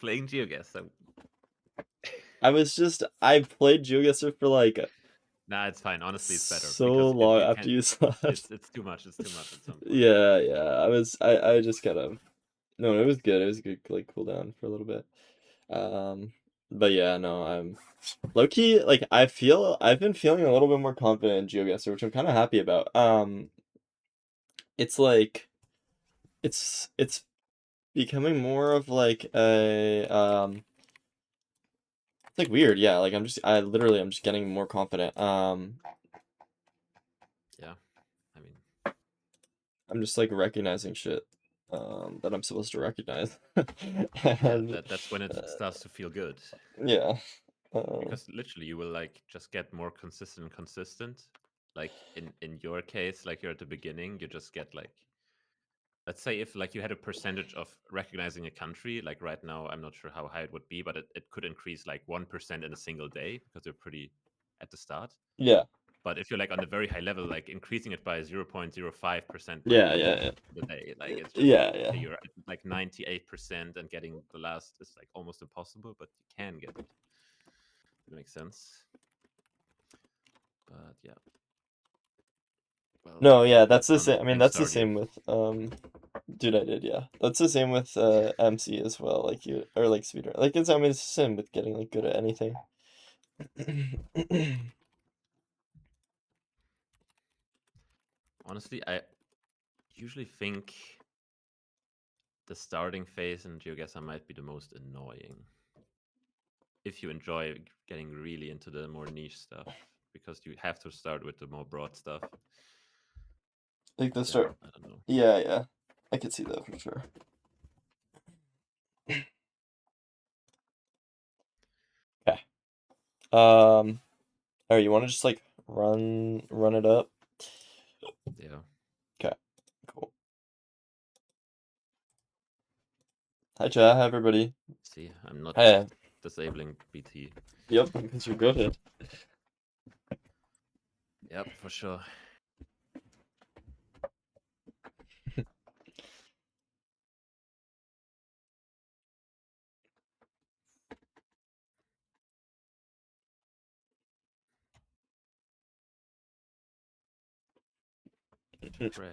playing geoguesser. I played geoguesser for like Nah, it's fine. Honestly, it's better so because long you after can't. you left. It's too much. It's too much at some point. Yeah. I just kind of no, it was good. It was a good like cool down for a little bit. But yeah, no, I'm low key like I've been feeling a little bit more confident in GeoGuessr, which I'm kind of happy about. It's like it's becoming more of like a it's like weird, yeah. Like I'm just getting more confident. Yeah, I mean, I'm just like recognizing shit that I'm supposed to recognize. yeah, And that's when it starts to feel good. yeah. Because literally you will like just get more consistent. Like in your case, like you're at the beginning, you just get like, let's say if like you had a percentage of recognizing a country, like right now I'm not sure how high it would be, but it could increase like 1% in a single day because you're pretty at the start. Yeah. But if you're like on the very high level, like increasing it by 0.05% by Yeah, the end of yeah, the day, like it's just yeah. okay, Yeah. you're at like 98% and getting the last is like almost impossible, but you can get it. It makes sense. But yeah. Well, No, yeah, that's the fun, same. I mean, thanks, that's the Stardew. same with dude, I did, yeah. That's the same with MC as well. Like you or like speedrun. Like it's the same with getting like good at anything. Honestly, I usually think the starting phase in GeoGuessr might be the most annoying. If you enjoy getting really into the more niche stuff, because you have to start with the more broad stuff. Like the Then, start. I don't know. Yeah. I could see that for sure. Okay. Oh, you want to just like run it up? Yeah. Okay. Cool. Hi, chat. Hi, everybody. See, I'm not Hey. disabling BT. Yep, because you're good at. Yep, for sure. Track.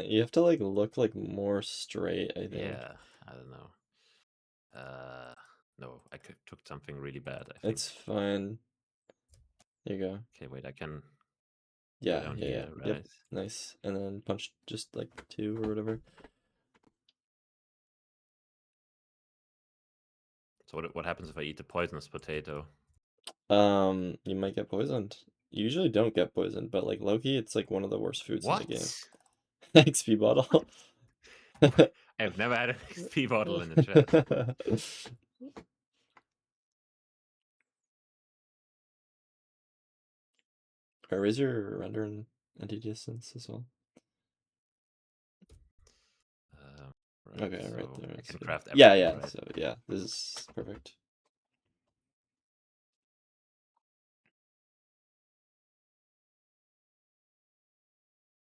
You have to like look like more straight, I think. Yeah, I don't know. No, I took something really bad, I think. It's fine. There you go. Okay, wait, I can Yeah, go down here, right? Yep, nice. And then punch just like 2 or whatever. So what happens if I eat the poisonous potato? You might get poisoned. You usually don't get poisoned, but like Loki, it's like one of the worst foods in the game. XP bottle. I've never had an XP bottle in the chat. Or raise your render and anti-distance as well. Right, Okay, so right there. I can Good. craft everything, Yeah. right? So yeah, this is perfect.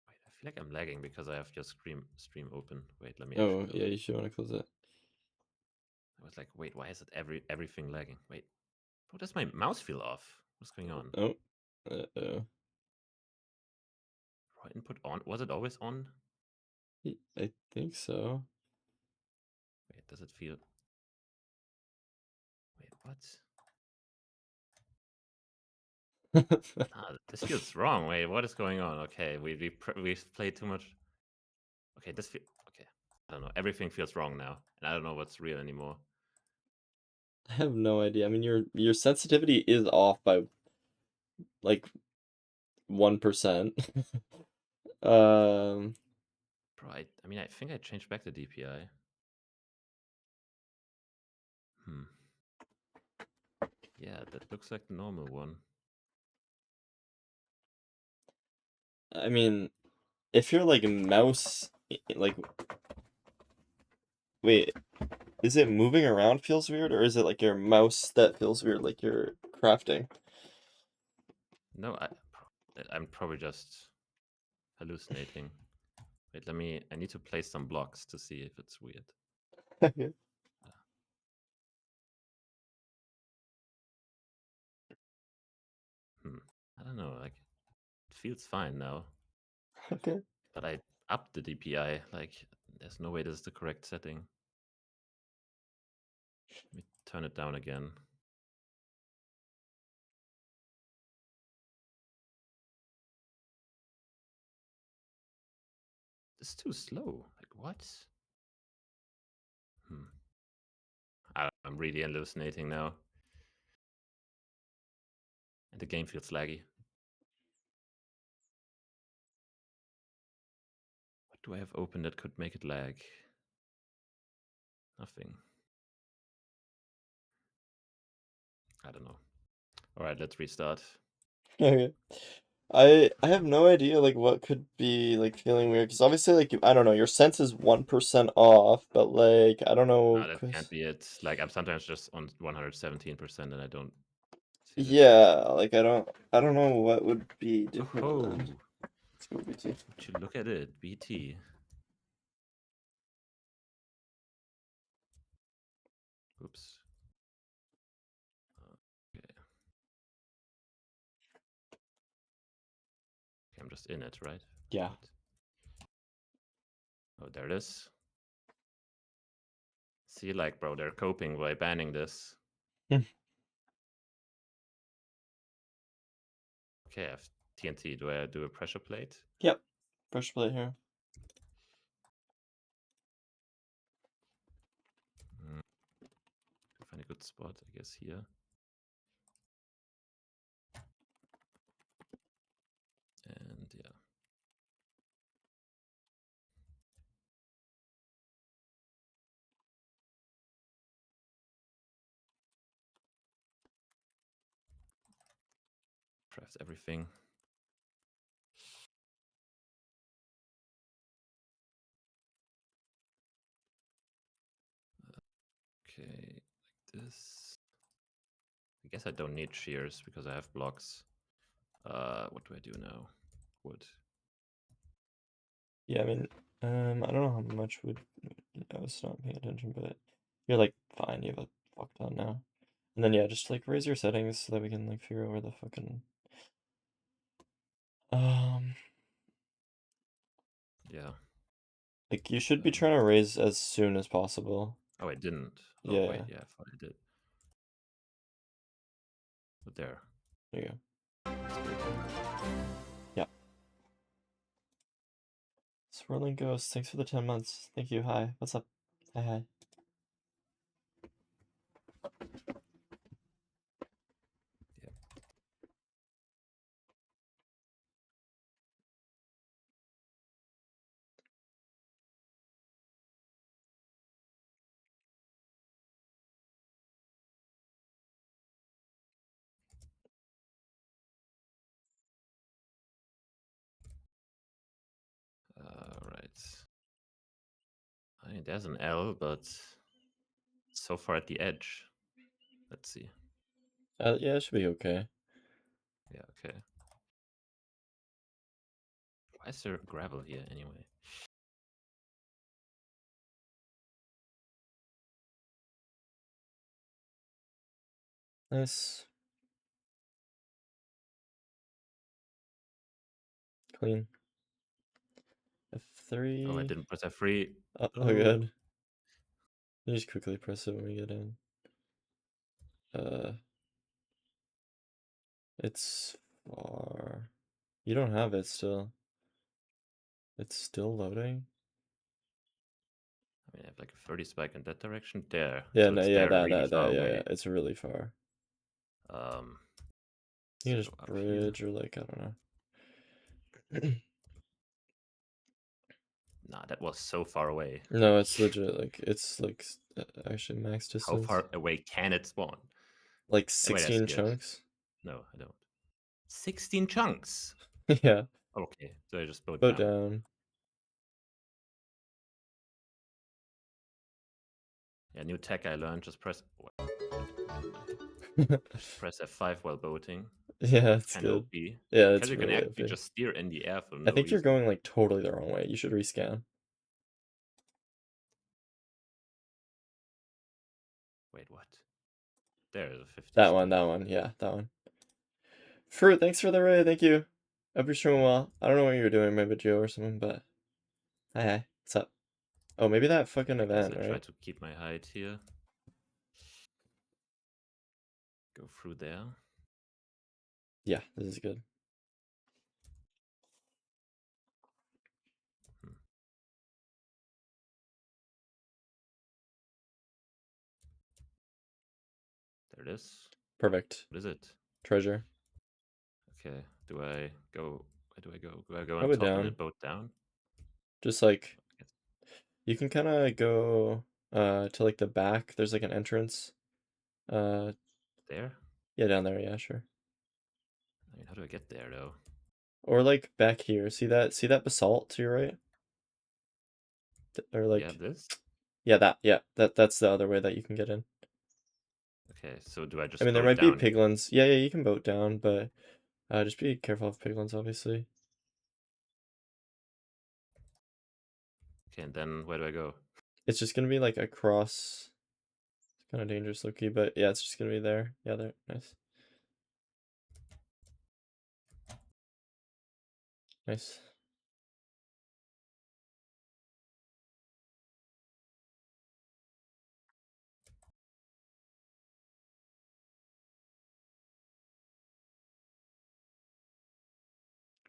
Wait, I feel like I'm lagging because I have your stream open. Wait, let me Oh actually yeah, you should want to close it. I was like, wait, why is it everything lagging? Wait, what does my mouse feel off? What's going on? Oh. Uh-oh. Input on? Was it always on? I think so. Wait, does it feel? Wait, what? This feels wrong. Wait, what is going on? Okay, we played too much. Okay, okay. I don't know. Everything feels wrong now, and I don't know what's real anymore. I have no idea. I mean, your sensitivity is off by like 1%. Bro, I mean, I think I changed back the DPI. Yeah, that looks like the normal one. I mean, if you're like mouse, like, wait, is it moving around feels weird, or is it like your mouse that feels weird, like you're crafting? No, I'm probably just hallucinating. Wait, I need to place some blocks to see if it's weird. Okay. I don't know, like, it feels fine now. Okay. But I upped the DPI, like, there's no way this is the correct setting. Let me turn it down again. It's too slow. Like, what? I'm really hallucinating now. And the game feels laggy. What do I have open that could make it lag? Nothing. I don't know. All right, let's restart. Okay. I have no idea like what could be like feeling weird because obviously like I don't know, your sense is 1% off, but like I don't know. That can't be it. Like, I'm sometimes just on 117% and I don't see this. Yeah, like I don't know what would be different Oh, then. Let's go BT. would you look at it, BT. Oops. Okay. I'm just in it, right? Yeah. Wait. Oh, there it is. See, like, bro, they're coping by banning this. Hmm. Okay, I have TNT. Do I do a pressure plate? Yep. Pressure plate here. Find a good spot, I guess, here. And yeah. Craft everything. Okay, like this. I guess I don't need shears because I have blocks. What do I do now? Wood. Yeah, I mean, I don't know how much would I was not paying attention, but you're like fine, you have a fuck ton now. And then yeah, just like raise your settings so that we can like figure out where the fucking Yeah. like you should be trying to raise as soon as possible. Oh, I didn't. Oh, Yeah, wait, yeah, I thought I did. But there. there you go. That's good. Yeah. Swirling Ghost, thanks for the 10 months. Thank you. Hi. What's up? Hi, hi. Yeah. Right. I mean, there's an L, but so far at the edge. Let's see. Yeah, it should be okay. Yeah, okay. Why is there gravel here anyway? Nice. Clean. F3. Oh, I didn't press F3. Oh, good. You just quickly press it when we get in. It's far. You don't have it still. It's still loading. I mean, I have like a 30 spike in that direction. There. Yeah, So no, it's yeah, there, really far yeah, away. yeah. It's really far. You So can just up here. bridge or like, I don't know. Nah, that was so far away. No, it's legit. Like, it's like actually max How distance. far away can it spawn? Like Wait, I 16 see it. chunks. No, I don't. 16 chunks. Yeah. Okay, so I just boat Boat down. down. Yeah, new tech I learned. Just press. Just press F5 while boating. Yeah, it's Kind of good. OP. Yeah, Because it's you can really actually OP. just steer in the air for I no think you're reason. going like totally the wrong way. You should rescan. Wait, what? There is a 50 That still. one, yeah, that one. Fruit, thanks for the raid, thank you. Hope you're streaming well. I don't know what you were doing, maybe Joe or something, but hi, what's up? Oh, maybe that fucking I guess event, I try right? to keep my height here. Go through there. Yeah, this is good. Hmm. There it is. Perfect. What is it? Treasure. Okay. Do I go? Where do I go? Do I go on Probably top and then down. boat down? Just like Yes. you can kind of go to like the back. There's like an entrance. Uh, There? yeah, down there. Yeah, sure. I mean, how do I get there though? Or like back here. See that? See that basalt to your right? Or Yeah, like, this? yeah, that. Yeah, that's the other way that you can get in. Okay, so do I I just mean, there boat might be down? piglins. Yeah, yeah, you can boat down, but just be careful of piglins, obviously. Okay, and then where do I go? It's just gonna be like across. It's kind of dangerous, Loki, but yeah, it's just gonna be there. Yeah, there. Nice. Nice.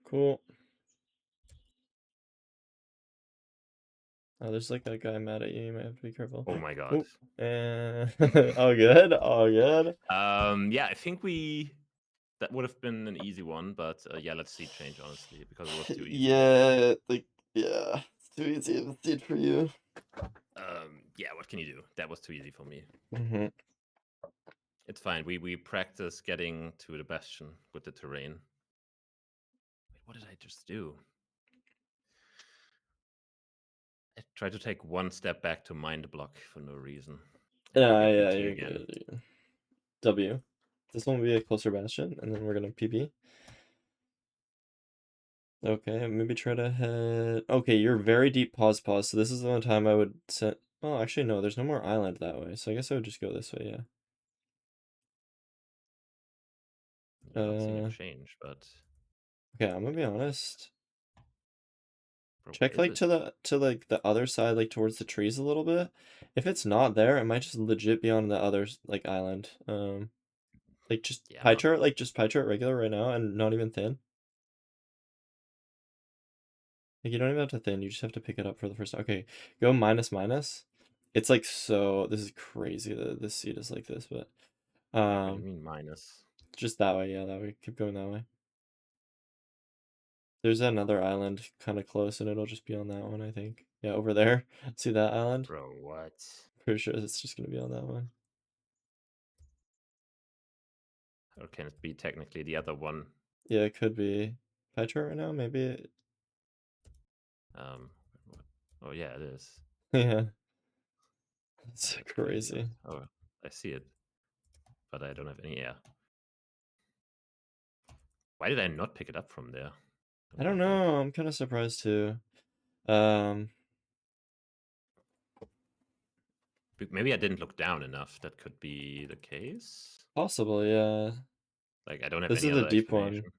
Cool. Oh, there's like that guy mad at you. You might have to be careful. Oh my god. Oop. And all good. All good. Yeah, I think that would have been an easy one, but yeah, let's see change honestly because it was too easy. Yeah, like yeah, it's too easy of a seed for you. Yeah, what can you do? That was too easy for me. Mm-hmm. It's fine. We practice getting to the bastion with the terrain. Wait, what did I just do? I tried to take one step back to mind block for no reason. And we get Yeah, BT you're again. good. W. This one will be a closer bastion, and then we're gonna PB. Okay, maybe try to head. Okay, you're very deep pause. So this is the one time I would set. Oh, actually no, there's no more island that way. So I guess I would just go this way. Yeah. You're not seeing a change, but Okay, I'm gonna be honest. bro, where Check is like it? to like the other side, like towards the trees a little bit. If it's not there, it might just legit be on the other like island. Like just Yeah, I'm pie not. chart, like just pie chart regular right now, and not even thin. Like you don't even have to thin. You just have to pick it up for the first time. Okay, go minus minus. It's like so. This is crazy that this seed is like this, but Wait, what do you um, mean minus? just that way. Yeah, that way. Keep going that way. There's another island kind of close, and it'll just be on that one, I think. Yeah, over there. See that island? Bro, what? Pretty sure it's just gonna be on that one. Or can it be technically the other one? Yeah, it could be pie chart right now. Maybe. Um, oh yeah, it is. Yeah, it's That's crazy. crazy. Oh, I see it, but I don't have any air. Why did I not pick it up from there? I Don't don't get that. know. I'm kind of surprised too. Um, Maybe I didn't look down enough. That could be the case. Possible. Yeah. Like I don't have This any is a other deep one. explanation.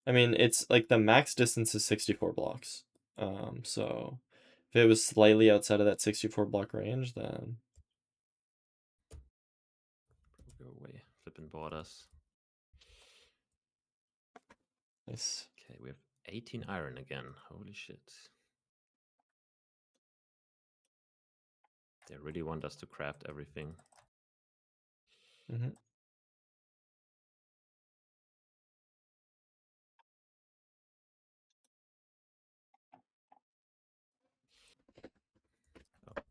I mean, it's like the max distance is 64 blocks. So if it was slightly outside of that 64 block range, then Go away. Flipping borders. nice. Okay, we have 18 iron again. Holy shit. They really want us to craft everything. Mm-hmm. Oh,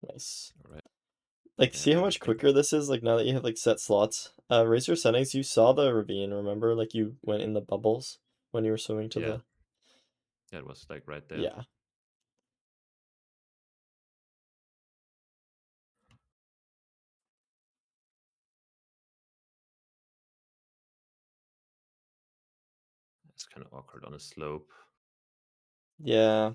Nice. Right. Like, I see have how much everything. quicker this is? Like, now that you have, like, set slots. Raise your settings. You saw the ravine, remember? Like, you went in the bubbles when you were swimming to Yeah. the... Yeah, it was like right there. Yeah. It's kind of awkward on a slope. Yeah.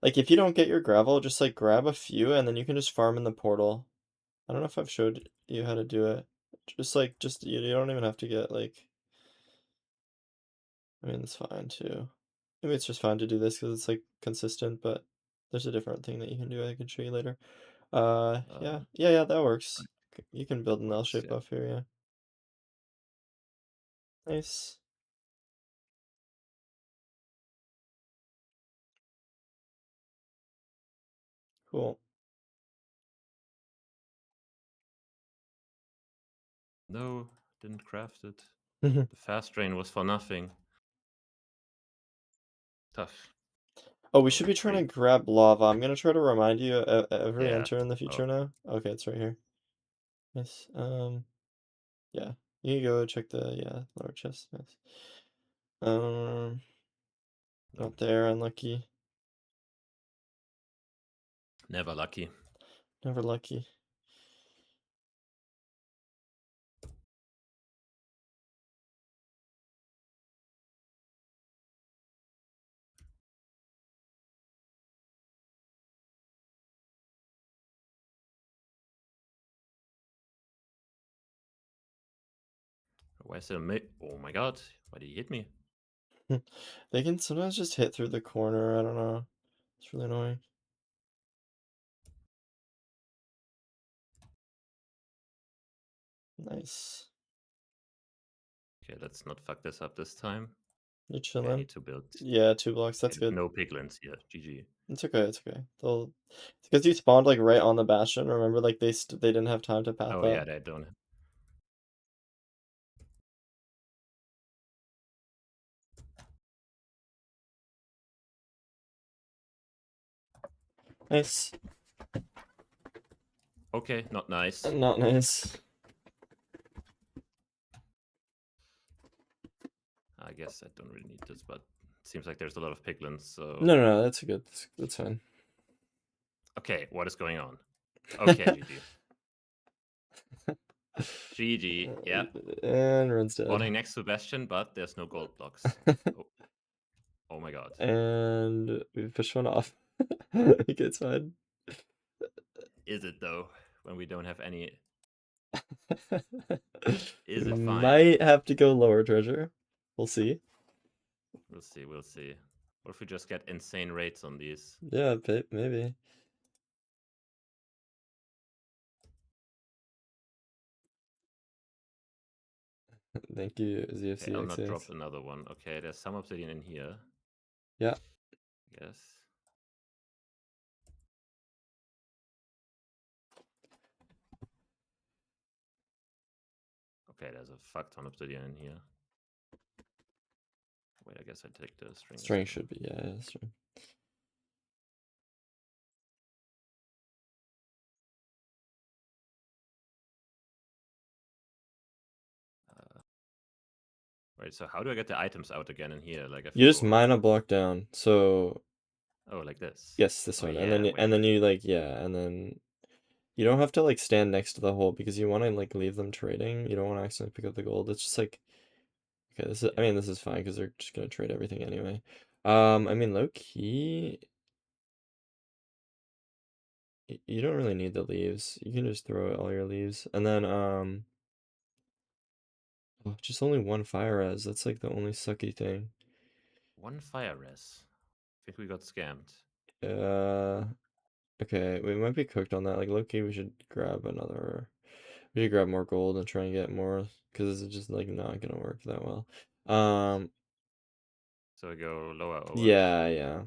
Like, if you don't get your gravel, just, like, grab a few, and then you can just farm in the portal. I don't know if I've showed you how to do it. Just, like, you don't even have to get, like... I mean, it's fine, too. Maybe it's just fine to do this because it's, like, consistent, but there's a different thing that you can do I can show you later. Yeah, that works. You can build an L Works, shape yeah. off here, yeah. Nice. Cool. No, didn't craft it. The fast train was for nothing. Tough. Oh, we Oh, should be trying actually, to grab lava. I'm gonna try to remind you every yeah. enter in the Oh, future now. Okay, it's right here. Nice. Yeah. You can go check the, yeah, lower chest. Nice. Um, no. Not there, unlucky. Never lucky. Never lucky. Where's the Oh my god. Why did he hit me? They can sometimes just hit through the corner. I don't know. It's really annoying. Nice. Okay, let's not fuck this up this time. You Okay, I chilling? need to build. Yeah, 2 blocks. Okay, That's good. no piglins here. GG. It's okay. It's okay. It's because you spawned like right on the bastion. Remember, like they didn't have time to path Oh up. yeah, they don't. Nice. Okay, not nice. Not nice. I guess I don't really need this, but it seems like there's a lot of piglins, so... No. That's good. That's fine. Okay, what is going on? Okay, GG. GG, yeah. And Run's dead. Spawning next to Bastion, but there's no gold blocks. Oh, oh my god. And we pushed one off. Okay, it's fine. Is it though? When we don't have any... We Is it fine? might have to go lower treasure. We'll see. We'll see, we'll see. What if we just get insane rates on these? Yeah, maybe. Thank you, Okay, I'll not drop ZFCX. another one. Okay, there's some obsidian in here. Yeah. Yes. Okay, there's a fuck ton of obsidian in here. Wait, I guess I take the string. String should be, yeah, string. Right, so how do I get the items out again in here? Like I You just forgot. mine a block down. So Oh, like this. yes, this Oh one. yeah, wait, And then wait. you like, yeah, and then you don't have to like stand next to the hole because you want to like leave them trading. You don't want to accidentally pick up the gold. It's just like, okay, I Yeah. mean, this is fine because they're just gonna trade everything anyway. I mean, low key, you don't really need the leaves. You can just throw all your leaves, and then oh, just only one fire res. That's like the only sucky thing. One fire res. I think we got scammed. Uh, okay, we might be cooked on that. Like low key, we should grab another. We should grab more gold and try and get more because it's just like not gonna work that well. Um, So we go lower or what? yeah.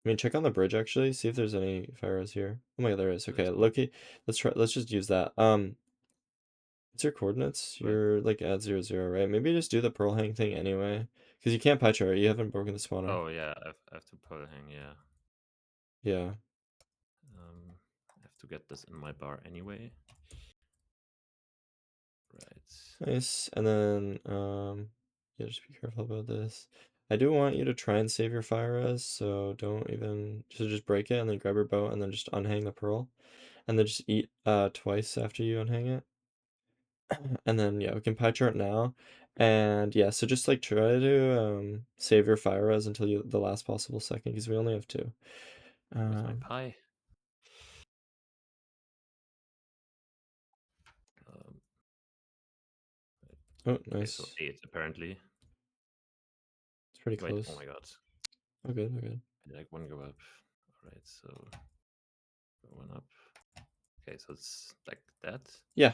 I mean, check on the bridge actually. See if there's any fire res here. Oh my god, there is. Okay, There's one. Loki. Let's try. Let's just use that. What's your coordinates? But You're like at 0, 0, right? Maybe just do the pearl hang thing anyway, Because you can't pie chart. You haven't broken the spawner. Oh yeah, I have to pull hang. Yeah. Yeah. I have to get this in my bar anyway. Right. Nice. And then yeah, just be careful about this. I do want you to try and save your fire res, so don't even just break it and then grab your bow and then just unhang the pearl. And then just eat twice after you unhang it. And then yeah, we can pie chart now. And yeah, so just like try to save your fire res until the last possible second because we only have two. Where's my pie? Oh, Okay, nice. so 8 apparently. It's pretty Wait, close. oh my god. Oh, good, oh, good. I did like one go up. Alright, so one up. Okay, so it's like that. Yeah.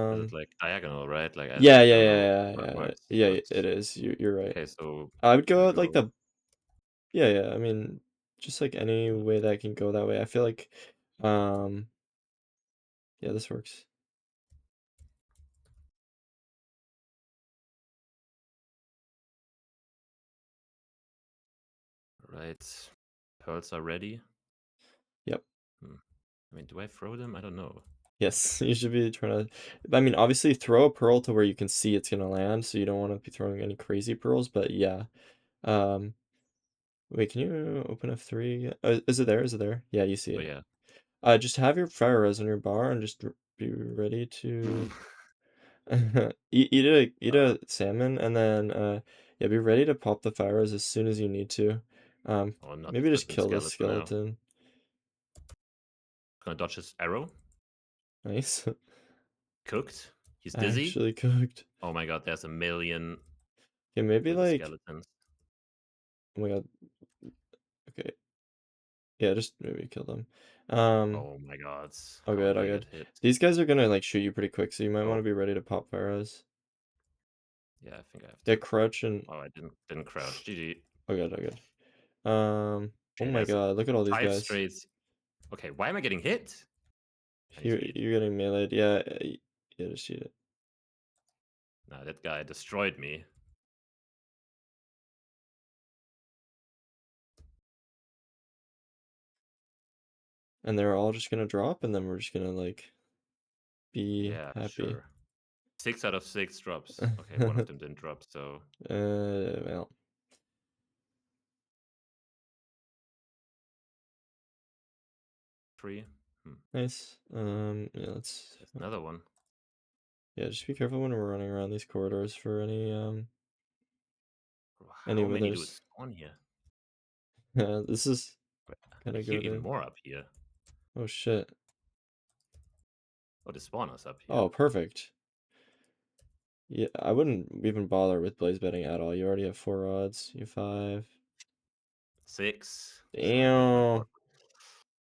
Is it like diagonal, right? Like Yeah, I yeah, don't know yeah, how it yeah, yeah, works. yeah, So yeah, it it's is. You're right. okay, so I would I go like go yeah, yeah. I mean, just like any way that can go that way. I feel like, um, yeah, this works. right. Pearls are ready. Yep. I mean, do I throw them? I don't know. Yes, you should be trying to. I mean, obviously, throw a pearl to where you can see it's gonna land, so you don't want to be throwing any crazy pearls. But yeah. Um, wait, can you open F3? Is it there? Is it there? Yeah, you see Oh it. yeah. Just have your fire res on your bar and just be ready to eat a salmon and then yeah, be ready to pop the fire res as soon as you need to. Oh, not the Maybe just flipping kill this skeleton now. skeleton. Gonna dodge his arrow. Nice. Cooked. He's dizzy. Actually cooked. Oh my god, there's a million Okay, maybe little like skeletons. oh my god. Okay. Yeah, just maybe kill them. Oh my god. Oh How good, did oh I good. get hit? These guys are gonna like shoot you pretty quick, so you might want Oh, to be ready to pop fire res. yeah, I think I have Yeah, to. crouch and Oh, I didn't crouch. GG. oh good, oh good. Oh Okay, my there's god, look at all these 5 guys. straights. Okay, why am I getting hit? I need to eat. You're getting meleeed. Yeah, yeah, just shoot it. Nah, that guy destroyed me. And they're all just gonna drop, and then we're just gonna like be Yeah, happy. sure. 6 out of 6 drops. Okay, one of them didn't drop, so Well, 3. nice. Yeah, let's. There's another one. Yeah, just be careful when we're running around these corridors for any How many do withers. spawn here? Yeah, this is I kind of hear even goaded. more up here. Oh shit. Oh, the spawner's up here. Oh, perfect. Yeah, I wouldn't even bother with blaze betting at all. You already have 4 odds. You have 5. 6. So I need one more. Damn.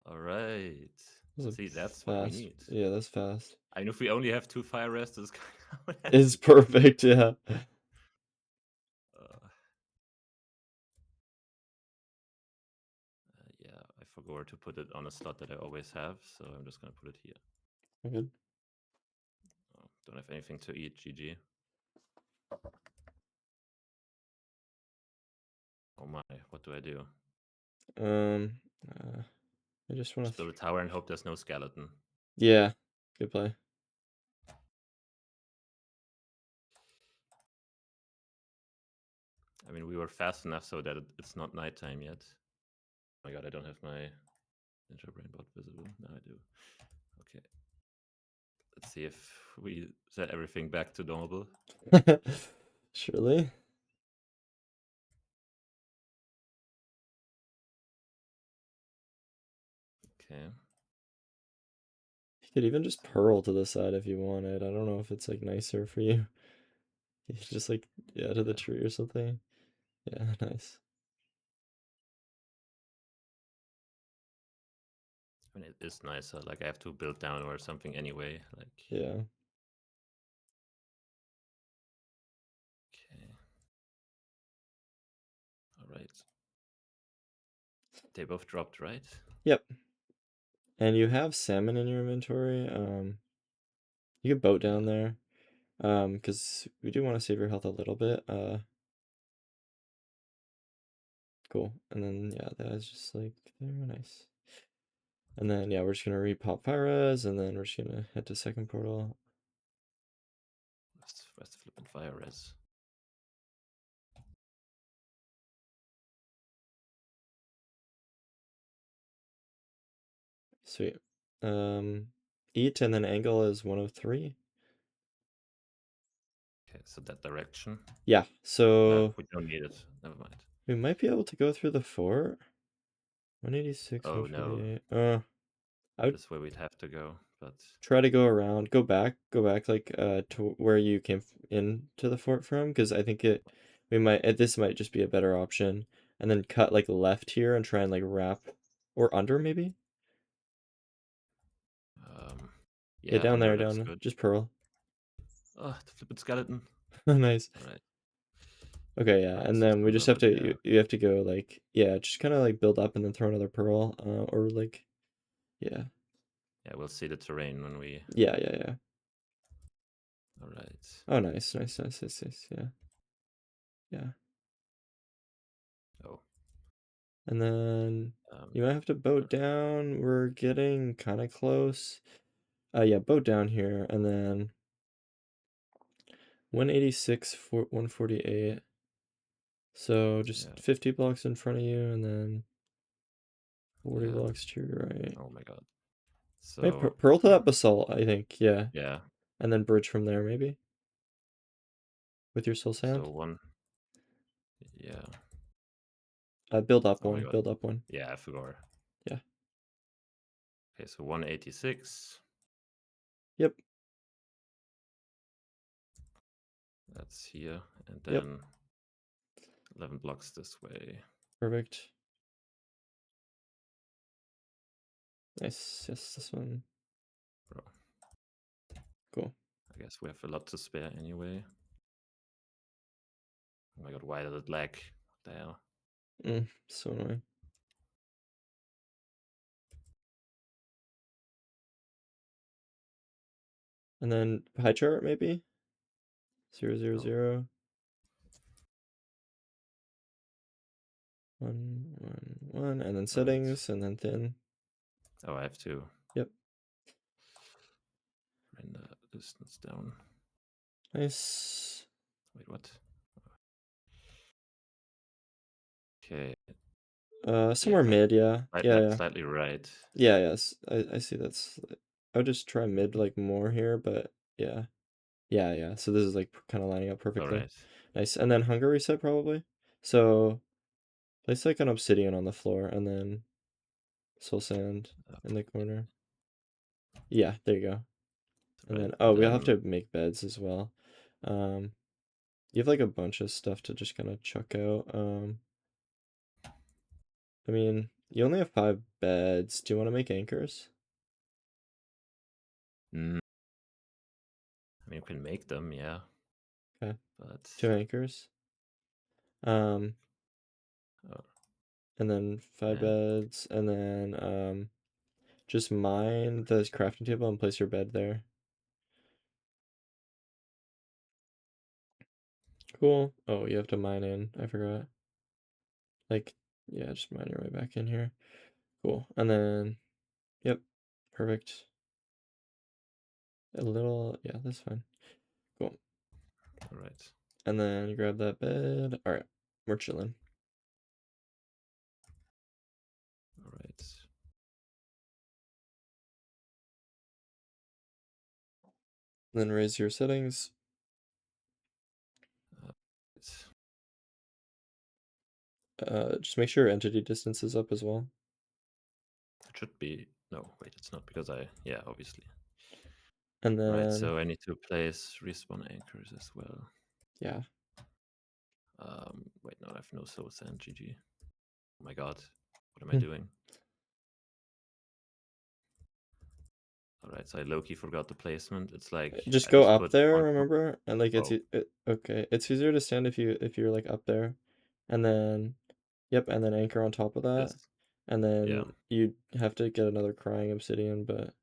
All right. That was See, a that's what we fast. need. Yeah, that's fast. I mean, if we only have 2 fire rests, it's kind of It's perfect. Yeah. yeah, I forgot to put it on a slot that I always have, so I'm just gonna put it here. Good. Oh, don't have anything to eat. GG. Oh my, what do I do? I just want Just to. build a tower and hope there's no skeleton. Yeah. Good play. I mean, we were fast enough so that it's not nighttime yet. Oh my god, I don't have my Ninja Brain bot visible. Now I do. Okay. Let's see if we set everything back to normal. Surely. Okay. You could even just pearl to the side if you wanted. I don't know if it's like nicer for you. You could just like yeah to the tree or something. Yeah, nice. I mean, it is nicer. Like, I have to build down or something anyway. Like, Yeah. okay. All right. They both dropped, right? Yep. And you have salmon in your inventory. You could boat down there. Because we do want to save your health a little bit. Cool. And then yeah, that is just like very nice. And then yeah, we're just gonna repop fire res, and then we're just gonna head to second portal. Where's the flippin' fire res? Sweet. Eat and then angle is 1 of 3. Okay, so that direction. Yeah, so we don't need it. Never mind. we might be able to go through the fort. 186, Oh no, 148. I would this way we'd have to go, but try to go around, go back like to where you came into the fort from, because I think this might just be a better option, and then cut like left here and try and like wrap or under maybe. Yeah, yeah, down under there, looks down, good. just pearl. Oh, the flippin' skeleton. Nice. All right. Okay, yeah, Right, and so then we throw just have another to there. you have to go like yeah, just kind of like build up and then throw another pearl, or like yeah, Yeah, we'll see the terrain when we. yeah. All right. Oh, nice. Yeah. Oh. And then you might have to boat down. We're getting kind of close. Yeah, boat down here, and then 186 for 148. So just Yeah. 50 blocks in front of you, and then 40 Yeah. blocks to your right. Oh my god. Maybe So pearl to that basalt, I think. Yeah, yeah. and then bridge from there maybe with your soul So sand. one. Yeah. Build up Oh my one. god. Build up one. Yeah, I forgot. Yeah. Okay, so 186. Yep. That's here, and Yep. then 11 blocks this way. Perfect. Nice. Yes, this one. Bro. Cool. I guess we have a lot to spare anyway. Oh my god, why did it lag? What the hell? So annoying. And then pie chart maybe 000 1 and then settings and then thin. Oh, I have to Yep. bring the distance down. Nice. Wait, what? Okay. Somewhere mid, yeah. Yeah. Slightly right. Yeah, yes. I see that's I would just try mid like more here, but yeah. Yeah. So this is like kind of lining up All perfectly. right. Nice. And then hunger reset probably. So place like an obsidian on the floor and then soul sand in the corner. Yeah, there you go. And Right. then And we'll have then to make beds as well. You have like a bunch of stuff to just kind of chuck out. I mean, you only have 5 beds. Do you want to make anchors? I mean, you can make them, yeah. Okay. But 2 anchors. oh, And then 5 yeah. beds, and then just mine the crafting table and place your bed there. Cool. Oh, you have to mine in. I forgot. Like, yeah, just mine your way back in here. Cool. And then, yep, perfect. A little, yeah, that's fine. Cool. All right. And then you grab that bed. All right, we're chilling. All right. Then raise your settings. Just make sure entity distance is up as well. It should be. No, wait, it's not because yeah, obviously. And then, Right, so I need to place respawn anchors as well. yeah. Wait, no, I have no soul sand. GG. Oh my god, what am I doing? All right, so I low-key forgot the placement. It's like Just I go just up put there, one. remember? And like Oh, okay. It's easier to stand if you're like up there. And then yep, and then anchor on top of that. this. And Yeah. then you have to get another crying obsidian, but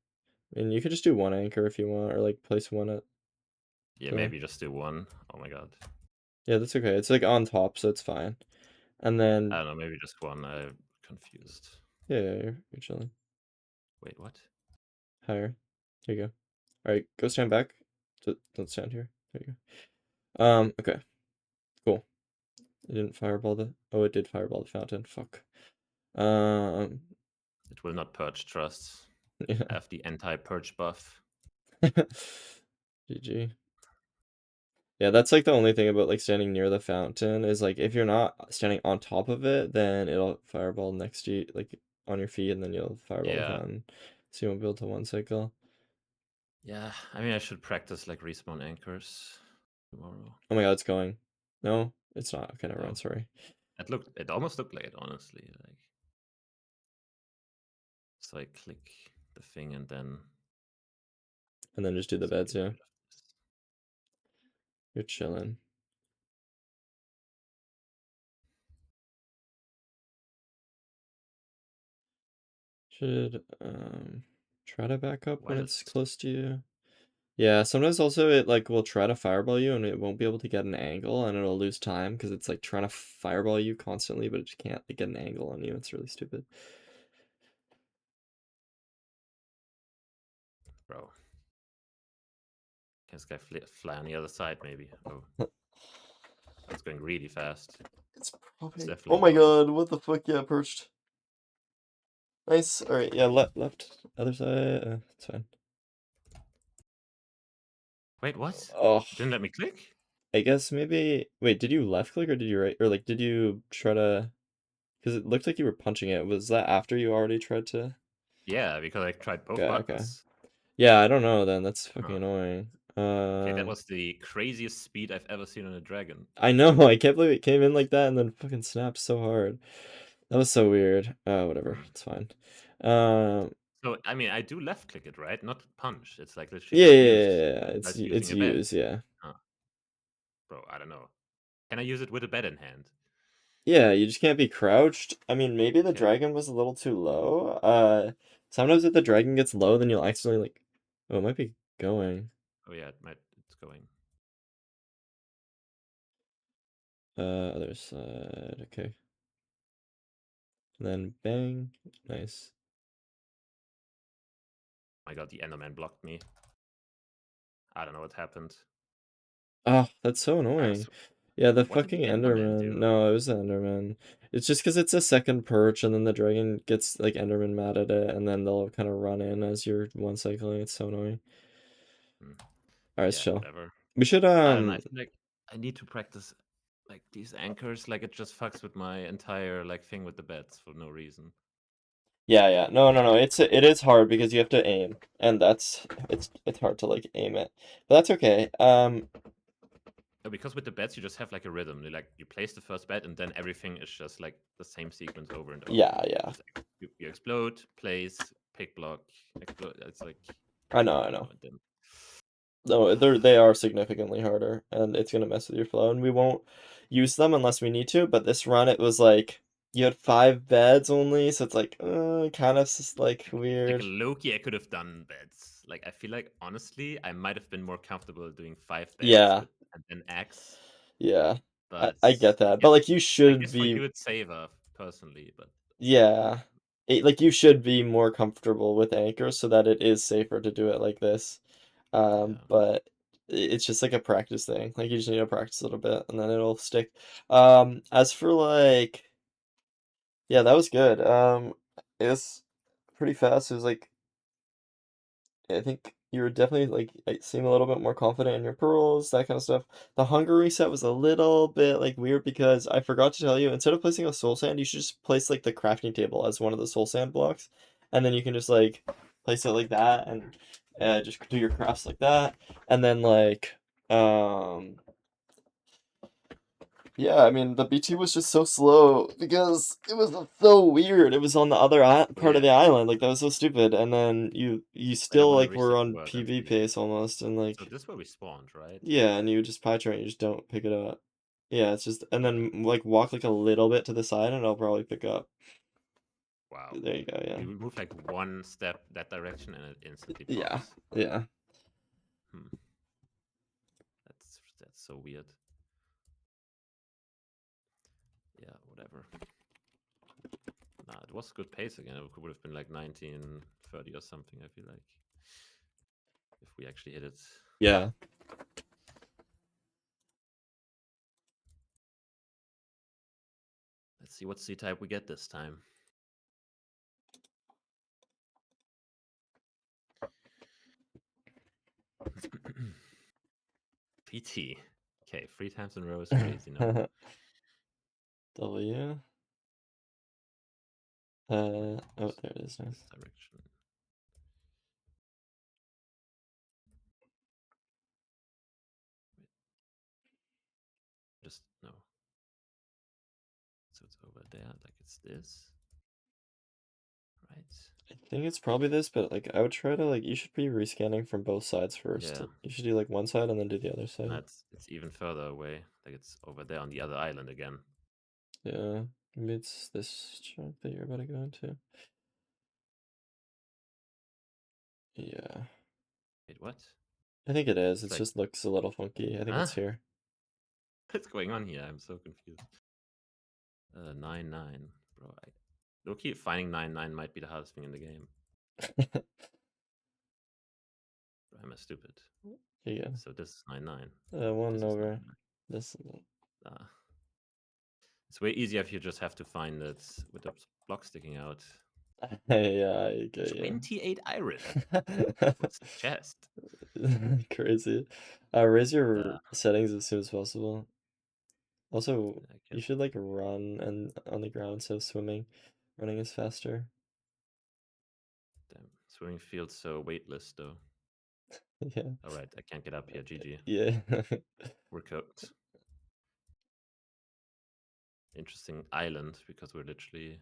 and you could just do one anchor if you want, or like place one at Yeah, the maybe just do one. Oh my god. yeah, that's okay. It's like on top, so it's fine. And then I don't know, maybe just one. I'm confused. yeah, you're chilling. Wait, what? Higher. Here you go. All right, go stand back. Don't stand here. There you go. Okay, cool. It didn't fireball the. Oh, it did fireball the fountain. Fuck. Um, It will not purge trust. yeah. I have the anti-purge buff. GG. Yeah, that's like the only thing about like standing near the fountain is like if you're not standing on top of it, then it'll fireball next to you, like on your feet, and then you'll fireball the Yeah. fountain. So you won't be able to one cycle. Yeah, I mean, I should practice like respawn anchors tomorrow. Oh my god, it's going. No, it's not. Okay, never Oh. mind. Sorry. It almost looked like it, honestly. Like, so I click the thing and then just do the beds. get Yeah, rid of this. you're chilling. Should try to back up when it's Wild. close to you. Yeah, sometimes also it like will try to fireball you and it won't be able to get an angle and it'll lose time because it's like trying to fireball you constantly, but it just can't like, get an angle on you. It's really stupid. Bro. Can this guy fly on the other side, maybe? Oh. That's going really fast. It's probably. It's Oh definitely my going. god! What the fuck? Yeah, perched. Nice. All right. Yeah, left, other side. It's fine. Wait, what? Oh, Didn't let me click? I guess maybe. Wait, did you left click or did you right? Or like, did you try to? Because it looked like you were punching it. Was that after you already tried to? Yeah, because I tried both Okay. Okay. buttons. Yeah, I don't know. Then that's fucking Huh. annoying. Okay, that was the craziest speed I've ever seen on a dragon. I know. I can't believe it came in like that and then fucking snapped so hard. That was so weird. Whatever. It's fine. So, I mean, I do left click it, right? Not punch. It's like literally Yeah, just yeah, use. yeah, yeah. That's It's using a bed. use, yeah. Huh. Bro, I don't know. Can I use it with a bed in hand? Yeah, you just can't be crouched. I mean, maybe the Okay. dragon was a little too low. Sometimes if the dragon gets low, then you'll accidentally like. Oh, it might be going. Oh yeah, it's going. Other side. Okay. And then bang. Nice. My god, the Enderman blocked me. I don't know what happened. Oh, that's so annoying. Yeah, the What did the fucking Enderman Enderman. do? No, it was the Enderman. It's just because it's a second perch, and then the dragon gets like Enderman mad at it, and then they'll kind of run in as you're one cycling. It's so annoying. Hmm. All right, Yeah, chill. whatever. We should I don't know. I feel like I need to practice like these anchors. Like it just fucks with my entire like thing with the beds for no reason. Yeah. No. It is hard because you have to aim, and it's hard to like aim it, but that's okay. No, because with the beds you just have like a rhythm. You place the first bed and then everything is just like the same sequence over and over. Yeah. Just, you explode, place, pick block, explode. It's like I know. and then No, they are significantly harder, and it's gonna mess with your flow, and we won't use them unless we need to. But this run, it was like you had 5 beds only, so it's like kind of like like weird. Loki, I could have done beds. Like I feel like honestly, I might have been more comfortable doing 5 beds Yeah, with and then X. yeah, But I get that, yeah, but like you I should guess for be, you it's safer personally. But yeah, like you should be more comfortable with anchors so that it is safer to do it like this. yeah, But it's just like a practice thing. Like you just need to practice a little bit, and then it'll stick. As for like. Yeah, that was good. It was pretty fast. It was like I think you were definitely like seem a little bit more confident in your pearls, that kind of stuff. The hunger reset was a little bit like weird because I forgot to tell you, instead of placing a soul sand, you should just place like the crafting table as one of the soul sand blocks, and then you can just like place it like that and just do your crafts like that, and then like um yeah, I mean, the BT was just so slow because it was so weird. It was on the other oh part of yeah. the island. Like that was so stupid. And then you Wait, I still want to like were reset the on world and PV see. pace almost and So like this is where we spawned, right? yeah, and you just pie chart, you just don't pick it up. Yeah, it's just and Okay. then like walk like a little bit to the side and it'll probably pick up. Wow. There you go, yeah. You move like one step that direction and it instantly Yeah. pops. Yeah. Hmm. That's so weird. Yeah, whatever. Nah, it was good pace again. It would have been like 1930 or something, I feel like. If we actually hit it. Yeah. Let's see what C-type we get this time. PT. Okay, 3 times in a row is crazy, no? W. Oh, there it is. Nice. This direction. Just no. So it's over there, like it's this. Right. I think it's probably this, but like I would try to like you should be rescanning from both sides first. Yeah. You should do like one side and then do the other side. It's even further away. Like it's over there on the other island again. Yeah. Maybe it's this chunk that you're about to go into. Yeah. Wait, what? I think it is. It's It like, just looks a little funky. I think huh? it's here. What's going on here? I'm so confused. 9-9. Bro, low-key finding 9-9 might be the hardest thing in the game. Bro, am I stupid? Yeah. So this is 9-9. One This over. is 9-9. This. It's way easier if you just have to find it with the block sticking out. Yeah, I get you. 28 iron. What's the chest? Crazy. Raise your settings as soon as possible. Also, you should like run and on the ground instead of swimming. Running is faster. Damn, swimming feels so weightless though. Yeah. All right, I can't get up here. GG. Yeah. We're cooked. Interesting island because we're literally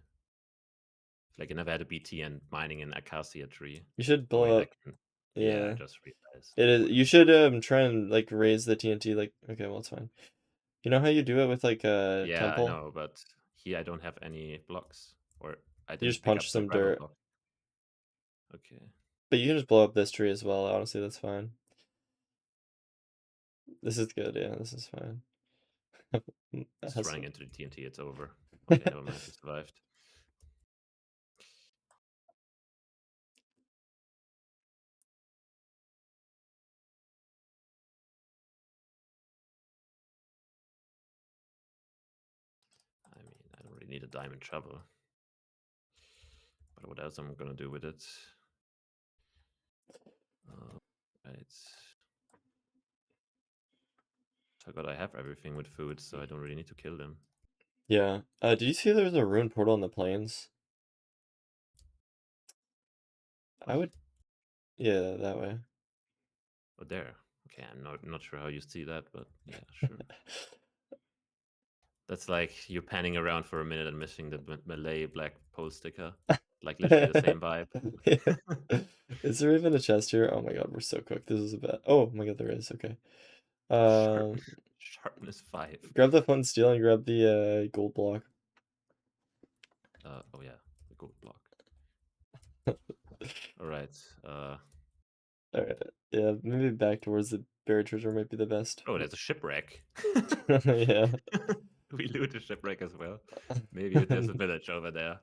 like I never had a BT and mining an acacia tree. You should Oh wait, blow I up. can. Yeah. I just realized. It is. You should try and like raise the TNT. Like okay, well it's fine. You know how you do it with like a Yeah, temple? I know, but here I don't have any blocks, or I You didn't just pick punch up the some gravel dirt. block. Okay. But you can just blow up this tree as well. Honestly, that's fine. This is good. Yeah, this is fine. Just running into the TNT, it's over. Okay, never mind, we survived. I mean, I don't really need a diamond shovel. But what else am I gonna do with it? Right. Forgot I have everything with food, so I don't really need to kill them. Yeah. Did you see there's a rune portal in the plains? What? I would. Yeah, that way. Oh, there. Okay, I'm not sure how you see that, but yeah, sure. That's like you panning around for a minute and missing the Malay black pole sticker. Like literally the same vibe. Is there even a chest here? Oh my god, we're so cooked. This is a bad. Oh my god, there is. Okay. Sharpness 5. Grab the flint and steel and grab the gold block. Oh yeah, the gold block. All right. All right. Yeah, maybe back towards the buried treasure might be the best. Oh, there's a shipwreck. Yeah. We loot a shipwreck as well. Maybe there's a village over there.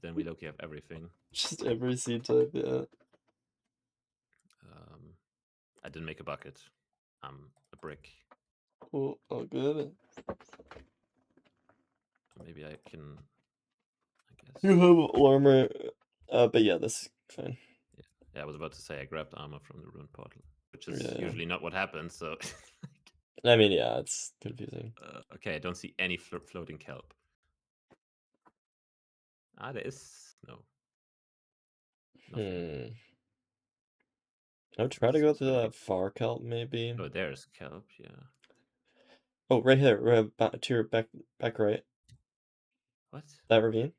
Then we low-key have everything. Just every seed type, yeah. I didn't make a bucket. A brick. Cool. Oh, good. Maybe I can. I guess. You have armor. But yeah, that's fine. Yeah, I was about to say I grabbed armor from the rune portal, which is Yeah. usually not what happens. So. I mean, yeah, it's confusing. Okay, I don't see any floating kelp. There is no. Nothing. I would try to go to that far kelp, maybe. Oh, there's kelp, yeah. Oh, right here, right to your back right. What? That ravine?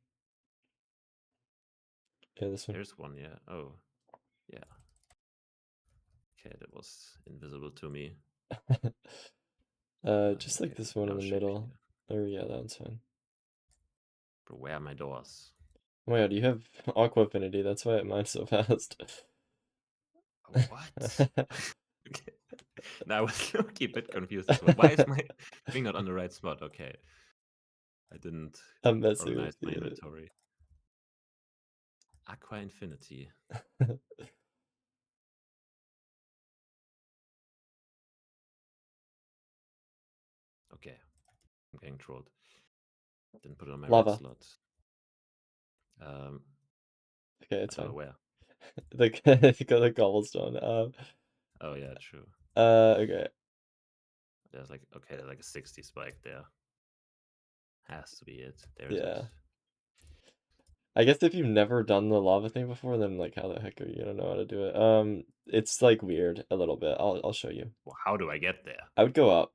Yeah, this one. There's one, yeah. Oh, yeah. Okay, that was invisible to me. Just like this one in the middle. Oh yeah, that one's fine. But where are my doors? Oh my god, you have aqua affinity, that's why it mines so fast. What? Okay. Now I was a bit confused as well. Why is my thing not on the right spot? Okay. I didn't I'm messing with organize my you. inventory. Aqua Infinity. Okay, I'm getting trolled. Didn't put it on my red Lava. slot. Okay, I it's don't know fine. where. The cobblestone. Oh yeah, true. Okay. There's like there's like a 60 spike there. Has to be it. There's it. Yeah. I guess if you've never done the lava thing before, then like how the heck are you gonna know how to do it? It's like weird a little bit. I'll show you. Well, how do I get there? I would go up.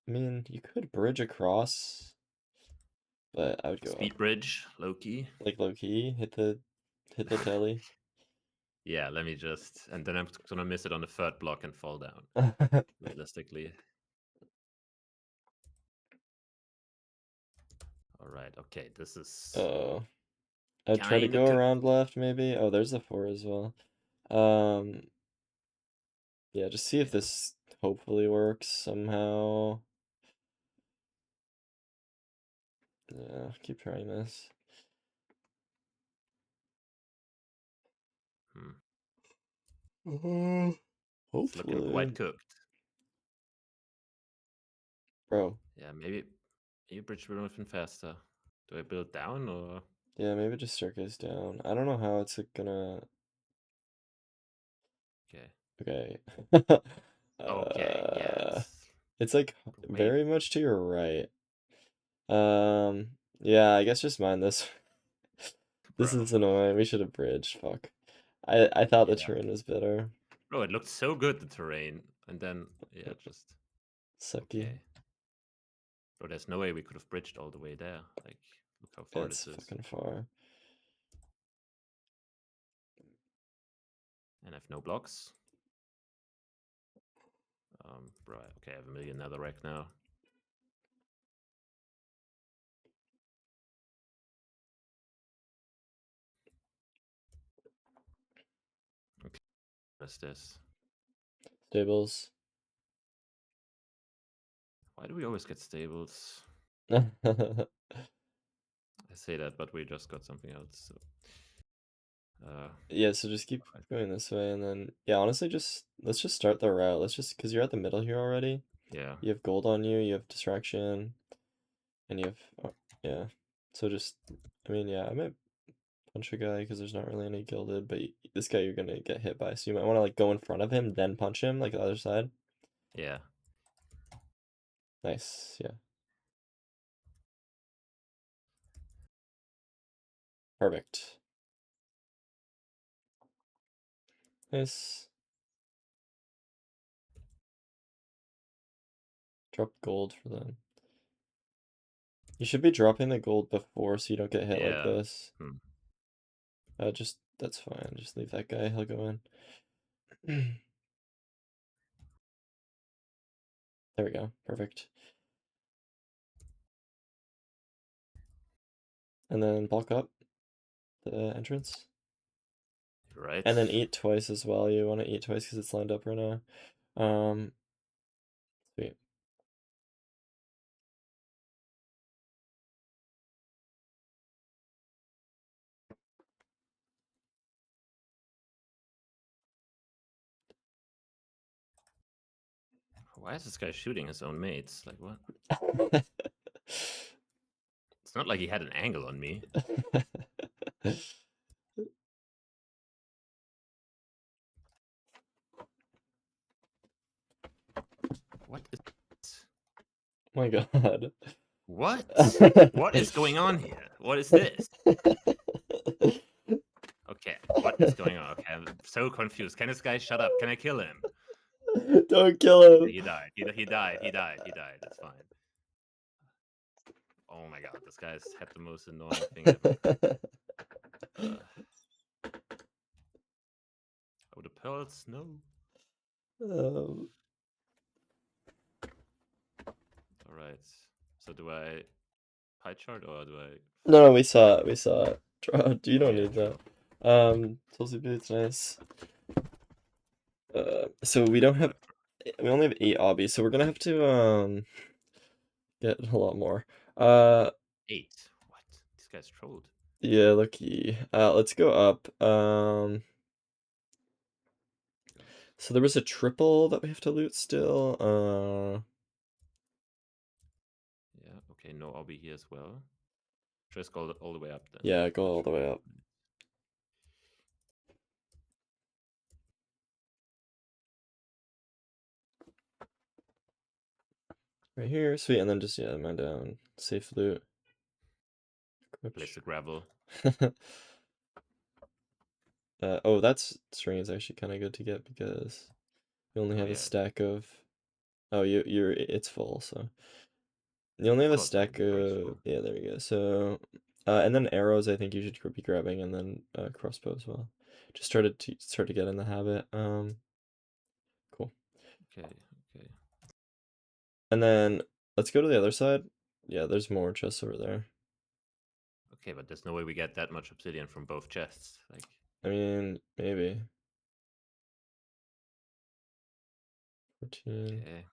I mean, you could bridge across, but I would go Speed up. bridge, Loki. Like low key, hit the telly. Yeah, let me just, and then I'm gonna miss it on the third block and fall down. Realistically. All right. Okay, this is Oh. I'd try to kind of go good. around left, maybe. Oh, there's the 4 as well. Yeah, just see if this hopefully works somehow. Yeah, keep trying this. It's looking Hopefully. quite cooked. Bro. Yeah, maybe bridge will move faster. Do I build down or? Yeah, maybe just circus down. I don't know how it's gonna. Okay. Okay. Okay. Yeah, It's like way. very much to your right. Yeah, I guess just mind this. This Bro. is annoying. We should have bridged. Fuck. I thought the Yeah. terrain was better. Bro, it looked so good, the terrain, and then yeah, just Sucky. okay. Bro, there's no way we could have bridged all the way there. Like, look how far It's this is. fucking far. And I have no blocks. Bro, okay, I have a million netherrack now. Okay, what's this? Stables. Why do we always get stables? Yeah, I say that, but we just got something else. So, so just keep going this way, and then yeah, honestly, let's just start the route. Let's just because you're at the middle here already. yeah. You have gold on you. You have distraction, and you have yeah. So just, I mean, yeah, I might punch a guy because there's not really any gilded, but this guy you're gonna get hit by, so you might want to like go in front of him, then punch him like the other side. Yeah. Nice, yeah. Perfect. Nice. Drop gold for them. You should be dropping the gold before so you don't get hit like Yeah. this. That's fine. Just leave that guy. He'll go in. There we go. Perfect. And then bulk up the entrance. Right. And then eat twice as well. You want to eat twice because it's lined up right now. Sweet. Why is this guy shooting his own mates? Like, what? It's not like he had an angle on me. What is this? My God. What? What is going on here? What is this? Okay, what is going on? Okay, I'm so confused. Can this guy shut up? Can I kill him? Don't kill him. He died. He died. He died. He died. It's fine. Oh my god, this guy's had the most annoying thing ever. Oh, the pearls? No. Alright. So do I pie chart or do I... No, we saw it. We saw it. You don't Yeah, need true. that. Tulsi boots, nice. So we don't have... We only have 8 obbies, so we're gonna have to, get a lot more. Uh, 8. What? This guy's trolled. yeah, lucky. Let's go up. So there was a triple that we have to loot still. Yeah, okay, no obby here as well. Just go all the way up then. Yeah, go Not all the sure. way up. Right here, sweet, and then just, yeah, mine down. Safe loot. Place the gravel. Oh, that's string is actually kind of good to get because you only Oh have a yeah, stack of. Oh, it's full, so you only of have a course my stack inventory is of. full. Yeah, there we go. So, and then arrows, I think you should be grabbing, and then crossbow as well. Just start to get in the habit. Cool. Okay, okay. And then let's go to the other side. Yeah, there's more chests over there. Okay, but there's no way we get that much obsidian from both chests. Like, I mean, maybe 14. okay.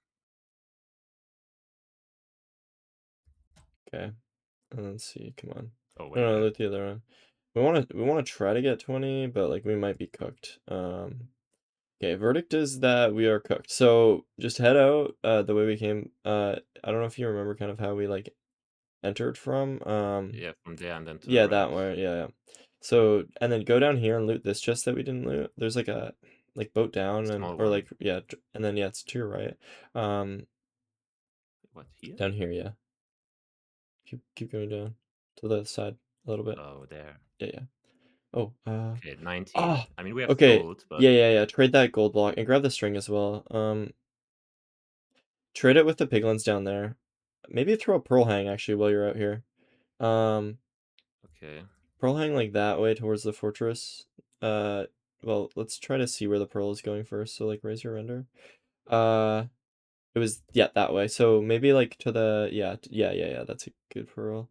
Okay. And let's see. Come on. Oh wait, No, what? look the other one. We want to try to get 20, but like we might be cooked. Okay, verdict is that we are cooked. So just head out the way we came. I don't know if you remember kind of how we like entered from. Yeah, from there and then to the Yeah, right. that way. Yeah, yeah. So and then go down here and loot this chest that we didn't loot. There's like a like boat The down and small or one. like yeah, and then yeah, it's to your right. Um, What, here? down here, yeah. Keep going down to the side a little bit. Oh, there. Yeah, yeah. Oh, Okay, 19. ah, I mean, we have okay. gold, but Yeah, yeah, yeah. Trade that gold block and grab the string as well. Trade it with the piglins down there. Maybe throw a pearl hang actually while you're out here. Um, okay. pearl hang like that way towards the fortress. Uh, well, let's try to see where the pearl is going first. So like raise your render. Uh, it was yeah that way. So maybe like to the yeah. That's a good pearl.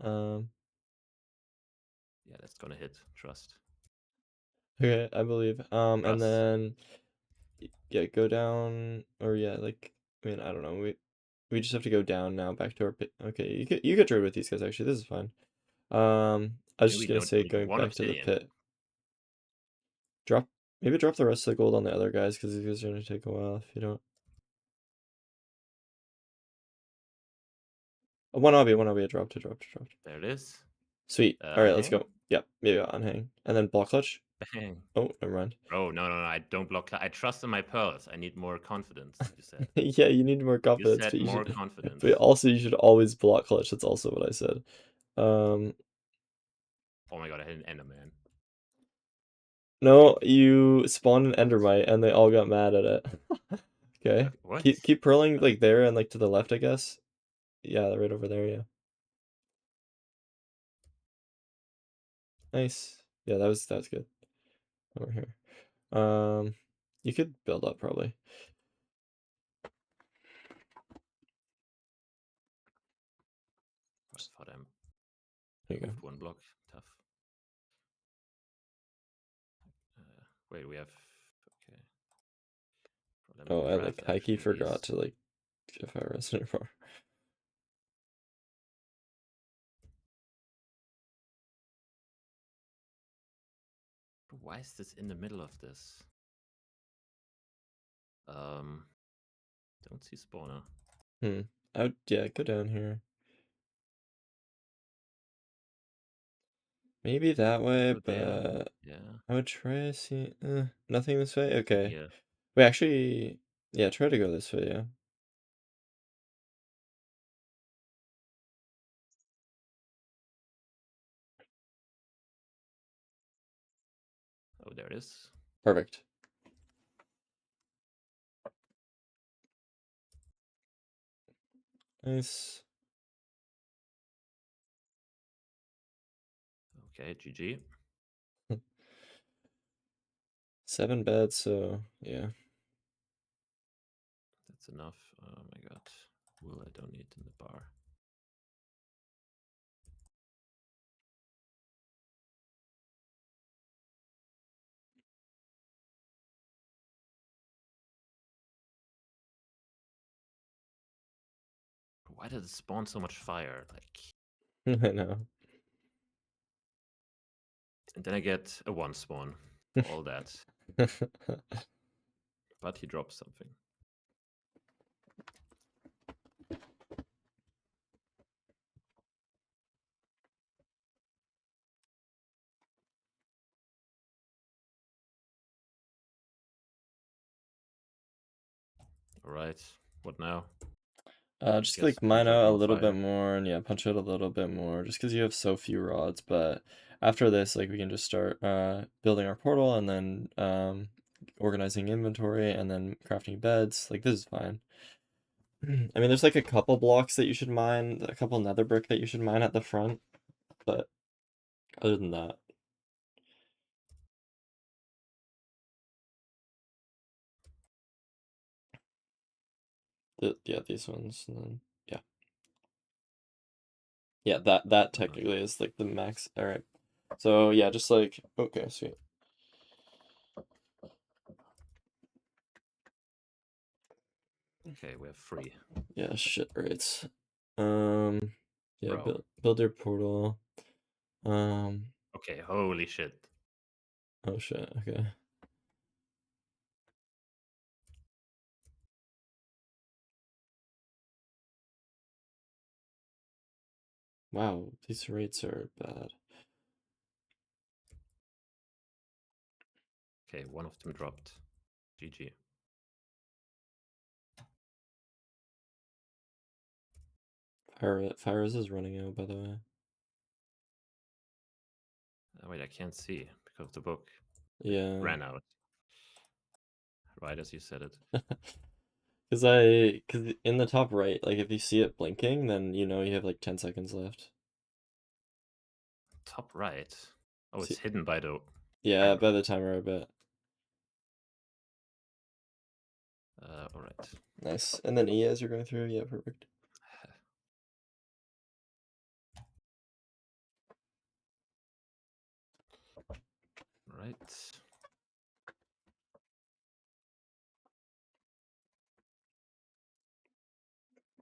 Um, Yeah, that's gonna hit. Trust. okay, I believe. And Trust. then yeah, go down or yeah, like I mean I don't know. We just have to go down now back to our pit. Okay, you could trade with these guys actually. This is fine. I I was mean, just we gonna don't say need going one back to the obsidian. pit. Drop maybe drop the rest of the gold on the other guys because these guys are gonna take a while if you don't. Oh, one obby, dropped. There it is. Sweet. All right, let's Hang. go. Yep, maybe on hang and then block clutch. Bang. Oh, never mind. Bro, no, I don't block. I trust in my pearls. I need more confidence, you said. Yeah, you need more You confidence, said but more confidence. you should always block clutch. That's also what I said. Um, Oh my god, I hit an Enderman. no, you spawned an What? endermite and they all got mad at it. Okay. Okay, what? Keep purling like there and like to the left, I guess. Yeah, right over there, yeah. Nice. Yeah, that was good. Over here. You could build up probably. I thought I There you go. moved one block. Tough. Wait, we have. Okay. Let me Oh, I like grab high key actually forgot these. to like if I resident for. Why is this in the middle of this? Um, don't see spawner. I would yeah, go down here. Maybe that way, Go there. but Yeah. I would try to see nothing this way. Nothing Okay. here. Wait, actually yeah, try to go this way, yeah. Oh, there it is. Perfect. Nice. Okay, GG. 7 beds, so yeah. That's enough. Oh my god. Wool I don't need in the bar. Why did it spawn so much fire? Like, I know. and then I get a 1 spawn for all that. But he drops something. All right, what now? Just Guess like mine punch out out a more little bit fire. more, and yeah, punch out a little bit more, just because you have so few rods. But after this, like we can just start building our portal, and then organizing inventory, and then crafting beds. Like this is fine. I mean, there's like a couple blocks that you should mine, a couple nether brick that you should mine at the front, but other than that, yeah, these ones, and then yeah, that technically is like the max. All right, so yeah, just like okay, sweet. Okay, we have 3. Yeah, shit rates. Yeah, Bro. build your portal. Okay, holy shit. Oh shit, okay. Wow, these rates are bad. Okay, one of them dropped. GG. Fire is running out, by the way. Oh, wait, I can't see because the book Yeah. ran out. Right as you said it. Cause in the top right, like if you see it blinking, then you know you have like 10 seconds left. Top right. Oh, it's See, hidden by the yeah, timer. by the timer, I bet. All right. Nice. And then E as you're going through, yeah, perfect. Right.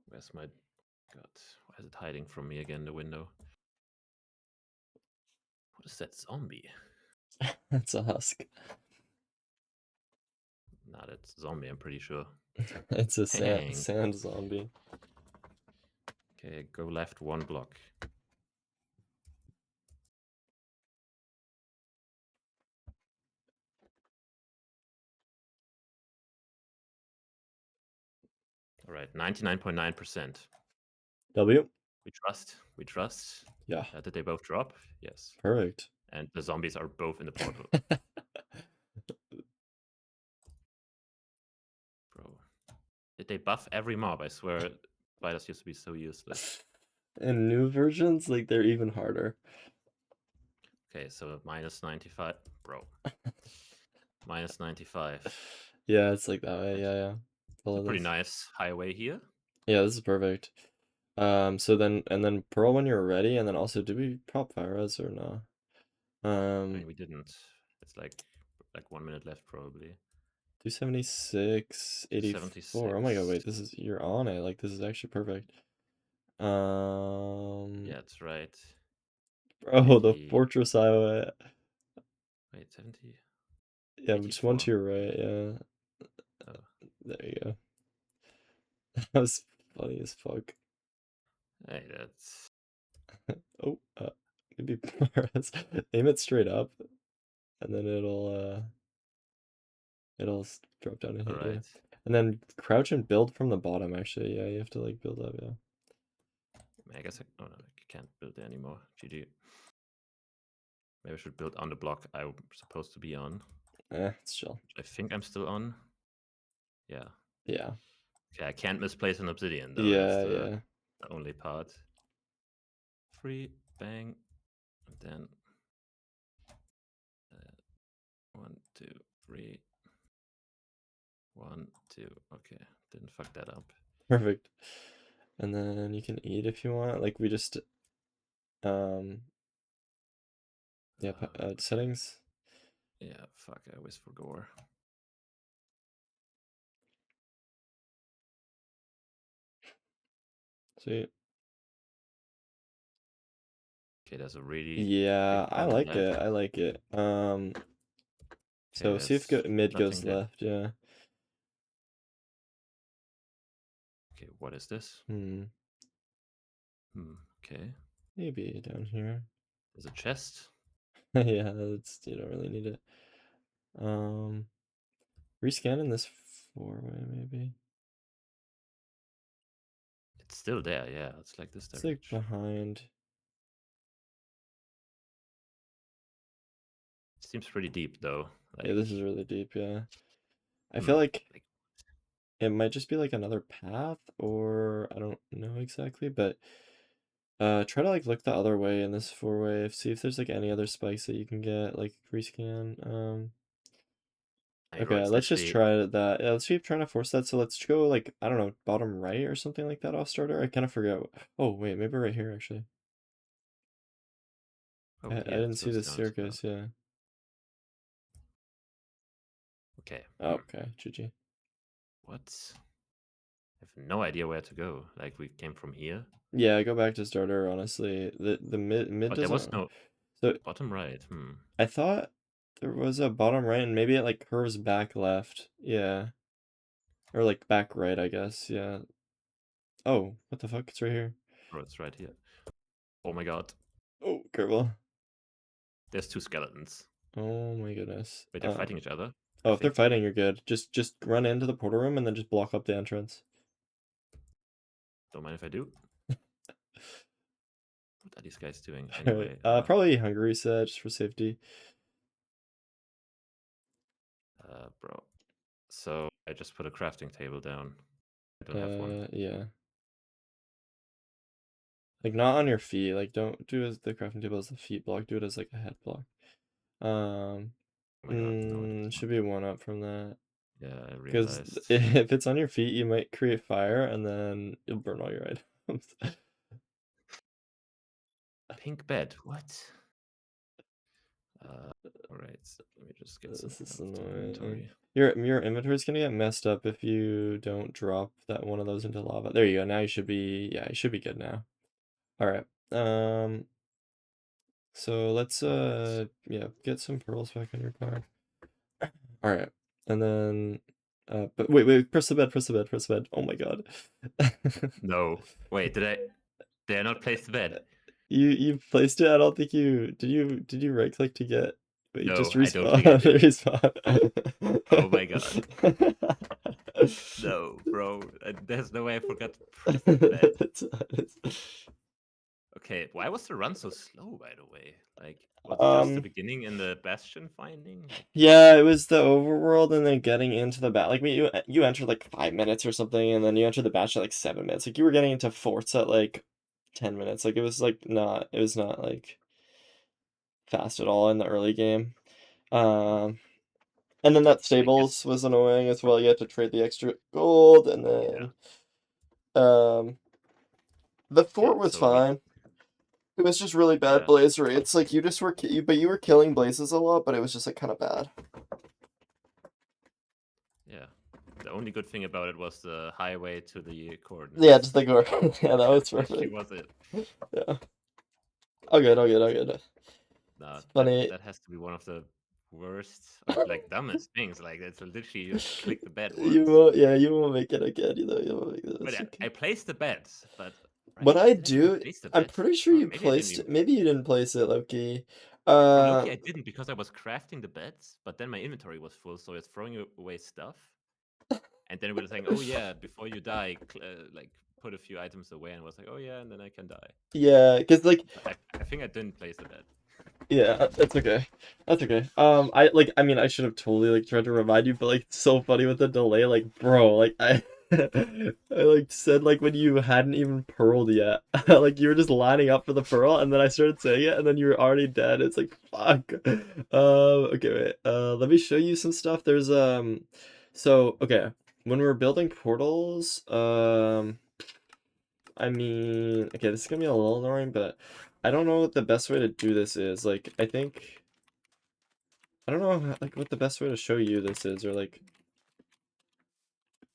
Where's my God? Why is it hiding from me again? The window. What is that zombie? That's a husk. Nah, that's zombie. I'm pretty sure. It's a Dang. sand zombie. Okay, go left 1 block. All right, 99.9%. W? We trust. We trust. Yeah, Did they both drop? Yes. perfect. And the zombies are both in the portal. Bro. Did they buff every mob? I swear spiders used to be so useless. In new versions, like they're even harder. Okay, so minus 95. Bro. Minus 95. Yeah, it's like that way. Right. Yeah. It's a Follow pretty this. nice highway here. Yeah, this is perfect. So then pearl when you're ready, and then also did we prop fire res or no? I mean, we didn't. It's like 1 minute left probably. 276, 84. Oh my god, 76. wait, you're on it. Like this is actually perfect. Yeah, that's right. Bro, the 80. fortress highway. Wait, 70. Yeah, just one 84. to your right, yeah. Oh. There you go. That was funny as fuck. Hey, that's. Oh, maybe aim it straight up, and then it'll drop down and hit you. Alright. And then crouch and build from the bottom, actually. Yeah, you have to like build up, yeah. I guess oh no, I can't build there anymore. GG. Maybe I should build on the block I'm supposed to be on. It's chill. I think I'm still on. Yeah. Yeah. Okay, I can't misplace an obsidian though. That's Yeah, the yeah. only part. 3, bang, and then 1, 2, 3. 1, 2. Okay, didn't fuck that up. Perfect. And then you can eat if you want. Like we just yeah, Okay. settings. Yeah, fuck, I always forgot. See. Okay, there's a really Yeah, big I problem like left. it. I like it. Okay, So see if there's mid nothing goes there. left. Yeah. Okay, what is this? Hmm. Okay. Maybe down here. There's a chest. Yeah, that's you don't really need it. Rescanning this 4-way maybe. It's still there, yeah. It's like this It's like direction. behind. It seems pretty deep though. Yeah, Like, this is really deep. Yeah, I feel like it might just be like another path, or I don't know exactly, but try to like look the other way in this 4-way. See if there's like any other spikes that you can get, like rescan. I mean, bro, Okay, it's let's just literally try that. Yeah, let's keep trying to force that. So let's go like, I don't know, bottom right or something like that off starter. I kind of forget. Oh wait, maybe right here actually. I over here. didn't It see goes the down as well. staircase. Yeah. Okay. Okay, GG. What? I have no idea where to go. Like, we came from here. Yeah, go back to starter. Honestly, the mid But there was doesn't. no So bottom right. I thought there was a bottom right, and maybe it like curves back left. Yeah, or like back right, I guess. Yeah. Oh, what the fuck? It's right here. Bro, it's right here. Oh my god. Oh, careful. There's two skeletons. Oh my goodness. Wait, they're fighting each other? I Oh, if they're think. fighting, you're good. Just run into the portal room and then just block up the entrance. Don't mind if I do. What are these guys doing Alright. anyway? Probably Hungary set just for safety. Bro. So I just put a crafting table down. I don't have one. Yeah. Like not on your feet. Like don't do as the crafting table as the feet block. Do it as like a head block. Oh my god, no, it does Should not. be one up from that. Yeah, I Because realized. if it's on your feet, you might create fire and then you'll burn all your items. Pink bed. What? Alright, so let me just get This something is out of the annoying. inventory. Your inventory's gonna get messed up if you don't drop that one of those into lava. There you go. Now you should be good now. All right. So let's yeah, get some pearls back on your car. All right. And then but wait, press the bed. Oh my god. No. Wait, did I not place the bed? You placed it. I don't think you did you right click to get but you just No, I don't respawn. think I did. Oh my god. Respawn. No, bro. There's no way I forgot to press the bed. Okay, why was the run so slow, by the way? Like, was it just the beginning in the bastion finding? Like, Yeah, it was the overworld and then getting into the bat. Like, you entered like 5 minutes or something, and then you entered the batch at like 7 minutes. Like, you were getting into forts at like 10 minutes. Like, it was not like fast at all in the early game. And then that I stables guess, was annoying as well. You had to trade the extra gold, and yeah. then the Okay, fort was so we, fine. It was just really bad yeah, blaze rates. Like, you just were, but you were killing blazes a lot, but it was just like kind of bad. yeah. The only good thing about it was the highway to the coordinates. Yeah, just the gore. Yeah, that was That actually perfect. was it. Yeah. All good. Nah, It's funny. that has to be one of the worst, like dumbest things. Like, it's literally you click the bed You once. won't, yeah, you won't make it again, you know, you won't make But this. I placed the bed, but What right? I Did I even do, place the I'm bed? pretty sure Oh, you maybe I didn't placed even. it. Maybe you didn't place it, Loki. Bro, Loki, I didn't because I was crafting the beds, but then my inventory was full, so it's throwing away stuff. And then we were saying, "Oh yeah, before you die, like put a few items away," and I was like, "Oh yeah," and then I can die. Yeah, because like, But I think I didn't place the bed. yeah, that's okay. That's okay. I mean, I should have totally like tried to remind you, but like, it's so funny with the delay. Like, bro, like I like said like when you hadn't even pearled yet, like you were just lining up for the pearl, and then I started saying it, and then you were already dead. It's like fuck. Okay, wait. Let me show you some stuff. There's so okay, when we're building portals, I mean, okay, this is gonna be a little annoying, but I don't know what the best way to do this is. Like, I don't know like what the best way to show you this is, or like,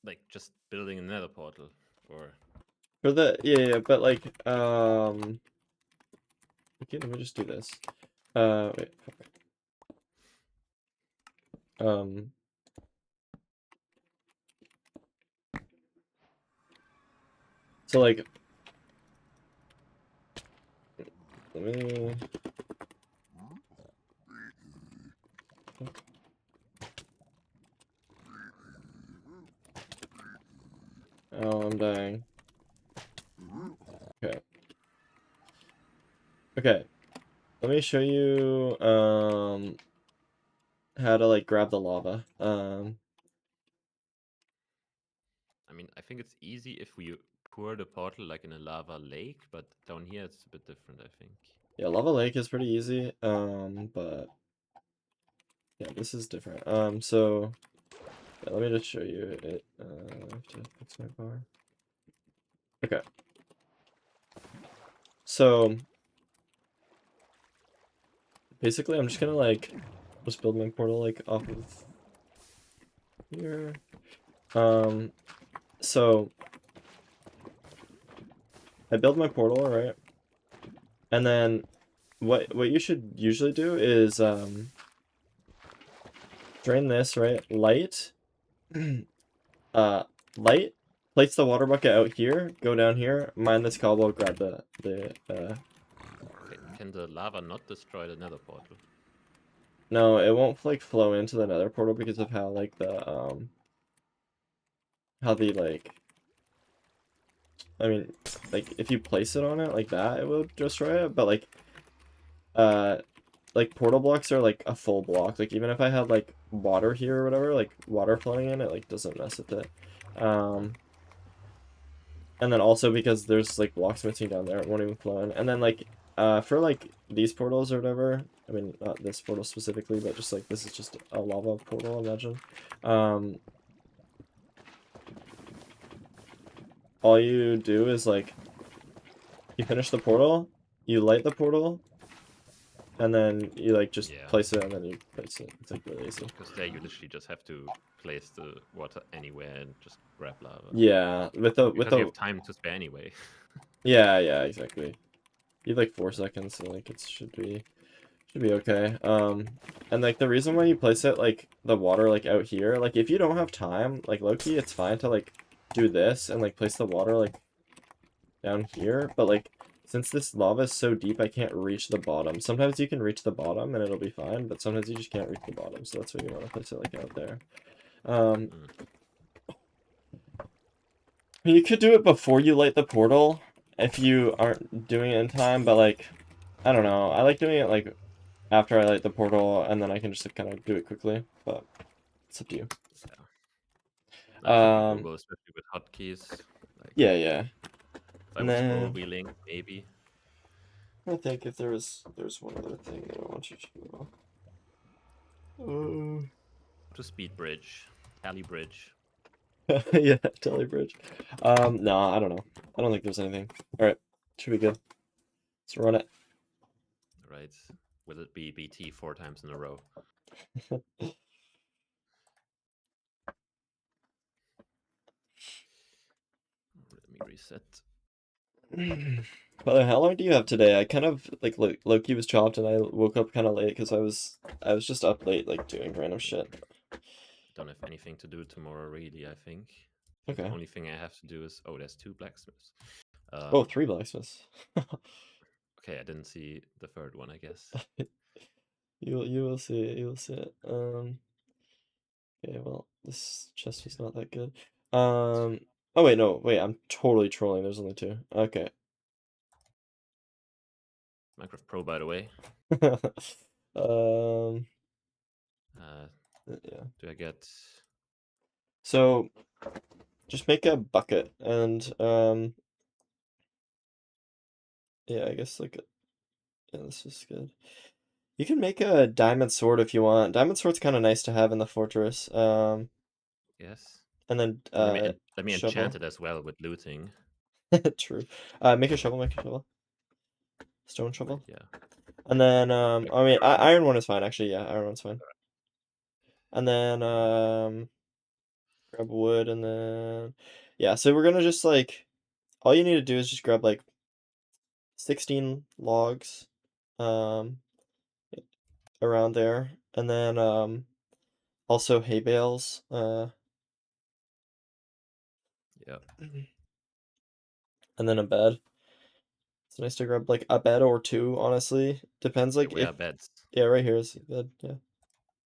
Like just building another portal, or For the yeah, but like okay, let me just do this. Wait, fuck. So like let me oh, I'm dying. Okay. Okay. Let me show you how to like grab the lava. I mean, I think it's easy if we pour the portal like in a lava lake, but down here it's a bit different, I think. Yeah, lava lake is pretty easy. But yeah, this is different. So yeah, let me just show you it. I have to fix my bar. Okay. So basically, I'm just gonna like just build my portal like off of here. So I build my portal, right? And then what you should usually do is drain this, right? Light. Light. Place the water bucket out here, go down here, mine this cobble, grab the Okay, can the lava not destroy the nether portal? no, it won't like flow into the nether portal because of how like how the like I mean like if you place it on it like that it will destroy it, but uh like portal blocks are like a full block. Like even if I had like water here or whatever, like water flowing in it like doesn't mess with it. And then also because there's like blocks missing down there, it won't even flow in. And then like for like these portals or whatever, I mean not this portal specifically, but just like this is just a lava portal, imagine. All you do is like you finish the portal, you light the portal, and then you like just place it and then you place it. It's like really easy. Because there you literally just have to place the water anywhere and just grab lava. Yeah, Because you have time to spare anyway. yeah, exactly. You have like 4 seconds, so like it should be okay. And like the reason why you place it like the water like out here, like if you don't have time, like low-key, it's fine to like do this and like place the water like down here, but like since this lava is so deep, I can't reach the bottom. Sometimes you can reach the bottom and it'll be fine, but sometimes you just can't reach the bottom, so that's why you want to place it like out there. You could do it before you light the portal if you aren't doing it in time, but like I don't know. I like doing it like after I light the portal, and then I can just like, kind of do it quickly, but it's up to you. Yeah. That should be doable, especially with hotkeys. Like, yeah. If I was scroll wheeling, maybe. I think if there's one other thing that I want you to To speed bridge, tally bridge. yeah, tally bridge. No, I don't know. I don't think there's anything. All right, should be good. Let's run it. Right. Will it be BT 4 times in a row? Let me reset. But how long do you have today? I kind of like Loki was chopped, and I woke up kind of late because I was just up late like doing random shit. Don't have anything to do tomorrow, really. I think. Okay. The only thing I have to do is there's 2 blacksmiths. Oh, 3 blacksmiths. Okay, I didn't see the third one, I guess. You will see it. You will see it. Okay, well, this chest was not that good. Oh wait, no, wait, I'm totally trolling. There's only 2. Okay. Minecraft Pro, by the way. Yeah. Do I get? So, just make a bucket and yeah, I guess like yeah, this is good. You can make a diamond sword if you want. Diamond sword's kind of nice to have in the fortress. Yes. And then let me shovel. enchant it as well with looting. True. Make a shovel. Make a shovel. Stone shovel. Yeah. And then I mean iron one is fine actually. Yeah, iron one's fine. And then grab wood and then yeah. So we're gonna just like all you need to do is just grab like 16 logs, um, around there, and then also hay bales, Yeah. and then a bed. It's nice to grab like a bed or two, honestly. Depends Wait, like where if are beds? yeah, right here is a bed, yeah.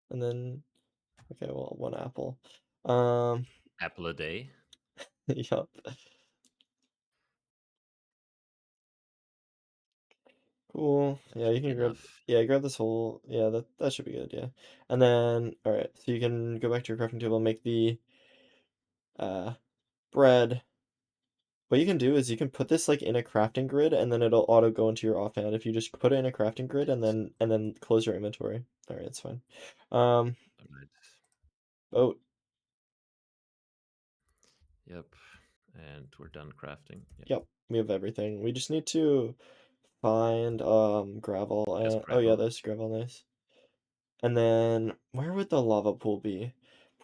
And then okay, well, one apple. Um, Apple a day? yup. Cool. Yeah, you Should be can grab enough. yeah, grab this whole yeah, that should be good, yeah. And then alright, so you can go back to your crafting table and make the uh bread. What you can do is you can put this like in a crafting grid and then it'll auto go into your offhand if you just put it in a crafting grid and Right. then close your inventory. Alright, it's fine. Um, Alright. boat. Yep. And we're done crafting. Yeah. Yep, we have everything. We just need to find gravel Just and oh yeah, gravel. there's gravel, nice. And then where would the lava pool be?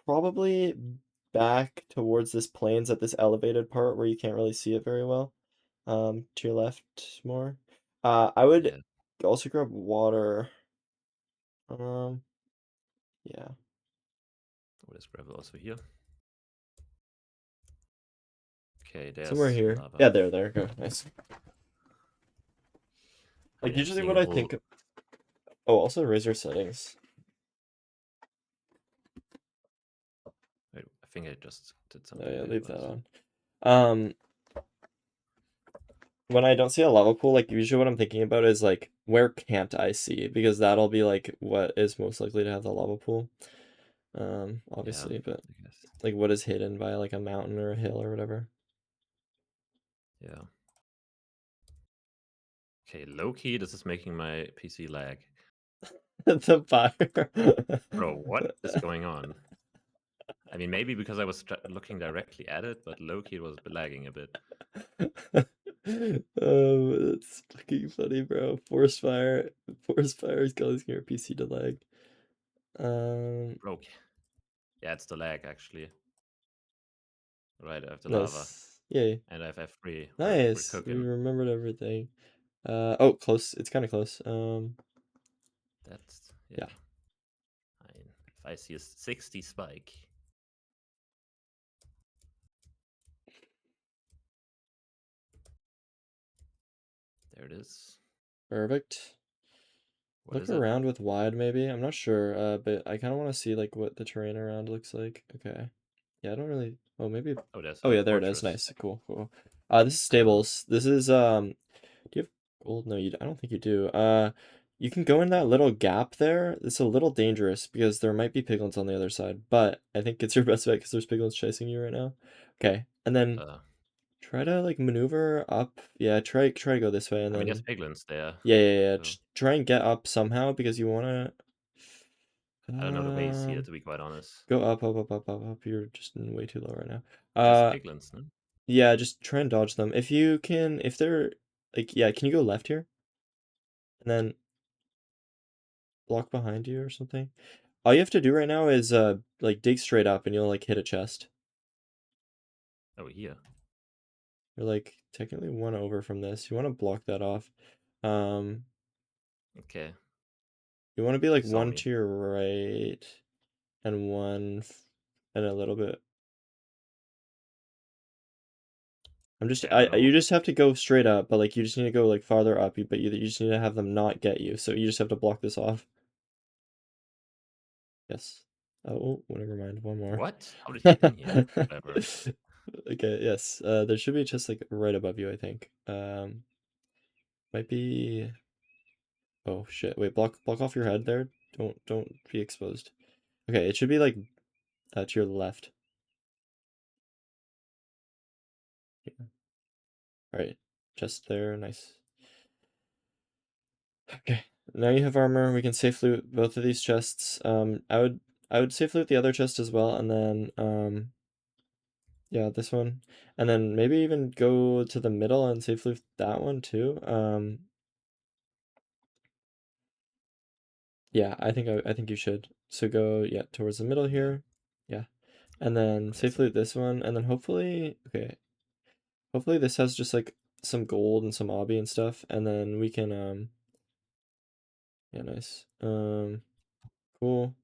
Probably back towards this plains at this elevated part where you can't really see it very well. To your left more. I would Yeah. also grab water. Um, yeah, What is gravel also here? Okay, somewhere there's here. lava. Yeah, there, go. Nice. Like Wait, I'm usually seeing what a I whole. think. Oh, also raise your settings. Wait, I think I just did Oh something yeah, there, leave but that on. Um, when I don't see a lava pool, like usually what I'm thinking about is like where can't I see? Because that'll be like what is most likely to have the lava pool. yeah, Obviously, but I guess. like what is hidden by like a mountain or a hill or whatever. Yeah. Okay, low key, this is making my PC lag. The fire. Bro, what is going on? I mean, maybe because I was looking directly at it, but low key it was lagging a bit. That's fucking funny, bro. Forest fire is causing your PC to lag. Bro, yeah, it's the lag actually. Right, I have the lava. Nice. Yay. And I have F3. We're Nice. We cooking. remembered everything. Oh, close. It's kind of close. That's, yeah. Yeah. I mean, if I see a 60 spike. There it is. Perfect. What Look is it? around with wide, maybe. I'm not sure, but I kind of want to see like what the terrain around looks like. Okay. Yeah, I don't really. Oh, maybe. Oh, there's Oh a yeah, there it is. fortress. Nice. Cool, cool. This is Uh, stables. This is Do you have gold? No, you. I don't think you do. You can go in that little gap there. It's a little dangerous because there might be piglins on the other side, but I think it's your best bet because there's piglins chasing you right now. Okay, and then uh, try to like maneuver up. Yeah, try to go this way, and I mean, there's then piglins there. yeah. So Just try and get up somehow because you wanna. I don't know the ways here, Um, to be quite honest. go up. You're just way too low right now. Just piglins, no? Yeah, just try and dodge them. If you can, if they're like, yeah, can you go left here? And then block behind you or something? All you have to do right now is like dig straight up and you'll like hit a chest. Oh, here. You're like technically one over from this. You want to block that off. Um, Okay. you want to be They like saw one me. to your right and and a little bit. Okay, I don't You know. just have to go straight up, but like you just need to go like farther up, but you just need to have them not get you. So you just have to block this off. Yes. Oh, never mind. One more. What? How did he get in here? Whatever. Okay, yes. There should be just like right above you, I think. Might be. Oh shit! Wait, block off your head there. Don't be exposed. Okay, it should be like to your left. Yeah. All right, just there. Nice. Okay, now you have armor. We can safe loot both of these chests. I would safe loot the other chest as well, and then yeah, this one, and then maybe even go to the middle and safe loot that one too. Yeah, I think you should. So go yeah towards the middle Yeah. here. Yeah, and then Okay, safe so loot this one, and then hopefully okay. Hopefully this has just like some gold and some obby and stuff, and then we can yeah, nice. Cool.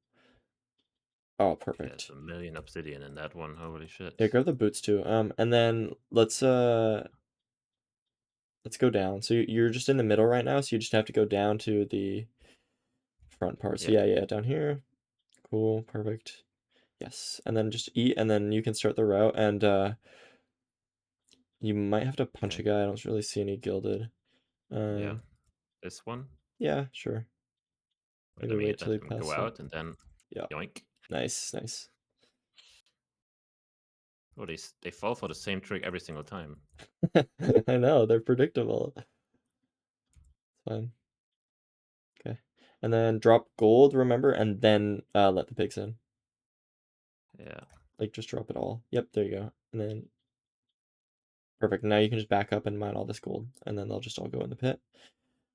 Oh, Okay, there's perfect. a million obsidian in that one. Holy shit. Yeah, grab the boots too. And then let's go down. So you're just in the middle right now, so you just have to go down to the front part. So Yeah. yeah, down here. Cool, perfect. Yes, and then just eat, and then you can start the route, and you might have to punch Okay. a guy. I don't really see any gilded. Yeah. This one. Yeah, sure. Wait, Maybe wait till he let him go passes it. out and then Yeah, yoink. nice, nice. Oh, they fall for the same trick every single time. I know, they're predictable. It's fine. Okay. And then drop gold, remember, and then let the pigs in. Yeah. Like, just drop it all. Yep, there you go. And then, perfect. Now you can just back up and mine all this gold, and then they'll just all go in the pit.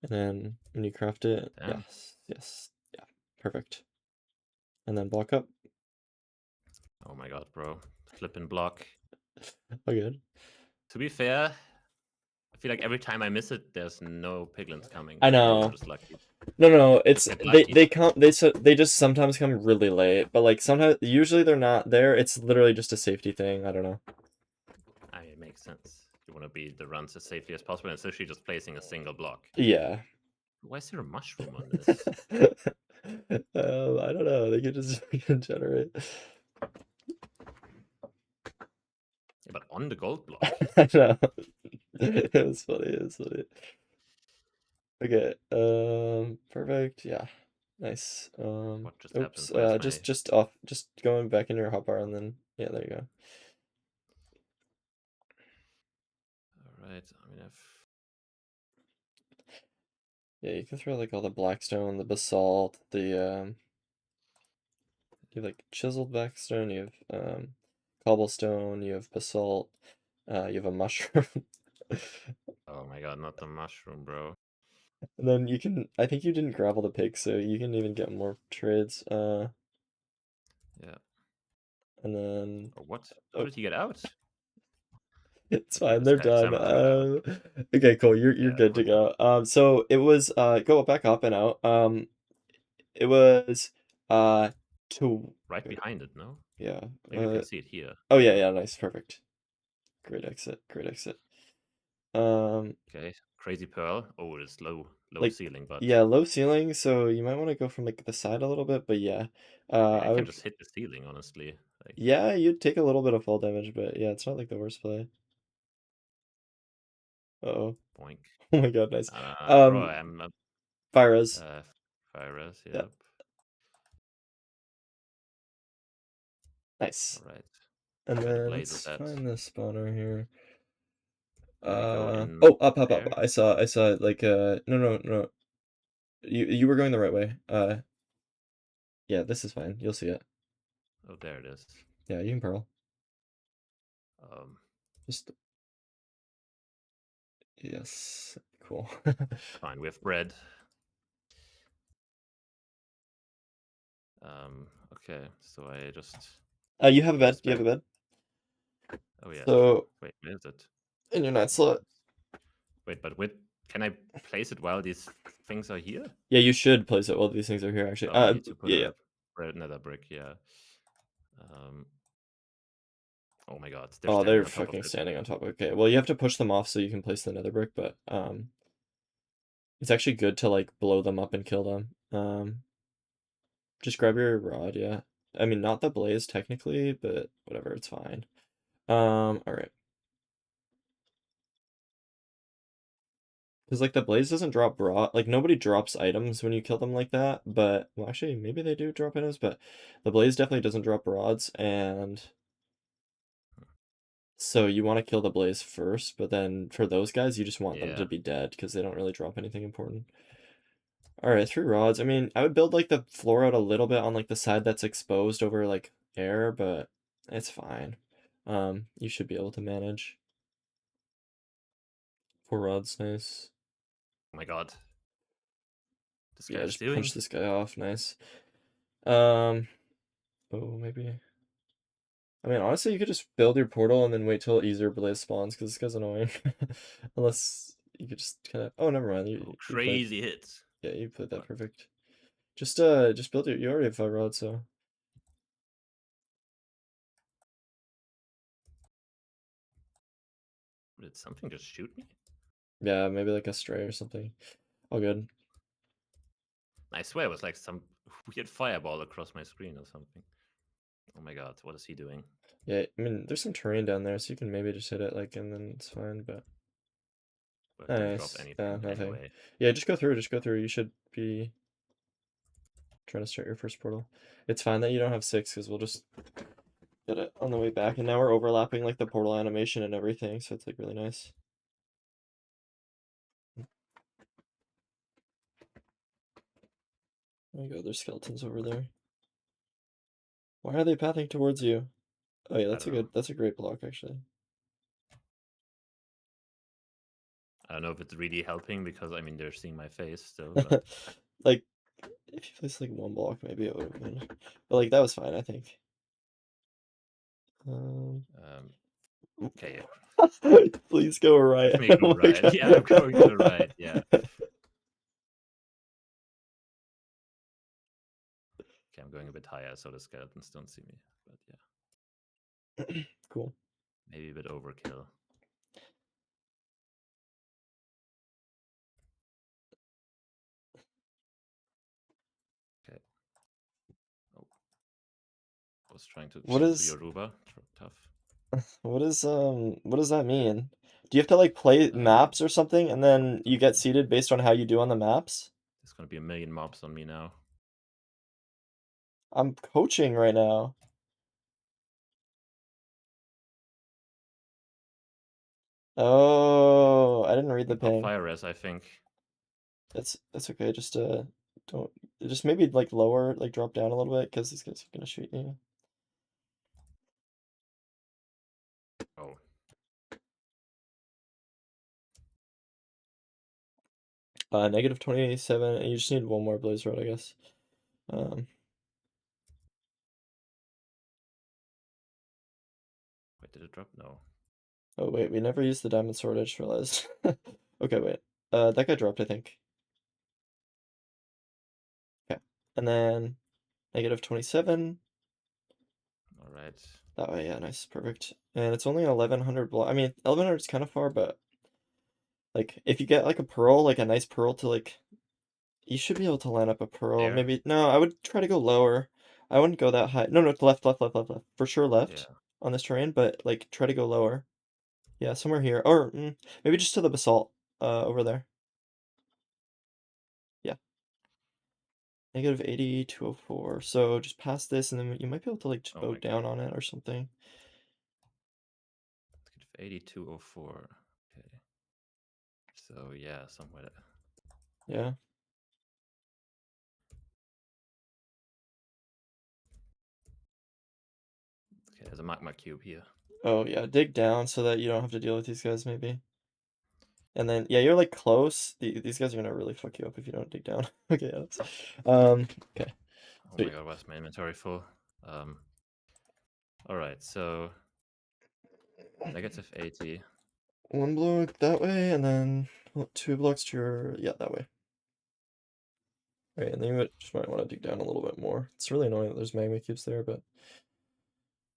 And then when you craft it, Damn. yes, yeah, perfect. And then block up. Oh my god, bro. Flip and block. Oh, good. To be fair, I feel like every time I miss it, there's no piglins coming. I So maybe I'm know. just lucky. No, Just it's get they lucky. they come they just sometimes come really late, but like sometimes usually they're not there. It's literally just a safety thing. I don't know. I mean, it makes sense. You want to be the runs as safely as possible, and especially just placing a single block. Yeah. Why is there a mushroom on this? I don't know. They could just generate. Yeah, but on the gold block. I know. It was funny. It was funny. Okay. Perfect. Yeah. Nice. What just happened? Oops. Where's my... Just off. Just going back in your hotbar, and then yeah, there you go. Alright, I mean, I've... Yeah, you can throw like all the blackstone, the basalt, the you have like chiseled blackstone, you have cobblestone, you have basalt, you have a mushroom. Oh my god, not the mushroom, bro. And then you can, I think you didn't gravel the pig, so you can even get more trades. Yeah. And then, Oh, what? How oh, did he get out? it's Okay, fine, this they're guy done. somehow got out. Okay, cool, you're Yeah, good to we're done. go. So it was, go back up and out. It was, to, Right okay, behind it, no? yeah, Maybe we can see it here. oh yeah, nice, perfect. Great exit, great exit. Um, Okay, crazy pearl. Oh, it's low like, ceiling, but yeah, low ceiling, so you might want to go from like the side a little bit, but yeah, I mean, I I can would, just hit the ceiling, honestly. Like, yeah, you'd take a little bit of fall damage, but yeah, it's not like the worst play. Uh-oh. boink. Oh my god, nice. Bro, Um, I'm a Fires. fire res, Yeah, yep. nice. Alright. And Where the then blaze is let's at. find the spawner here. Can we go in Oh, up. there? I saw it, like, no. You were going the right way. Yeah, this is fine. You'll see it. Oh, there it is. Yeah, you can pearl. Um, Just, yes, cool. fine, we have bread. Okay, so I just You have a put bed. this You have back. a bed. Oh yeah, sure. So, Wait, where is it? in your night slot. Wait, but can I place it while these things are here? Yeah, you should place it while these things are here, actually. Oh, I need to put Yeah. a nether brick, yeah. Um, oh my god, they're Oh, standing they're on top of fucking it. standing on top. Okay, well, you have to push them off so you can place the nether brick, but, it's actually good to, like, blow them up and kill them. Just grab your rod, yeah. I mean, not the blaze, technically, but whatever, it's fine. Alright. Because, like, the blaze doesn't drop broad. Like, nobody drops items when you kill them like that, but, well, actually, maybe they do drop items, but the blaze definitely doesn't drop rods, and so you want to kill the blaze first, but then for those guys, you just want them to Yeah. be dead, because they don't really drop anything important. Alright, 3 rods. I mean, I would build, like, the floor out a little bit on, like, the side that's exposed over, like, air, but it's fine. You should be able to manage. 4 rods, nice. Oh my god. This Yeah, guy's just punch doing. this guy off, nice. Oh, maybe. I mean, honestly, you could just build your portal and then wait till easier blaze spawns because this guy's annoying. Unless you could just kind of. Oh, never mind. Oh, You played. crazy hits. Yeah, you played that What? perfect. Just build your. You already have 5 rods, so. Did something just shoot me? Yeah, maybe like a stray or something. All good. I swear it was like some weird fireball across my screen or something. Oh my god, what is he doing? Yeah, I mean, there's some terrain down there, so you can maybe just hit it like, and then it's fine. But But didn't drop nice. Yeah, anything nothing. anyway. Yeah, just go through. Just go through. You should be trying to start your first portal. It's fine that you don't have 6 because we'll just get it on the way back. And now we're overlapping like the portal animation and everything, so it's like really nice. There you go. There's skeletons over there. Why are they pathing towards you? Oh yeah, I don't know. that's a great block actually. I don't know if it's really helping because I mean they're seeing my face still, but Like if you place like 1 block, maybe it would have been. But like that was fine, I think. okay. Please go right. Let me go Oh my right. Yeah, I'm going to the right. Yeah. Okay, I'm going a bit higher so the skeletons don't see me. But yeah. Cool. Maybe a bit overkill. Okay. Oh. I was trying to What chill to is Yoruba. Tough. what does that mean? Do you have to like play maps or something and then you get seeded based on how you do on the maps? There's gonna be a million mobs on me now. I'm coaching right now. Oh, I didn't read the Pop ping. fire res, I think. That's okay. Just don't just maybe like lower, like drop down a little bit because these guys are gonna shoot you. Oh. Negative 27, and you just need 1 more blaze rod, I guess. Wait, did it drop? No. Oh wait, we never used the diamond sword, I just realized. Okay, wait. That guy dropped, I think. Okay. And then negative 27. Alright. That way, yeah, nice, perfect. And it's only 1100 block. I mean, 1100 is kind of far, but like if you get like a pearl, like a nice pearl to like, you should be able to line up a pearl. There? Maybe no, I would try to go lower. I wouldn't go that high. No, no, left, left, left, left, left. For sure left Yeah. on this terrain, but like try to go lower. Yeah, somewhere here, or maybe just to the basalt over there. Yeah. Negative 80, 204. So just past this, and then you might be able to like just Oh my boat down on it or something. 8204. Okay. So yeah, somewhere there. Yeah. Okay, there's a magma cube here. Oh yeah, dig down so that you don't have to deal with these guys maybe. And then yeah, you're like close. These guys are gonna really fuck you up if you don't dig down. Okay, yeah. Okay. Oh Sweet. my god, why's my inventory full? Alright, so negative 80. 1 block that way, and then 2 blocks to your that way. Right, and then you just might want to dig down a little bit more. It's really annoying that there's magma cubes there, but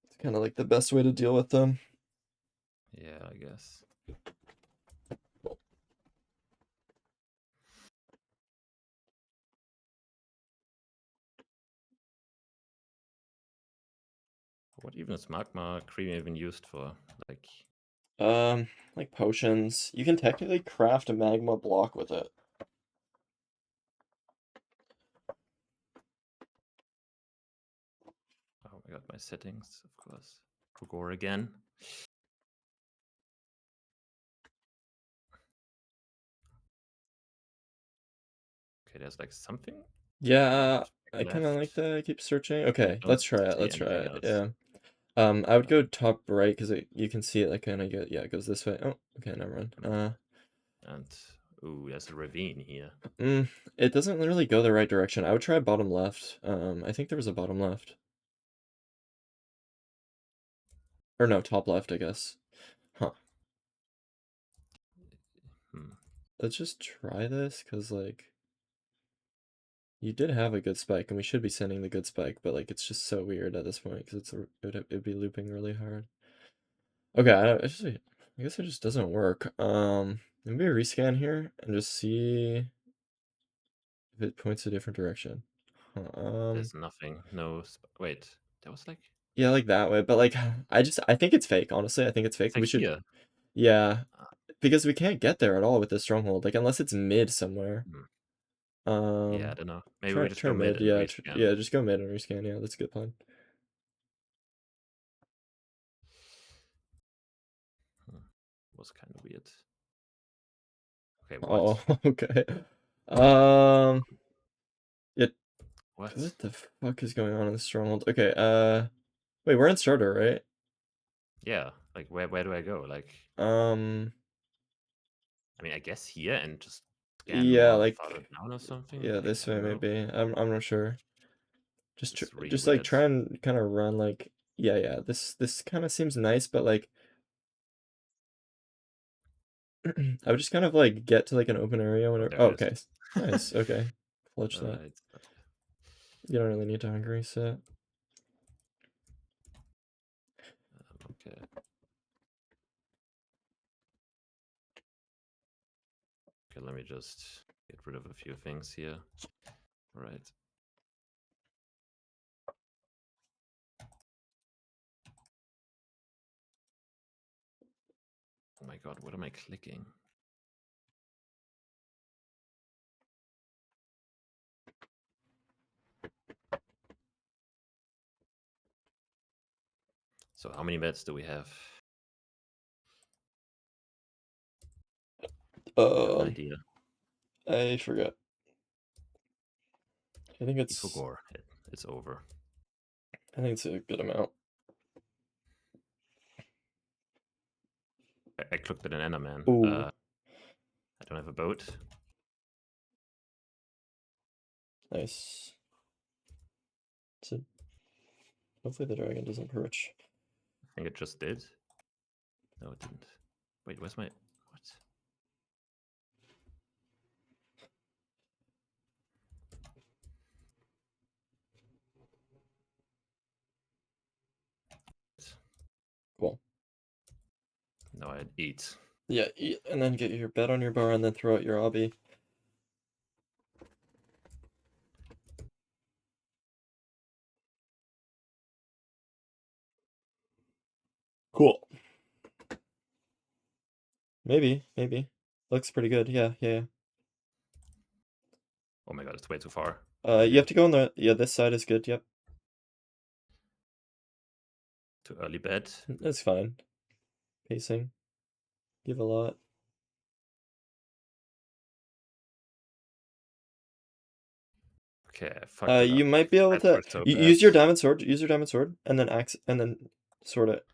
it's kind of like the best way to deal with them. Yeah, I guess. What even is magma cream even used for? Like, Like potions. You can technically craft a magma block with it. oh my god, my settings, of course. Kogor again. Okay, there's like something. Yeah, I kind of like Left. that. I keep searching. Okay, Don't let's try it. see Let's try anything it. else. Yeah. I would go top right because you can see it like kind of go. Yeah, it goes this way. Oh, okay, never mind. And ooh, there's a ravine here. It doesn't really go the right direction. I would try bottom left. I think there was a bottom left. Or no, top left, I guess. Huh. Hmm. Let's just try this, because, like, you did have a good spike, and we should be sending the good spike, but, like, it's just so weird at this point, because it'd be looping really hard. Okay, I guess it just doesn't work. Maybe rescan here, and just see if it points a different direction. Huh, There's nothing. No. Wait, that was like. yeah, like that way, but, like, I think it's fake, honestly, I think it's fake. It's like We should, here. yeah, Uh, because we can't get there at all with this stronghold, like, unless it's mid somewhere. hmm. Yeah, I Um, don't know. Maybe we just try go mid mid, and yeah, rescan. yeah, just go mid and rescan, yeah, that's a good plan. Hmm. Was kind of weird. Okay, what? Oh, okay. Um, yeah, What? what the fuck is going on in the stronghold? Okay, wait, we're in starter, right? Yeah, like where do I go? Like, Um, I mean, I guess here and just scan yeah, more farther like, down or something. yeah, Like, this I way don't know. maybe. I'm not sure. It's really Just like weird. try and kind of run like, yeah. This kind of seems nice, but like, I would just kind of like get to like an open area Oh, whenever. there Oh, it is. okay, nice. Okay, clutch All that. right. You don't really need to hungry set. Okay. Okay, let me just get rid of a few things here. All right. Oh my god, what am I clicking? So how many bets do we have? I have an idea. I forgot. I think Before it's gore, it's over. a good amount. I clicked at an Enderman. Ooh, I don't have a boat. nice. So hopefully the dragon doesn't perch. I think it just did. No, it didn't. Wait, where's my what? Cool. No, I eat. Yeah, eat, and then get your bet on your bar, and then throw out your obby. Cool. Maybe. Looks pretty good. Yeah. Oh my god, it's way too far. You have to go on the, yeah, this side is good, yep. Too early bet. That's fine. Pacing. Give a lot. Okay, I fucked it You up. might be able Bets to were so bad. use your diamond sword. Use your diamond sword, and then and then sort it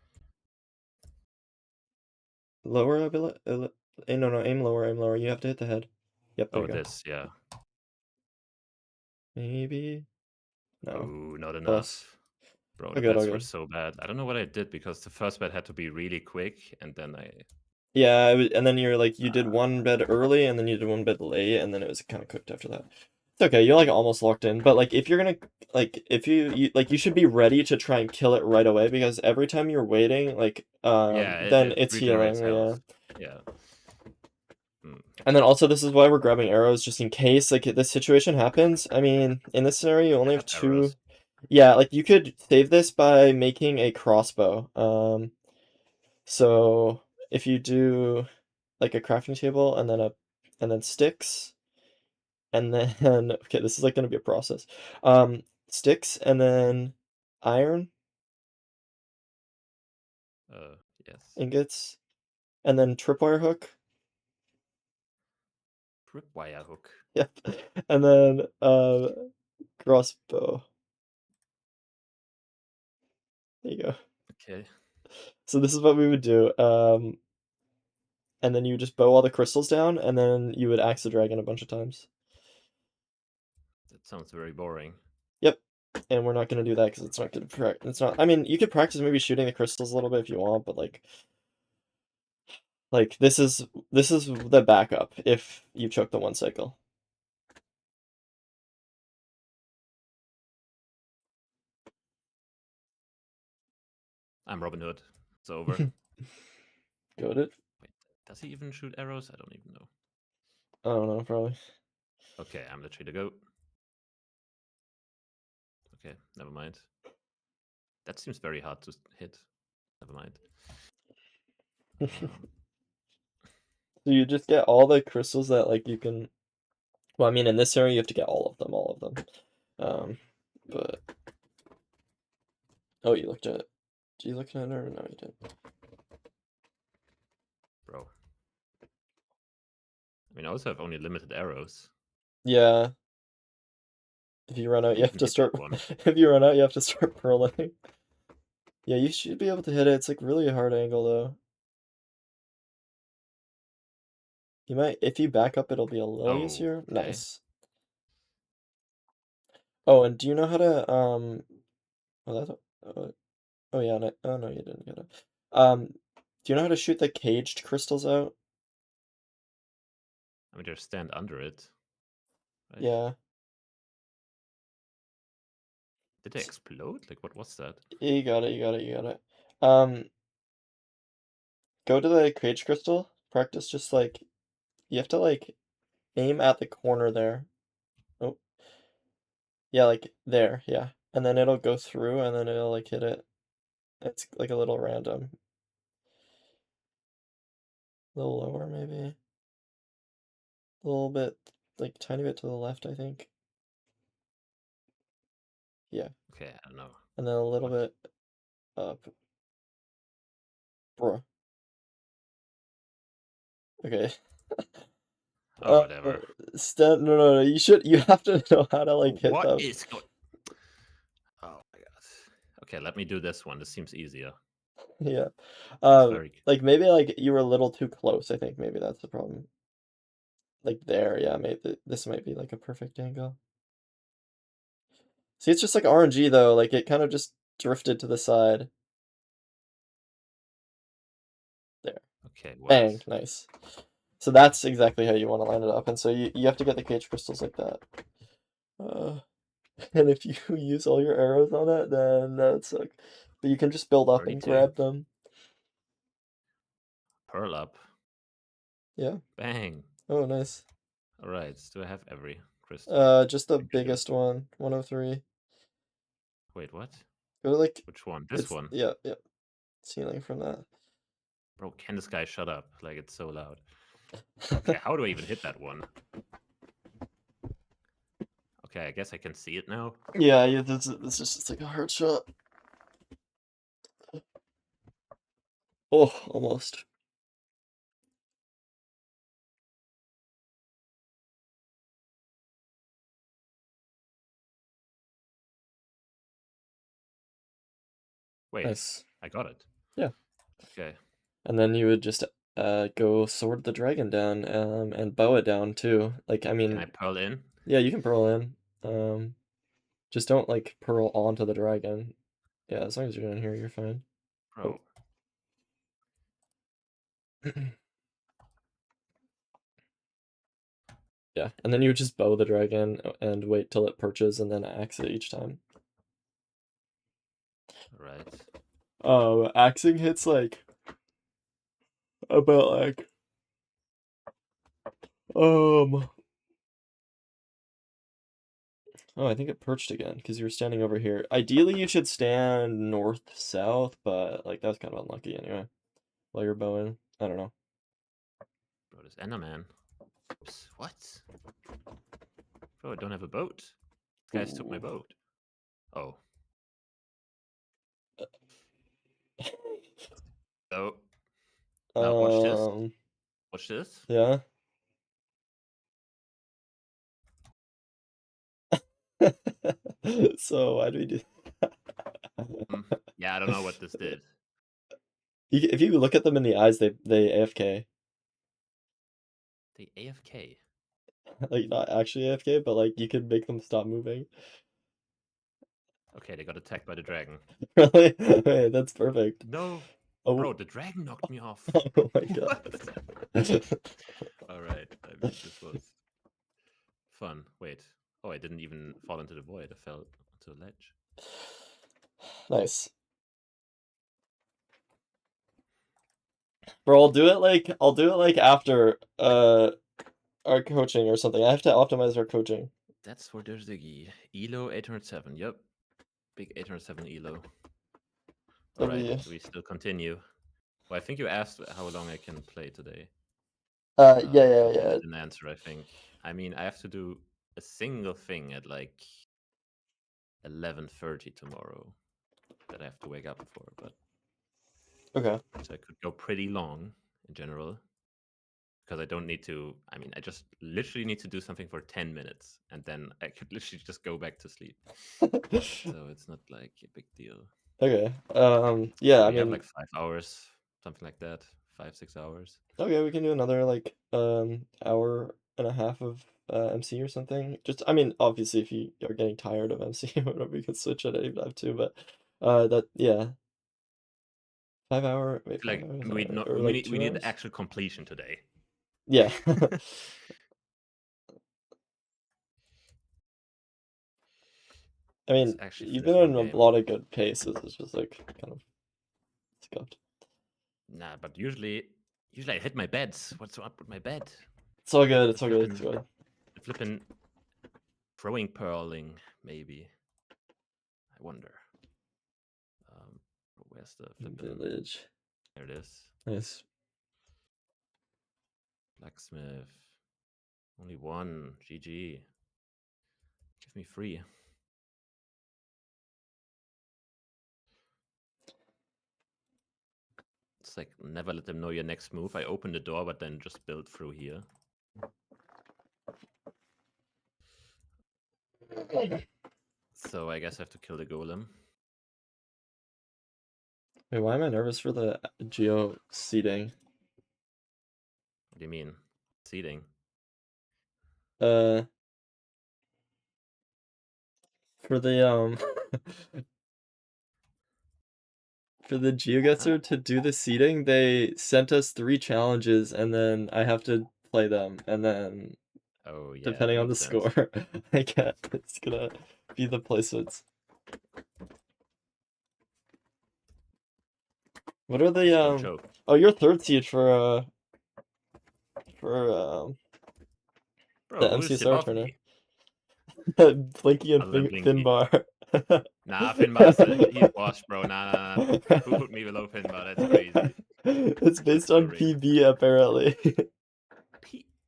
lower a bit. No, aim lower, aim lower. You have to hit the head. Yep, there Oh, you go. this, yeah. Maybe no. Oh, not Plus, enough. Bro, all the good, all bets were good. so bad. I don't know what I did because the first bet had to be really quick, and then I. Yeah, and then you're like you did one bed early, and then you did one bed late, and then it was kind of cooked after that. It's okay. You're like almost locked in, but like if you're gonna like if you like you should be ready to try and kill it right away because every time you're waiting, like Yeah, then it it's healing. regenerates Yeah. health. Yeah. Mm. And then also this is why we're grabbing arrows just in case like this situation happens. I mean, in this scenario you I only have have arrows. two. Yeah, like you could save this by making a crossbow. So if you do like a crafting table and then sticks and then okay, this is like gonna be a process. Sticks and then iron Uh, yes. ingots and then tripwire hook. Tripwire hook. Yep. And then crossbow. There you go. Okay. So this is what we would do. And then you would just bow all the crystals down, and then you would axe the dragon a bunch of times. That sounds very boring. Yep. and we're not gonna do that because it's not good. It's not. I mean, you could practice maybe shooting the crystals a little bit if you want, but like this is the backup if you choke the one cycle. I'm Robin Hood. It's over. Got it. Wait, does he even shoot arrows? I don't even know. I don't know, probably. Okay, I'm literally the goat. Okay, never mind. That seems very hard to hit. Never mind. So you just get all the crystals that like you can. Well, I mean, in this area you have to get all of them. But oh, you looked at it. Did you look at it or no? You didn't. Bro. I mean, I also have only limited arrows. Yeah. If you run Can out, I you have even to hit that start. one? If you run out, you have to start pearling. Yeah, you should be able to hit it. It's like really a hard angle though. You might, if you back up, it'll be a little Oh, easier. okay. Nice. Oh, and do you know how to oh that's oh yeah, no, oh no, you didn't get it. Do you know how to shoot the caged crystals out? I mean, just stand under it, right? Yeah. Did they explode? Like, what was that? You got it, you got it, you got it. Um, go to the cage crystal. Practice just like you have to like aim at the corner there. Oh, yeah, like there, yeah. And then it'll go through and then it'll like hit it. It's like a little random. A little lower maybe. A little bit like tiny bit to the left, I think. Yeah. Okay, I don't know. And then a little What? bit up. Bruh. Okay. Oh, whatever. No, you have to know how to like hit What them. is going? Oh my god. Okay, let me do this one. This seems easier. Yeah. It's very. Like maybe like you were a little too close, I think maybe that's the problem. Like there, yeah, maybe this might be like a perfect angle. See, it's just like RNG though, like it kind of just drifted to the side. There. Okay, what? Bang, nice. So that's exactly how you want to line it up, and so you have to get the cage crystals like that. And if you use all your arrows on it, then that would suck. But you can just build up and 32. grab them. Pearl up. Yeah. Bang. Oh, nice. Alright, do I have every crystal? Just the I think I do. biggest one, 103. Wait, what? Go to like, Which one? This it's, one. yeah, yeah. Ceiling from that. Bro, can this guy shut up? Like, it's so loud. Okay, how do I even hit that one? Okay, I guess I can see it now. Yeah, this is just it's like a hard shot. Oh, almost. Wait, Nice. I got it. Yeah. Okay. And then you would just go sword the dragon down and bow it down too. Like I Can I mean, pearl in? yeah, you can pearl in. Just don't like pearl onto the dragon. Yeah, as long as you're down here, you're fine. Oh. Bro. Yeah, and then you would just bow the dragon and wait till it perches and then axe it each time. Alright. Axing hits like about like um oh, I think it perched again because you were standing over here. Ideally, you should stand north south, but like that's kind of unlucky anyway. While you're bowing, I don't know. Bro, this Enderman. Oops, what? Bro, I don't have a boat. These guys took my Ooh. boat. Oh. Oh. Now watch this. Watch this. Yeah. So why do we do? Yeah, I don't know what this did. If you look at them in the eyes, they AFK. They AFK. Like not actually AFK, but like you could make them stop moving. Okay, they got attacked by the dragon. Really? Hey, that's perfect. No, Oh, bro, the dragon knocked me off. oh my god. All right, I mean, this was fun. Wait. Oh, I didn't even fall into the void. I fell onto a ledge. Nice. Bro, I'll do it like after our coaching or something. I have to optimize our coaching. That's for Derziggi. Elo 807. Yep. Big 807 Elo. All right, W. do we still continue? Well, I think you asked how long I can play today. Yeah. I didn't answer, I think. I mean, I have to do a single thing at like 11:30 tomorrow that I have to wake up for, but Okay. so I could go pretty long in general because I don't need to. I mean, I just literally need to do something for 10 minutes and then I could literally just go back to sleep. So it's not like a big deal. Okay. Yeah, I We have mean, like 5 hours, something like that, 5-6 hours. okay, we can do another like hour and a half of MC or something. Just, I mean, obviously if you are getting tired of MC or whatever, you can switch at any time too, but that, yeah. 5 hour, wait, Like 5 hours we not, or we like need we 2 need hours? actual completion today. Yeah. I Let's mean, actually you've finish been one on a game. lot of good paces. It's just like kind of scuffed. Nah, but usually I hit my beds. What's up with my bed? It's all good. The It's all good. It's good. flipping throwing pearling, maybe. I wonder. Where's the flipping Village. There it is. Nice. Blacksmith. Only one. GG. Give me 3. It's like never let them know your next move. I open the door, but then just build through here. So I guess I have to kill the golem. Wait, why am I nervous for the geo seeding? What do you mean? Seeding. For the for the geoguesser to do the seeding, they sent us 3 challenges and then I have to play them and then Oh yeah, depending that on the makes sense. score, I get it's gonna be the placements. What are the Just don't choke. oh, you're 3rd seed for Bro, the who is MCSR above tournament. me? Blinky and Other than Blinky. Finbar. Nah, Finbar, he's washed, bro. Nah. Who put me below Finbar? That's crazy. It's based So on rigged. PB apparently.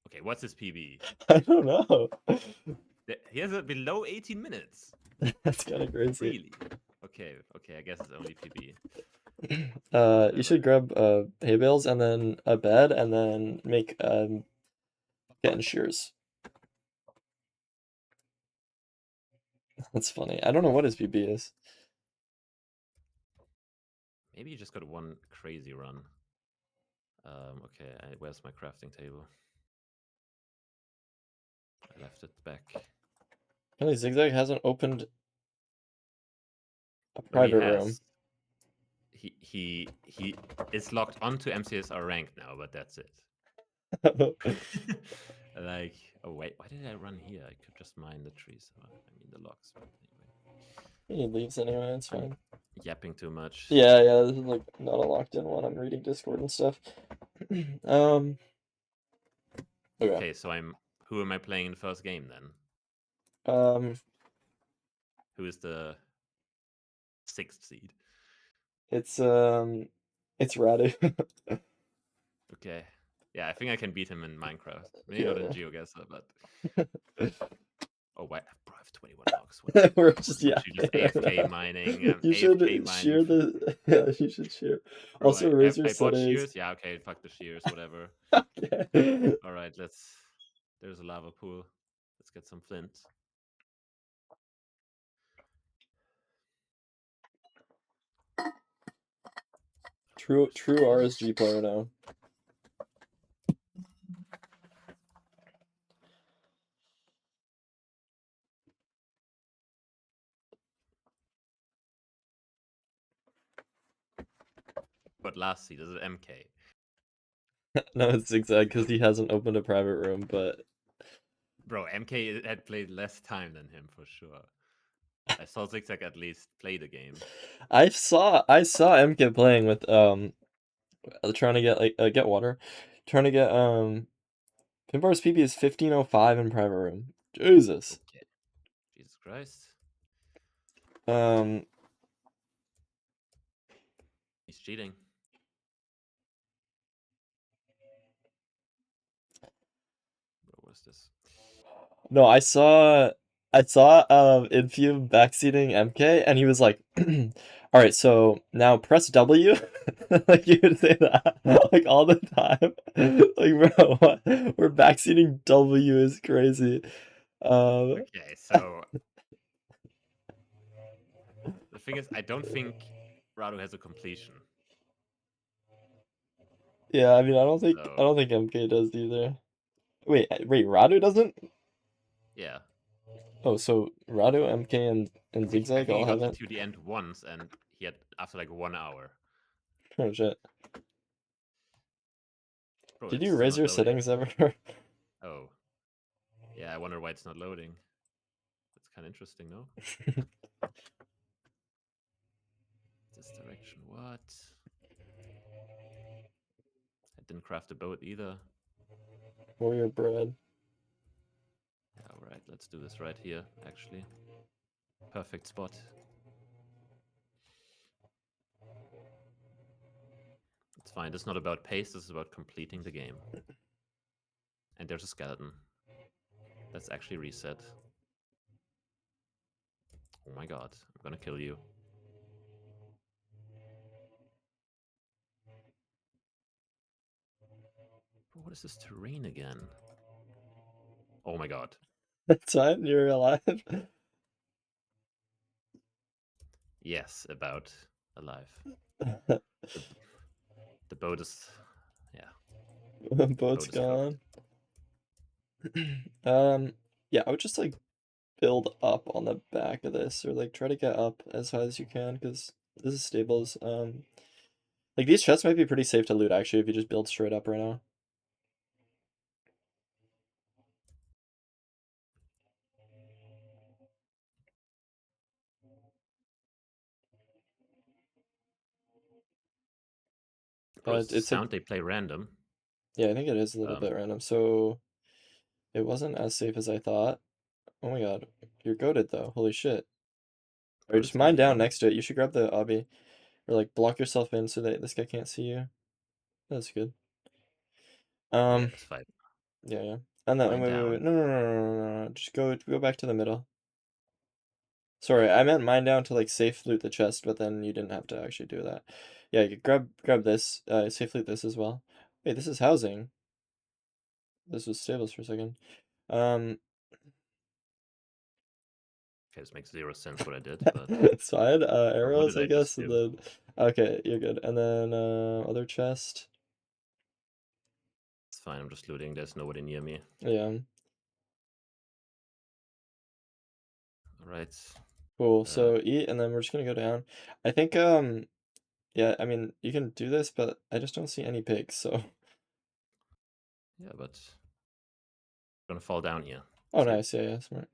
Okay, what's his PB? I don't know. He has a below 18 minutes. That's kind of crazy. Really? Okay, I guess it's only PB. You should grab hay bales and then a bed and then make kitten shears. That's funny. I don't know what his PB is. Maybe you just got one crazy run. Okay, where's my crafting table? I left it back. Apparently Zigzag hasn't opened a No, he private room. has. He is locked onto MCSR rank now, but that's it. Like, oh wait, why did I run here? I could just mine the trees. I mean the logs. But anyway. He leaves anyway, it's fine. Yapping too much. Yeah, this is like not a locked in one. I'm reading Discord and stuff. Okay, so who am I playing in the first game then? Who is the 6th seed? It's Radu. Okay. Yeah, I think I can beat him in Minecraft. Maybe not in GeoGuessr, but oh wait, bro, I have 21 logs. We're just AFK mining. You should AFK shear mining. yeah, you should shear. Bro, Also raise your I bought settings. shears. Yeah, okay, fuck the shears, whatever. Okay. All right, there's a lava pool. Let's get some flint. True RSG player now. last seed? Is it MK? No, it's Zigzag because he hasn't opened a private room, but Bro, MK had played less time than him for sure. I saw Zigzag at least play the game. I saw MK playing with trying to get get water, trying to get Pinbar's PP is 1505 in private room. Jesus. Okay. Jesus Christ. Um, He's cheating. Bro, what is this? no, I saw Infume backseating MK, and he was like, "All right, so now press W." Like you would say that like all the time. Like, bro, what? We're backseating W is crazy. Okay, so the thing is, I don't think Rado has a completion. Yeah, I mean, I So don't think MK does either. Wait, Radu doesn't? yeah, Oh, so Radu, MK, and I Zigzag think he all got haven't. to the end once, and he had after like 1 hour. Oh shit! Bro, Did it's you still raise not your loading. settings ever? Oh, yeah. I wonder why it's not loading. That's kind of interesting, no? This direction, what? I didn't craft a boat either. Warrior bread. All right, let's do this right here. Actually, perfect spot. It's fine. This is not about pace. This is about completing the game. And there's a skeleton. Let's actually reset. Oh my god, I'm gonna kill you. What is this terrain again? Oh my god. That's fine. You're alive. Yes, about alive. The boat is, yeah. Boat's Boat is cooked. gone. Yeah, I would just like build up on the back of this, or like try to get up as high as you can, because this is stables. Like these chests might be pretty safe to loot actually if you just build straight up right now. Bro, it's the It's like sound they play random. yeah, I think it is a little bit random. So it wasn't as safe as I thought. Oh my god, you're goated though. Holy shit. Or Bro, just this guy mine down healing. next to it. You should grab the obby. Or like block yourself in so that this guy can't see you. That's good. Yeah, Um this fight. yeah, yeah. And then Mine down. wait. No. Just go back to the middle. Sorry, I meant mine down to like safe loot the chest, but then you didn't have to actually do that. Yeah, you grab this, safe loot this as well. Wait, this is housing. This was stables for a second. Um Okay, this makes 0 sense what I did, but it's fine. bro, what Arrows, did I I just guess, and do? then okay, you're good. And then other chest. It's fine, I'm just looting. There's nobody near me. Yeah. Alright. Cool. So eat and then we're just gonna go down. I think yeah, I mean you can do this, but I just don't see any pigs, so Yeah, but I'm gonna fall down here. oh See? nice, yeah, smart.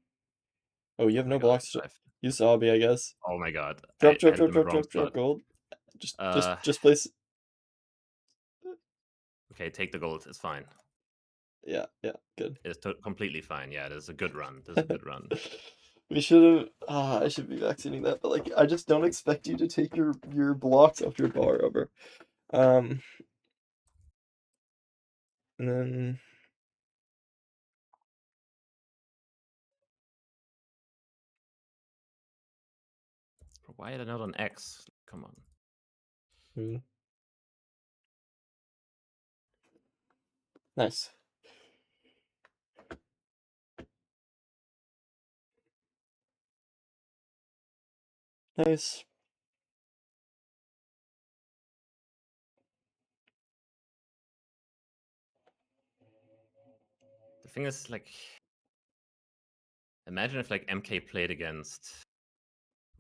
Oh, you Oh have my no god, blocks. I've Use obby, I guess. oh my god. Drop, I drop, had it drop, in the drop, wrong drop, drop spot. gold. Uh Just place. okay, take the gold, it's fine. Yeah, good. It's completely fine. Yeah, this is a good run. This is a good run. We should have. I should be vaccinating that, but like, I just don't expect you to take your blocks off your bar over. And then Why are they not on X? Come on. Nice. Nice. The thing is, like, imagine if like MK played against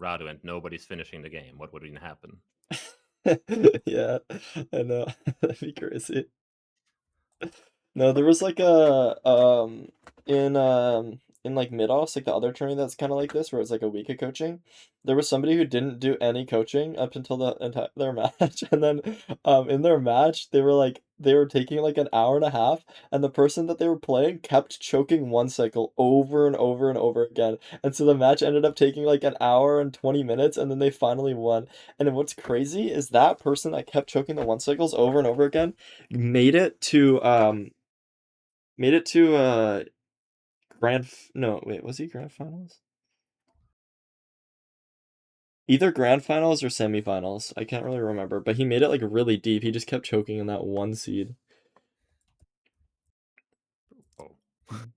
Radu and nobody's finishing the game. What would even happen? Yeah, I know. That'd be crazy. No, there was like in like mid-offs, like the other tourney that's kind of like this, where it's like a week of coaching. There was somebody who didn't do any coaching up until the entire their match, and then in their match they were taking like an hour and a half, and the person that they were playing kept choking one cycle over and over and over again, and so the match ended up taking like an hour and 20 minutes, and then they finally won. And then what's crazy is that person that kept choking the one cycles over and over again made it to no, wait, was he grand finals? Either grand finals or semifinals. I can't really remember, but he made it like really deep. He just kept choking in that one seed. Oh,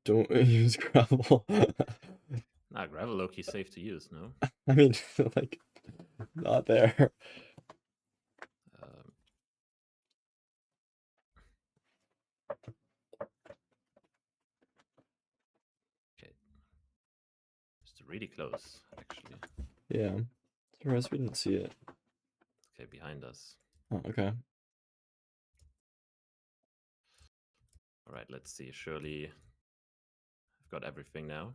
Don't use gravel. nah, gravel low-key safe to use, no? I mean, like, not there. Um, okay. It's really close, actually. Yeah. Surprised we didn't see it. Okay, behind us. Oh, okay. All right, let's see. Surely I've got everything now.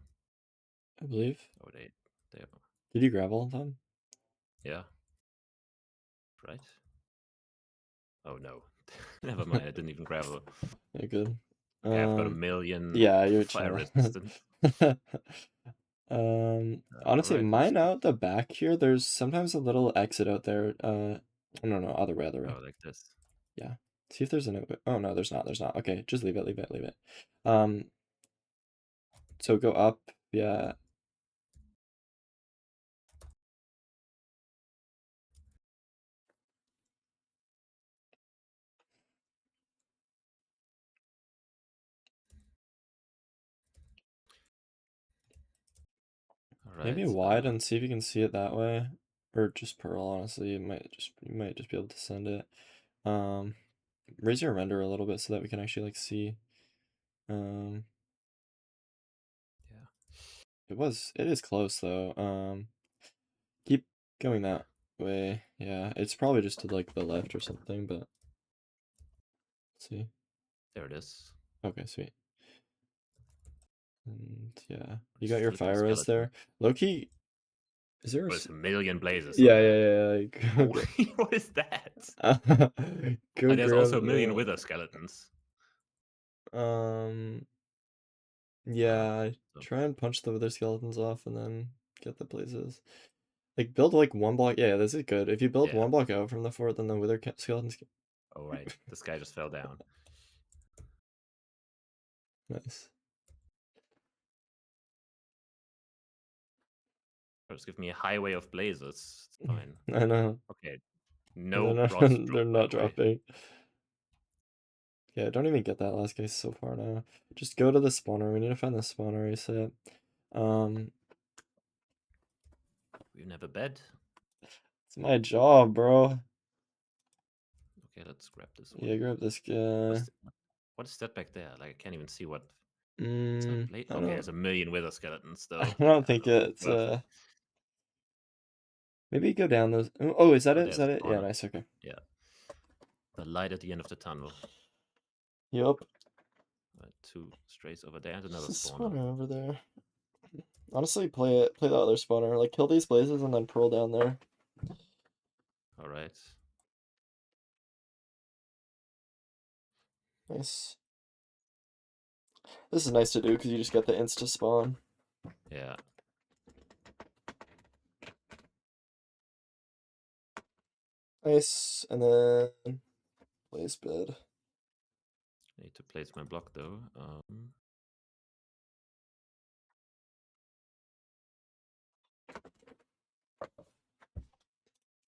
I believe. Oh, they, Did you gravel on time? yeah. Right? Oh no. Never mind, I didn't even gravel. Yeah, good. Okay, I've got a million Yeah, you're fire chilling. resistant. All Honestly, right, let's mine go. out the back here, there's sometimes a little exit out there. No, other way, other way. Oh, like this. Yeah. See if there's an. Oh no, there's not. Okay, just leave it. So go up. Yeah. All Maybe right. wide and see if you can see it that way, or just pearl. Honestly, you might just be able to send it. Raise your render a little bit so that we can actually like see. Um, Yeah. it is close though. Keep going that way. Yeah, it's probably just to like the left or something, but let's see. There it is. Okay, sweet. And yeah, you Just got your flipping fire res skeleton. there. Loki, is there a There's a million blazes on yeah, there. Go Oh, what is that? go There's also a grab million the wither skeletons. um Uh, yeah, so, try and punch the wither skeletons off and then get the blazes. Like build like one block. Yeah, this is good. If you build yeah. one block out from the fort, then the wither skeletons. Oh, right. This guy just fell down. Nice. Just give me a highway of blazes. It's fine. I know. Okay. And they're No not frost drop, they're by not the way. dropping. Yeah, don't even get that last guy so far now. Just go to the spawner. We need to find the spawner reset. We've never bed. It's my job, bro. Okay, let's grab this one. Yeah, grab this guy. What is that back there? Like, I can't even see what. It's not I blade. Okay, don't there's a million wither skeletons, I though. don't Yeah, think no, it's worth it. maybe go down those. Oh, is that Oh, it? Is there's a that it? Yeah, spawner. nice. Okay. Yeah. The light at the end of the tunnel. Yup. Two strays over there and Just another a spawner. spawner over there. Honestly, play the other spawner. Like kill these blazes and then pearl down there. All right. Nice. This is nice to do because you just get the insta spawn. Yeah. Nice, and then place bed. I need to place my block though.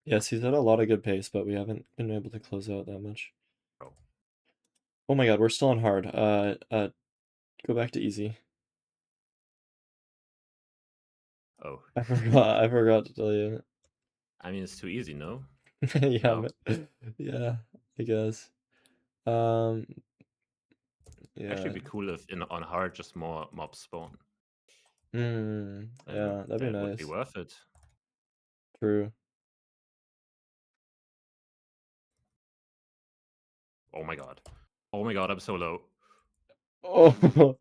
Yes, he's at a lot of good pace, but we haven't been able to close out that much. Oh. Oh my god, we're still on hard. Go back to easy. Oh. I forgot to tell you. I mean, it's too easy, no? Yeah, No. yeah, I guess. Yeah. Actually, be cool if on hard just more mobs spawn. And Yeah, that'd be that would be nice. worth it. True. Oh my god. Oh my god, I'm so low. Oh,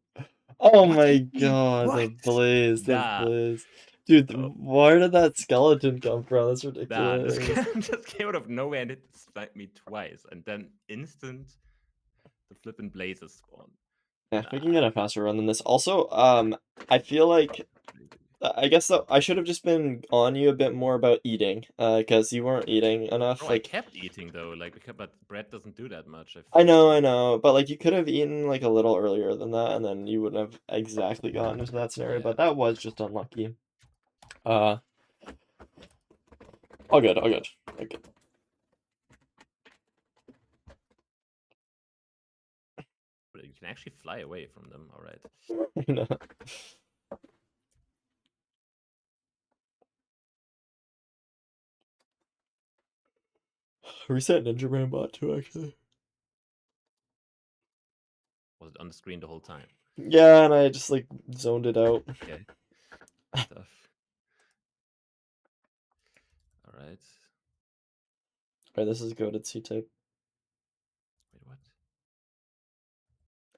oh What? my god, What? the blaze, the Nah. blaze. Dude, Oh, where did that skeleton come from? That's nah. This ridiculous. guy just came out of nowhere and it sniped me twice. And then instant, the flippin' blazes spawn. Yeah, Nah. we can get a faster run than this. Also, I feel like I guess that I should have just been on you a bit more about eating, because you weren't eating enough. Bro, I Like, kept eating though. But bread doesn't do that much. I I feel. know, but like you could have eaten like a little earlier than that, and then you wouldn't have exactly gotten into that scenario. Yeah. But that was just unlucky. Uh, all good, all good, all good. But you can actually fly away from them. All right. You know. Reset Ninja Brain bot too, actually. Was it on the screen the whole time? Yeah, and I just like zoned it out. Okay. Stuff. All right. Alright, this is goated C-type. Wait, what?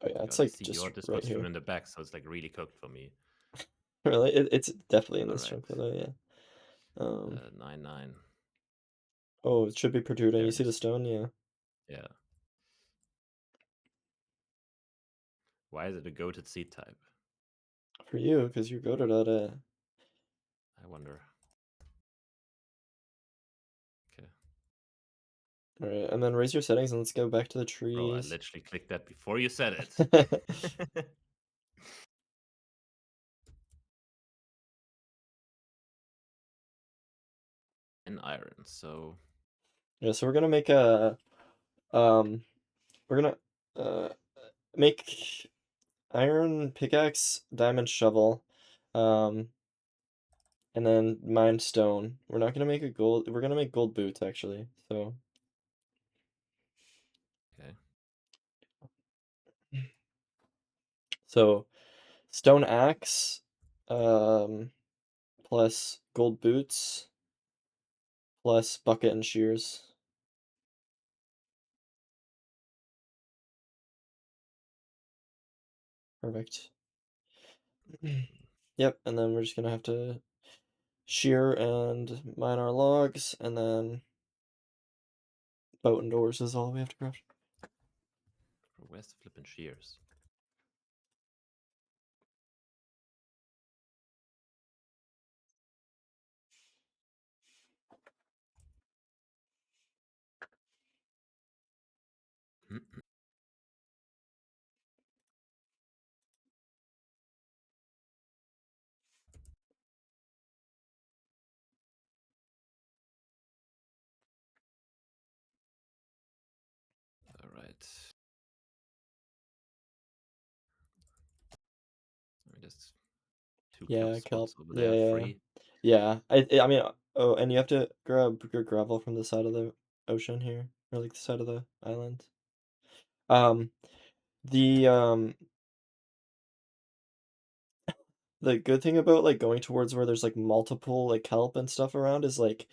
Oh yeah, it's God, I like see just your right Discord stream here. in the back, so it's like really cooked for me. Really, it's definitely in All this right. chunk though, yeah. 9-9. Oh, it should be protruding. There You it see the is. stone? Yeah. Yeah. Why is it a goated seed type? For you, because you're goated at it. I wonder. Okay. Alright, and then raise your settings and let's go back to the Bro, I trees. literally clicked that before you said it. And iron, so Yeah, so we're gonna make a we're gonna make iron pickaxe, diamond shovel, and then mine stone. We're not gonna make a gold. We're gonna make gold boots actually. So okay. so stone axe, plus gold boots, plus bucket and shears. Perfect. Yep, and then we're just gonna have to shear and mine our logs, and then boat and doors is all we have to craft. Bro, where's the flippin' shears? All right. I mean, there's 2 kelp Yeah, spots kelp. over Yeah, there, yeah, free. yeah. I mean, oh, and you have to grab your gravel from the side of the ocean here, or like the side of the island. Um, the the good thing about like going towards where there's like multiple like kelp and stuff around is like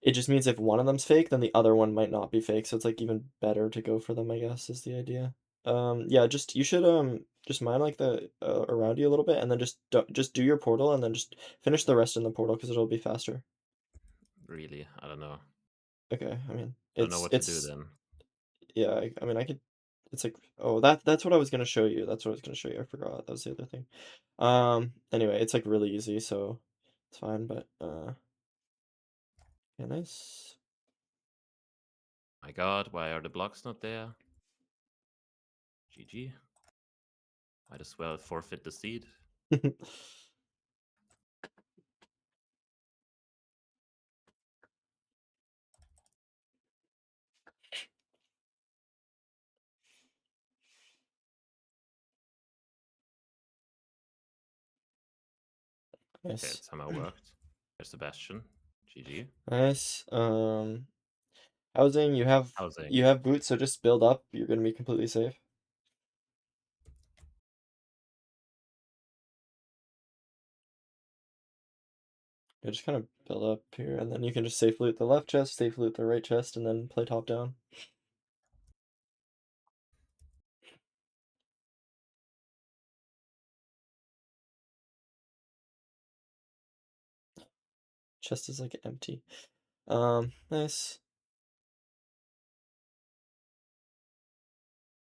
it just means if one of them's fake, then the other one might not be fake. So it's like even better to go for them, I guess, is the idea. Yeah, just you should just mine like the around you a little bit, and then just do your portal, and then just finish the rest in the portal because it'll be faster. Really? I don't know. Okay, I mean I don't know what to do it's then. yeah. I mean I could. It's like oh that's what I was gonna show you. That's what I was gonna show you. I forgot that was the other thing. Anyway, it's like really easy, so it's fine. But yeah, nice. My god, why are the blocks not there? GG. Might as well forfeit the seed. Okay, Nice. it somehow worked. There's Sebastian. GG. Nice. Housing, Housing. you have boots, so just build up. You're gonna be completely safe. Yeah, just kind of build up here, and then you can just safe loot the left chest, safe loot the right chest, and then play top down. Chest is like empty. Nice.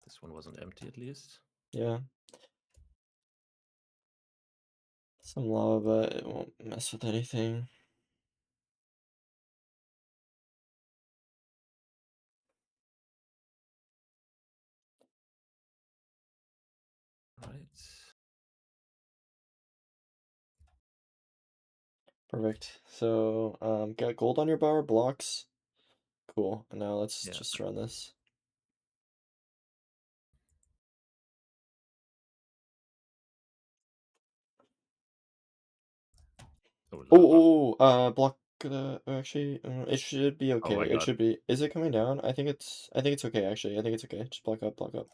This one wasn't empty at least. Yeah. Some lava, but it won't mess with anything. Right. Perfect. So, got gold on your bar, blocks. Cool. And now let's Yeah. just run this. Oh, Oh, lava. block. Actually, it should be Oh okay. my It god. should be. Is it coming down? I think it's okay. Actually, I think it's okay. Just block up, block up.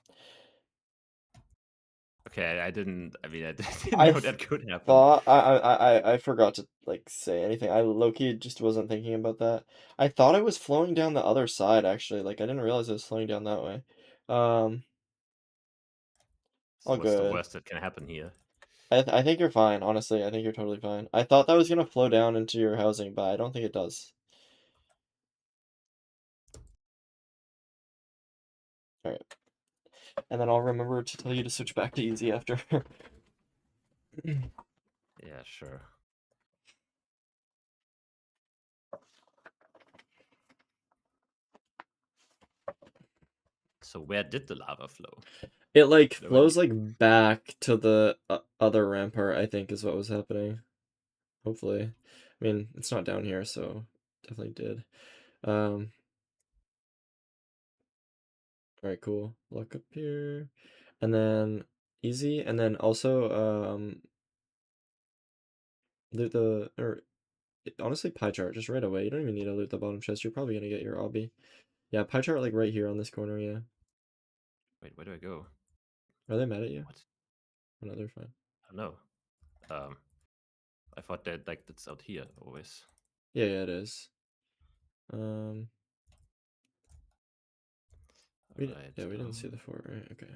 Okay, I didn't. I mean, I didn't I know that could happen. thought I forgot to like say anything. I low-key just wasn't thinking about that. I thought it was flowing down the other side actually. Like I didn't realize it was flowing down that way. So All what's the good. worst that can happen here? I think you're fine. Honestly, I think you're totally fine. I thought that was gonna flow down into your housing, but I don't think it does. All right, and then I'll remember to tell you to switch back to easy after. Yeah, sure. So where did the lava flow? It like Did it already? flows like back to the other rampart, I think is what was happening. Hopefully. I mean, it's not down here, so definitely did. All right, cool. Look up here. And then easy, and then also loot the or honestly pie chart just right away. You don't even need to loot the bottom chest. You're probably gonna get your obby. Yeah, pie chart like right here on this corner, yeah. Wait, where do I go? Are they mad at you? What? Oh, no, they're fine. Oh no. I thought that like that's out here always. Yeah, yeah, it is. Um All right. we didn't see the fort, right? Okay.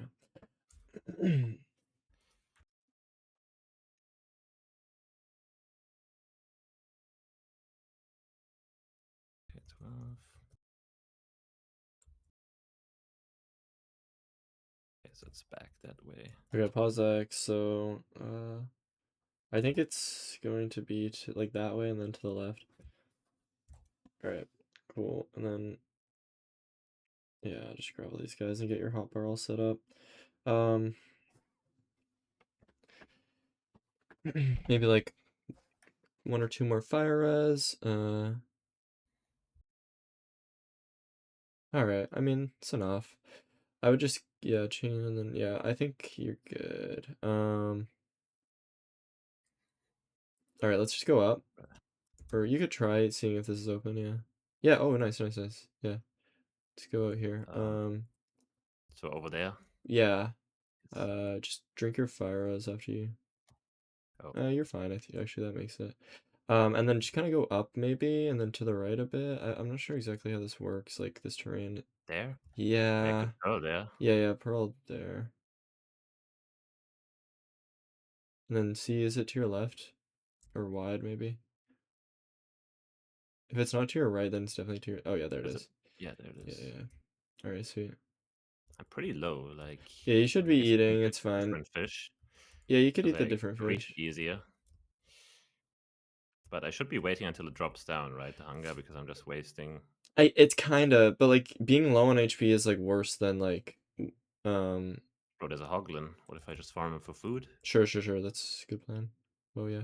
Okay, 12. Okay, so it's back that way. Okay, pause X, so I think it's going to be to like that way and then to the left. Alright, cool. And then yeah, just grab all these guys and get your hotbar all set up. Maybe like one or two more fire res. Alright, I mean, it's enough. I would just, yeah, chain and then, yeah, I think you're good. Alright, let's just go up. Or you could try seeing if this is open, yeah. Yeah, oh, nice, nice, nice. Yeah, let's go out here. So over there. Yeah, Yes. just drink your fire res after you. Oh, You're fine, I think, actually, that makes it. And then just kind of go up maybe, and then to the right a bit. I'm not sure exactly how this works, like this terrain. there. I Yeah, could go there. yeah, pearl there. And then C, is it to your left? Or wide, maybe? If it's not to your right, then it's definitely to your... Oh, yeah, there it Is it? is. Yeah, there it Yeah, is. yeah. Alright, sweet. I'm pretty low. Like, Yeah, you I should mean, be I guess I can eating, pick it's fine. different fish Yeah, you could because eat the I different reach fish. it easier. But I should be waiting until it drops down, right? The hunger, because I'm just wasting. It's kinda, but, like, being low on HP is, like, worse than, like, um... Bro, there's a hoglin. What if I just farm him for food? Sure, sure, sure, that's a good plan. Oh, yeah.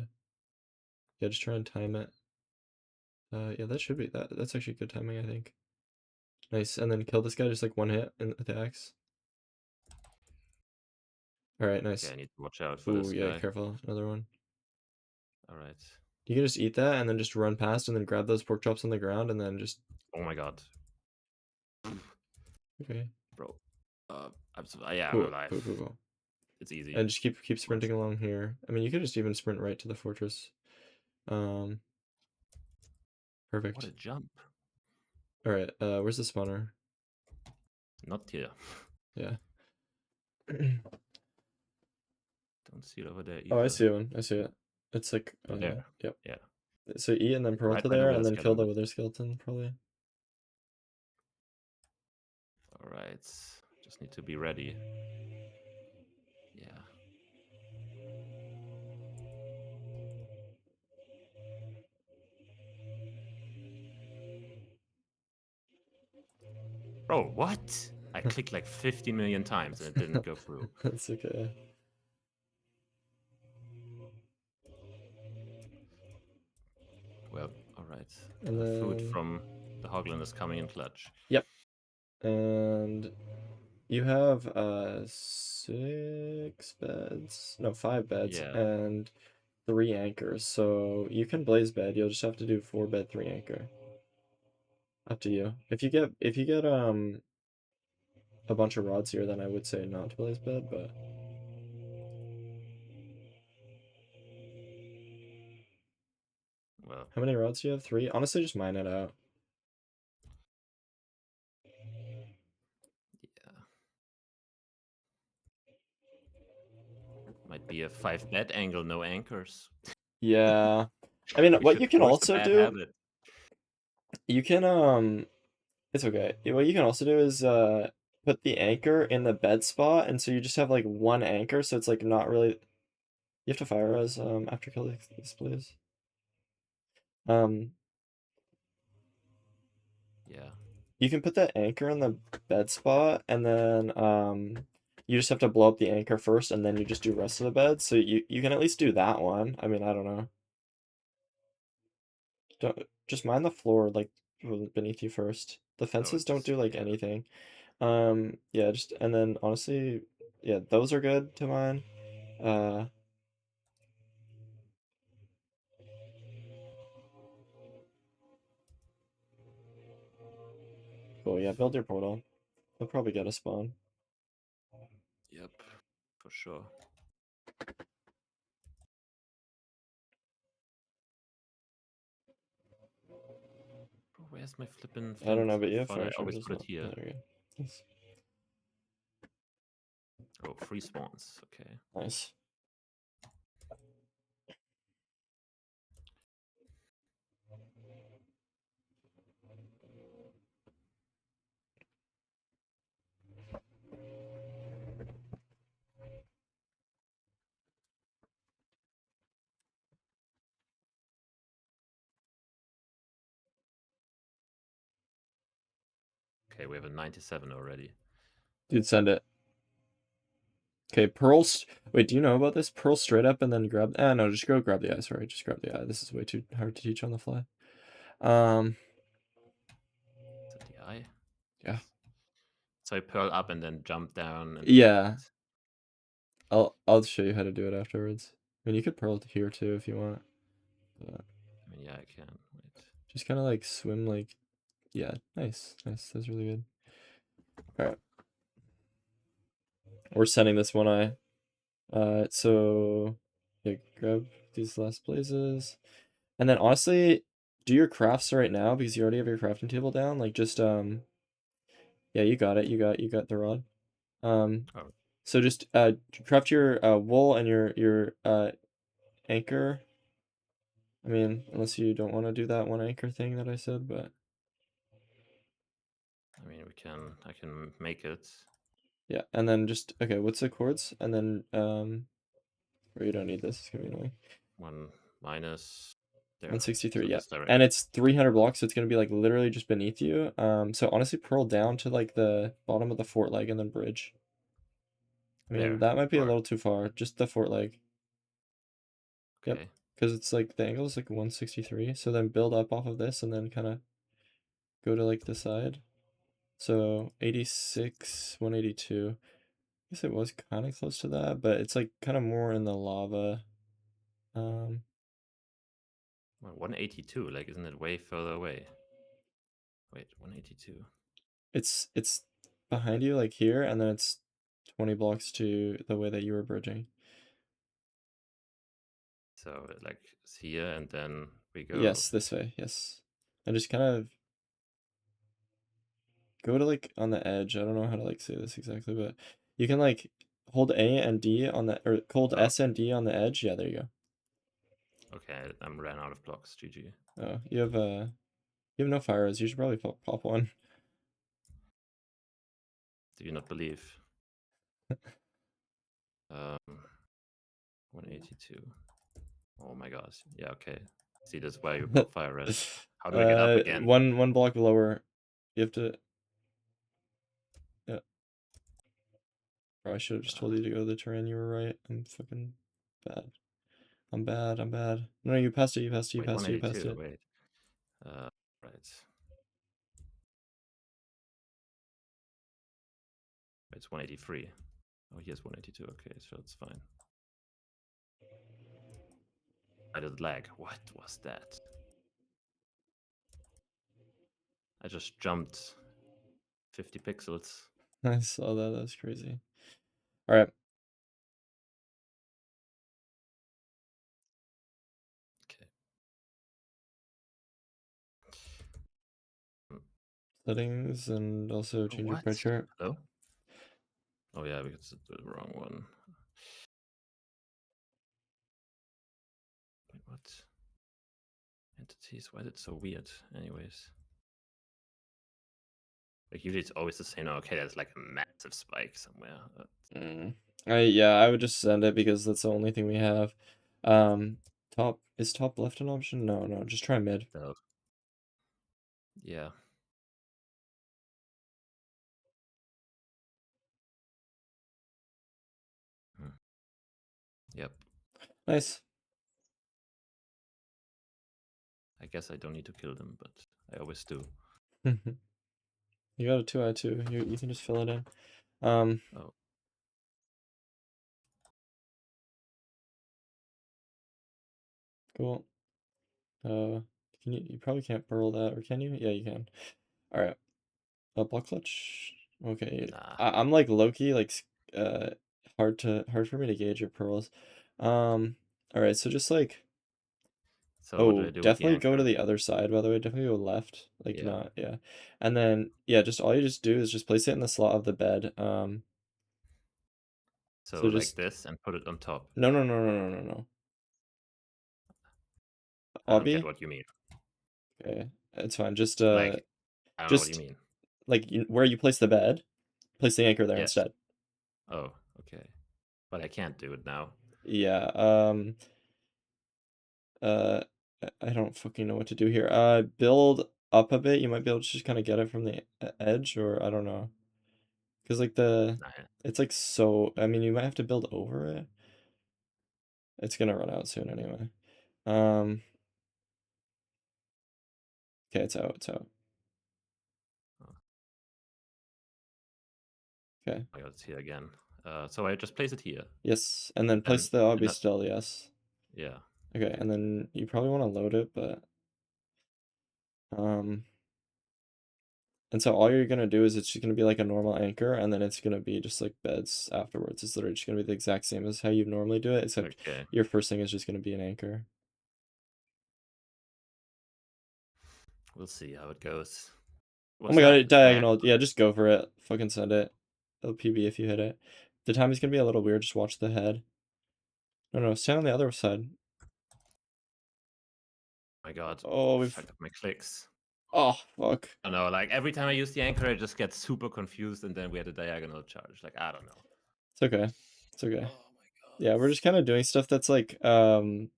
Yeah, just try and time it. Yeah, that should be that's actually good timing, I think. Nice, and then kill this guy just like one hit with the axe. All right, Okay, nice. I need to watch out for Ooh, this yeah, guy. careful. Another one. All right. You can just eat that and then just run past and then grab those pork chops on the ground and then just Oh my god, okay. bro. Yeah, I'm Cool, alive. cool, cool, cool. It's easy. And just keep sprinting along here. I mean, you could just even sprint right to the fortress. Um, What a Perfect. jump. All right, where's the spawner? Not here. Yeah. Don't see it over there Oh, I either. see one. I see it. It's like Oh, there. yep. Yeah. So eat and then pearl Right to by the there, wither and then kill the skeleton. wither skeleton, probably. Alright. Just need to be ready. Yeah. Bro, what? I clicked like 50 million times and it didn't go through. That's okay. Well, alright. And Food then from the Hoglin is coming in clutch. yep. And you have 6 beds. No, 5 beds Yeah. and 3 anchors. So you can blaze bed. You'll just have to do 4 bed, 3 anchor. Up to you. If you get a bunch of rods here, then I would say not to blaze bed, but Well, how many rods do you have? 3? Honestly, just mine it out. yeah. Might be a 5 bed angle, no anchors. Yeah. I mean, We what should you can force the also bad do, habit. you can it's okay. What you can also do is put the anchor in the bed spot, and so you just have like 1 anchor, so it's like not really. You have to fire us after kill this, please. Yeah. You can put that anchor in the bed spot, and then you just have to blow up the anchor first, and then you just do rest of the bed. So you can at least do that one. I mean, I don't know. Don't just mind the floor like beneath you first. The Oh, fences don't it's do like yeah. anything. Yeah, just and then honestly, yeah, those are good to mine. Cool, yeah, build your portal. They'll probably get a spawn. Yep. For sure. Bro, where's my flippin' I don't flint? know, but I you have thought I fire shards always as put it well. here. There you go. Nice. Oh, free spawns. Okay. Nice. Okay, we have a 97 already. Dude, send it. Okay, pearl. Wait, do you know about this? Pearl straight up and then grab. Ah, no, just go grab the eye. Sorry, just grab the eye. This is way too hard to teach on the fly. Is that the eye? Yeah. So I pearl up and then jump down and Yeah. I'll show you how to do it afterwards. I mean, you could pearl here too if you want. But I mean, yeah, I can. Wait. just kind of like swim like. Yeah, nice, nice. That's really good. All right. We're sending this one eye. So yeah, grab these last blazes, and then honestly, do your crafts right now because you already have your crafting table down. Like just yeah, you got it. You got the rod. Oh, So just craft your wool and your anchor. I mean, unless you don't want to do that 1 anchor thing that I said, but I mean, I can make it. yeah, and then just okay. What's the chords? And then or you don't need this. It's gonna be annoying. 1 minus there. 163. So Yeah, this direction. and it's 300 blocks, so it's gonna be like literally just beneath you. So honestly, pearl down to like the bottom of the fort leg and then bridge. I mean, There. that might be a Or little too far. Just the fort leg. Yep, okay. because it's like the angle is like 163. So then build up off of this and then kind of go to like the side. So 86, 182. I guess it was kind of close to that, but it's like kind of more in the lava. Well, 182. Like, isn't it way further away? Wait, 182. It's behind you like here, and then it's 20 blocks to the way that you were bridging. So like it's here, and then we go. Yes, this way. Yes, and just kind of go to like on the edge. I don't know how to like say this exactly, but you can like hold A and D on the or hold Oh, S and D on the edge. Yeah, there you go. Okay, I'm ran out of blocks. GG. Oh, you have no fires. You should probably pop one. Do you not believe? 182. Oh my gosh. Yeah, okay. See, this is why you pop fire red. How do I get up again? One block lower. You have to. Yeah. Bro, I should have just told you to go to the terrain. You were right. I'm fucking bad. I'm bad. I'm bad. No, you passed it. You passed it. You Wait, passed it. You passed 182. it. Wait. Right. It's 183. Oh, here's 182. Okay, so it's fine. I did lag. What was that? I just jumped 50 pixels. I saw that. That was crazy. All right. Okay. Settings and also change your pie What? chart. Hello? Oh yeah, because it's the wrong one. Wait, what? Entities, why is it so weird? Anyways. Like usually it's always the same. Okay, there's like a massive spike somewhere. Yeah, I would just send it because that's the only thing we have. Top is top left an option? No, just try mid. So, yeah. Yep. Nice. I guess I don't need to kill them, but I always do. You got a 2i2. You can just fill it in. Oh. Cool. You probably can't burl that, or can you? Yeah, you can. All right. Block clutch. Okay. Nah. I'm like Loki, like hard for me to gauge your pearls. All right. So just like. So what do I Oh, do with the definitely go to anchor? the other side, by the way. Definitely go left. Like, Yeah. not, yeah. And then, yeah, just all you just do is just place it in the slot of the bed. So So like just, this and put it on top. no. I don't get Obby? what you mean. Okay, it's fine. Like, I don't know what you Just, mean. like, where you place the bed, place the anchor there Yes. instead. Oh, okay. But I can't do it now. Yeah, uh, I don't fucking know what to do here. Build up a bit. You might be able to just kind of get it from the edge, or I don't know. Because, like, Nah, it's like so, I mean, you might have to build over it. It's gonna run out soon anyway. Okay, it's out. oh, Okay. I got it here again. So I just place it here. Yes, and then place And the obby not, still, yes. yeah. Okay, Okay. and then you probably want to load it, but and so all you're gonna do is it's just gonna be like a normal anchor, and then it's gonna be just like beds afterwards. It's literally just gonna be the exact same as how you normally do it, except Okay. your first thing is just gonna be an anchor. We'll see how it goes. Oh Was my that god, bad? diagonal. Yeah, just go for it. Fucking send it. It'll PB if you hit it. The timing's gonna be a little weird. Just watch the head. No, stand on the other side. My god. Oh, Fucked up my clicks. oh, fuck. I don't know, like every time I use the anchor, I just get super confused, and then we had a diagonal charge. Like, I don't know. It's okay. It's okay. Oh my god. Yeah, we're just kind of doing stuff that's like, that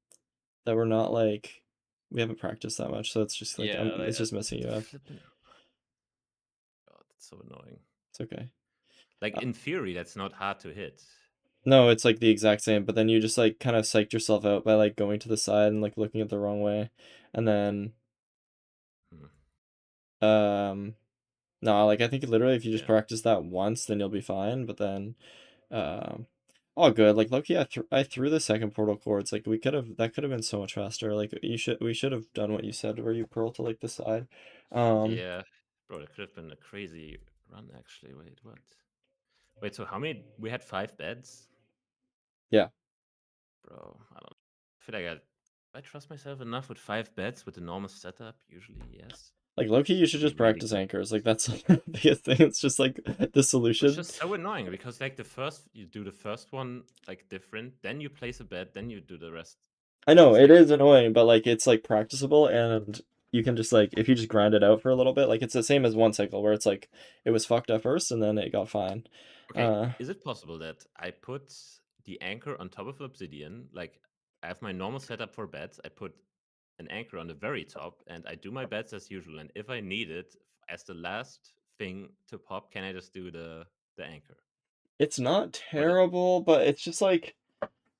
we're not like, we haven't practiced that much, so it's just like, Yeah, like, it's just messing you up. flipping. God, that's so annoying. It's okay. Like, in theory, that's not hard to hit. No, it's like the exact same, but then you just like kind of psyched yourself out by like going to the side and like looking at the wrong way. And then, no, like I think literally if you just Yeah. practice that once, then you'll be fine. But then, all good. Like Loki, I threw the second portal chords. Like that could have been so much faster. Like we should have done what you said, where you pearl to like the side. Yeah. Bro, that could have been a crazy run, actually. Wait, what? Wait, so how many? We had 5 beds? Yeah. Bro, I don't I feel like I trust myself enough with 5 beds with the normal setup? Usually, yes. Like Loki, you should To be just really practice good. anchors. Like that's the biggest thing. It's just like the It's solution. just so annoying because like you do the first one like different, then you place a bed, then you do the rest. I know It's it like, is annoying, but like it's like practicable, and you can just like if you just grind it out for a little bit, like it's the same as one cycle where it's like it was fucked at first and then it got fine. okay, is it possible that I put the anchor on top of obsidian? Like, I have my normal setup for beds. I put an anchor on the very top, and I do my beds as usual. And if I need it as the last thing to pop, can I just do the anchor? It's not Or the, terrible, but it's just like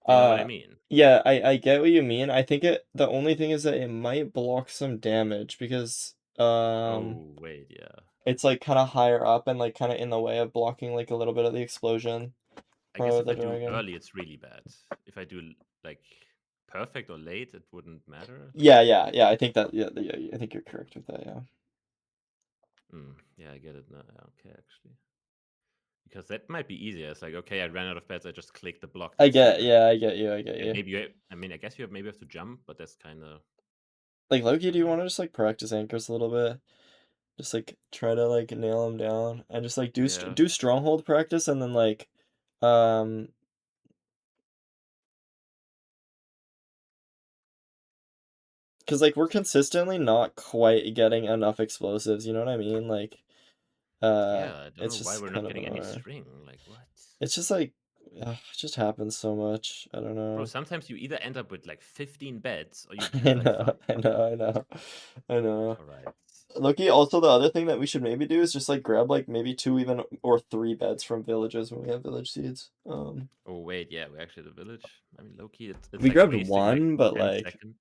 do you know what I mean? yeah, I get what you mean. I think the only thing is that it might block some damage because Oh wait, yeah. it's like kind of higher up and like kind of in the way of blocking like a little bit of the explosion I guess for if the I do dragon. early, it's really bad. If I do like perfect or late, it wouldn't matter. Yeah. I think that I think you're correct with that. Yeah. Yeah, I get it now. Yeah, okay, actually. Because that might be easier. It's like, okay, I ran out of beds. I just click the block I that's get here. yeah, I get you. I get Yeah, you. maybe I mean, I guess maybe have to jump, but that's kind of, Like Loki, I do don't you know. want to just like practice anchors a little bit? Just like try to like nail them down and just like Yeah, do stronghold practice and then like um because like we're consistently not quite getting enough explosives, you know what I mean? Like yeah. I don't know it's why just we're kind not of getting any annoying. string. Like what, It's just like it just happens so much. I don't bro? know. Sometimes you either end up with like 15 beds or you lose like five. I know. All right. Loki, also the other thing that we should maybe do is just like grab like maybe two even or three beds from villages when we have village seeds. Oh wait, yeah, we're actually the village. I mean, low key, it's We like grabbed wasting like one, but 10 like seconds.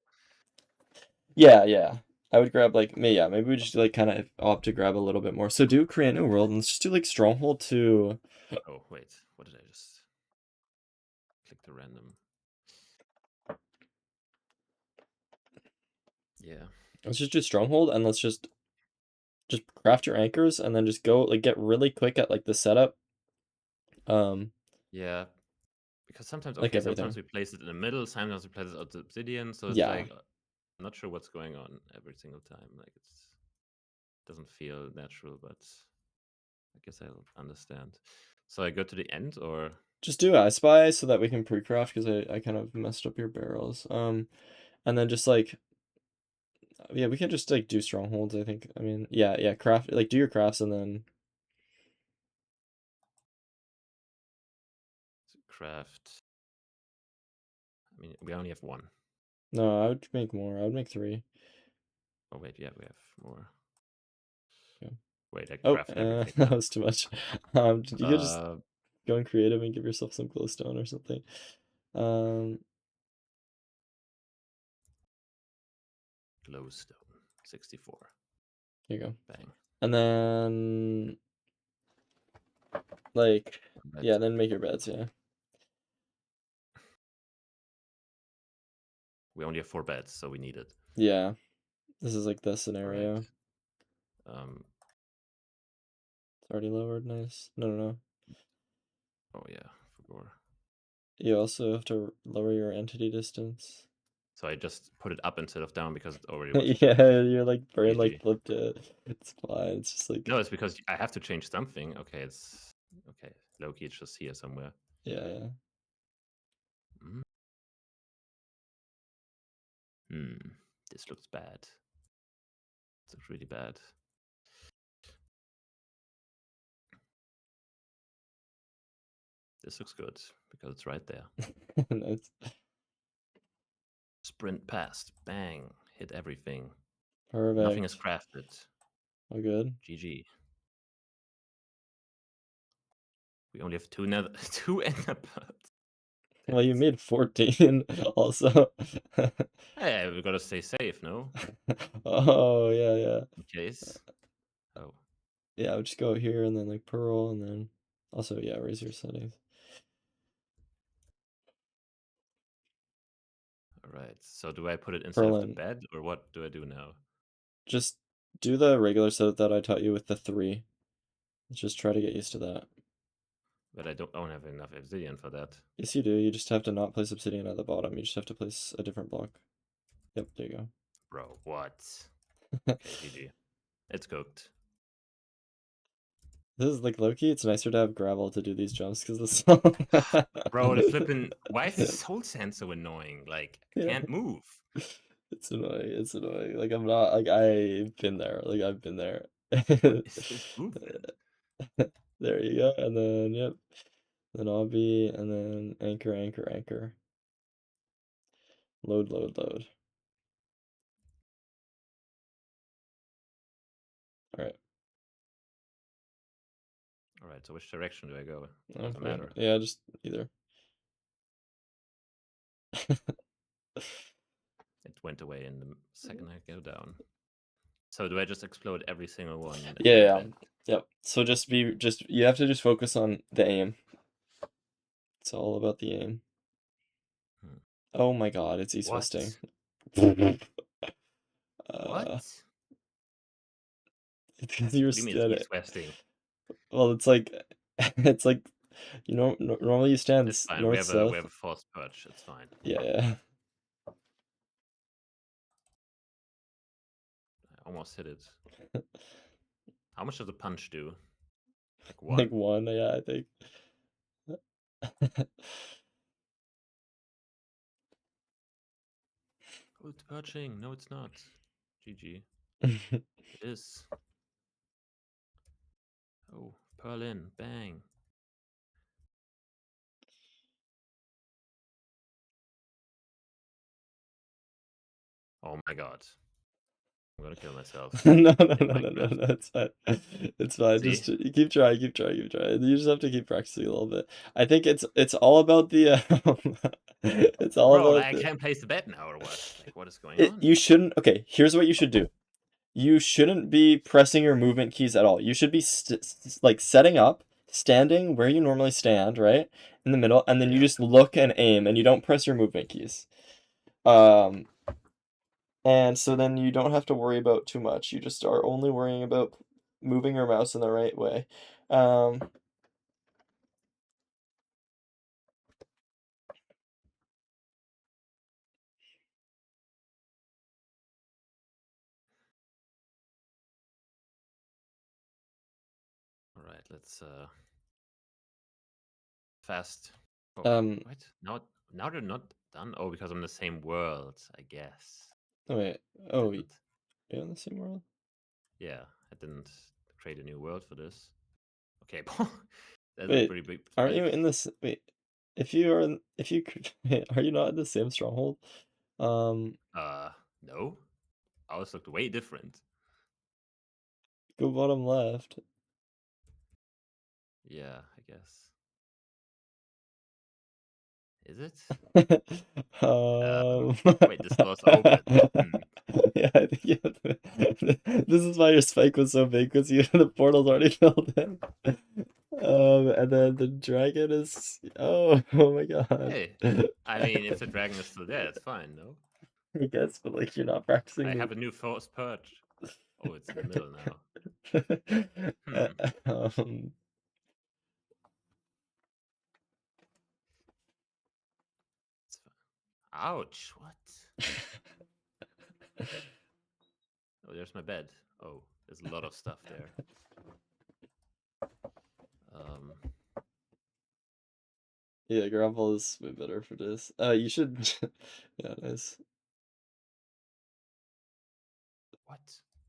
yeah. I would grab like maybe we just like kind of opt to grab a little bit more. So do create new world and let's just do like stronghold to Oh wait, what did I just click the random? Yeah, let's just do stronghold and let's just craft your anchors and then just go like get really quick at like the setup. yeah. Because sometimes, Like okay, sometimes everything. we place it in the middle, sometimes we place it on the obsidian. So it's Yeah. like, I'm not sure what's going on every single time. Like it doesn't feel natural, but I guess I'll understand. So I go to the end, or Just do I spy so that we can pre-craft because I kind of messed up your barrels. And then just like yeah, we can just like do strongholds, I think. I mean, yeah, craft like do your crafts and then craft. I mean, we only have one. no, I would make more. I would make three. Oh wait, yeah, we have more. Yeah. Wait, I Oh, crafted everything that now. was too much. You could just Uh, go in creative and give yourself some glowstone or something. Um, glowstone, 64. here you go. Bang. And then like Right. yeah, then make your beds, yeah. We only have 4 beds, so we need it. Yeah. This is like the All right. scenario. Um. It's already lowered, nice. No. Oh yeah, forgot. You also have to lower your entity distance. So I just put it up instead of down because it already was Yeah, you're like brain like GG. flipped it. It's fine. It's just like No, it's because I have to change something. Okay, it's okay. Loki, it's just here somewhere. yeah. Mm. Hmm. This looks bad. This looks really bad. This looks good because it's right there. Nice. Sprint past. Bang. Hit everything. Nothing is Perfect. crafted. All good. GG. We only have two nether two ender pearls. Damn Well, you it. made 14 also. Hey, we gotta stay safe, no? Oh, yeah. In case. Oh. Yeah, I would just go here and then like pearl and then also, yeah, raise your settings. Alright. So do I put it inside Pearl of the in. bed or what do I do now? Just do the regular setup that I taught you with the 3. Let's just try to get used to that. But I don't have enough obsidian for that. Yes, you do. You just have to not place obsidian at the bottom. You just have to place a different block. Yep, there you Bro, what? go. Okay, GG. It's cooked. This is like Loki. It's nicer to have gravel to do these jumps because the song. Bro, the flippin'. Why is the soul sand so annoying? Like, I Yeah. can't move. It's annoying. It's annoying. Like I'm not like I've been there. Like I've been there. What is this movement? There you go. And then yep. Then obby and then anchor, anchor, anchor. Load, load, load. All right. All right. So which direction do I go? Doesn't Okay. matter. Yeah, just either. It went away in the second I go down. So do I just explode every single one? And Yeah, then yeah. bet? Yep. So you have to just focus on the aim. It's all about the aim. Hmm. Oh my god, it's east What? westing. What? It's because you're What do you mean it's standing. east-westing? Well, it's like it's like you know normally you stand It's fine. We north have south. a false perch. It's fine. Yeah, yeah. I almost hit it. How much does the punch do? Like Like one? one, yeah, I think. Oh, it's perching. No, it's not. GG. It is. Oh, pearl in. Bang. Oh my god. I'm gonna kill myself. No, no, In no, no, no, Minecraft. no, it's fine. It's fine. See? Just keep trying, keep trying, keep trying. You just have to keep practicing a little bit. I think it's all about the it's all Bro, like, about I the can't place the bet now or what? Like, what is going on? you shouldn't. Okay, here's what you should do. You shouldn't be pressing your movement keys at all. You should be like setting up, standing where you normally stand, right? In the middle, and then you Yeah. just look and aim and you don't press your movement keys. Um and so then you don't have to worry about too much. You just are only worrying about moving your mouse in the right way. Um Alright, let's fast. Oh, um what? Now they're not done? Oh, because I'm in the same world, I guess. wait. I Oh, didn't. you're in the same world? Yeah, I didn't create a new world for this. Okay, that's a Wait, pretty big aren't you mistake. in this wait. If you are in, if you wait, are you not in the same stronghold? Um No. Ours looked way different. Go bottom left. Yeah, I guess. Is it? Um, Wait, this door's open. Hmm. yeah, I think you have to, this is why your spike was so big because you the portal's already filled in. And then the dragon is oh my god. Hey, I mean, if the dragon is still there, it's fine, no? I guess, but like you're not practicing I the. have a new force perch. Oh, it's in the middle now. Uh, Hmm. um, It's Ouch, what? Oh, there's my bed. Oh, there's a lot of stuff there. Um, yeah, gravel is way better for this. You should. Yeah, nice. what?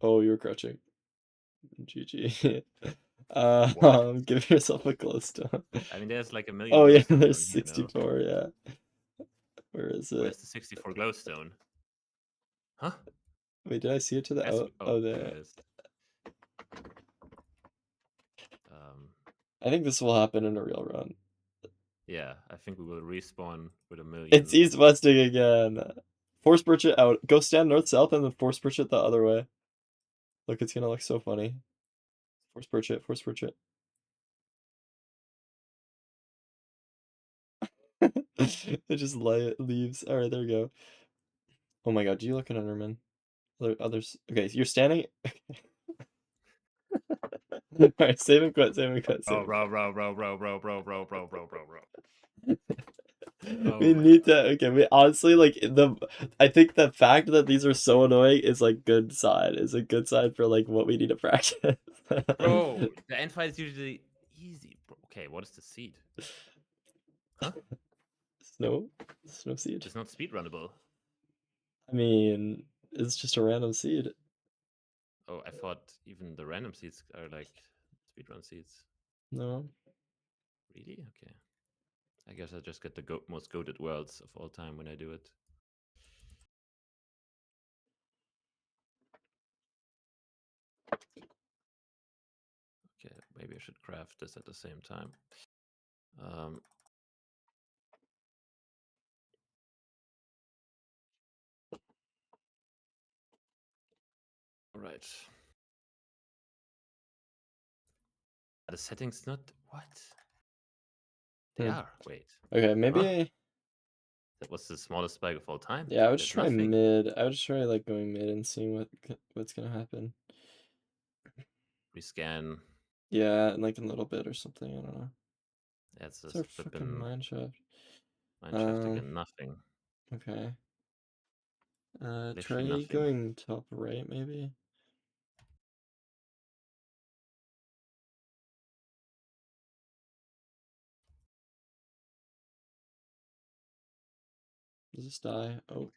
Oh, you're crouching. GG. What? Give yourself a glowstone. I mean, there's like a million Oh yeah, glowstones there's in here, no? 64, yeah. Where is Where's it? the 64 glowstone? Huh? Wait, did I see it to the Has to be. Oh, oh there there. it is. Um, I think this will happen in a real run. yeah, I think we will respawn with a It's million. east westing again. Force perch it out. Go stand north south and then force perch it the other way. Look, it's gonna look so funny. Force perch it, force perch it. It just leaves. Alright, there we go. Oh my god, do you look at Enderman? Others. Okay, so you're standing. Alright, save and quit, save and quit, save Oh, and quit. bro. Oh We my need god. to. Okay, we honestly like the. I think the fact that these are so annoying is like good sign. Is a good sign for like what we need to practice. Bro, the end fight is usually easy. Bro. Okay, what is the seed? Huh? Snow seed. It's not speedrunnable. I mean, it's just a random seed. Oh, I thought even the random seeds are like speedrun seeds. No. Really? Okay. I guess I just get the most goated worlds of all time when I do it. Okay, maybe I should craft this at the same time. All right. Are the settings not what? They are. Wait. Okay, maybe Huh? That was the smallest spike of all time. yeah, I would just There's try nothing. mid. I would just try like going mid and seeing what's gonna happen. Rescan. Yeah, in like a little bit or something. I don't know. That's It's just our fucking flipping mineshaft. mineshaft again. Nothing. Okay. Literally Try nothing. going top right maybe. Does this die? Oh.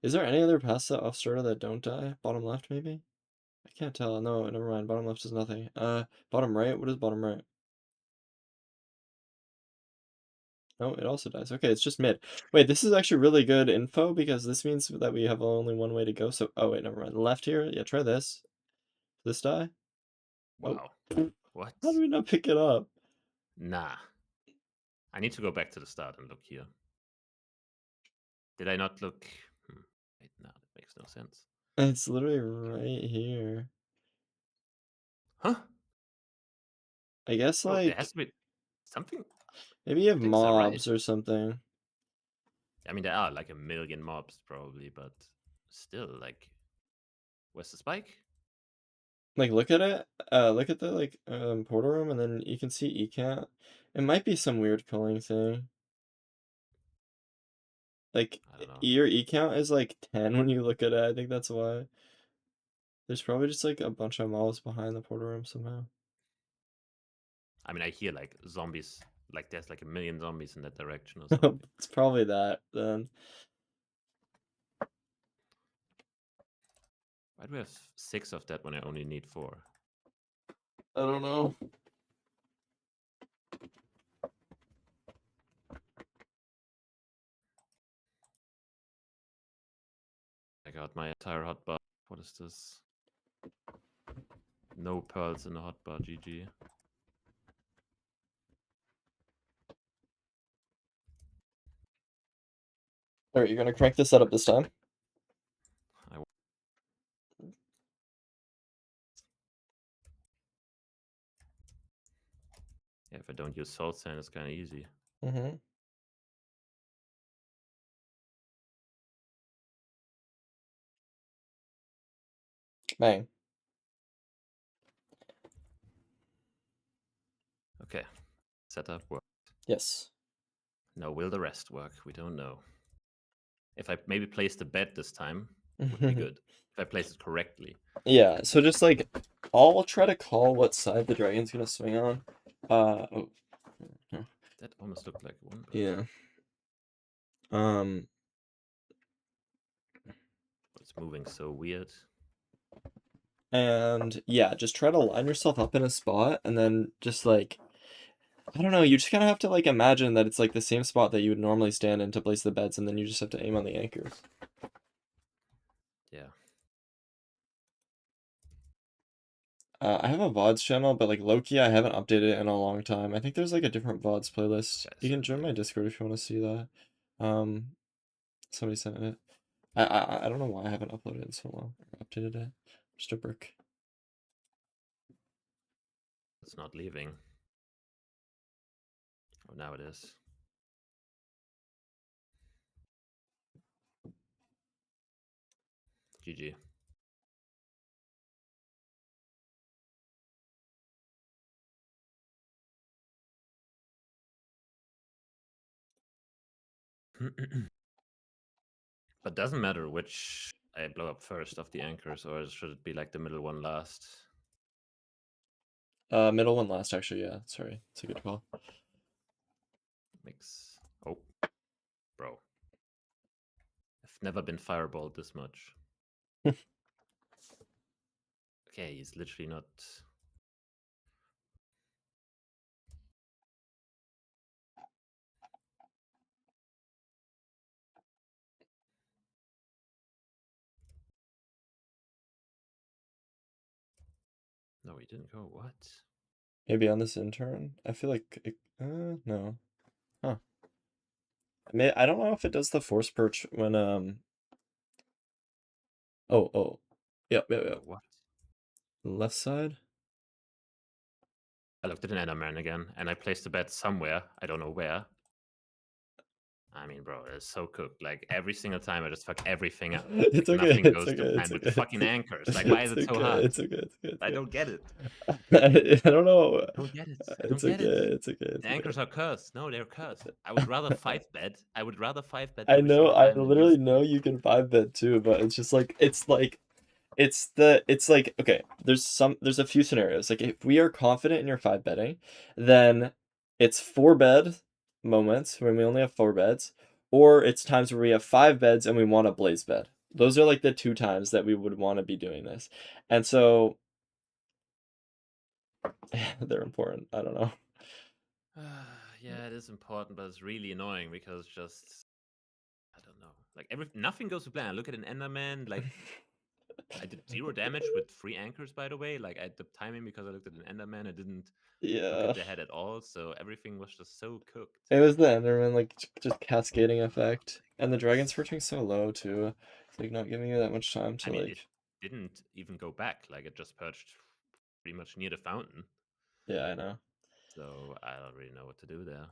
Is there any other paths that off starter that don't die? Bottom left maybe? I can't tell. No, never mind. Bottom left is nothing. Bottom right? What is bottom right? No, it also dies. Okay, it's just mid. Wait, this is actually really good info because this means that we have only one way to go. So, oh wait, never mind. Left here? Yeah, try this. This die? Oh, Wow. What? how do we not pick it up? Nah. I need to go back to the start and look here. Did I not look? Wait, no, that makes no sense. It's literally right here. Huh? I guess Bro, there has like to be something. maybe you have Things are right. mobs or something. I mean, there are like a million mobs probably, but still, like, where's the spike? Like look at it. Look at the like portal room, and then you can see ecount. It might be some weird culling thing. Like I don't know. your ecount is like 10 when you look at it. I think that's why. There's probably just like a bunch of mobs behind the portal room somehow. I mean, I hear like zombies, like there's like a million zombies in that direction or something. It's probably that then. Why do we have 6 of that when I only need 4? I don't know. I got my entire hotbar. What is this? No pearls in the hotbar, GG. Alright, you're gonna crank this setup this time? Yeah, if I don't use salt sand, it's kind of easy. Mm-hmm. Bang. Okay, setup work. Yes. Now, will the rest work? We don't know. If I maybe place the bet this time, would be good. If I place it correctly. Yeah, so just like I'll try to call what side the dragon's gonna swing on. Oh. That almost looked like one. Yeah. It's moving so weird. And yeah, just try to line yourself up in a spot and then just like I don't know, you just kind of have to like imagine that it's like the same spot that you would normally stand in to place the bets, and then you just have to aim on the anchors. Yeah. I have a VODs channel, but like Loki, I haven't updated it in a long time. I think there's like a different VODs playlist. You can join my Discord if you want to see that. Somebody sent it. I don't know why I haven't uploaded it in so long or updated it. Just a brick. It's not leaving. Oh, now it is. GG. But doesn't matter which I blow up first of the anchors, or should it be like the middle one last? Middle one last, actually, yeah. Sorry. It's a good call. Mix. Oh, bro. I've never been fireballed this much. Okay, he's literally not. No, he didn't go. What? Maybe on this intern? I feel like it, no. Huh. I don't know if it does the force perch when oh. Yep. What? Left side? I looked at an Enderman again, and I placed a bet somewhere. I don't know where. I mean, bro, it's so cooked. Like every single time, I just fuck everything up. It's Like okay, nothing it's goes to okay, plan it's with the okay. fucking anchors. Like, why is it so hard? It's okay, it's okay. I don't get it. I don't know. I don't get it. I don't It's get okay, it. it's okay, it's The okay. anchors are cursed. No, they're cursed. I would rather five bet. I would rather five bet I every know, single I time than use. literally know you can 5-bet too, but it's just like it's like okay, there's a few scenarios. Like if we are confident in your 5-betting, then it's 4-bet moments when we only have 4 beds, or it's times where we have 5 beds and we want to blaze bed. Those are like the 2 times that we would want to be doing this. And so they're important. I don't know. Yeah, it is important, but it's really annoying because just I don't know. Like nothing goes to plan. I look at an Enderman. Like I did 0 damage with 3 anchors, by the way. Like I had the timing because I looked at an Enderman. I didn't look Yeah. at the head at all. So everything was just so cooked. It was the Enderman, like, just cascading effect. And the dragon's perching so low, too. It's, like, not giving you that much time I to, mean, it like... didn't even go back. Like it just perched pretty much near the fountain. Yeah, I know. So I don't really know what to do there.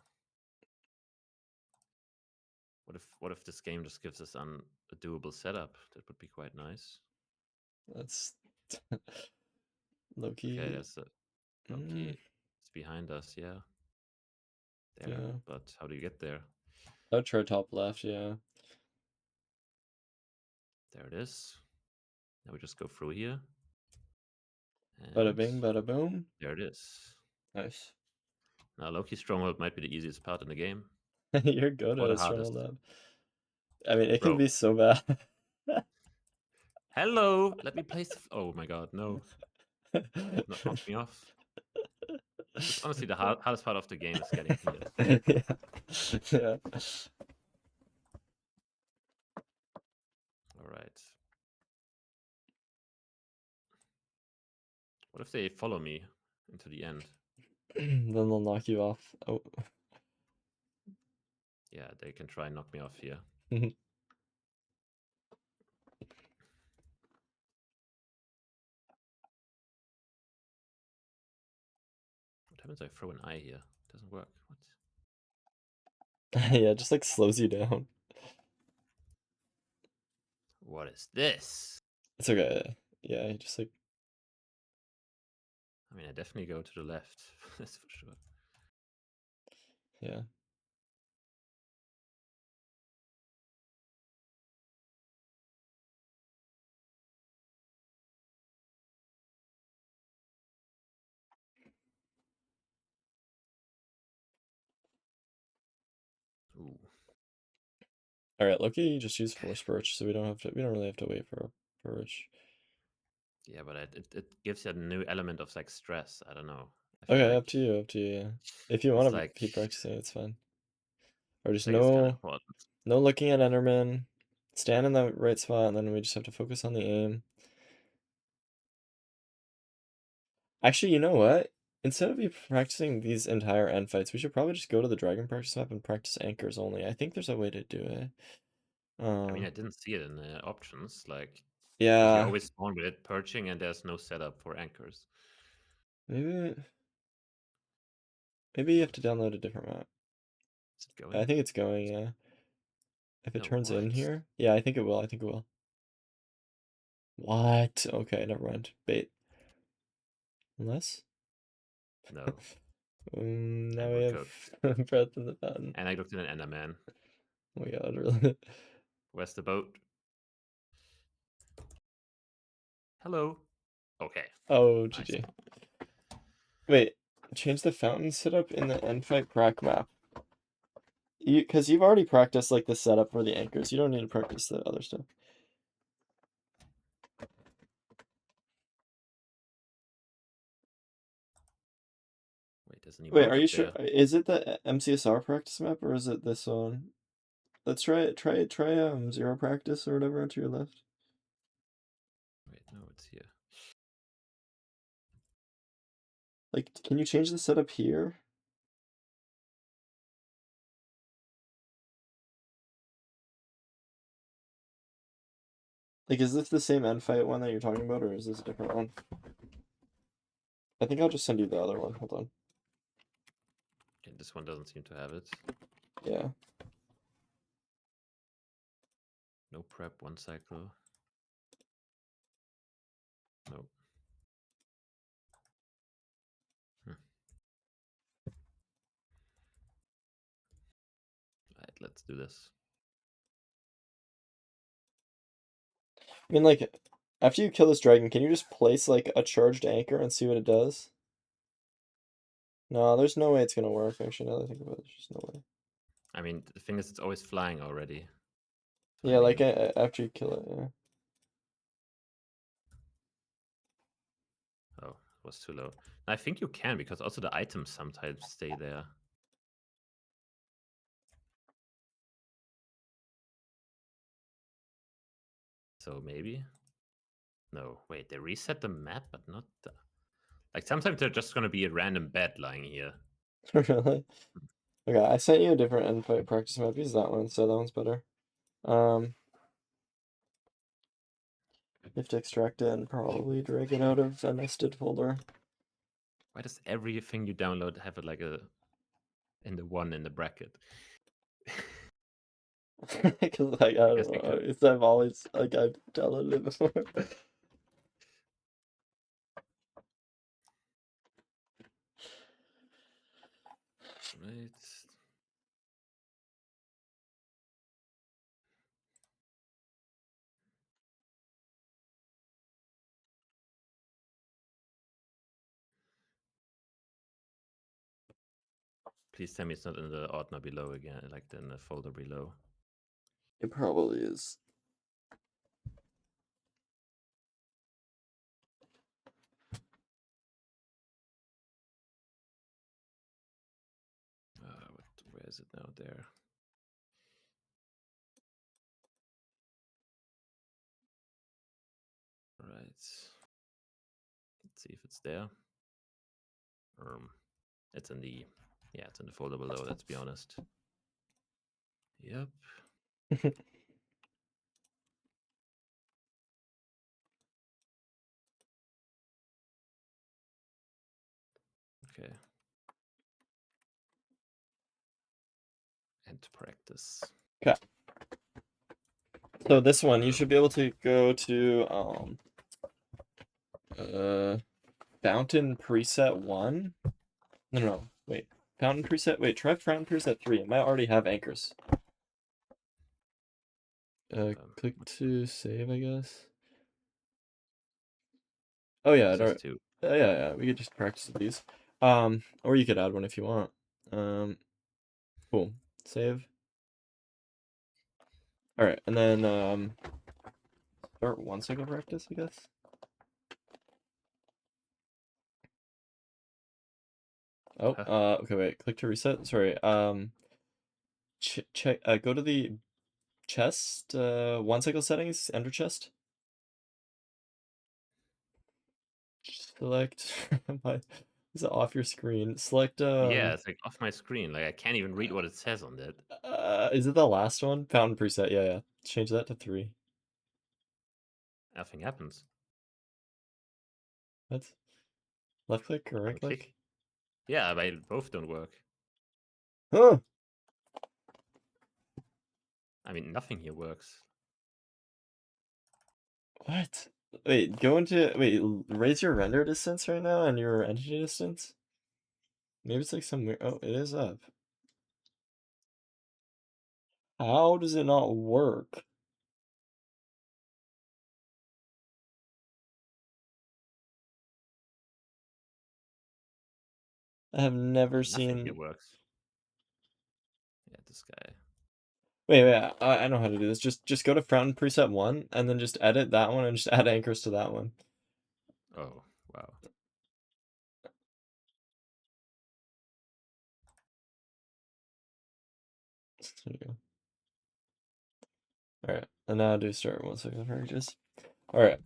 What if this game just gives us a doable setup? That would be quite nice. That's... Loki... Okay, there's a Loki. It's behind us, yeah. There. Yeah. But how do you get there? I'll try top left, yeah. There it is. Now we just go through here. Bada And bing, bada boom. there it is. Nice. Now Loki's stronghold might be the easiest part in the game. You're good Or at the a stronghold hardest. up. I mean, it can Bro. be so bad. Hello! Let me place oh my god, no. Not knock me off. It's honestly the hardest part of the game is getting here. Yeah. Alright. What if they follow me into the end? Then they'll knock you off. Oh. Yeah, they can try and knock me off here. What happens if I throw an eye here? It doesn't work. What? Yeah, it just like slows you down. What is this? It's okay. Yeah, you just like... I mean, I definitely go to the left. That's for sure. Yeah. Ooh. All right, Loki, just use force perch, so we don't really have to wait for a perch. Yeah, but it gives you a new element of like stress. I don't know. I feel Okay, like up to you, yeah. If you it's want to like keep practicing, it's fine. Or just it's kind of no important. looking at Enderman, stand in the right spot, and then we just have to focus on the aim. Actually, you know what? Instead of you practicing these entire end fights, we should probably just go to the dragon practice map and practice anchors only. I think there's a way to do it. I mean, I didn't see it in the options. Like, because you Yeah, always spawn with it perching, and there's no setup for anchors. maybe you have to download a different map. Is it I going? think it's going, yeah. If it No, turns in what? here, yeah, I think it will. What? Okay, never mind. Bait. Unless? No, Now and we we're have cooked. breath in the fountain. And I looked at an Enderman. Oh my god, really? Where's the boat? Hello. Okay. Oh, Nice. GG. Wait, change the fountain setup in the endfight prac map. Because you've already practiced like the setup for the anchors. You don't need to practice the other stuff. Wait, there's an Wait, emote are you up sure? there. Is it the mcsr practice map or is it this one? Let's try zero practice or whatever to your left. Wait, no, it's here. Like, can you change the setup here? Like, is this the same end fight one that you're talking about, or is this a different one? I think I'll just send you the other one. Hold on. Okay, this one doesn't seem to have it. Yeah. No prep, 1 cycle. Nope. Alright, let's do this. I mean, like, after you kill this dragon, can you just place, like, a charged anchor and see what it does? No, there's no way it's gonna work, actually, now that I think about it. There's just no way. I mean, the thing is, it's always flying already. So Yeah, I like, mean, after you kill it, yeah. oh, it was too low. I think you can, because also the items sometimes stay there. So maybe? No, wait, they reset the map, but not the... Like, sometimes they're just gonna be a random bed lying here. Really? Okay, I sent you a different end fight practice map. Use that one, so that one's better. You have to extract it and probably drag it out of a nested folder. Why does everything you download have it like a... in the one in the bracket? Because, like, I guess don't we know. could... It's, I've always, like, I've downloaded it before. Right. Please tell me it's not in the ordner below again, like in the folder below. It probably is. Where is it now? There. Right. Let's see if it's there. It's in the... Yeah, it's in the folder below, let's be honest. Yep. Okay. And practice. Okay. So this one, you should be able to go to fountain preset 1. No, wait. Fountain preset. Wait, try fountain preset 3. It might already have anchors. Click to save, I guess. Oh yeah, It says 2. yeah. We could just practice with these. Or you could add one if you want. Cool. Save. All right, and then start 1 cycle practice, I guess. Oh, okay, wait. Click to reset. Sorry. Check. Go to the chest. 1 cycle settings. Enter chest. Select. Is it off your screen? Select. Yeah, it's like off my screen. Like I can't even read what it says on that. Is it the last one? Fountain preset. Yeah. Change that to 3. Nothing happens. What? Left click or right I'm click? Yeah, but both don't work. Huh. I mean, nothing here works. What? Wait, raise your render distance right now and your entity distance? Maybe it's like some weird. Oh, it is up. How does it not work? I have never Nothing here seen. works. Yeah, this guy. Wait. I know how to do this. Just go to fountain preset 1 and then just edit that one and just add anchors to that one. Oh, wow. There you go. All right, and now do start 1 second for ages. All right.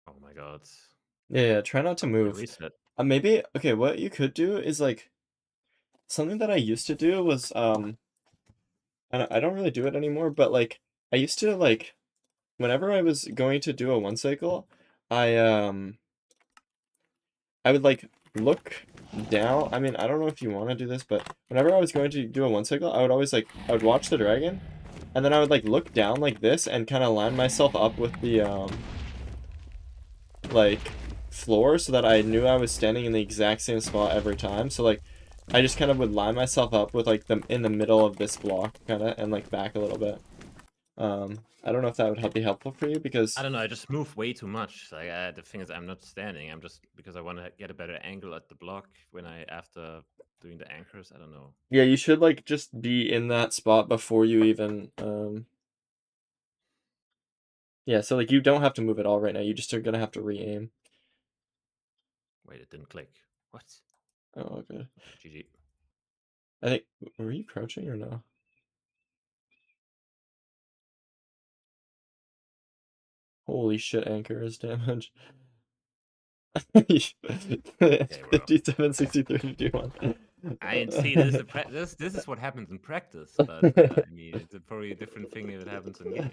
Oh my god. Yeah. Try not to move. Reset. Maybe okay. What you could do is like something that I used to do was and I don't really do it anymore, but like I used to like whenever I was going to do a 1 cycle, I would like look down. I mean, I don't know if you want to do this, but whenever I was going to do a 1 cycle, I would always like I would watch the dragon, and then I would like look down like this and kind of line myself up with the like floor so that I knew I was standing in the exact same spot every time. So like I just kind of would line myself up with like them in the middle of this block kind of and like back a little bit. I don't know if that would be helpful for you because I don't know. I just move way too much. Like the thing is, I'm not standing. I'm just because I want to get a better angle at the block when I after doing the anchors. I don't know. yeah, you should like just be in that spot before you even yeah, so like you don't have to move at all right now. You just are gonna have to re-aim. Wait, it didn't click. What? Oh, okay. GG. I think were you crouching or no? Holy shit, anchor is damage. Okay, bro. 57, 63, 51. I see. This is what happens in practice, but I mean, it's probably a different thing if it happens in game.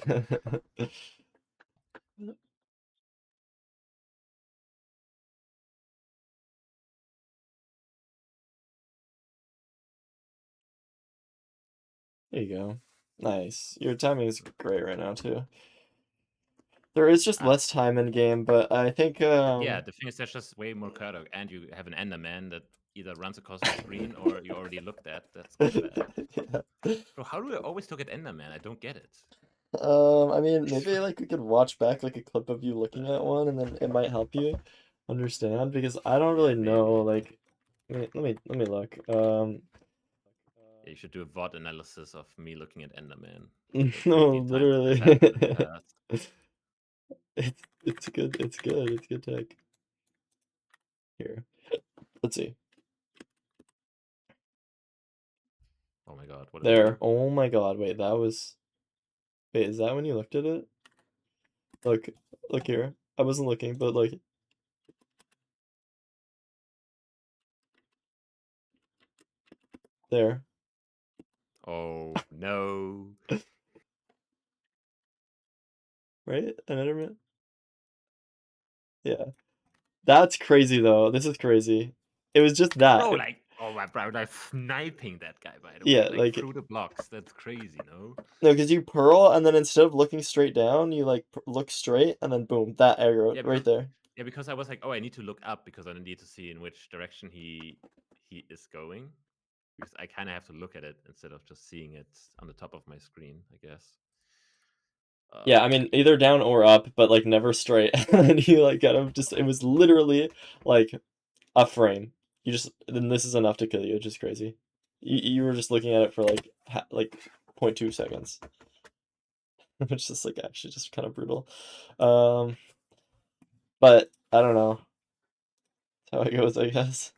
There you go. Nice. Your timing is great right now too. There is just less time in game, but I think Yeah, the thing is, there's just way more cutout, and you have an Enderman that either runs across the screen or you already looked at. That's kind of bad. yeah. Bro, how do I always look at Enderman? I don't get it. I mean, maybe like we could watch back like a clip of you looking at one, and then it might help you understand because I don't really know. Like, let me look. Yeah, you should do a VOD analysis of me looking at Enderman like No, 50 times literally, as happened in the past. it's good. It's good. It's good tech. Here, let's see. Oh my god, what did I There. do? Oh my God. Wait, that was. Wait, is that when you looked at it? Look, look here. I wasn't looking, but like. There. Oh no. Right? An Enderman? Yeah. That's crazy though. This is crazy. It was just that. Bro, like, oh my bro, like sniping that guy, by the way, Yeah, like like through the blocks. That's crazy, no? no, because you pearl and then instead of looking straight down, you like look straight and then boom, that arrow Yeah, right because there. because I was like, oh, I need to look up because I need to see in which direction he is going. Because I kind of have to look at it instead of just seeing it on the top of my screen, I guess. Yeah, I mean either down or up, but like never straight. And then you like kind of just it was literally like a frame. You just then this is enough to kill you, which is crazy. You were just looking at it for like like 0.2 seconds. Which is like actually just kind of brutal. But I don't know. That's how it goes, I guess.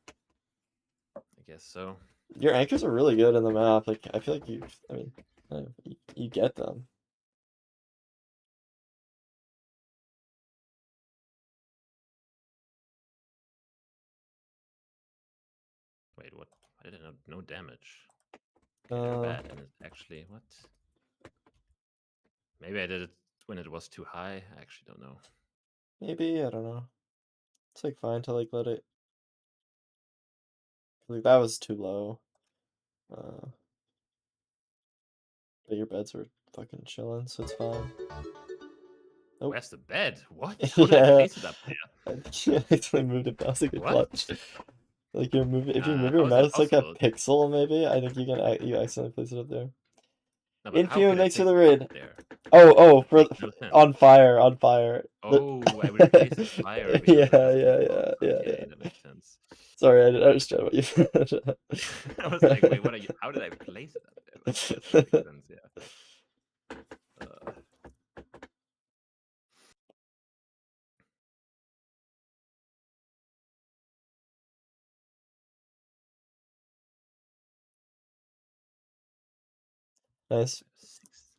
I guess so. Your anchors are really good in the map. Like I feel like I mean, you get them. Wait, what? I did no damage. Okay, they're bad, and it actually what? Maybe I did it when it was too high. I actually don't know. Maybe I don't know. It's like fine to like let it. Like that was too low. Uh, but your beds were fucking chilling, so it's fine. Nope. Where's the bed? What? How did I Yeah, place it up there? I think I actually moved it. That was like a What? clutch. Like you move, if you move How your is that mouse like a possible? pixel, maybe I think you accidentally place it up there. No, but how Infume, could I thanks for place the it up raid. there? Oh, That for makes no sense. on fire, on fire. Oh, I replaced the fire Yeah, because it has yeah, pixels. yeah, yeah, Okay, yeah. that makes sense. Sorry, I didn't understand what you I was like, wait, what are you? How did I place it up there? But yes, that makes sense. Yeah. Nice. 6.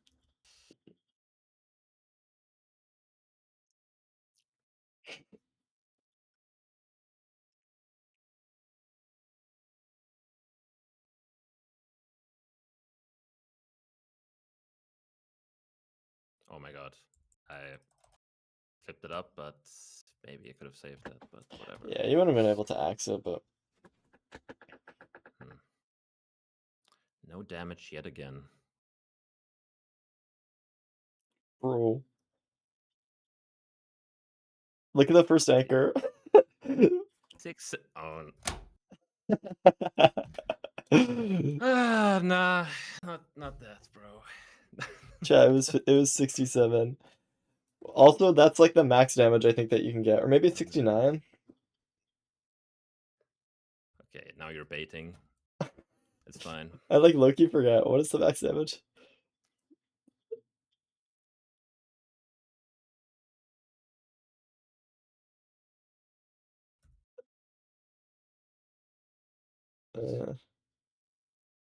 Oh my god, I flipped it up, but maybe I could have saved that. But whatever. Yeah, you wouldn't have been able to axe it, but No damage yet again. bro. Look at the first anchor. 6. Oh. Nah, not that, bro. Chat, it was 67. Also, that's like the max damage I think that you can get, or maybe it's 69. Okay, now you're baiting. It's fine. I like Loki forgot. What is the max damage?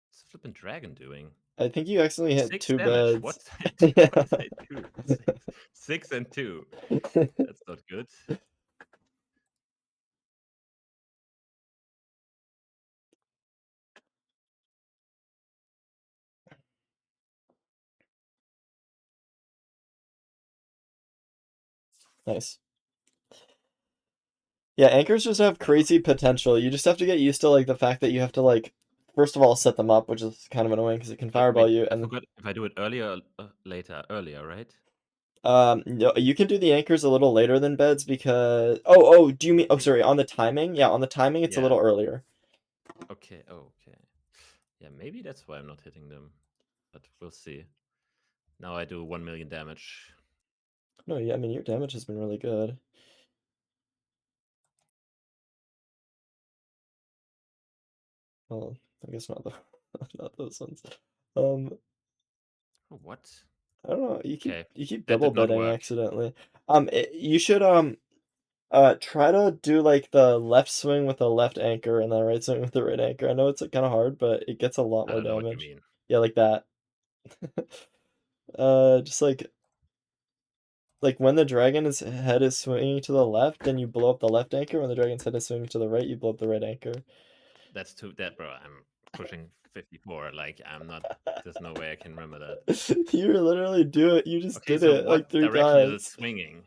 What's the flippin' dragon doing? I think you accidentally hit 6 two damage. beds. What did I do? 6 and 2. That's not good. Nice. Yeah, anchors just have crazy potential. You just have to get used to like the fact that you have to like first of all set them up, which is kind of annoying because it can Wait, fireball you, I and forgot if I do it earlier, later, earlier, right? no, you can do the anchors a little later than beds because oh, do you mean sorry, on the timing? Yeah, on the timing it's a Yeah. little earlier. Okay. Okay. Yeah, maybe that's why I'm not hitting them, but we'll see. Now I do 1 million damage. No, yeah, I mean your damage has been really good. Well, I guess not the not those ones. What? I don't know. Okay, You keep that double did not betting work. accidentally. You should try to do like the left swing with the left anchor and the right swing with the right anchor. I know it's kind of hard, but it gets a lot I more don't know what you damage. mean. Yeah, like that. Just like when the dragon's head is swinging to the left, then you blow up the left anchor. When the dragon's head is swinging to the right, you blow up the right anchor. That's too that, bro. I'm pushing 54. Like I'm not. There's no way I can remember that. You literally do it. You just Okay, did so it like what 3 direction is it times. swinging?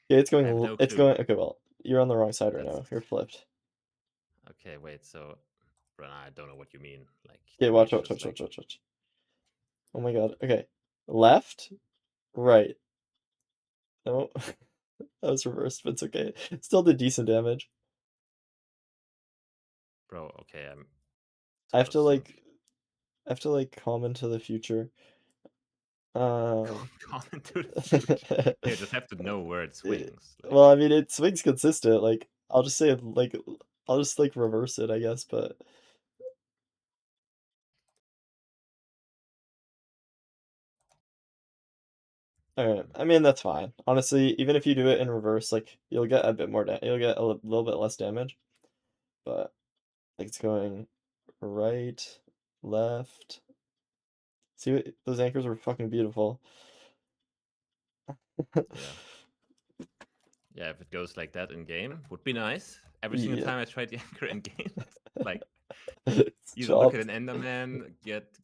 Yeah, I have no it's clue. going. Okay, well, you're on the wrong side right That's now. You're flipped. okay. Wait, so, bro, I don't know what you mean. Like Okay, to me, watch, it's watch, just watch, like watch, watch, watch. Oh my god. Okay. Left, right. No, that was reversed, but it's okay. Still did decent damage. bro. Okay, I'm I out have of to sync. like comment to the future. Um Comment to the future. You just have to know where it swings. Like, well, I mean it swings consistent. Like I'll just like reverse it, I guess, but alright. I mean that's fine. Honestly, even if you do it in reverse, like you'll get a bit more you'll get a little bit less damage. But like it's going right, left. See those anchors were fucking beautiful. yeah, yeah. If it goes like that in game, would be nice. Every single Yeah. time I tried the anchor in game, like It's either look at chopped. an Enderman, get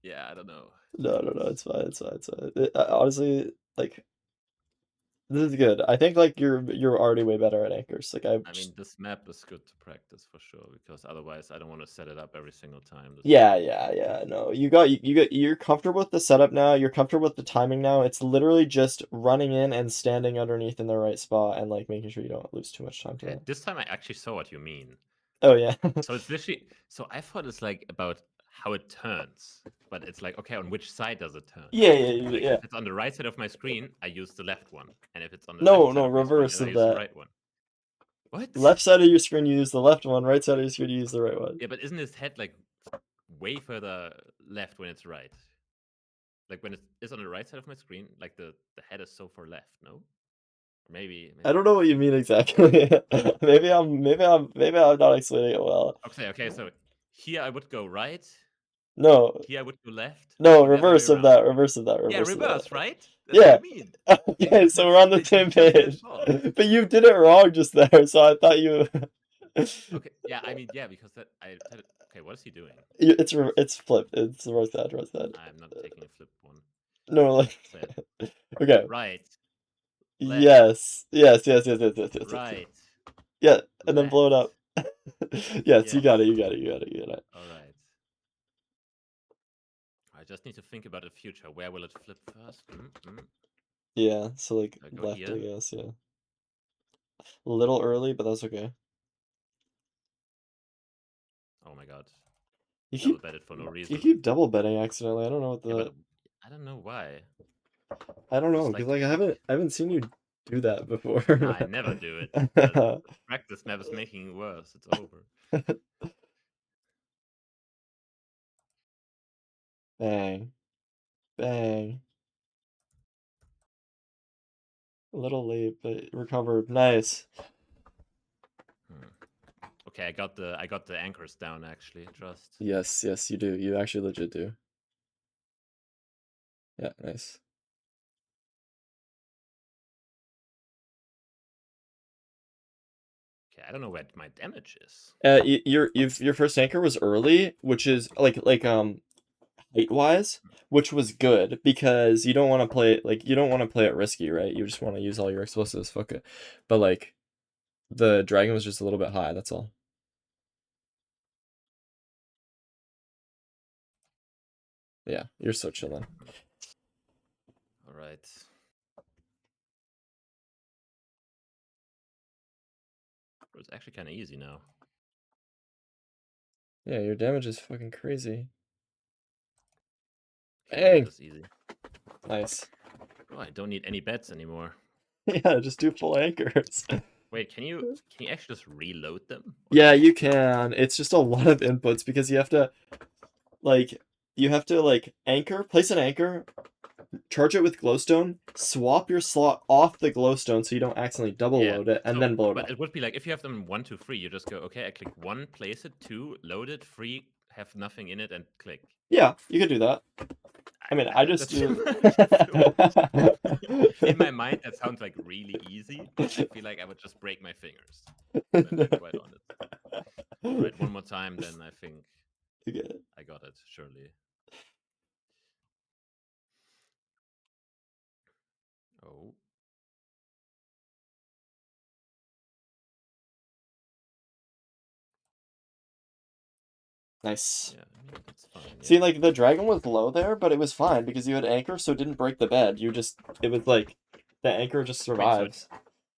yeah, I don't know. No, it's fine, it's fine, it's fine. Honestly, like this is good. I think like you're already way better at anchors. Like I I just mean, this map is good to practice for sure because otherwise, I don't want to set it up every single time. This yeah. No, you're comfortable with the setup now. You're comfortable with the timing now. It's literally just running in and standing underneath in the right spot and like making sure you don't lose too much time to okay. that. This time I actually saw what you mean. Oh yeah. So it's literally. So I thought it's like about how it turns, but it's like, okay, on which side does it turn? Yeah, Like yeah. if it's on the right side of my screen, I use the left one, and if it's on the No, left side no, of my screen, reverse then I of use the that. right one. What? Left side of your screen, you use the left one. Right side of your screen, you use the right one. Yeah, but isn't his head like way further left when it's right? Like when it is on the right side of my screen, like the head is so far left. No, or maybe. I don't know what you mean exactly. maybe I'm not explaining it well. Okay. So here I would go right. No, Here I would go left. no, Or the other way reverse of around. that. Reverse of that. Yeah, Reverse of that. reverse, right? That's what Yeah. I mean. Okay, so we're on the same Just what I page. thought. But you did it wrong just there, so I thought you. Okay, yeah, I mean, yeah, because that I said it. Okay, what is he doing? It's flipped. It's the right side. Right side. I'm not taking a flip one. No, like. Said Okay. right, left, Yes. Yes. right, Yeah, and then blow it left. up. Yes, you Yes. got it. You got it. All right. I just need to think about the future. Where will it flip first? Yeah, so like I go left, I here. guess. Yeah. A little early, but that's okay. Oh my god. You Double keep betted for no you reason. keep double betting accidentally. I don't know what Yeah, the. but I don't know why. I don't know Just because like to like think. I haven't seen you do that before. Nah, I never do it. The practice map is making it worse. It's over. Bang, bang. A little late, but recovered. Nice. Okay, I got the anchors down actually. Just Yes, you do. You actually legit do. Yeah, nice. okay. I don't know where my damage is. Your first anchor was early, which is like height wise, which was good because you don't want to play you don't want to play it risky, right? You just want to use all your explosives, fuck it. But like the dragon was just a little bit high, that's all. Yeah, you're so chilling. All right. It's actually kind of easy now. Yeah, your damage is fucking crazy. Okay, that Bang! is easy. Nice. Oh, I don't need any bets anymore. Yeah, just do full anchors. Wait, can you actually just reload them? Or Yeah, do you have to... can. It's just a lot of inputs because you have to anchor, place an anchor, charge it with glowstone, swap your slot off the glowstone so you don't accidentally double Yeah. load it, and So, then blow it but up. it would be like if you have them 1, 2, 3, you just go, okay, I click 1, place it, 2, load it, 3, have nothing in it, and click. Yeah, you could do that. I mean, I just That's do. in my mind, that sounds like really easy, but I feel like I would just break my fingers. If I'm being quite honest. All right, one more time, then I think You get it. I got it, surely. Oh. Nice. Yeah, I mean, that's fine. See, Yeah. like the dragon was low there, but it was fine because you had anchor, so it didn't break the bed. It was like the anchor just Wait, survives.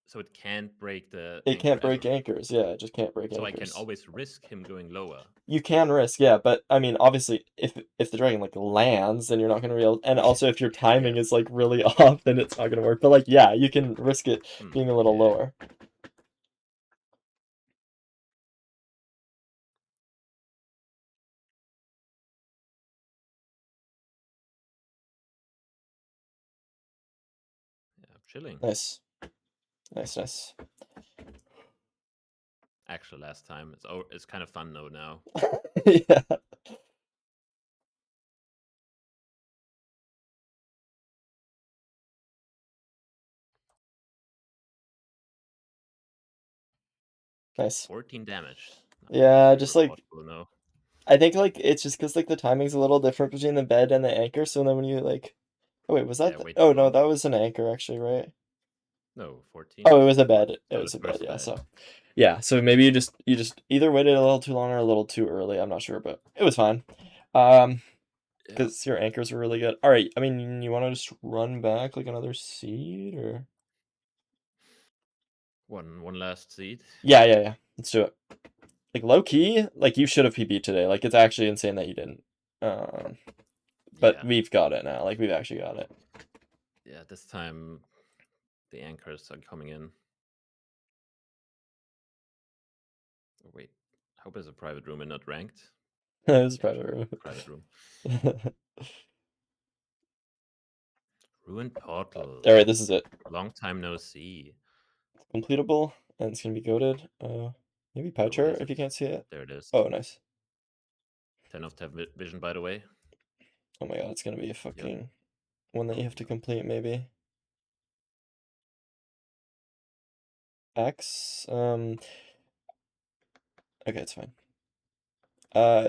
so it can't break the It anchor can't break ever. anchors. Yeah, it just can't break So I can anchors. always risk him going lower. You can risk, yeah, but I mean, obviously, if the dragon like lands, then you're not gonna be able. And also, if your timing Yeah. is like really off, then it's not gonna work. But like, yeah, you can risk it being a little Okay. lower. Yeah, I'm chilling. Nice, nice. Actually, last time it's kind of fun though now. Yeah. Nice. 14 damage. Nothing Yeah, easy just like possible, no. I think like it's just because like the timing's a little different between the bed and the anchor. So then when you like, oh wait, was Yeah, that? way Oh too no, long. that was an anchor actually, right? No, 14 Oh, it was was the a bed. first. It No, was the a bed. first Yeah. bed. So yeah. So maybe you just either waited a little too long or a little too early. I'm not sure, but it was fine. Yeah. Because your anchors were really good. All right. I mean, you want to just run back like another seed or? One last seed. Yeah. Let's do it. like low key, like you should have PB'd today. Like it's actually insane that you didn't. Um, but Yeah. we've got it now. Like we've actually got it. Yeah, this time the anchors are coming in. Oh, wait, I hope it's a private room and not ranked. It's Yeah, private room. private room. Ruined portal. All right, this is it. Long time no see. Completable, and it's gonna be goaded. Maybe pie Oh, where chart is if it? you can't see it. There it is. Oh, nice. 10 of 10 vision, by the way. Oh my god, it's gonna be a Yep. fucking one that you Oh, have to no. complete maybe. X. Okay, it's fine.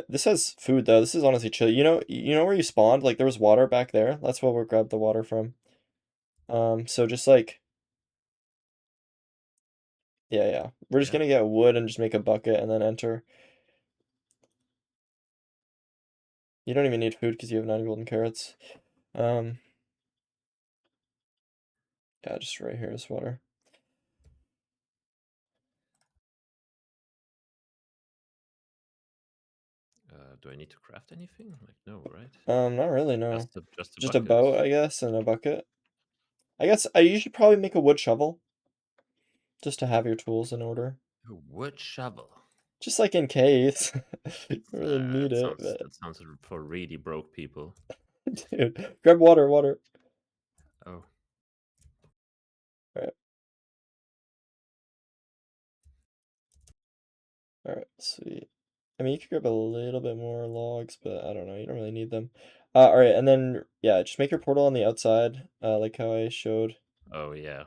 This has food though. This is honestly chill. You know where you spawned? Like there was water back there. That's where we grabbed the water from. So just like yeah. We're just Yeah. gonna get wood and just make a bucket and then enter. You don't even need food because you have 9 golden carrots. Um, yeah, just right here is water. Do I need to craft anything? Like, no, right? Not really, no. Just a Just a bucket. boat, I guess, and a bucket. I guess you should probably make a wood shovel just to have your tools in order. A wood shovel. Just like in case. You don't really need That it, sounds but that sounds for really broke people. dude, grab water. Oh, Alright, alright, sweet. I mean, you could grab a little bit more logs, but I don't know, you don't really need them. Alright, and then, yeah, just make your portal on the outside, like how I showed. oh yeah.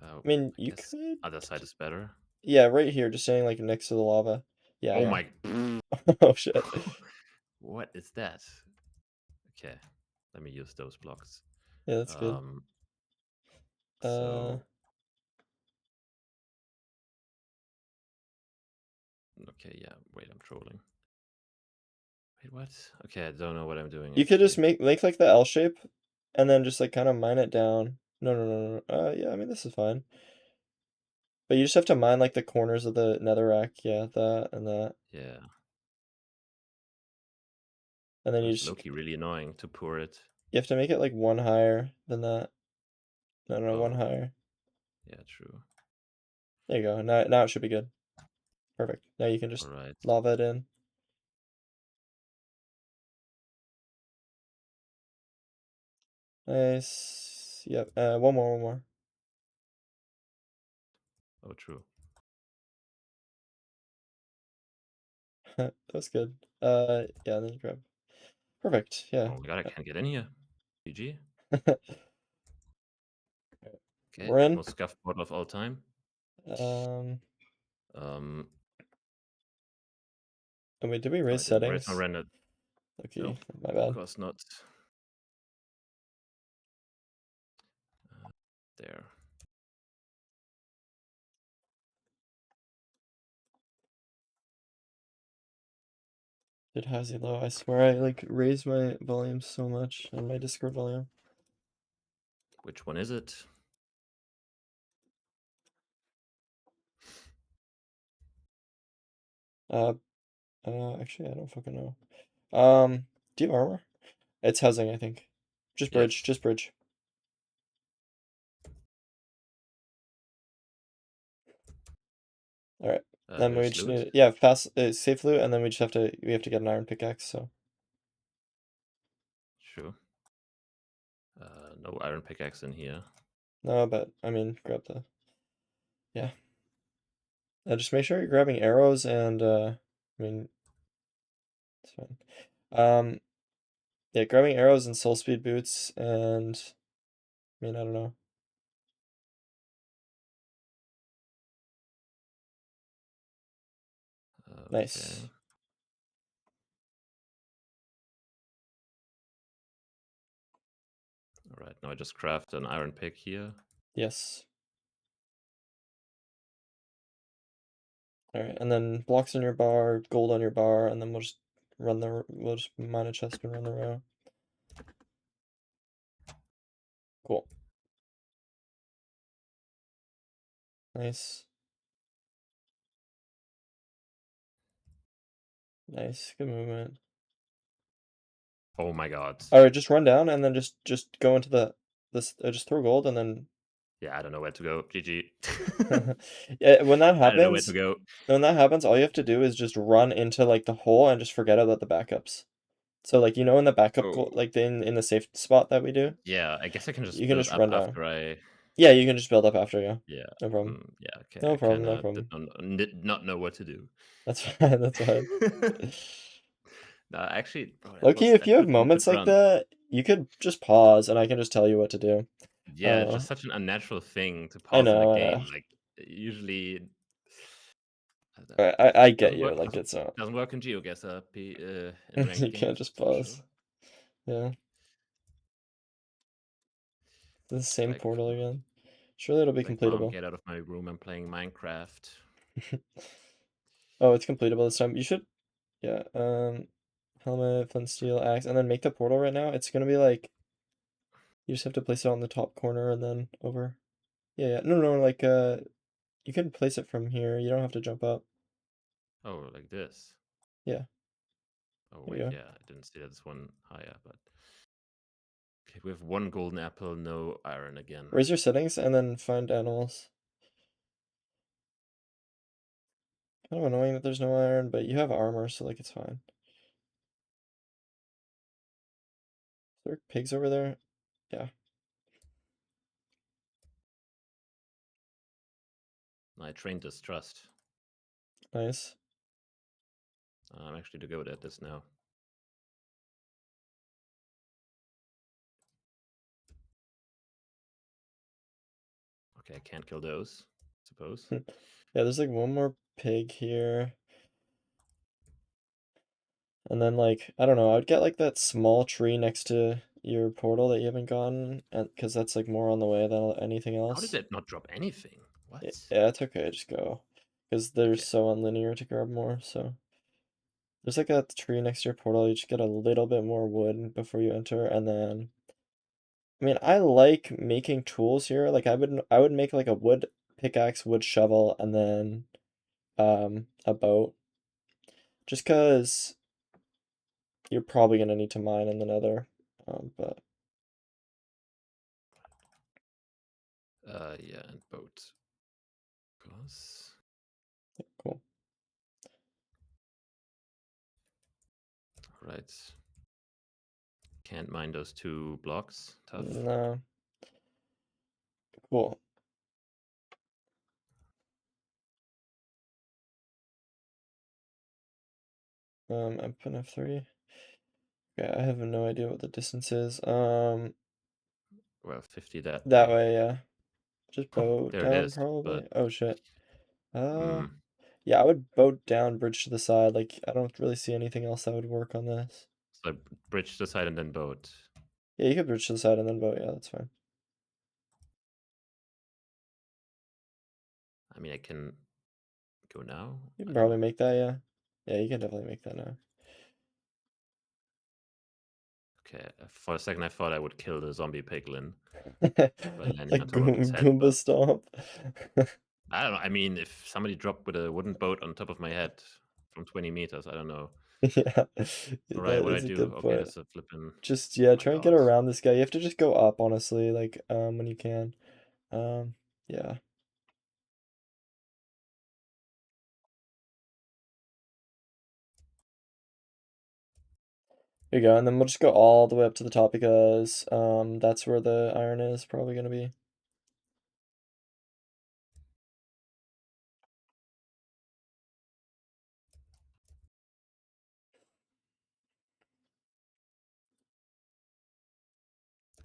I mean, I you guess could, other side is better. yeah, right here, just saying like next to the lava. Oh Yeah. my. Oh shit. What is that? Okay, let me use those blocks. Yeah, that's good. Um. Uh, So okay, yeah. Wait, I'm trolling. Wait, what? Okay, I don't know what I'm doing you could just actually. make like the L shape, and then just like kind of mine it down. No. Yeah, I mean this is fine. But you just have to mine like the corners of the netherrack. Yeah, that and that, Yeah, and then but you it's just low-key really annoying to pour it. you have to make it like one higher than that. No, one Oh, higher. yeah, true. There you go. Now it should be good. Perfect. Now you can All just right. lava it in. Nice. Yep. One more. Oh, true. That's good. Yeah. Then you grab. Perfect. Yeah. Oh my god, I can't get in here. GG. Okay, We're in. most scuffed portal of all time. Um. Um. Oh wait, did we Oh, raise I didn't raise my settings? render. Okay, No, my of bad. course not. There. Did Hazy low? I swear I like raised my volume so much on my Discord volume. Which one is it? Uh, actually, I don't fucking know. Do you have armor? It's housing, I think. Just bridge, Yes. just bridge. All right. Then we There's just loot. need fast safe loot, and then we have to get an iron pickaxe. So Sure. No iron pickaxe in here. no, but I mean, grab the yeah. Just make sure you're grabbing arrows and I mean, it's fine. Um, yeah, grabbing arrows and soul speed boots, and I mean, I don't know. Okay. Nice. All right. Now I just craft an iron pick here. Yes. All right, and then blocks on your bar, gold on your bar, and then we'll just mine a chest and run the row. Cool. Nice. Nice, good movement. Oh my god. All right, just run down and then just go into just throw gold and then Yeah, I don't know where to go. GG. yeah, when that I don't know where to happens, go. all you have to do is just run into like the hole and just forget about the backups. So like in the backup Oh, goal, like in the safe spot that we do, yeah, I guess I can you just can build just up run down. after I. Yeah, you can just build up after, yeah. Yeah. No problem. Yeah. Okay. No I problem, kind no of did problem. not know what to do. That's fine, that's fine. No, actually, bro, Loki, if that you could have have been a moments good like run. that, you could just pause and I can just tell you what to do. Yeah, it's just such an unnatural thing to I pause in a know, I know. game. Like usually, I get doesn't you. work. Like it's Doesn't work in GeoGuessr in ranked you can't games just for sure. pause. Yeah, the same Like, portal again. Surely it'll be mom, completable. get out of my room. I'm playing Minecraft. Oh, it's completable this time. You should, yeah. Helmet, flint, steel, axe, and then make the portal right now. It's gonna be like you just have to place it on the top corner and then over. Yeah, yeah. No, no, like you can place it from here. You don't have to jump up. Oh, like this. Yeah, Oh there you wait, go. yeah, I didn't see this one higher, but okay, we have one golden apple, no iron again. Raise your settings and then find animals. Kind of annoying that there's no iron, but you have armor, so like it's fine. There are pigs over there? Yeah, I trained distrust. nice. I'm actually good at this now. Okay, I can't kill those, I suppose. Yeah, there's like one more pig here. And then like, I don't know, I would get like that small tree next to your portal that you haven't gotten, and because that's like more on the way than anything How did else. that not drop anything? What? Yeah, it's okay, just go. Because they're Okay. so unlinear to grab more, so. There's like a tree next to your portal, you just get a little bit more wood before you enter, and then I mean, I like making tools here. Like I would make like a wood pickaxe, wood shovel, and then a boat. Just cause you're probably gonna need to mine in the nether. But Yeah, and boat. Cause cool. right. Can't mine those 2 blocks. Tough. No. Cool. I'm putting F3. Okay, I have no idea what the distance is. Well, 50 that That way. way, yeah. Just boat There it down is, but probably. Oh shit. Uh mm, yeah, I would boat down, bridge to the side. Like I don't really see anything else that would work on this. so bridge the side and then boat. Yeah, you could bridge to the side and then boat, yeah, that's fine. I mean, I can go now. You I can don't probably know. make that, yeah. Yeah, you can definitely make that now. Okay, for a second I thought I would kill the zombie piglin by landing Like on top of its head, Goomba but Stomp. I don't know. I mean, if somebody dropped with a wooden boat on top of my head from 20 meters, I don't know. Yeah, All right, that what do I is a do? good Okay, point. that's a flipping. Just yeah, Oh my try and get god. around this guy. You have to just go up, honestly, like when you can. Yeah. Here you go, and then we'll just go all the way up to the top because that's where the iron is probably gonna be.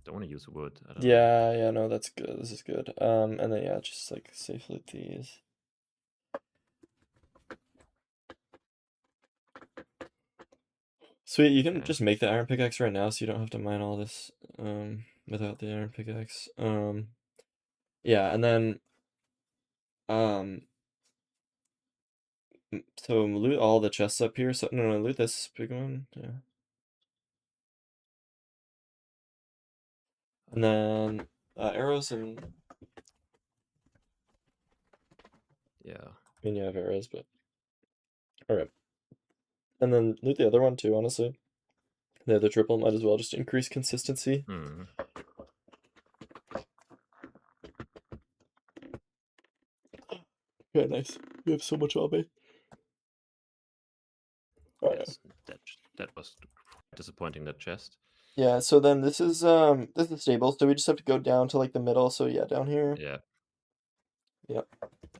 Don't want to use wood. I don't know. Yeah, yeah, no, that's good. This is good. And then yeah, just like safely these. Sweet, you can Okay. just make the iron pickaxe right now so you don't have to mine all this without the iron pickaxe. Yeah, and then um so loot all the chests up here. So no, loot this big one. Yeah. And then arrows and Yeah. I mean you have arrows, but all right. And then loot the other one too, honestly. The other triple might as well just increase consistency. Hmm. Okay, nice. You have so much LB. Oh yeah. Yes, that was disappointing. That chest. Yeah, so then this is stable, so we just have to go down to like the middle, so yeah, down here. Yeah, Yep.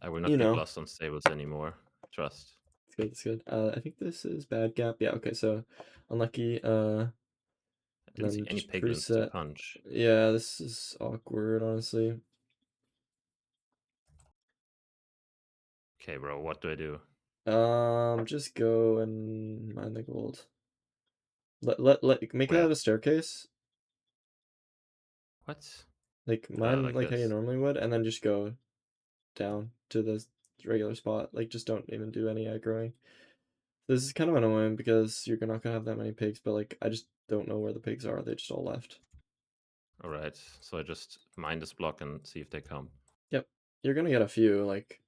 I will You not get know. lost on stables anymore. Trust. It's good, it's good. I think this is bad gap. Yeah, okay, so unlucky, I and didn't see then any just piglins to preset. punch. Yeah, this is awkward, honestly. Okay, bro, what do I do? Just go and mine the gold. Make Where? that a staircase. What? Like mine Like like how you this. normally would, and then just go down to the regular spot. Like just don't even do any aggroing. This is kind of annoying because you're not gonna have that many pigs, but like I just don't know where the pigs are. They just all left. All right, so I just mine this block and see if they come. Yep. You're gonna get a few, like,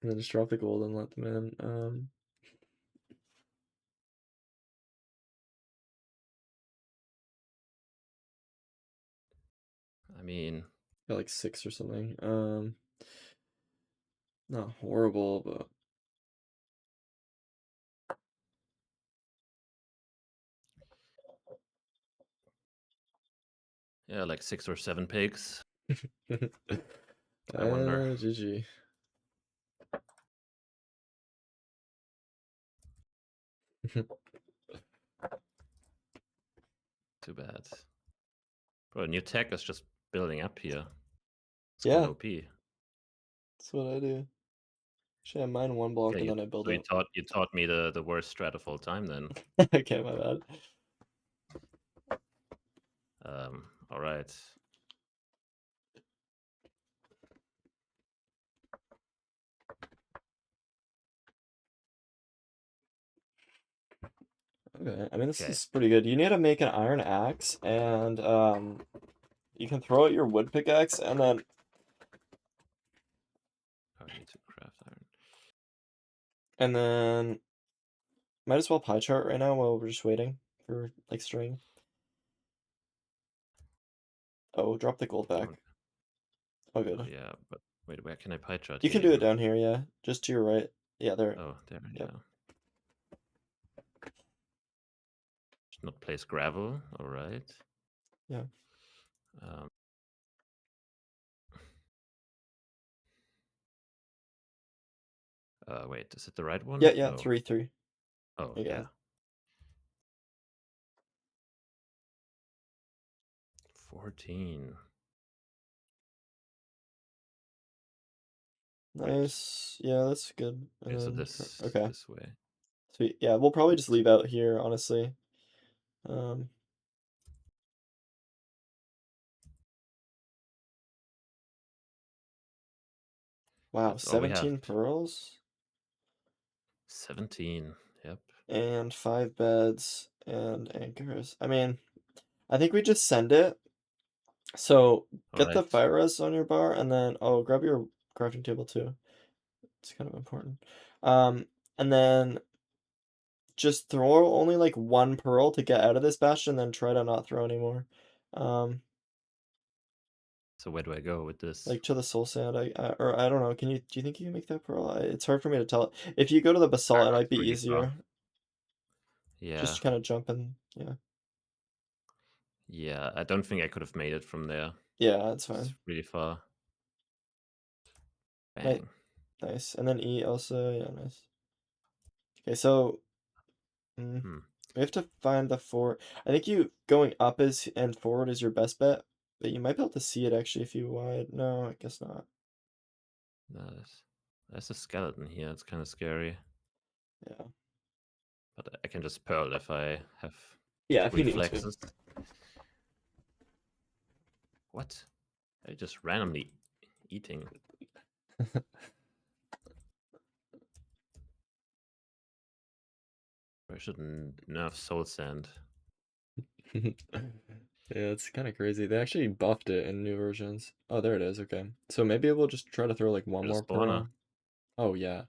and then just drop the gold and let them in. I mean, Got like 6 or something. Not horrible, but yeah, like 6 or 7 pigs. I wonder. GG. Too bad. Bro, new tech is just building up here. It's kind Yeah, of OP. that's what I do. Actually, I mine one block Okay, and then I build so up. you taught me the worst strat of all time then. Okay, my bad. All right. Okay, I mean this Okay. is pretty good. You need to make an iron axe, and you can throw out your wood pickaxe, and then Oh, I need to craft iron. might as well pie chart right now while we're just waiting for like string. Oh, drop the gold back. Don't. Oh, Oh good. yeah, but wait, where can I pie chart You here can do it even? down here, yeah. Just to your right. Yeah, there. Oh, there. Yep. Yeah. Should not place gravel. All right. Yeah. Um, wait, is it the right one? Yeah, yeah, No. 3-3. Oh, You got yeah. it. 14. Wait. Nice. Yeah, that's good. Okay, so Okay. this way. Sweet. Yeah, we'll probably just leave out here, honestly. Um, wow, That's all we have. 17 pearls 17. Yep. and 5 beds and anchors. I mean, I think we just send it. So All get the right. fire res on your bar and then grab your crafting table too. It's kind of important. And then just throw only like 1 pearl to get out of this bastion, then try to not throw anymore. Um, So where do I go with this? like to the soul sand. Or I don't know. Do you think you can make that pearl? It's hard for me to tell. If you go to the basalt, it might It's be really far. easier. Yeah. Just kind of jump in. Yeah. Yeah. I don't think I could have made it from there. Yeah, it's It's fine. really far. Nice. Bang. Nice. And then E also. Yeah, nice. Okay, so Hmm. we have to find the four. I think you going up is and forward is your best bet, but you might be able to see it actually if you wide. No, I guess not. No, there's a skeleton here. It's kind of scary. Yeah. But I can just pearl if I have Yeah, if you need to. reflexes. What? I just randomly eating. I should nerf soul sand. Yeah, it's kind of crazy. They actually buffed it in new versions. Oh, there it is. Okay. So maybe we'll just try to throw like one There's more a spawner. pearl. Oh, yeah.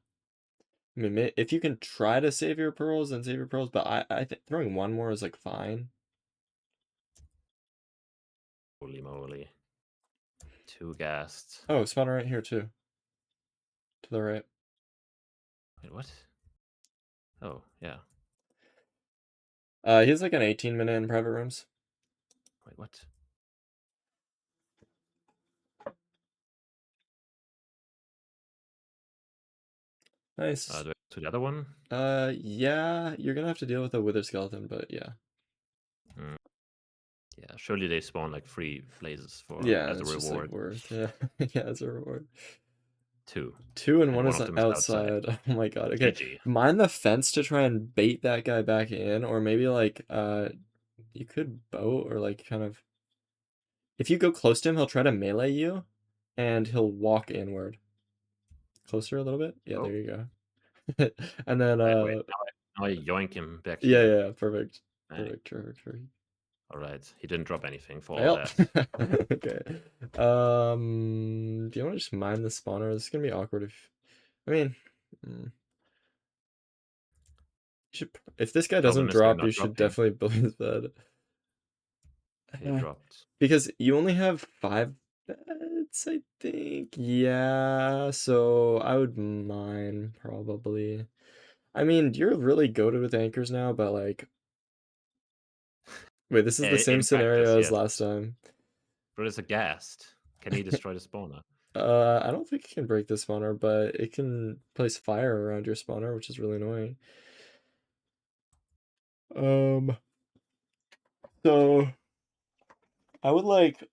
I mean, if you can try to save your pearls, then save your pearls. But I think throwing one more is like fine. Holy moly. 2 gassed. Oh, spawner right here too. To the right. Wait, what? Oh, yeah. He has like an 18-minute in private rooms. Wait, what? Nice. Do I go to the other one? Yeah, you're gonna have to deal with a wither skeleton, but yeah. Mm. Yeah, surely they spawn like 3 blazes Yeah, as a it's just like reward. worth. Yeah, yeah, it's a reward. 2. 2 and And one one is of them is outside. outside. Oh my god. Okay, GG. mind the fence to try and bait that guy back in, or maybe like you could boat or like kind of. If you go close to him, he'll try to melee you, and he'll walk inward. Closer a little bit. Yeah, Oh, there you go. And then wait. Now I yoink him back yeah, here. yeah, perfect, Dang. perfect. Alright. He didn't drop anything for all Well, that. okay. Do you want to just mine the spawner? This is gonna be awkward if. I mean, you should. If this guy Problem doesn't is they're drop, not you should dropping. definitely build his bed. He dropped. Because you only have 5 beds, I think. Yeah, so I would mine probably. I mean, you're really goated with anchors now, but like, wait, this is the same In practice, scenario as yes. last time. But it's a ghast. Can he destroy the spawner? I don't think it can break the spawner, but it can place fire around your spawner, which is really annoying. So I would like.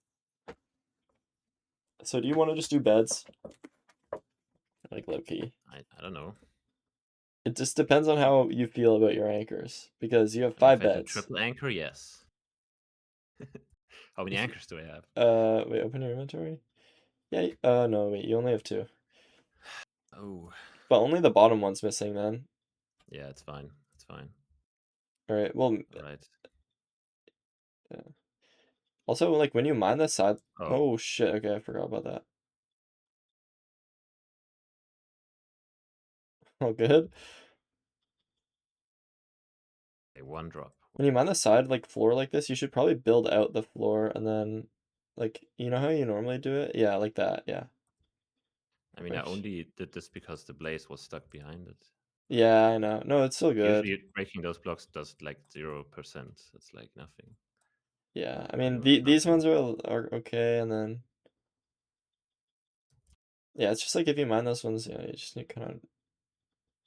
So do you want to just do beds? Like low key. I don't know. It just depends on how you feel about your anchors, because you have I mean, 5 if I do beds. triple anchor, yes. How many anchors do I have? Wait, open your inventory. Yeah. No, wait, you only have 2. Oh. But only the bottom one's missing then. Yeah, it's fine. It's fine. All right. Well, Alright. yeah. Also, like when you mine the side. Oh. Oh shit. Okay, I forgot about that. Oh, good. Okay, 1 drop. When you mine the side like floor like this, you should probably build out the floor and then, like, you know how you normally do it? Yeah, like that. Yeah. I mean, I Like, only did this because the blaze was stuck behind it. yeah, I know. No, it's still good. Usually breaking those blocks does like 0%. It's like nothing. Yeah, I Pretty mean much these nothing. ones are okay, and then yeah, it's just like if you mine those ones, yeah, you just need kind of.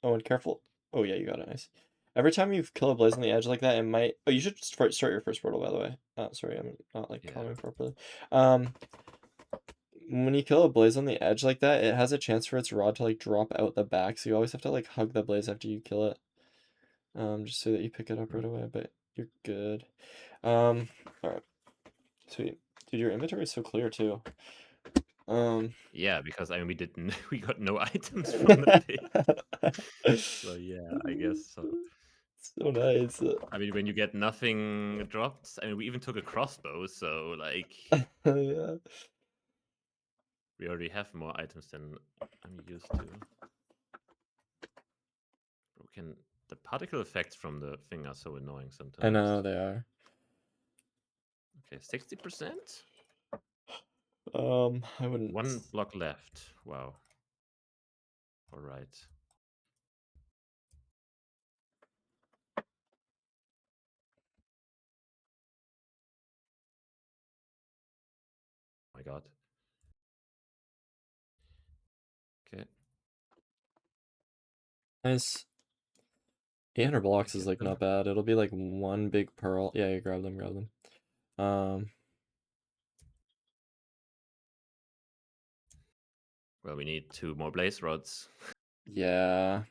Oh, and careful. Oh yeah, you got it. Nice. Every time you kill a blaze on the edge like that, it might. Oh, you should start your first portal, by the way. Oh, sorry, I'm not like Yeah. commenting properly. When you kill a blaze on the edge like that, it has a chance for its rod to like drop out the back, so you always have to like hug the blaze after you kill it. Just so that you pick it up right away. But you're good. All right, sweet, dude. Your inventory is so clear too. Yeah, because I mean we got no items from the pit. So yeah, I guess so. So nice. I mean, when you get nothing dropped, I mean, we even took a crossbow, so like Yeah. we already have more items than I'm used to. We can. The particle effects from the thing are so annoying sometimes. I know they are. Okay, 60%. I wouldn't. 1 block left. Wow. All right. Oh my God. Okay. Nice. 800 blocks is Get like them. not bad. It'll be like 1 big pearl. Yeah, you grab them, grab them. Well, we need 2 more blaze rods. Yeah.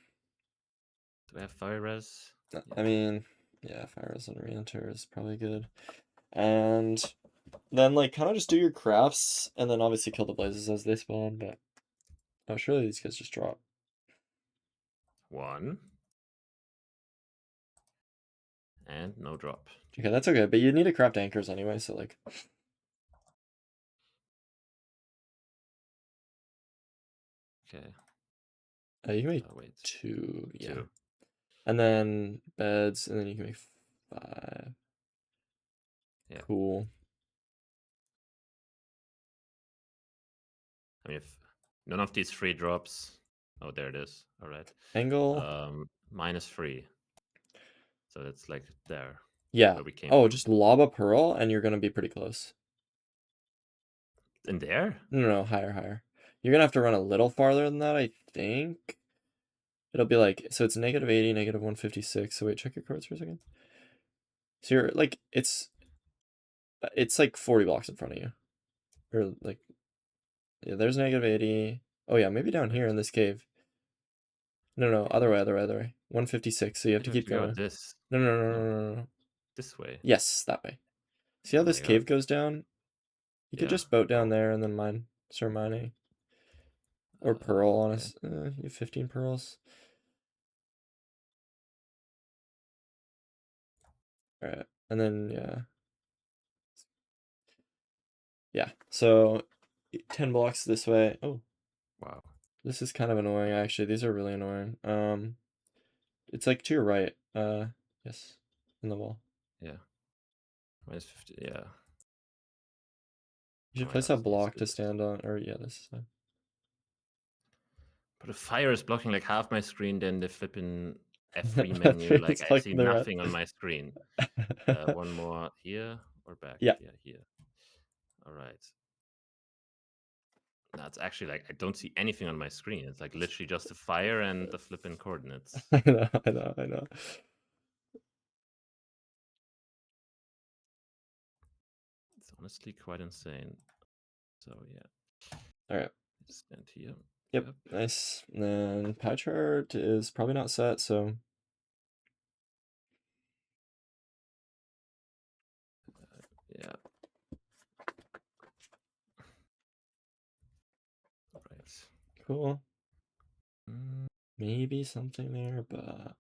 Do I have fire res? I mean, yeah, fire and re-enter is probably good. And then like kind of just do your crafts, and then obviously kill the blazes as they spawn. But oh, surely these guys just drop. 1. And no drop. Okay, that's okay. But you need to craft anchors anyway, so like. Okay. You can make wait, 2, yeah. 2. And then beds, and then you can make 5. Yeah. Cool. I mean, if none of these free drops. Oh, there it is. All right. Angle. -3. So it's like there Yeah. where we came Oh, from. just lob a pearl, and you're gonna be pretty close. In there? No, higher, higher. You're gonna have to run a little farther than that, I think. It'll be like, so it's -80, -156. So wait, check your cards for a second. So you're like, it's like 40 blocks in front of you. Or like, yeah, there's -80. Oh yeah, maybe down here Wait. in this cave. No, Wait, other way, what? other way, other way. 156, so you have I to have keep to go going. this. No, no, no, No, no, no, no. this way. Yes, that way. See how Oh my this god. cave goes down? You could Yeah. just boat down Oh. there and then mine. Start mining. Or pearl, Okay. honest. You have 15 pearls. Alright, and then, yeah. Yeah, so 10 blocks this way. Oh, Wow. this is kind of annoying, actually. These are really annoying. It's like to your right. Yes, in the wall. Yeah. -50. Yeah. You Oh should my place god. a This needs block to to do this. stand on, or yeah, this is fine. But the fire is blocking like half my screen, then the flipping F3 menu. Like It's I like see the rest. nothing on my screen. One more here or back? Yeah. Yeah, here. All right. No, it's actually like I don't see anything on my screen. It's like literally just the fire and the flipping coordinates. I know, I know, I know. It's honestly quite insane. So yeah, Alright. stand here. Yep, nice. And then pie chart is probably not set, so Yeah. Right. cool. Mm, Maybe something there, but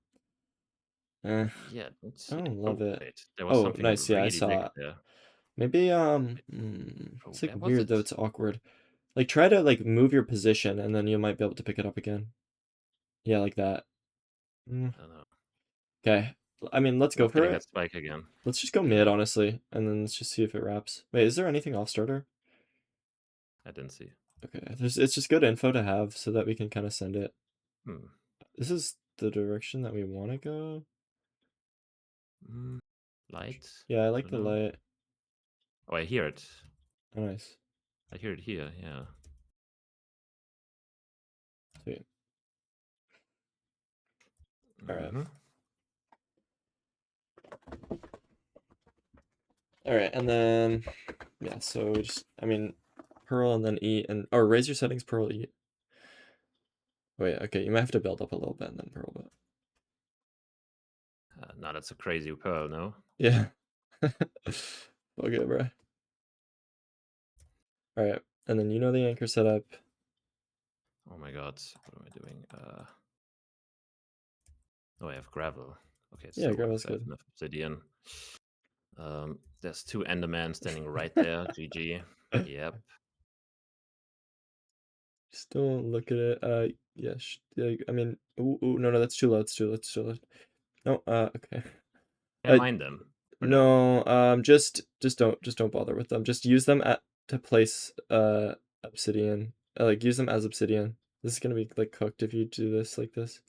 yeah. Let's I see. don't Oh love it. wait, there was Oh, something nice. Yeah, I really big saw it. there. Maybe Oh, it's like where was weird though. it? It's awkward. Like try to like move your position, and then you might be able to pick it up again. Yeah, like that. I don't know. Okay. I mean, let's I'm go not for getting it. that spike again. Let's just go mid, honestly, and then let's just see if it wraps. Wait, is there anything off starter? I didn't see. Okay, it's just good info to have so that we can kind of send it. Hmm. This is the direction that we want to go. Light? Yeah, I I like don't the know. light. Oh, I hear it. Oh, nice. I hear it here. Yeah. Sweet. All right. Mm-hmm. All right, and then yeah, so just I mean, pearl and then eat and or raise your settings, pearl, eat. Wait, okay, you might have to build up a little bit and then pearl, but Now that's a crazy pearl, no? yeah. Okay, bro. All right, and then you know the anchor setup. Oh my god, what am I doing? Oh, I have gravel. Okay, it Yeah, still gravel's works. I have good. enough obsidian. There's 2 Endermen standing right there. GG. Yep. Just don't look at it. Yeah, I mean, ooh, no, that's too low. It's too low. It's too low. No, okay. Can't mind them. Or no? No, just don't bother with them. Just use them to place obsidian. Like use them as obsidian. This is gonna be like cooked if you do this like this.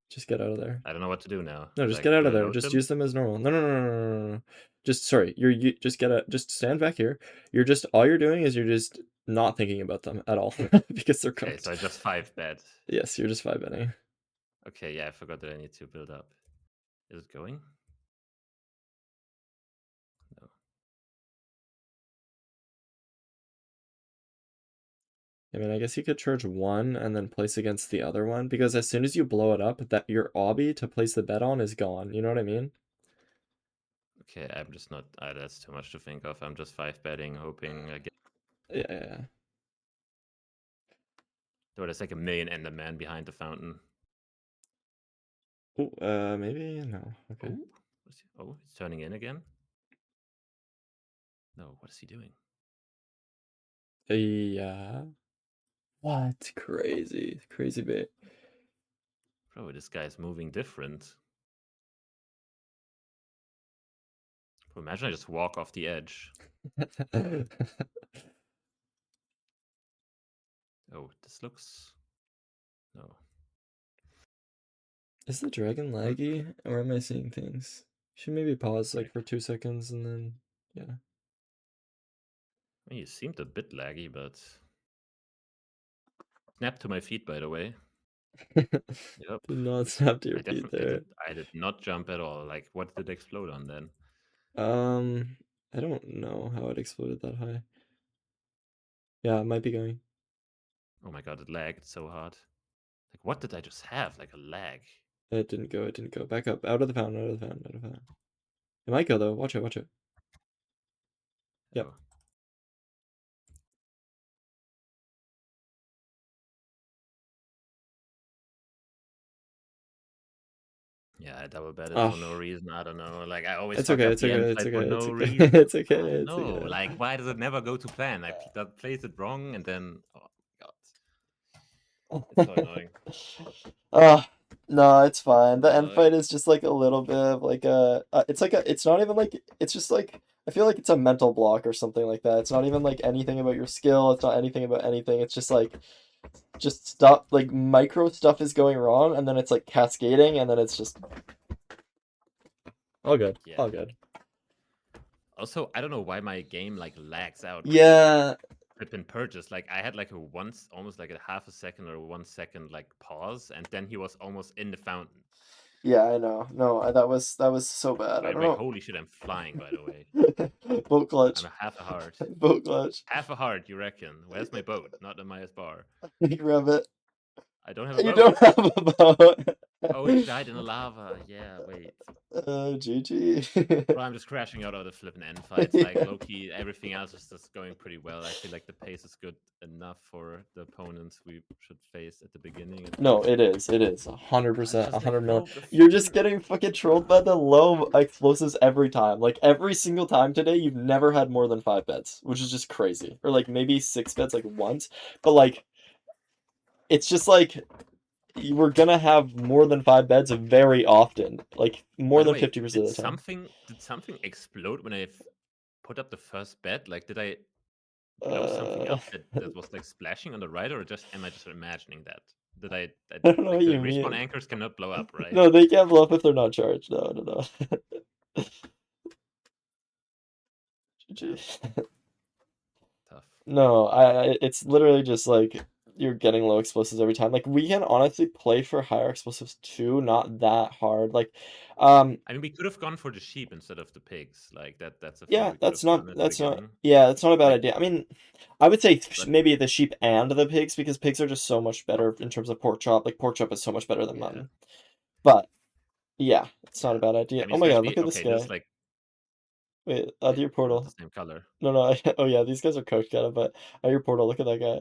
Just get out of there. I don't know what to do now. No, just Like, get out do of I there. load Just them? use them as normal. No, no, no, no, no, no, no. Just sorry. You just just stand back here. You're just all you're doing is you're just not thinking about them at all because they're Okay, so cooked. I just 5 bed. Yes, you're just 5 betting. Okay, yeah, I forgot that I need to build up. Is it going? No. I mean, I guess you could charge one and then place against the other one because as soon as you blow it up, that your obby to place the bet on is gone. You know what I mean? Okay, I'm just not. That's too much to think of. I'm just 5 betting, hoping I get. Yeah. Oh, there's like a million Enderman behind the fountain. Oh, maybe no. Okay. Oh, oh, it's turning in again. No, what is he doing? Yeah. What? Crazy. Crazy bait. Bro, this guy's moving different. Bro, imagine I just walk off the edge. Oh, this looks... No. Is the dragon laggy? Or am I seeing things? Should maybe pause like for 2 seconds and then, yeah. I mean, you seemed a bit laggy, but... Snap to my feet, by the way. Yep. Did not snap to your feet there. I did not jump at all. Like, what did it explode on then? I don't know how it exploded that high. Yeah, it might be going. Oh my god, it lagged so hard. Like, what did I just have? Like a lag. It didn't go, it didn't go. Back up, out of the fountain, out of the fountain, out of the fountain. It might go though, watch it, watch it. Yep. Oh. Yeah, I double betted for no reason. I don't know. Like, I always fuck up the end side for no reason. It's okay, I it's know. okay. Like, why does it never go to plan? I plays it wrong and then... Oh my god. It's so annoying. No, it's fine. The end fight is just like a little bit of like a, it's not even like, it's just like, I feel like it's a mental block or something like that. It's not even like anything about your skill. It's not anything about anything. It's just like, just stuff, like micro stuff is going wrong and then it's like cascading and then it's just all good. Yeah. All good. Also, I don't know why my game like lags out. Yeah. Flippin' purchase. Like, I had like a almost like a half a second or 1 second like pause, and then he was almost in the fountain. Yeah, I know. No, that was so bad. I don't know. Holy shit, I'm flying, by the way. Boat clutch. I'm a half a heart. Boat clutch. Half a heart, you reckon? Where's my boat? Not in my bar. Grab it. I don't have a boat. You don't have a boat. Oh, it died in the lava. Yeah, wait. GG. Bro, I'm just crashing out of the flipping end fights. Like, low-key, everything else is just going pretty well. I feel like the pace is good enough for the opponents we should face at the beginning. No, it is. It is. 100%. 100 million. Like, You're just getting fucking trolled by the low explosives every time. Like, every single time today, you've never had more than 5 bets, which is just crazy. Or, like, maybe 6 bets, like, once. But, like, it's just, like, we're gonna have more than 5 bets very often. Like, more than 50% of the time. Did something explode when I put up the first bet? Like, did I blow something up that was, like, splashing on the right, or am I just imagining that? I don't know like, what the you respawn mean. anchors cannot blow up, right? No, they can't blow up if they're not charged. No. GG. Tough. No, it's literally just like you're getting low explosives every time. Like, we can honestly play for higher explosives too, not that hard. Like, I mean, we could have gone for the sheep instead of the pigs. Like, that's a thing yeah, we could have done at the beginning. yeah, that's not a bad Like, idea. I mean, I would say maybe the sheep and the pigs, because pigs are just so much better in terms of pork chop. Like, pork chop is so much better than mutton. But yeah, it's not a bad idea. I mean, oh my god, look at this guy. Like, wait, out of your portal. the same color. No, oh yeah, these guys are coached kind of, but out of your portal, look at that guy.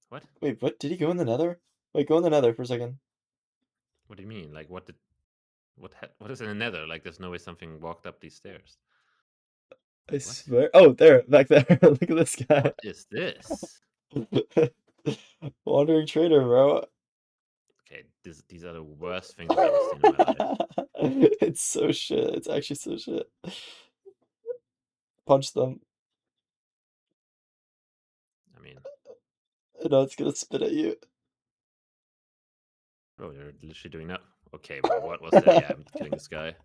What? Wait, what? Did he go in the nether? Wait, go in the nether for a second. What do you mean? Like, what is in the nether? Like, there's no way something walked up these stairs. I swear. Oh, there, back there. Look at this guy. What is this? Wandering trader, bro. Okay, these are the worst things I've ever seen in my life. It's so shit. It's actually so shit. Punch them. I mean, No, it's gonna spit at you. bro, you're literally doing that. Okay, bro, what was that? Yeah, I'm killing this guy.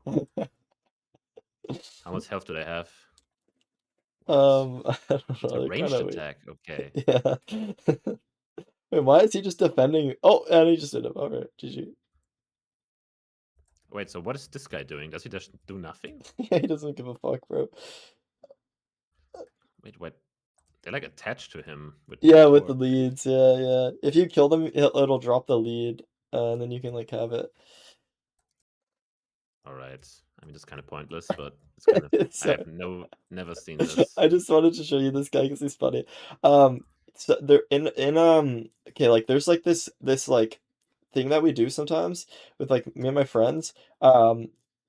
How much health do they have? I don't know. It's a ranged attack. Okay. Yeah. Wait, why is he just defending? Oh, and he just did it. Alright, GG. Wait, so what is this guy doing? Does he just do nothing? Yeah, he doesn't give a fuck, bro. Wait, what? They're like attached to him. With the leads. Yeah. If you kill them, it'll drop the lead, and then you can like have it. All right. I mean, it's kind of pointless, but it's kind of. I have never seen this. I just wanted to show you this guy because he's funny. So they're in okay, like there's like this like thing that we do sometimes with like me and my friends,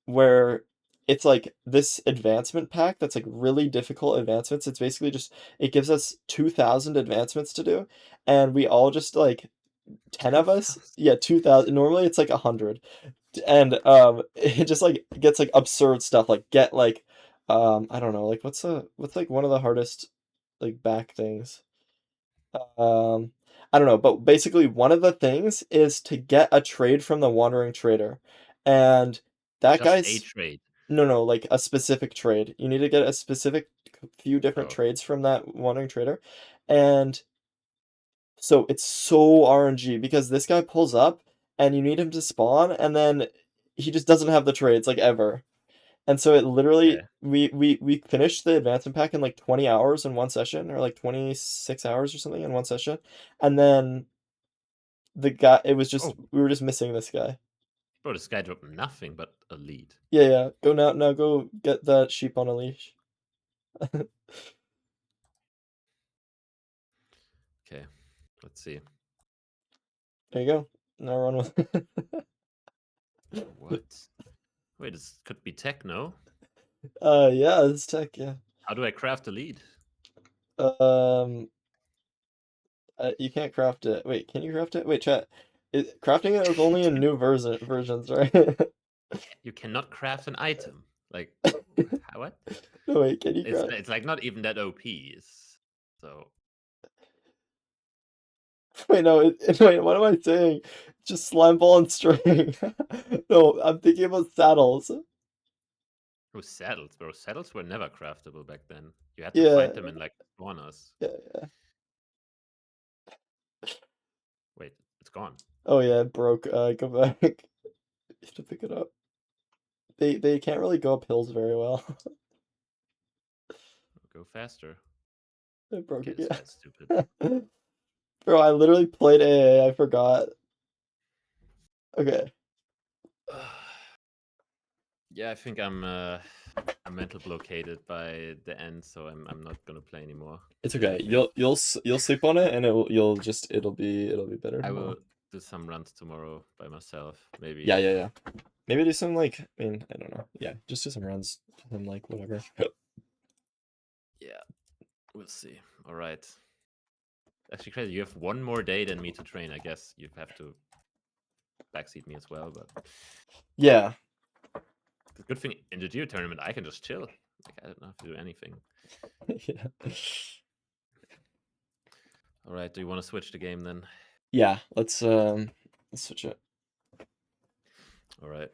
where it's like this advancement pack that's like really difficult advancements. It's basically just it gives us 2,000 advancements to do, and we all just like 10 of us, 2000. yeah, 2,000. Normally it's like 100, and it just like gets like absurd stuff like get like I don't know, like what's like one of the hardest like back things. Um, I don't know, but basically one of the things is to get a trade from the wandering trader, and that Just a guy's trade. no, like a specific trade. You need to get a specific few different Oh, trades from that wandering trader, and so it's so RNG because this guy pulls up and you need him to spawn, and then he just doesn't have the trades like ever. And so it literally okay. we finished the advancement pack in like 20 hours in one session, or like 26 hours or something in one session. And then the guy, it was just Oh, we were just missing this guy. bro, this guy dropped nothing but a lead. Yeah, yeah. Go now, go get that sheep on a leash. Okay, let's see. There you go. Now run with it. What? Wait, this could be tech, no? Yeah, it's tech, yeah. How do I craft a lead? Um, you can't craft it. Wait, can you craft it? Wait, chat. Crafting it was only in new versions, right? You cannot craft an item. Like, what? No, wait, can you craft? It's like not even that OP. So Wait, no, wait, what am I saying? Just slime ball and string. No, I'm thinking about saddles. oh, saddles, bro. Saddles were never craftable back then. You had to Yeah, find them in like spawners. yeah. Wait, it's gone. Oh yeah, it broke. Go back. You have to pick it up. They can't really go up hills very well. Go faster. It broke Okay, it, this yeah. guy's stupid. Bro, I literally played AA, I forgot. Okay. Yeah, I think I'm mental blockaded by the end, so I'm not gonna play anymore. It's Today, I okay. think You'll sleep on it, and it'll be better I tomorrow. will do some runs tomorrow by myself. Maybe. Yeah, yeah, yeah. Maybe do some like I mean, I don't know. Yeah, just do some runs and like whatever. Yeah, we'll see. All right. Actually, crazy. You have one more day than me to train. I guess you have to backseat me as well. But Yeah. the good thing in the Geo tournament, I can just chill. Like I don't have to do anything. Yeah. All right. Do you want to switch the game then? Yeah, let's switch it. All right.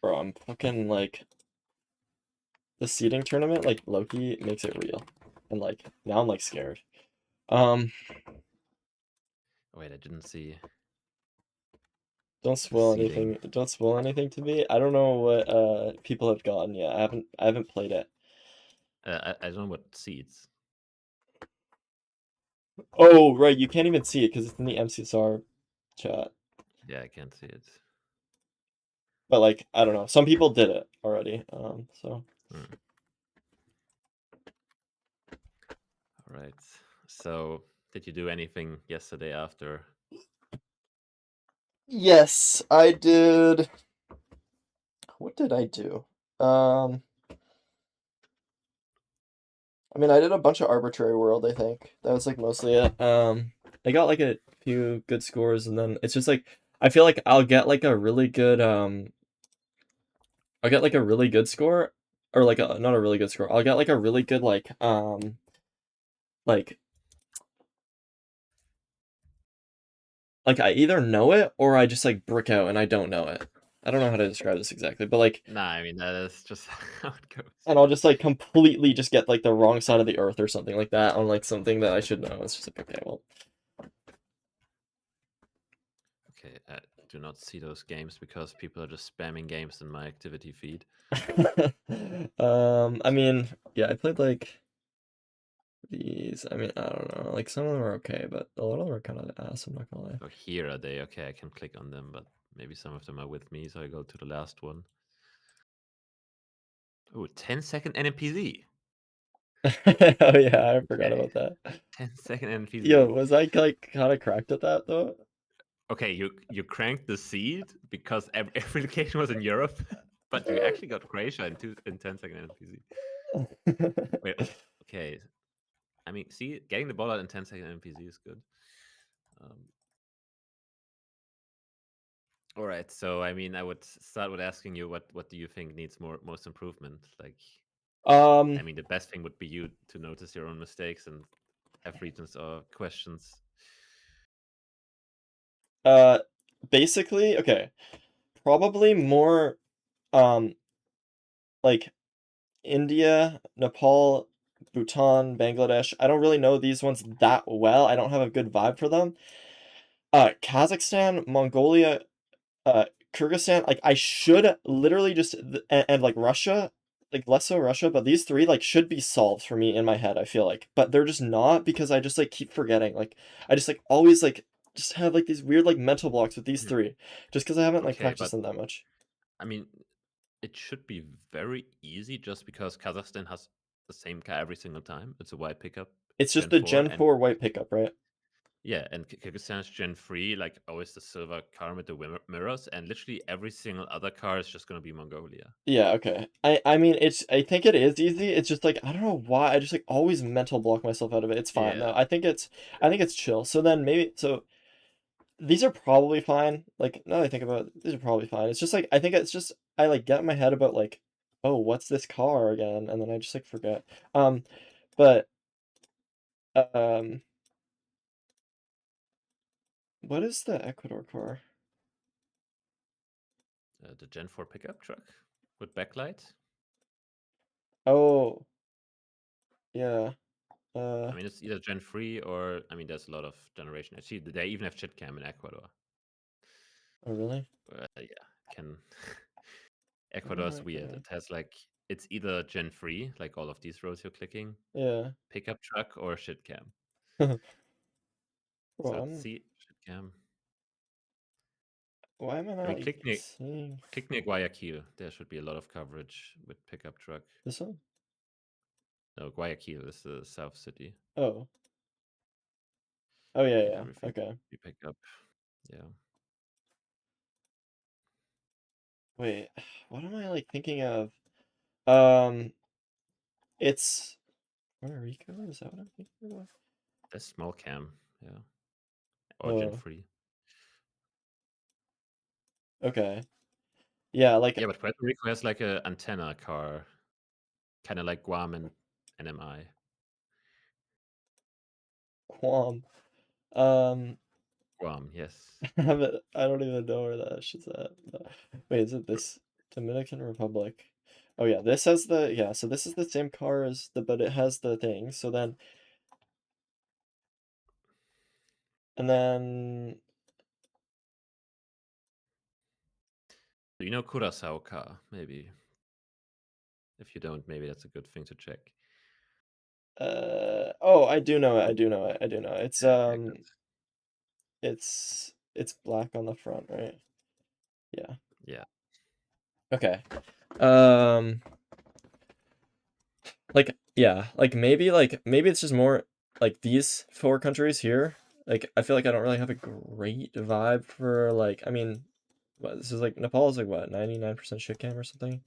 Bro, I'm fucking like the seeding tournament, like Loki makes it real. And like now I'm like scared. Oh, wait, I didn't see. Don't The spoil seeding. anything. Don't spoil anything to me. I don't know what people have gotten yet. I haven't played it. I don't know what seeds. Oh, right, you can't even see it because it's in the MCSR chat. Yeah, I can't see it. But like, I don't know. Some people did it already. So Hmm. All right. So, did you do anything yesterday after? yes, I did. What did I do? I mean, I did a bunch of arbitrary world, I think. That was like mostly it. I got like a few good scores, and then it's just like I feel like I'll get like a really good I'll get like a really good score, or like a not a really good score. I'll get like a really good like I either know it or I just like brick out and I don't know it. I don't know how to describe this exactly, but like, Nah, I mean that is just how it goes. and I'll just like completely just get like the wrong side of the earth or something like that on like something that I should know. It's just like, okay, well. Okay, I do not see those games because people are just spamming games in my activity feed. I mean, yeah, I played like these. I mean, I don't know. Like some of them are okay, but a lot of them are kind of ass. I'm not gonna lie. Oh, here are they. Okay, I can click on them, but maybe some of them are with me, so I go to the last one. Oh, 10-second NPZ. Oh yeah, I forgot Okay, about that. 10-second NPZ. Yo, was I like kind of cracked at that though? Okay, you cranked the seed because every location was in Europe, but you actually got Croatia in 10-second NPC. Wait, okay. I mean, see, getting the ball out in 10-second NPC is good. All right, so I mean, I would start with asking you what do you think needs most improvement? Like, I mean, the best thing would be you to notice your own mistakes and have reasons or questions. Basically, okay, probably more, like India, Nepal, Bhutan, Bangladesh. I don't really know these ones that well. I don't have a good vibe for them. Kazakhstan, Mongolia, Kyrgyzstan, like I should literally just and like Russia, like less so Russia, but these three like should be solved for me in my head, I feel like. But they're just not because I just like keep forgetting. Like I just like always like just have like these weird like mental blocks with these three just because I haven't like Okay, practiced but them that much. I mean, it should be very easy just because Kazakhstan has the same car every single time. It's a white pickup. It's just Gen the 4, Gen and 4 white pickup, right? yeah, and Kyrgyzstan's Gen 3, like always the silver car with the mirrors, and literally every single other car is just gonna be Mongolia. Yeah, okay. I mean I think it is easy. It's just like I don't know why I just like always mental block myself out of it. It's fine though. Yeah. I think it's chill. So then maybe so these are probably fine. Like now that I think about it, these are probably fine. It's just like I think it's just I like get in my head about like, oh, what's this car again? And then I just like forget. But um what is the Ecuador car? The Gen 4 pickup truck with backlight. Oh, yeah. I mean, it's either Gen 3 or, I mean, there's a lot of generation. Actually, they even have chit cam in Ecuador. Oh really? Yeah, can. Where am Ecuador's I weird. going? It has like, it's either Gen 3, like all of these rows you're clicking, Yeah. pickup truck, or shit cam. Bro, So let's see, shit cam. why am I I mean, not seeing click near Guayaquil. There should be a lot of coverage with pickup truck. this one? No, Guayaquil is the south city. Oh. Oh yeah, Yeah, yeah. everything Okay. you pick up. Yeah. Wait, what am I like thinking of? Um, it's Puerto Rico? Is that what I'm thinking of? That's small cam. Yeah. Or Gen Oh, 3. okay. Yeah, like Yeah, but Puerto Rico has like a antenna car, kind of like Guam and NMI. Guam. Um, Guam, yes. I don't even know where that shit's at. Wait, is it this Dominican Republic? Oh yeah, this has the yeah, so this is the same car as the but it has the thing. So then and then Do you know Curacao car? Maybe. If you don't, maybe that's a good thing to check. oh, I do know it. I do know it. I do know it. Yeah, okay, good. It's black on the front, right? Yeah. Yeah. Okay. Um yeah, like maybe it's just more like these four countries here. Like I feel like I don't really have a great vibe for like I mean what this is like Nepal is like what 99% shit cam or something.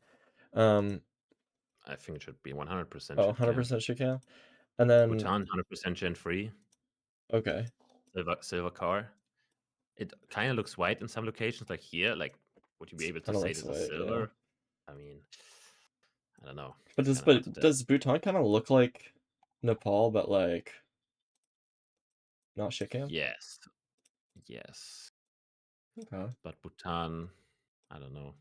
Um I think it should be 100% oh shit cam. 100% shit cam. And then Bhutan, 100% Gen 3. okay. Silver car. It kind of looks white in some locations, like here. Like, would you be able to Kind of say looks this is white, yeah. silver? I mean, I don't know. But It's kind of hard to tell. does Bhutan kind of look like Nepal but like not shit cam? Yes. Yes. Okay. But Bhutan, I don't know.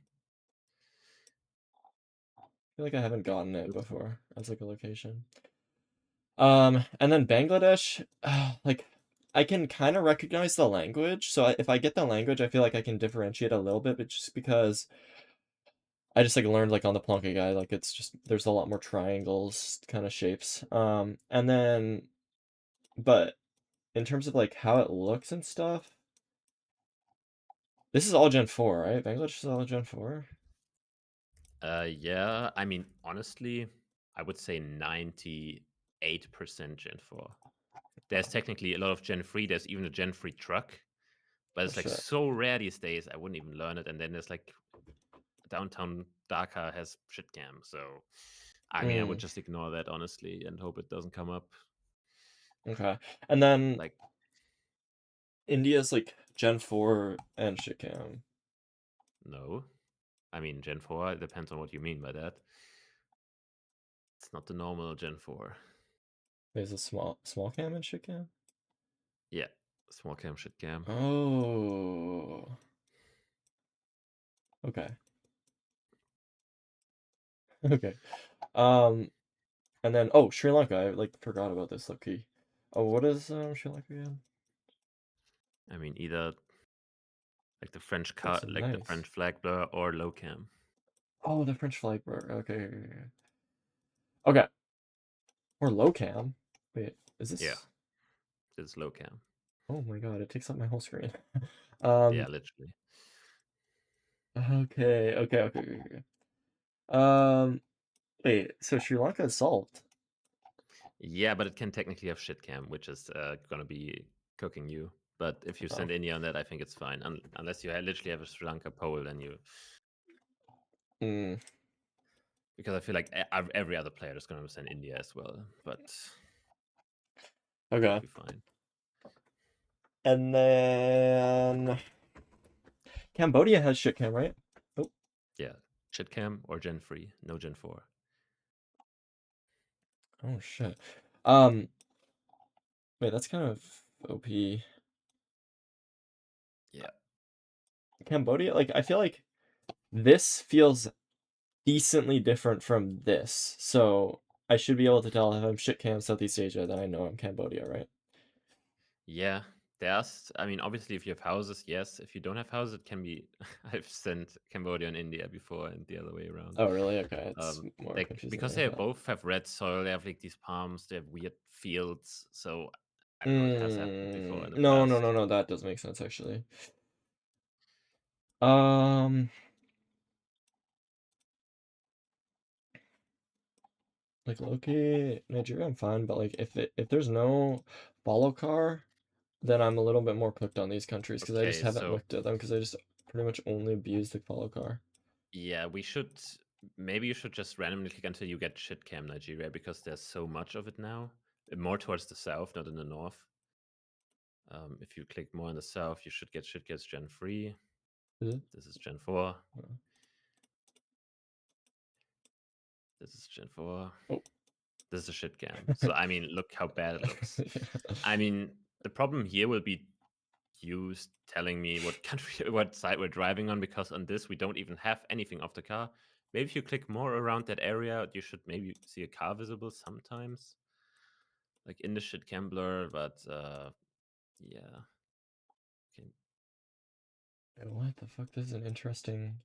I feel like I haven't gotten it Looks before as like a location. And then Bangladesh, like I can kind of recognize the language. So if I get the language, I feel like I can differentiate a little bit, but just because I just like learned like on the Plonka guy, like it's just there's a lot more triangles kind of shapes. And then but in terms of like how it looks and stuff, this is all Gen 4, right? Bangladesh is all Gen 4. Yeah. I mean, honestly, I would say 98% Gen 4. There's technically a lot of Gen 3. There's even a Gen 3 truck. But Oh it's like shit. so rare these days. I wouldn't even learn it. And then there's like downtown Dhaka has shit cam. So I mean, I would just ignore that honestly and hope it doesn't come up. Okay. And then Like, India's like Gen 4 and shitcam. no. I mean, Gen 4, it depends on what you mean by that. It's not the normal Gen 4. There's a small cam and shitcam? Yeah, small cam, shit cam. Oh. Okay. Okay. And then Sri Lanka. I like forgot about this lucky. Oh, what is Sri Lanka again? I mean, either like the French That's like the nice. French flag blur or low cam. Oh, the French flag bird. Okay. Okay. Or low cam. Wait, is Yeah, this? it's low cam. Oh my god, it takes up my whole screen. Yeah, literally. Okay. Wait, so Sri Lanka is solved. Yeah, but it can technically have shit cam, which is gonna be cooking you. But if you Oh. send India on that, I think it's fine. Unless you literally have a Sri Lanka poll, then you. Mm, Because I feel like every other player is gonna send India as well, but you'll okay. be fine. And then Cambodia has shit cam, right? Oh, Yeah, shit cam or Gen 3, no Gen 4. oh shit. Wait, that's kind of OP. Yeah. Cambodia, like I feel like this feels decently different from this. So I should be able to tell if I'm shit cam Southeast Asia, then I know I'm Cambodia, right? Yeah, I mean, obviously, if you have houses, yes. If you don't have houses, it can be. I've sent Cambodia and India before, and the other way around. Oh, really? Okay, it's more Like confusing because than I they thought. both have red soil, they have like these palms, they have weird fields. So I don't know. It has happened before in the past. No, that does make sense actually. Um, like Loki, Nigeria, I'm fine, but like if there's no follow car, then I'm a little bit more cooked on these countries because I just Okay, haven't so looked at them because I just pretty much only abuse the follow car. yeah, we should. Maybe you should just randomly click until you get shitcam Nigeria because there's so much of it now. More towards the south, not in the north. If you click more in the south, you should get shitcam Gen 3. Is it? This is Gen 4. Oh. This is Gen 4. Oh. This is a shitcam. So I mean, look how bad it looks. Yeah. I mean, the problem here will be you telling me what country, what side we're driving on, because on this we don't even have anything of the car. Maybe if you click more around that area, you should maybe see a car visible sometimes, like in the shitcam blur. But yeah, okay. What the fuck? This is an interesting.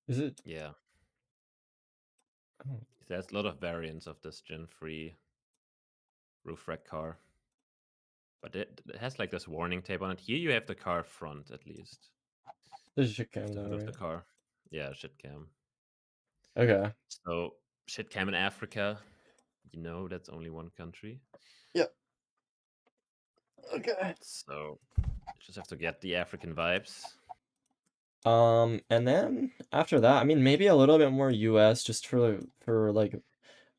Is it? Yeah, Oh, there's a lot of variants of this Gen 3 roof rack car, but it has like this warning tape on it. Here you have the car front at least. this is shit cam The though, hood of the right? car. Yeah, shit cam. Okay. So shit cam in Africa, that's only one country. Yeah. Okay. So you just have to get the African vibes. And then after that, I mean, maybe a little bit more US just for like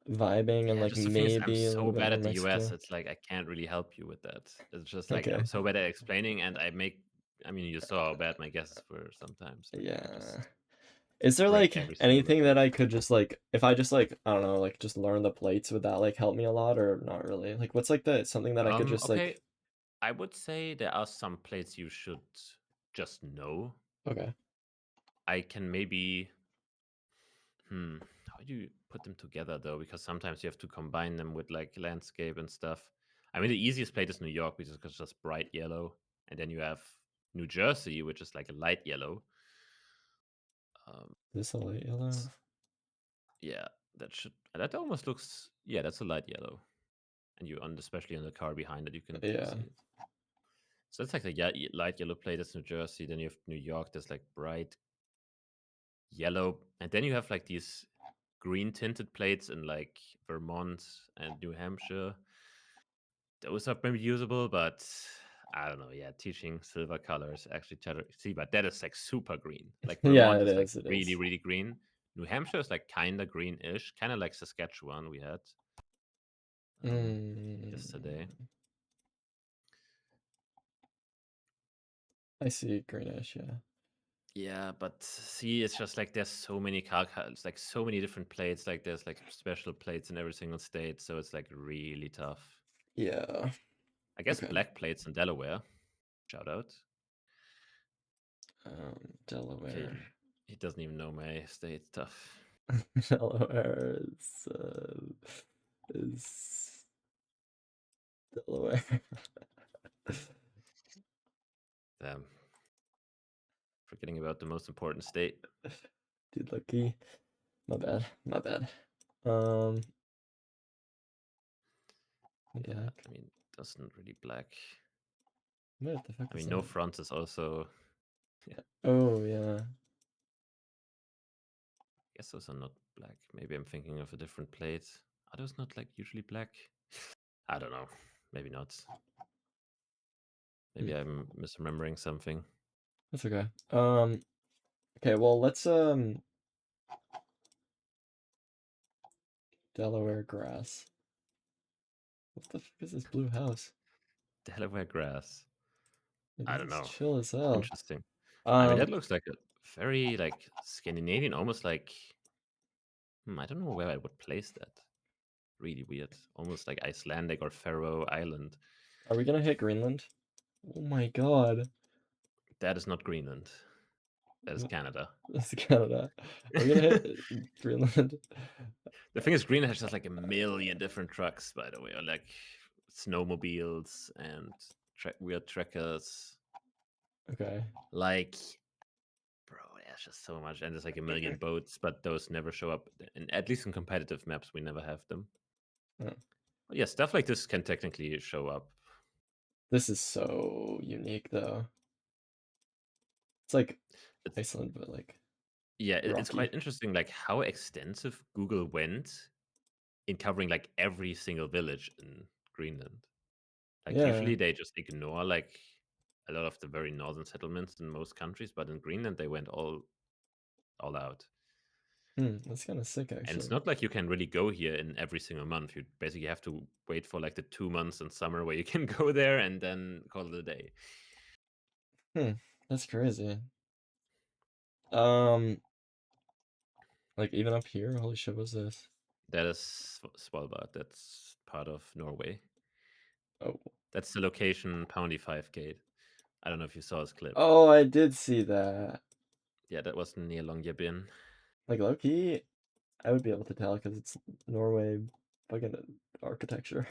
vibing and Yeah, like just the thing is, I'm maybe a so little bit bad more at the US. Mexico. It's like I can't really help you with that. It's just like Okay. I'm so bad at explaining, and I mean, you saw how bad my guesses were sometimes. Like I Yeah. just Is there break like every single anything that I location. could just like if I just like I don't know like just learn the plates would that like help me a lot or not really? Like what's like the something that I could just Okay. like I would say there are some plates you should just know. okay. I can maybe how do you put them together though? Because sometimes you have to combine them with like landscape and stuff. I mean, the easiest plate is New York, because it's just bright yellow, and then you have New Jersey, which is like a light yellow. Is this a light yellow? Yeah, that almost looks, yeah, that's a light yellow, and especially on the car behind it, you can Yeah. see it. So that's like the light yellow plate. That's New Jersey. Then you have New York. That's like bright yellow, and then you have like these green tinted plates in like Vermont and New Hampshire. Those are maybe usable, but I don't know. Yeah, teaching silver colors actually. See, but that is like super green. Like Yeah, Vermont it is like is. It really, is. really green. New Hampshire is like kind of greenish, kind of like Saskatchewan we had yesterday. I see greenish. Yeah. Yeah, but see, it's just like there's so many colors, like so many different plates. Like there's like special plates in every single state, so it's like really tough. Yeah. I guess Okay. black plates in Delaware. Shout out. Delaware. Okay, he doesn't even know my state. Tough. Delaware is Delaware. Damn. Forgetting about the most important state. Dude, Lucky. My bad. My bad. Yeah, Black. I mean, doesn't really black. What the fuck I is mean, no that? front is also. Yeah, Oh yeah. I guess those are not black. Maybe I'm thinking of a different plate. Are those not like usually black? I don't know. Maybe not. Maybe I'm misremembering something. That's okay. Okay, well let's Delaware grass. What the fuck is this blue house? Delaware grass. Dude, I this don't is know. chill as hell. Interesting. I mean, that Um, looks like a very like Scandinavian, almost like. I don't know where I would place that. Really weird. Almost like Icelandic or Faroe Island. are we gonna hit Greenland? Oh my god. That is not Greenland. That is Canada. That's Canada. Are we gonna hit Greenland? The thing is, Greenland has just like a million different trucks, by the way, or like snowmobiles and weird trekkers. Okay. Like, bro, there's just so much, and there's like a million boats, but those never show up. And at least in competitive maps, we never have them. Oh. But yeah, stuff like this can technically show up. This is so unique though. It's like It's, Iceland, but like yeah, it's rocky. quite interesting, like how extensive Google went in covering like every single village in Greenland. Like Yeah. usually they just ignore like a lot of the very northern settlements in most countries, but in Greenland they went all out. That's kind of sick And it's actually. not like you can really go here in every single month. You basically have to wait for like the 2 months in summer where you can go there and then call it a day. That's crazy. Um, like even up here, holy shit, what's this? That is Svalbard. That's part of Norway. Oh. That's the location Poundy 5 gate. I don't know if you saw his clip. Oh, I did see that. Yeah, that was near Longyearbyen. Like low-key, I would be able to tell because it's Norway fucking architecture.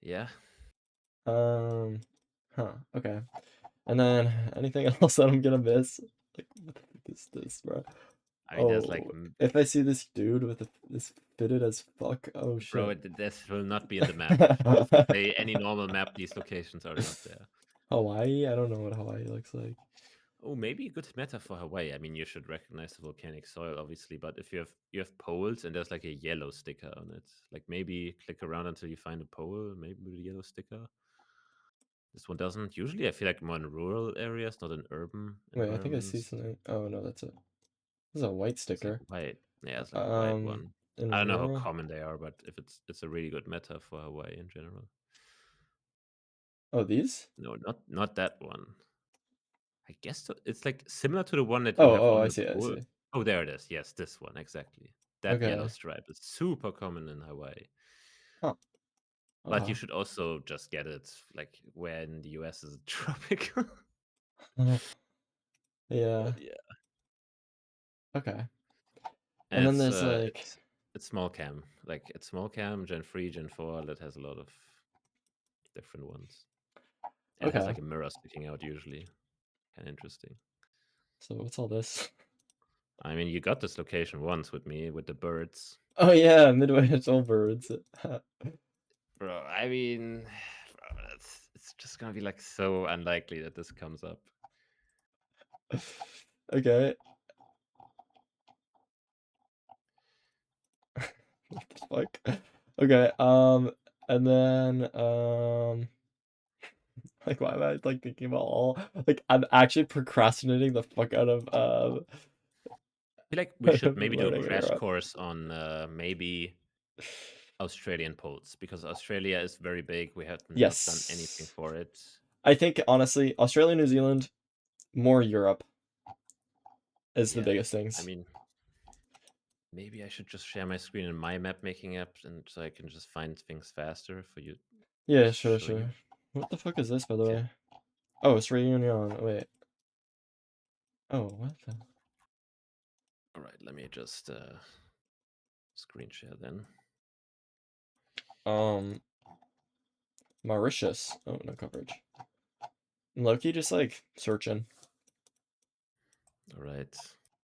Yeah. Huh, okay. And then anything else that I'm gonna miss? Like, what the fuck is this, bro? I mean, there's like, Oh, if I see this dude with this fitted as fuck, oh bro, shit. this will not be in the map. Say any normal map, these locations are not there. Hawaii? I don't know what Hawaii looks like. Oh, maybe a good meta for Hawaii. I mean, you should recognize the volcanic soil, obviously, but if you have poles and there's like a yellow sticker on it, like maybe click around until you find a pole, maybe with a yellow sticker. This one doesn't. Usually, I feel like more in rural areas, not in urban Wait, I think I see environments. something. Oh no, that's it. This is a white It's like sticker. white. Yeah, it's like a white one. In I don't know how rural. common they are, but if it's a really good meta for Hawaii in general. Oh, these? No, not that one. I guess it's like similar to the one that you Oh, have oh, on I the see, I pole. see. Oh, there it is. Yes, this one exactly. That yellow Okay. stripe is super common in Hawaii. Huh. But you Okay. should also just get it like where in the US is it tropical. Yeah. But yeah, Okay. and And then it's there's uh like, it's it's small cam. Like it's small cam, Gen 3, Gen 4 that has a lot of different ones. And it has okay. like a mirror sticking out usually. Kind of interesting. So what's all this? I mean, you got this location once with me with the birds. Oh yeah, Midway all birds. Bro, I mean, bro, it's just gonna be like so unlikely that this comes up. Okay. What the fuck? Okay, and then Like, why am I like thinking about all? Like, I'm actually procrastinating the fuck out of I feel like we should maybe do a learning crash Europe. course on maybe Australian polls, because Australia is very big. We have not done anything Yes, for it. I think honestly, Australia, New Zealand, more Europe is the Yeah, biggest I things. mean, maybe I should just share my screen in my map making app, and so I can just find things faster for you. Yeah, Just to sure, show sure. you. What the fuck is this, by the Okay. way? Oh, it's reunion. Wait. Oh, what the? All right. Let me just screen share then. Mauritius. Oh, no coverage. Loki just like searching. All right.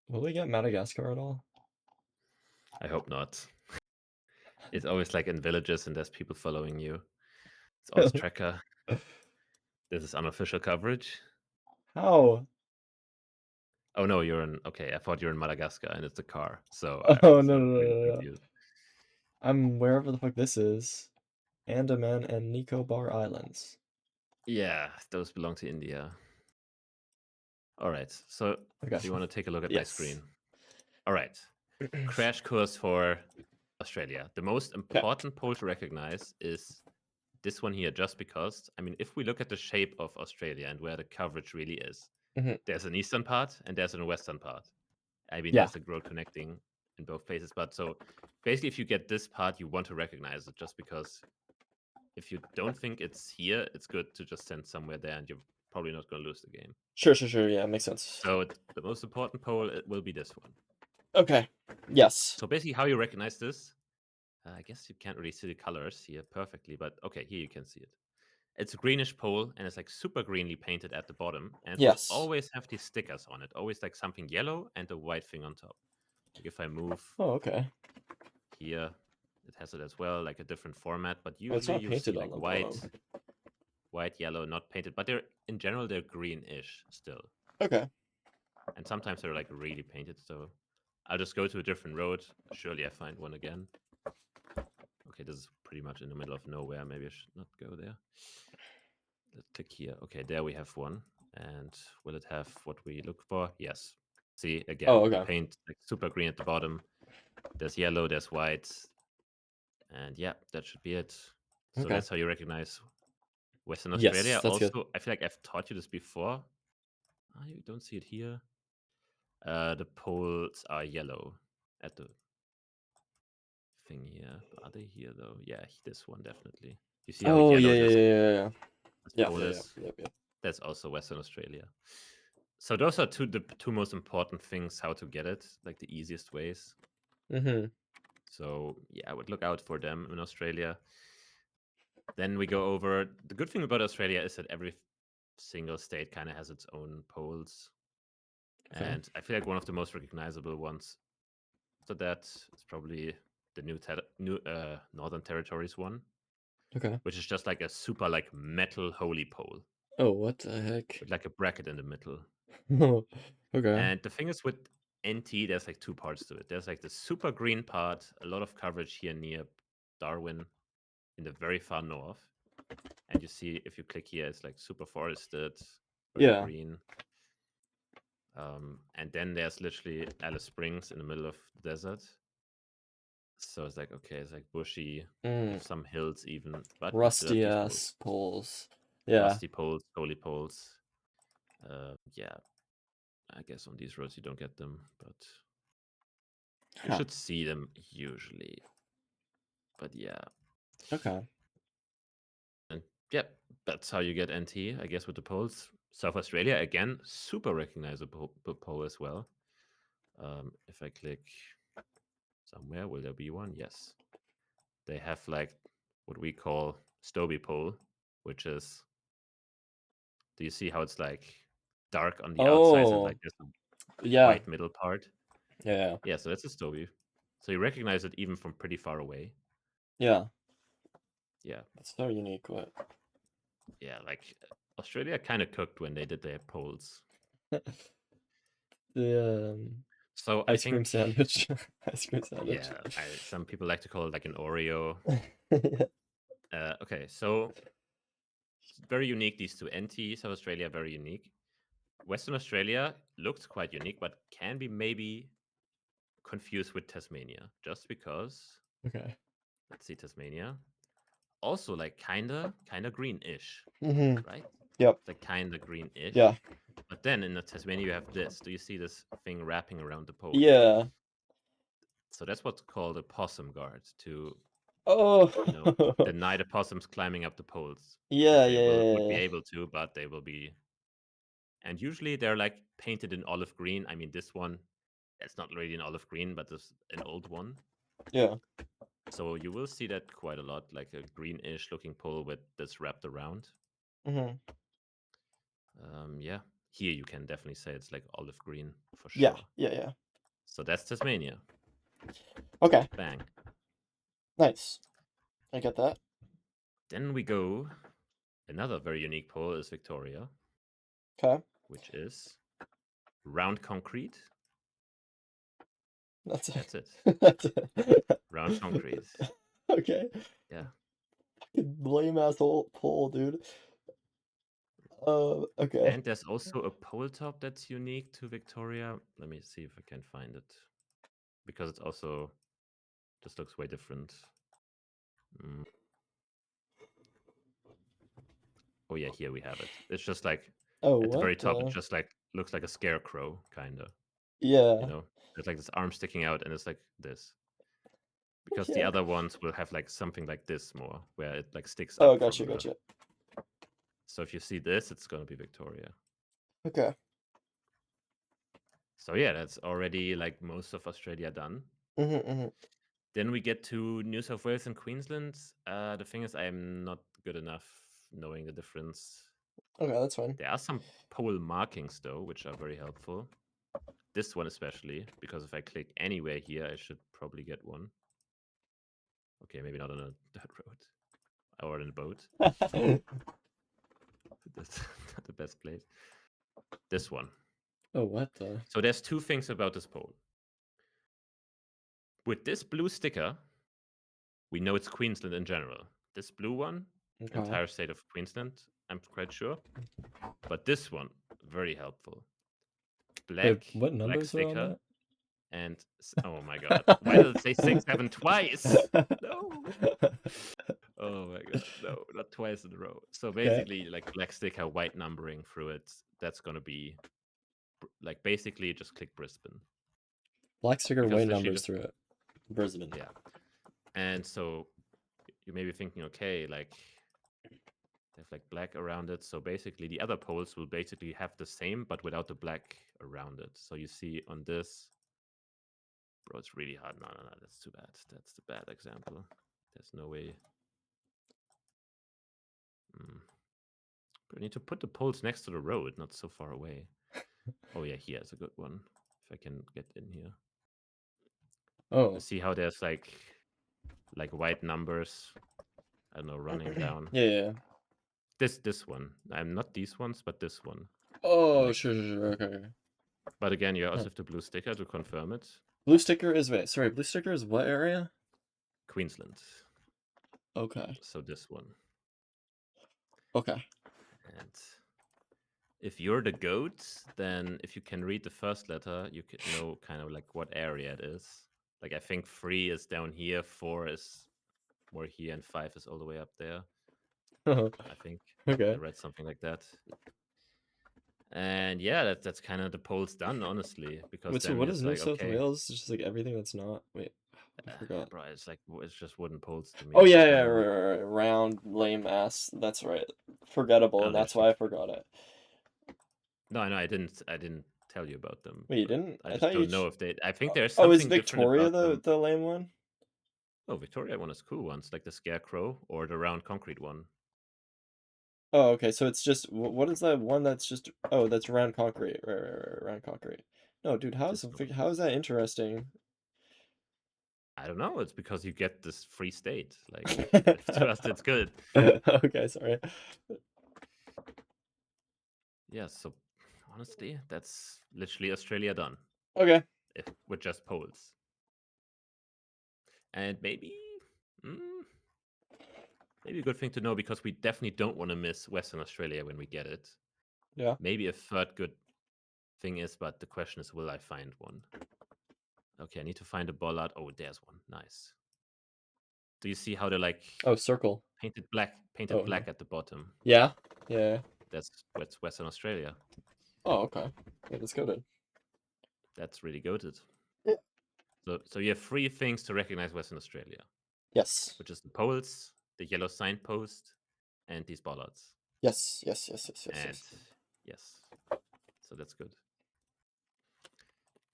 Will we get Madagascar at all? I hope not. It's always like in villages and there's people following you. It's always tracker. This is unofficial coverage. How? Oh no, you're in. Okay, I thought you're in Madagascar and it's a car. So I Oh, was no, no, no, really no, no. confused. I'm wherever the fuck this is. Andaman and Nicobar Islands. Yeah, those belong to India. All right. So Okay. do you want to take a look at my Yes. screen? All right. Crash course for Australia. The most Okay. important pole to recognize is this one here, just because, I mean, if we look at the shape of Australia and where the coverage really is, Mhm. there's an eastern part and there's a western part. I mean, Yeah. there's a road connecting in both places. But so basically, if you get this part, you want to recognize it, just because if you don't think it's here, it's good to just send somewhere there and you're probably not going to lose the game. Sure, sure, sure. Yeah, makes sense. So the most important pole it will be this one. Okay. Yes. So basically, how you recognize this, I guess you can't really see the colors here perfectly, but okay, here you can see it. It's a greenish pole and it's like super greenly painted at the bottom, and it will Yes. always have these stickers on it, always like something yellow and a white thing on top. Like if I move Oh, okay. here, it has it as well, like a different format, but Oh, it's usually not you see painted on like the bottom. white, yellow, not painted, but they're in general they're greenish still, Okay. and sometimes they're like really painted. So I'll just go to a different road. Surely I find one again. Okay, this is pretty much in the middle of nowhere. Maybe I should not go there. Let's click here. Okay, there we have one. And will it have what we look for? Yes. See, again, Oh, the okay. paint like super green at the bottom. There's yellow, there's white. And yeah, that should be it. So Okay. that's how you recognize Western Yes, Australia. that's good. Also, I feel like I've taught you this before. Oh, you don't see it here. The poles are yellow at the thing here. Are they here though? Yeah, this one definitely. You see how Oh, yeah, yellow yeah, this yeah, yeah, yeah. Yeah, pole yeah, yeah, is? yeah, yeah. That's also Western Australia. So those are the two most important things, how to get it, like the easiest ways. Mm-hmm. So yeah, I would look out for them in Australia. Then we go over, the good thing about Australia is that every single state kind of has its own poles. Okay. And I feel like one of the most recognizable ones to that is probably the new Northern Territories one, Okay. which is just like a super like metal holy pole Oh, what the heck? with like a bracket in the middle. Okay. And the thing is with NT, there's like two parts to it. There's like the super green part, a lot of coverage here near Darwin in the very far north. And you see if you click here, it's like super forested, very Yeah. green. And then there's literally Alice Springs in the middle of the desert. So it's like, okay, it's like bushy Mm. with some hills even, but you still have Rusty these poles. ass poles. Yeah. Rusty poles, holy poles. Yeah, I guess on these roads you don't get them, but you Huh. should see them usually. But yeah. Okay. And yeah, that's how you get NT, I guess, with the poles. South Australia, again, super recognizable pole as well. If I click somewhere, will there be one? Yes. They have like what we call Stobie pole, which is, do you see how it's like dark on the outsides and Oh, like there's a yeah. white middle part? Yeah. Yeah, so that's a Stobie. So you recognize it even from pretty far away. Yeah. Yeah. That's so unique. What? Yeah, like Australia kind of cooked when they did their polls. The So I ice cream think, sandwich. Ice cream sandwich. yeah, some people like to call it like an Oreo. Yeah. Okay, so It's very unique, these two. NT, South Australia, very unique. Western Australia looks quite unique, but can be maybe confused with Tasmania, just because. Okay. Let's see, Tasmania. Also, like, kinda greenish, right? Yep. It's like kinda greenish. Yeah. But then in the Tasmania, you have this. Do you see this thing wrapping around the pole? Yeah. So that's what's called a possum guard, to Oh. deny the possums climbing up the poles. Yeah, They would be yeah. able to, but they will be. And usually they're like painted in olive green. I mean, this one, it's not really an olive green, but this an old one. Yeah. So you will see that quite a lot, like a greenish looking pole with this wrapped around. Yeah, here you can definitely say it's like olive green for sure. Yeah. So that's Tasmania. Okay. Bang. Nice. I get that. Then we go. Another very unique pole is Victoria. Okay. Which is round concrete. That's it. That's it. Round concrete. Okay. Yeah. Lame asshole pole, dude. Okay. And there's also a pole top that's unique to Victoria. Let me see if I can find it. Because it's also just looks way different. Oh yeah, here we have it. It's just like at the very top, it just like looks like a scarecrow, kinda. Yeah. You know? There's like this arm sticking out and it's like this. Because the other ones will have like something like this more, where it like sticks up. Gotcha. So if you see this, it's gonna be Victoria. Okay. So yeah, that's already like most of Australia done. Then we get to New South Wales and Queensland. The thing is, I'm not good enough knowing the difference. Okay, that's fine. There are some pole markings though, which are very helpful. This one especially, because if I click anywhere here, I should probably get one. Okay, maybe not on a dirt road or in a boat. That's not the best place. This one. Oh, what the? So there's two things about this pole. With this blue sticker, we know it's Queensland in general. This blue one, entire state of Queensland, I'm quite sure. But this one, very helpful. Black, what numbers black are sticker. on that? And oh my god, why did it say 6, 7 twice? No. Oh my god, no, not twice in a row. So basically, like black sticker, white numbering through it. That's gonna be like basically just click Brisbane. Black sticker, white numbers through it. Brisbane. Yeah. And so you may be thinking, okay, like they have like black around it. So basically the other poles will basically have the same, but without the black around it. So you see on this, bro, it's really hard. No, that's too bad. That's the bad example. There's no way. But I need to put the poles next to the road, not so far away. Oh yeah, here's a good one. If I can get in here. Oh. You see how there's like white numbers, I don't know, running down. Yeah. This one. I'm not these ones, but this one. Oh, like, sure. Okay. But again, you also have the blue sticker to confirm it. Blue sticker is blue sticker is what area? Queensland. Okay. So this one. Okay. And if you're the goat, then if you can read the first letter, you can know kind of like what area it is. Like I think 3 is down here, 4 is more here, and 5 is all the way up there. I think. Okay. I read something like that. And yeah, that's kind of the polls done, honestly. Because wait, so then what it's is like, New South okay, Wales? It's just like everything that's not. Wait, I forgot. bro, it's just wooden poles to me. Oh yeah, right. Round, lame ass. That's right. Forgettable, and that's why I forgot it. No, I didn't tell you about them. Wait, you didn't? I just don't know if they. I think there's Oh, something is Victoria different about them. the lame one? Oh, Victoria one is cool ones, like the scarecrow or the round concrete one. Oh, okay. So it's just what is that one that's just that's round concrete, right, round concrete. No, dude, how is that interesting? I don't know. It's because you get this free state. Like to us, it's good. Okay, sorry. Yeah. So honestly, that's literally Australia done. Okay. With just poles. And maybe, maybe a good thing to know because we definitely don't want to miss Western Australia when we get it. Yeah. Maybe a third good thing is, but the question is, will I find one? Okay, I need to find a bollard. Oh, there's one. Nice. Do you see how they're like Oh, circle. painted black Oh, no. at the bottom? Yeah. Yeah. That's Western Australia. Oh, okay. Yeah, that's goated. That's really goated. Yeah. So you have 3 things to recognize Western Australia, Yes. which is the poles, the yellow signpost, and these bollards. Yes. Yes. Yes. Yes. Yes. And Yes. yes, so that's good.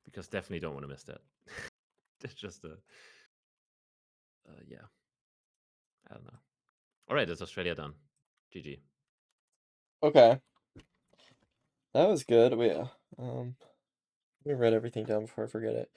Because definitely don't want to miss that. It's just a, yeah. I don't know. All right, that's Australia done. GG. Okay. That was good. We let me write everything down before I forget it.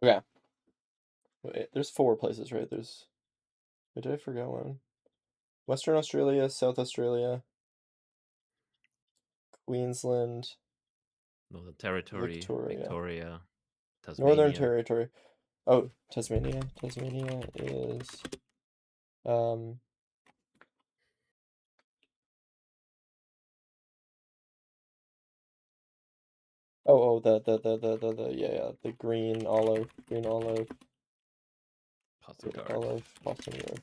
Okay. Wait, there's 4 places, right? There's. Wait, did I forget one? Western Australia, South Australia, Queensland, Northern Territory, Victoria, Northern Tasmania. Territory. Oh, Tasmania. Tasmania is oh, the yeah, the green olive, Postal card. olive, Boston, New York.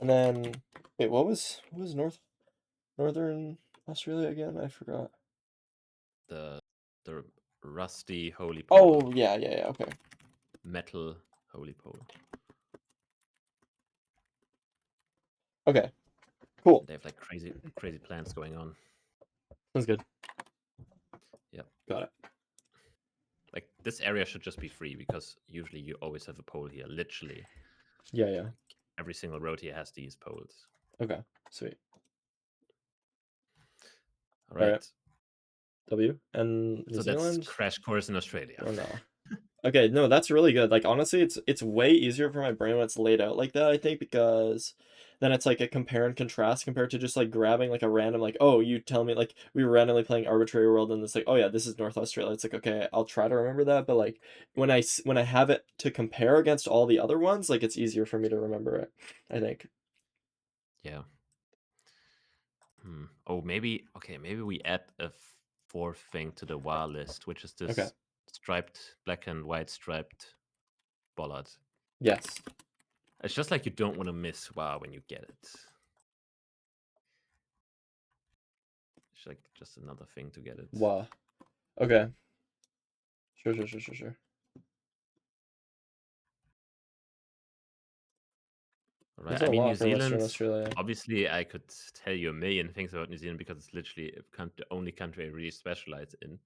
And then wait, what was Northern Australia again? I forgot. The rusty holy pole. Oh, yeah, okay. Metal holy pole. Okay. Cool. They have like crazy plans going on. Sounds good. Yep. Got it. Like this area should just be free because usually you always have a pole here. Literally. Yeah. Every single road here has these poles. Okay. Sweet. All right. W and New so Zealand. That's crash course in Australia. Or no? Okay, no, that's really good. Like honestly, it's way easier for my brain when it's laid out like that, I think, because then it's like a compare and contrast compared to just like grabbing like a random like, oh, you tell me like we were randomly playing Arbitrary World and it's like, oh yeah, this is North Australia. It's like, okay, I'll try to remember that, but like when I have it to compare against all the other ones, like it's easier for me to remember it, I think. Yeah. Oh, maybe we add a 4th thing to the WA list, which is this striped, black and white striped bollard. Yes. It's just like you don't want to miss WA when you get it. It's like just another thing to get it. Wow. Okay. Sure. Right. There's I a mean, lot New for Western Zealand. Australia. Obviously, I could tell you a million things about New Zealand because it's literally the only country I really specialize in.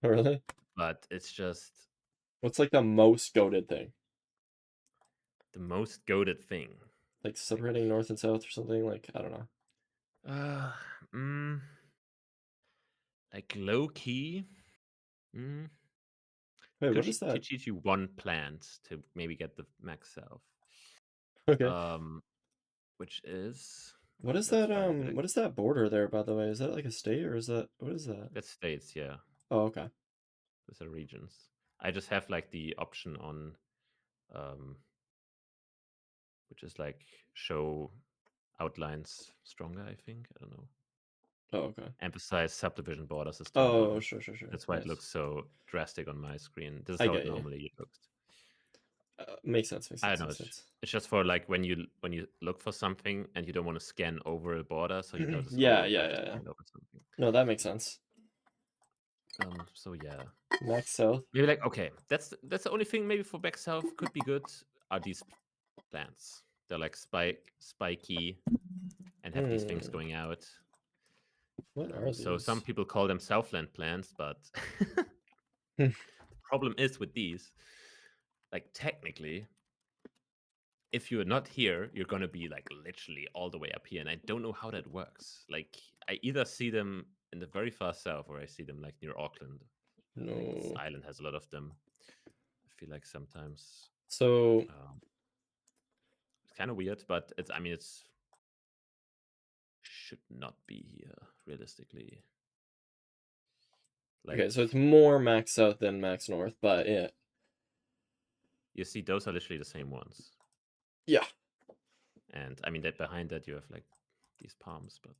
Really? But it's just What's like the most goated thing? the most goated thing. Like separating North and South or something? Like, I don't know. Like low key. Wait, what is that? Could teach you one plant to maybe get the max self. Okay. Which is What is that? What is that border there, by the way? Is that like a state or is that what is that? That's states, yeah. Oh, okay. Those are regions. I just have like the option on, which is like show outlines stronger. I think I don't know. Oh, okay. Emphasize subdivision borders is turned Oh, on. sure. That's why Nice. it looks so drastic on my screen. This is I how get it you. normally looks. Makes sense. I don't know. It's just for like when you look for something and you don't want to scan over a border, so you notice. Yeah. Over something. No, that makes sense. So yeah. Max South. Maybe like okay, that's the only thing maybe for back south could be good are these plants. They're like spiky and have these things going out. What are So some these? people call them Southland plants, but problem is with these, like technically, if you're not here, you're gonna be like literally all the way up here, and I don't know how that works. Like I either see them in the very far south, or I see them like near Auckland. Like this No. island has a lot of them. I feel like sometimes So it's kind of weird, but it's. I mean, it's should not be here realistically. Like okay, so it's more max south than max north, but yeah. you see, those are literally the same ones. Yeah. And I mean that behind that you have like these palms, but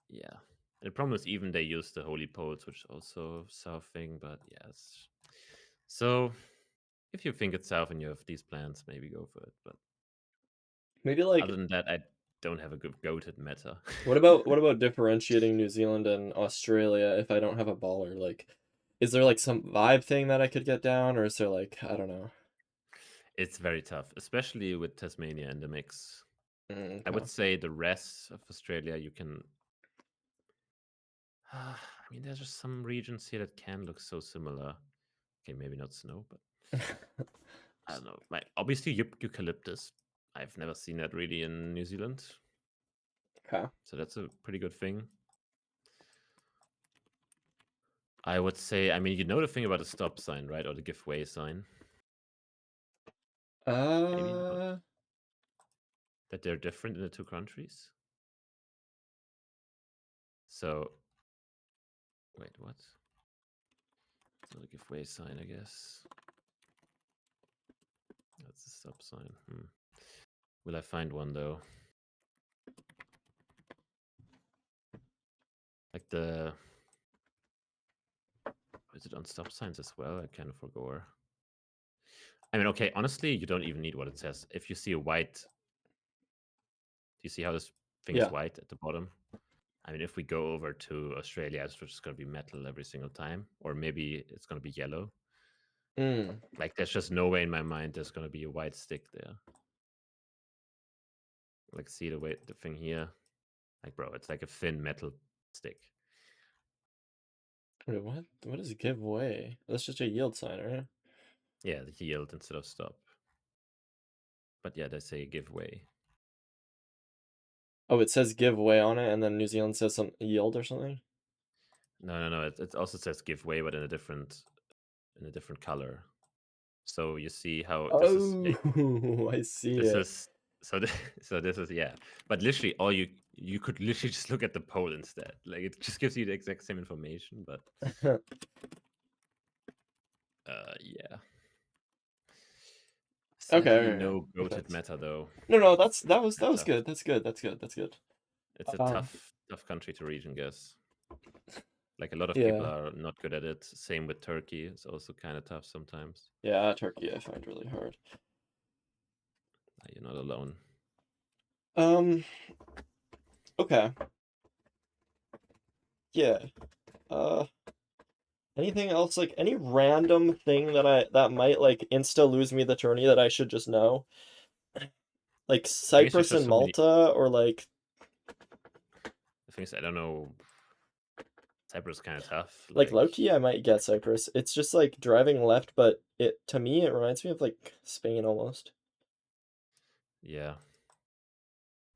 yeah. And the problem is even they use the holy poles, which is also south thing, but yes. So if you think it's south and you have these plants, maybe go for it. But Maybe like other than that, I don't have a good goated meta. what about differentiating New Zealand and Australia if I don't have a baller? Like, is there like some vibe thing that I could get down, or is there like I don't know? It's very tough, especially with Tasmania in the mix. I Okay. would say the rest of Australia you can. I mean, there's just some regions here that can look so similar. Okay, maybe not snow, but I don't know. Like obviously eucalyptus. I've never seen that really in New Zealand, Okay. so that's a pretty good thing. I would say. I mean, you know the thing about the stop sign, right, or the give way sign. Maybe not. Uh. That they're different in the two countries. So, wait, what? It's not a give way sign, I guess. That's a stop sign. Will I find one though? Like the. Is it on stop signs as well? I kind of forgot. I mean, okay, honestly, you don't even need what it says. If you see a white, do you see how this thing is Yeah. white at the bottom? I mean, if we go over to Australia, it's just going to be metal every single time, or maybe it's going to be yellow. Mm. Like, there's just no way in my mind there's going to be a white stick there. Like, see the thing here? Like, bro, it's like a thin metal stick. Wait, what? What is give way? That's just a yield sign, right? Yeah, the yield instead of stop. But yeah, they say give way. Oh, it says give way on it, and then New Zealand says some yield or something. No. It also says give way, but in a different color. So you see how this is. Yeah, Oh, I see this it. is so. So this is yeah. But literally, all you could literally just look at the pole instead. Like it just gives you the exact same information, but yeah. Sadly, Okay. no Makes goated sense. meta though. No, that was Kinda tough. good. That's good. That's good. It's a Um, tough country to region guess. Like a lot of people yeah. are not good at it. Same with Turkey. It's also kind of tough sometimes. Yeah, Turkey I find really hard. You're not alone. Um, okay. Yeah. Uh, anything else like any random thing that might like insta lose me the tourney that I should just know? Like I guess there's Cyprus just and so many Malta or like things. I don't know. Cyprus is kind of tough. like Like low-key I might get Cyprus. It's just like driving left, but it to me it reminds me of like Spain almost. yeah.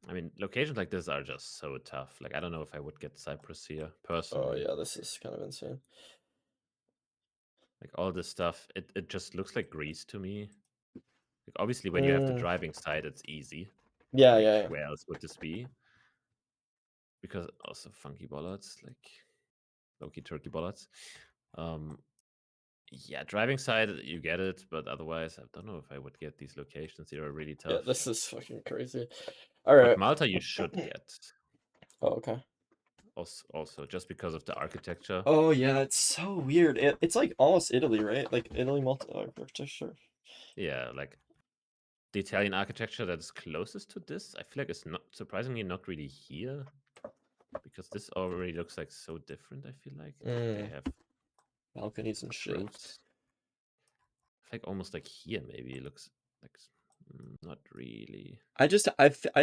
I mean, locations like this are just so tough. Like I don't know if I would get Cyprus here Oh personally. yeah, this is kind of insane. Like all this stuff, it just looks like Greece to me. Like obviously, when you have the Mm, driving side, it's easy. yeah, Like yeah, where else would this be? Because also funky bollards, like low-key turkey bollards. Um, yeah, driving side you get it, but otherwise, I don't know if I would get these locations. They are really yeah. tough. This is fucking crazy. All But right. Malta, you should get Oh, okay. also just because of the architecture. Oh yeah, it's so weird. It's like almost Italy, right? Like Italy multi architecture. Yeah, like the Italian architecture that is closest to this, I feel like it's not surprisingly not really here because this already looks like so different. I feel like they Mm, have balconies and shit. roofs. I feel like almost like here maybe it looks like Not really. I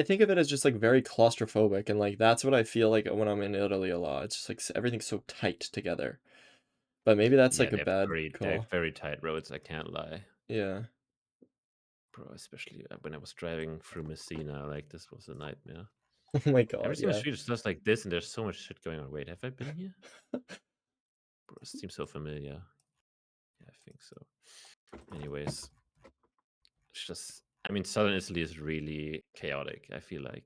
think of it as just like very claustrophobic, and like that's what I feel like when I'm in Italy a lot. It's just like everything's so tight together. But maybe that's Yeah, like a bad they have call. very tight roads. I can't lie, Yeah. bro. Especially when I was driving through Messina, like this was a nightmare. Oh my Every god, single yeah. street is just like this, and there's so much shit going on. Wait, have I been here? Bro, it seems so familiar. Yeah, I think so. Anyways, it's just, I mean, southern Italy is really chaotic. I feel like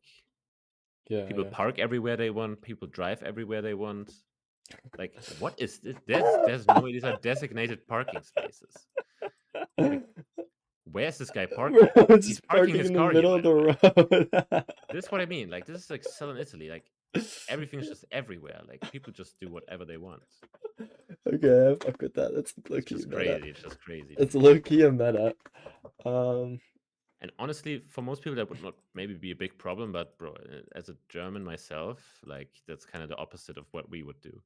Yeah, people yeah. park everywhere they want, people drive everywhere they want. Like, what is this? There's no, these are designated parking spaces. Like, where's this guy Bro, parking? it's He's just parking parking his in the car here, middle by of the way. the road. This is what I mean. Like, this is like southern Italy. Like, everything's just everywhere. Like, people just do whatever they want. Okay, I fuck with that. That's low It's key just meta. crazy. It's just crazy to It's me. low key a meta. Um, And honestly, for most people, that would not maybe be a big problem. But bro, as a German myself, like that's kind of the opposite of what we would do.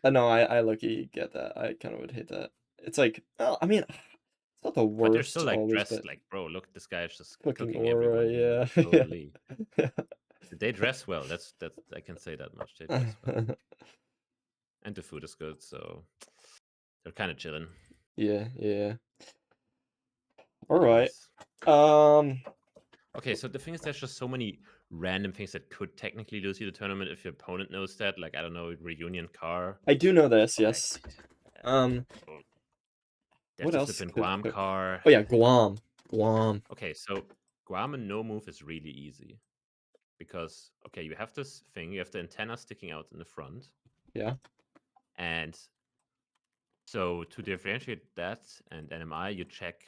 no, I low key get that. I kind of would hate that. It's like, oh, I mean, it's not the But they're still worst like always, dressed but like, bro, look, this guy is just fucking cooking aura, everyone here. Like, yeah, totally. yeah. They dress well. That's I can say that much. They dress well, and the food is good, so they're kind of chilling. Yeah, yeah. All right. Anyways, okay. So the thing is, there's just so many random things that could technically lose you the tournament if your opponent knows that. Like, I don't know, reunion car. I do know this, Like, yes. Um, oh, there's what the else flippin' could Guam cook? car. Oh yeah, Guam. Guam. Okay, so Guam and no move is really easy because okay, you have this thing, you have the antenna sticking out in the front, Yeah. and so to differentiate that and NMI, you check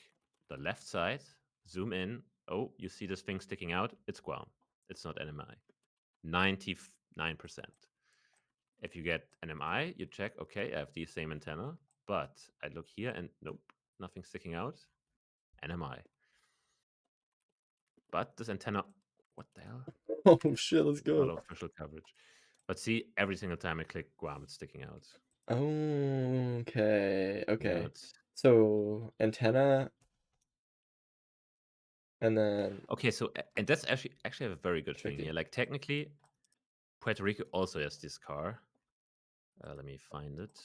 the left side, zoom in. Oh, you see this thing sticking out? It's Guam. It's not NMI. 99%. If you get NMI, you check, okay, I have the same antenna, but I look here and nope, nothing sticking out. NMI. But this antenna, what the hell? Oh shit, let's Not go. official coverage. But see, every single time I click Guam, it's sticking out. Okay, Yeah, okay. it's So antenna, and then okay. So, and that's actually have a very good thing tricky. here. Like technically, Puerto Rico also has this car. Let me find it.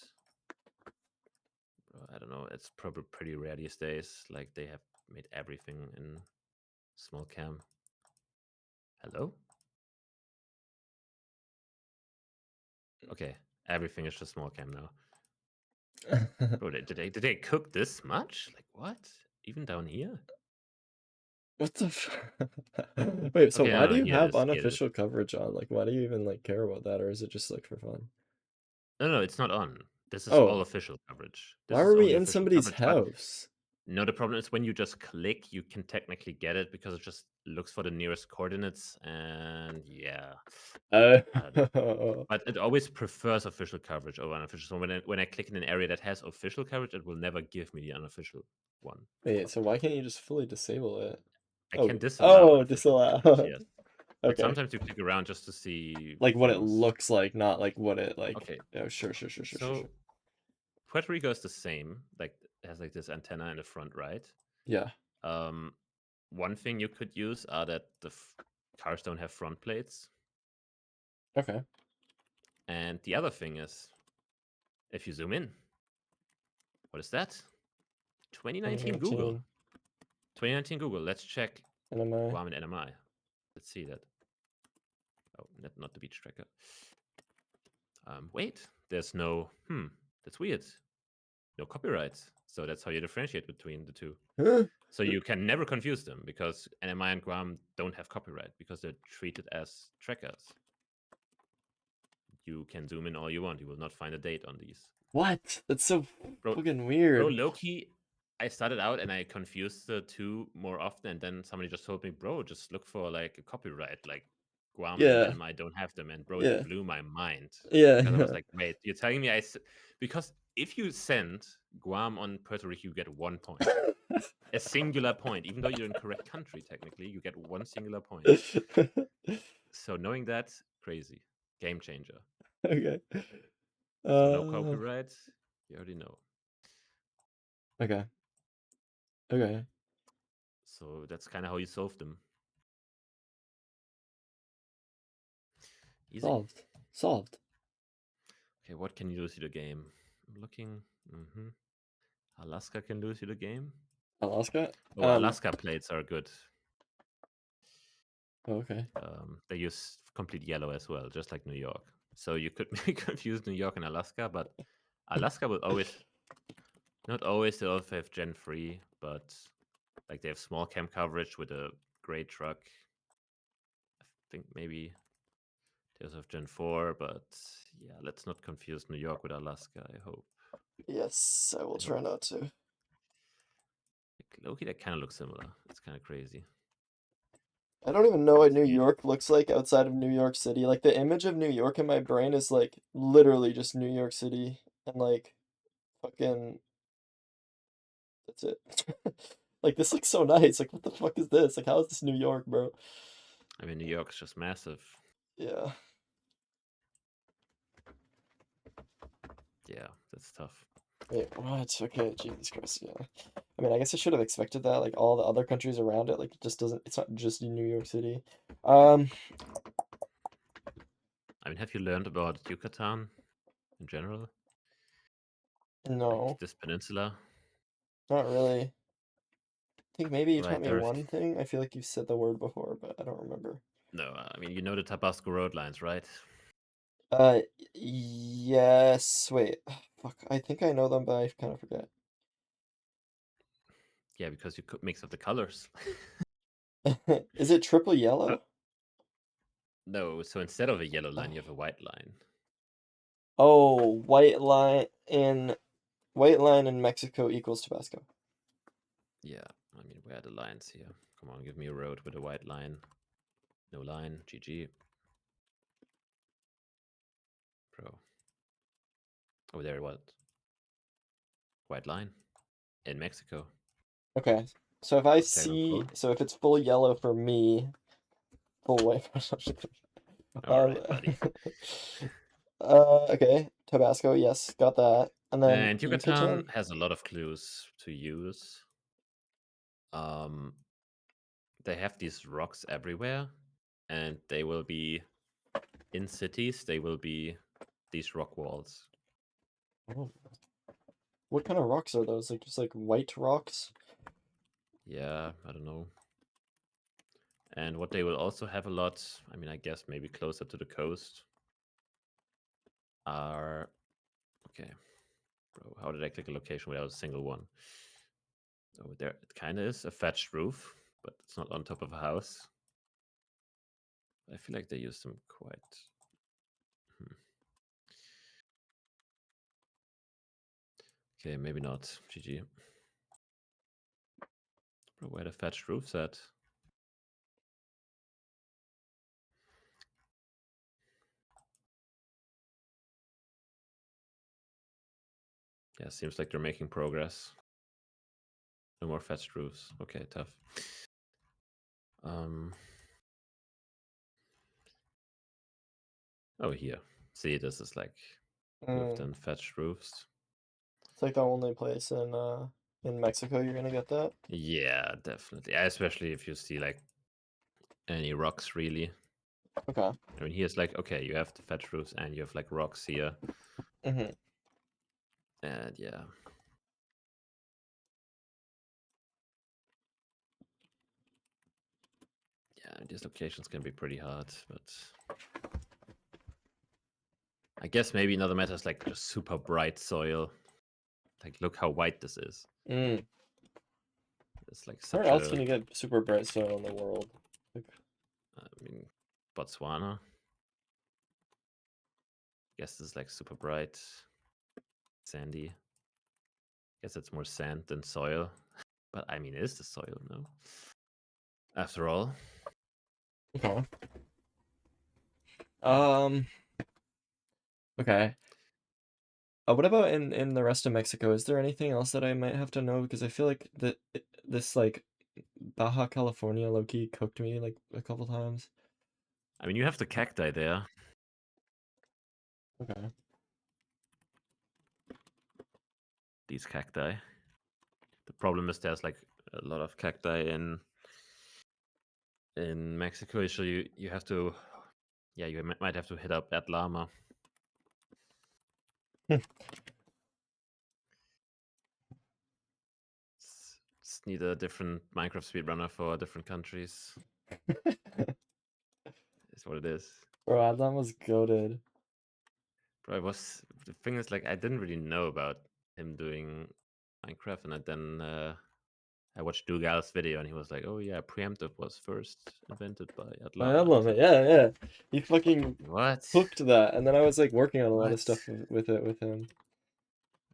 I don't know. It's probably pretty rare these days. Like they have made everything in small cam. Hello. Okay, everything is just small cam now. Bro, did they cook this much? Like what? Even down here? What the Wait, so Okay, why no, do no, you here it have is. Here it is. unofficial coverage on? Like, why do you even like care about that, or is it just like for fun? No, no, it's not on. This is all Oh, official coverage. This why is were we only in official somebody's coverage. But house? no, the problem is when you just click, you can technically get it because it just looks for the nearest coordinates. And yeah, I don't know. Oh, But it always prefers official coverage over unofficial. So when I click in an area that has official coverage, it will never give me the unofficial one. wait, so why can't you just fully disable it? I can Oh, disallow oh, unofficial coverage, disallow. yes. But Okay, sometimes you click around just to see like what it things. looks like, not like what it like. Okay, Oh, sure, sure, sure, sure, sure, sure. so Puerto Rico is the same. Like it has like this antenna in the front, right? Yeah. Um, one thing you could use are that the cars don't have front plates. Okay. And the other thing is, if you zoom in, what is that? 2019 Google. 2019. 2019 Google. Let's check NMI. Guam and NMI. Let's see that. Oh, not the beach tracker. Wait, there's no. That's weird. No copyrights. So that's how you differentiate between the two. Huh? So you can never confuse them because NMI and Guam don't have copyright because they're treated as trackers. You can zoom in all you want. You will not find a date on these. What? That's so Bro, fucking bro, weird. low-key, I started out and I confused the two more often, and then somebody just told me, bro, just look for like a copyright, like Guam and Yeah. NMI don't have them, and bro, it Yeah. blew my mind Yeah. because I was Yeah. like, wait, you're telling me because if you send Guam on Puerto Rico, you get 1 point, a singular point, even though you're in correct country technically, you get one singular point. So knowing that, crazy, game changer. Okay. So no copyright, you already know. Okay. Okay. So that's kind of how you solve them. Easy. Solved. Okay, what can you lose you the game? I'm looking. Alaska can lose you the game. Alaska? Oh, Alaska plates are good. Okay. They use complete yellow as well, just like New York. So you could maybe confuse New York and Alaska, but Alaska will always, not always, they also have Gen 3, but like they have small cam coverage with a great truck. I think maybe there's of Gen 4, but yeah, let's not confuse New York with Alaska, I hope. Yes, I will try not to. Loki, that kind of looks similar. It's kind of crazy. I don't even know what New Confused. York looks like outside of New York City. Like the image of New York in my brain is like literally just New York City and like fucking that's it. Like this looks so nice. Like what the fuck is this? Like how is this New York, bro? I mean, New York's just massive. Yeah. Yeah, that's tough. Wait, what? Okay, Jesus Christ, yeah. I mean, I guess I should have expected that. Like all the other countries around it, like it just doesn't. It's not just New York City. I mean, have you learned about Yucatan in general? No, Like this peninsula? not really. I think maybe you taught Right, me there's one thing. I feel like you've said the word before, but I don't remember. no. I mean, you know the Tabasco road lines, right? Yes. Wait. Fuck. I think I know them, but I kind of forget. Yeah, because you could mix up the colors. Is it triple So, yellow? no, so instead of a yellow line, you have a white line. Oh, white line in Mexico equals Tabasco. Yeah, I mean, where are the lines here? Come on, give me a road with a white line. No line, GG. Bro. Oh, there it was. White line in Mexico. Okay. So if I Octagon see, 4. so if it's full yellow for me, full white. All Um, right, buddy. okay. Tabasco, yes, got that. And then And Yucatan Yucatan. has a lot of clues to use. Um, they have these rocks everywhere, and they will be in cities. They will be these rock walls. Oh. What kind of rocks are those? Like just like white rocks? Yeah, I don't know. And what they will also have a lot, I mean, I guess maybe closer to the coast, are okay. Bro, how did I click a location without a single one? Oh, there it kind of is a thatched roof, but it's not on top of a house. I feel like they use them quite. Okay, maybe not. GG. Bro, where the thatched roofs at? Yeah, seems like they're making progress. No more thatched roofs. Okay, tough. Oh, here. See, this is like roofed and thatched roofs. It's like the only place in Mexico you're gonna get that. Yeah, definitely. Especially if you see like any rocks, really. Okay. I mean, here's like, okay, you have the thatched roofs and you have like rocks here. Mm-hmm. And yeah. Yeah, these locations can be pretty hard, but I guess maybe another matter is like just super bright soil. Like, look how white this is. Mm. It's like Where such else a, can you get super bright soil in the world? Like, I mean, Botswana. Guess it's like super bright, sandy. Guess it's more sand than soil. But I mean, it is the soil, no? After all. okay. Um. Okay. What about in the rest of Mexico? Is there anything else that I might have to know? Because I feel like this like Baja California low-key cooked me like a couple times. I mean, you have the cacti there. Okay. These cacti. The problem is there's like a lot of cacti in In Mexico, usually you have to, yeah, you might have to hit up that llama. Just need a different Minecraft speedrunner for different countries. Is what it is. Bro, Adlan was goated. Bro, the thing is, like, I didn't really know about him doing Minecraft, and then I watched Dougal's video, and he was like, "Oh yeah, preemptive was first invented by My Adlama." Adlan, Like, yeah. He fucking what? hooked that, and then I was like working on a lot of What? stuff with him.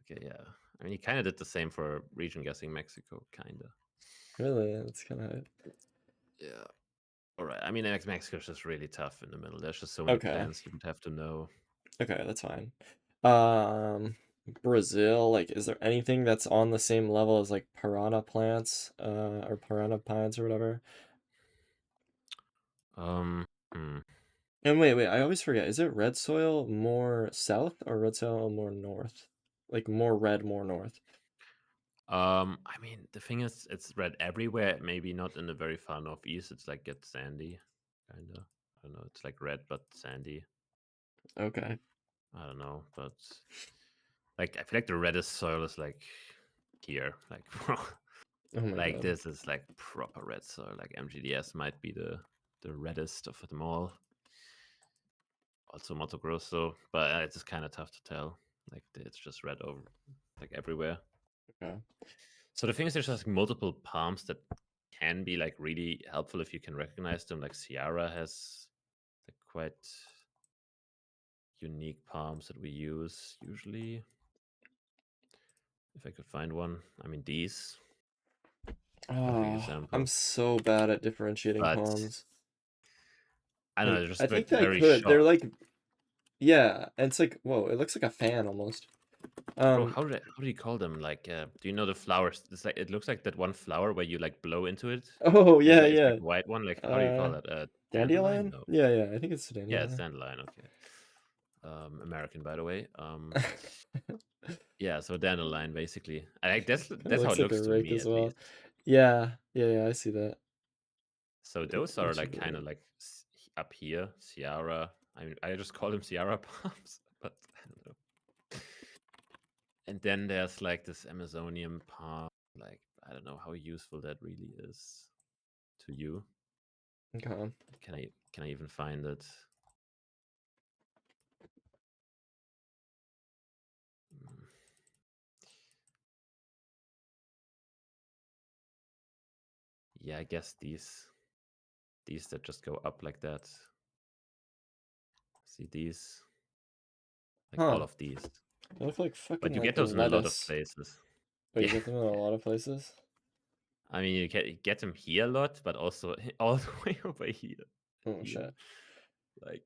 Okay, yeah. I mean, he kind of did the same for region guessing Mexico, kind of. Really, that's kind of Yeah. All right. I mean, Mexico is just really tough in the middle. There's just so many okay. plans you would have to know. Okay, that's fine. Brazil, like, is there anything that's on the same level as like piranha plants, or piranha pines or whatever? Um. Hmm. And wait, I always forget. Is it red soil more south or red soil more north? Like more red, more north. I mean, the thing is, it's red everywhere. Maybe not in the very far northeast. It's like gets sandy, kind of. I don't know. It's like red but sandy. Okay. I don't know, but like I feel like the reddest soil is like here, like Oh my like god. this is like proper red soil. Like MGDS might be the reddest of them all. Also Mato Grosso, but it's just kind of tough to tell. Like it's just red over like everywhere. Okay. So the thing is, there's just multiple palms that can be like really helpful if you can recognize them. Like Ciara has like quite unique palms that we use usually. If I could find one, I mean these. Perfect Oh, I'm example. so bad at differentiating But palms. I don't know, Like, they're just I think that I very could. They're sharp. like, yeah, and it's like, whoa, it looks like a fan almost. Bro, how do you call them? Like, do you know the flowers? It's like it looks like that one flower where you like blow into it. Oh And yeah, it's like yeah. a white one. Like, how do you call Uh, that? Dandelion? Dandelion? No. Yeah, I think it's a Yeah, it's dandelion. dandelion. Okay. American, by the way. Yeah, so dandelion basically. I like Kind of that's how looks it like a looks to rake me as at well. least. Yeah, I see that. So those are like kind Actually, of like up here, Ciara. I mean, I just call them Ciara palms, but I don't know. And then there's like this Amazonian palm. Like, I don't know how useful that really is to you. okay. Can I even find it? Mm. Yeah, I guess these that just go up like that. See these, like all Huh. of these. They look like But fucking you get like those in a lot of lettuce. places. But you Yeah, get them in a lot of places? I mean you get them here a lot, but also all the way over here. Oh Here, shit. like.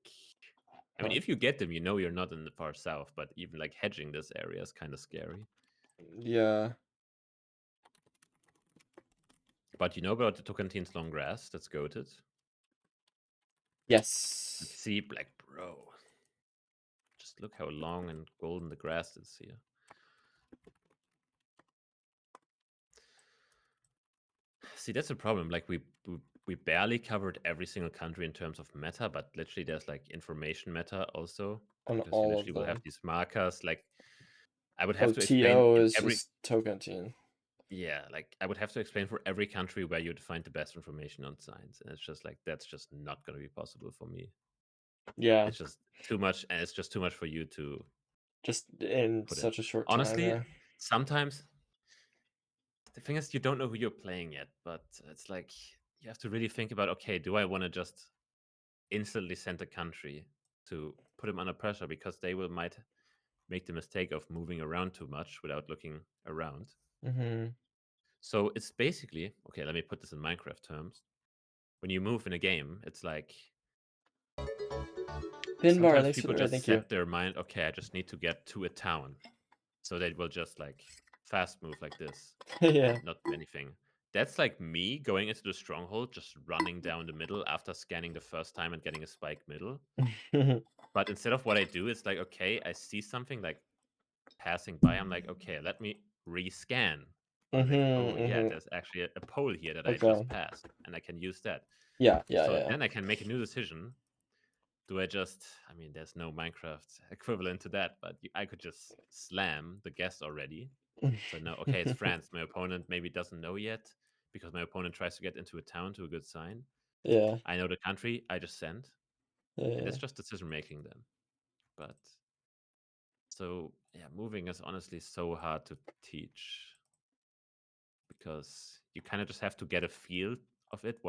I mean, Huh. if you get them, you know you're not in the far south, but even like hedging this area is kind of scary. Yeah. But you know about the Tocantin's long grass that's goated? Like, Yes. see, like, bro. Just look how long and golden the grass is here. See, that's a problem. Like, we barely covered every single country in terms of meta, but literally there's like information meta also. On Because you all of literally will have them. these markers. Like, I would Oh, have to explain TO in is every. just Tocantins. Yeah, like I would have to explain for every country where you'd find the best information on signs. And it's just like, that's just not going to be possible for me. Yeah. It's just too much, and it's just too much for you to Just in put in. such a short time, Honestly, yeah. sometimes the thing is you don't know who you're playing yet, but it's like you have to really think about, okay, do I want to just instantly send a country to put them under pressure because they might make the mistake of moving around too much without looking around. Mm-hmm. So it's basically, okay, let me put this in Minecraft terms. When you move in a game, it's like Pinbar, sometimes thanks for people the raid, just thank you. set their mind, okay, I just need to get to a town. So they will just like fast move like this Yeah. and not do anything. That's like me going into the stronghold, just running down the middle after scanning the first time and getting a spike middle. But instead of what I do, it's like, okay, I see something like passing by. I'm like, okay, let me rescan. Or like, oh yeah, Mm-hmm. there's actually a pole here that I Okay. just passed, and I can use that. Yeah. So then I can make a new decision. Do I just, I mean, there's no Minecraft equivalent to that, but I could just slam the guess already. So now, okay, it's France. My opponent maybe doesn't know yet because my opponent tries to get into a town to a good sign. Yeah. I know the country, I just send. And Yeah. it's just decision making then. But so, yeah, moving is honestly so hard to teach because you kind of just have to get a feel of it,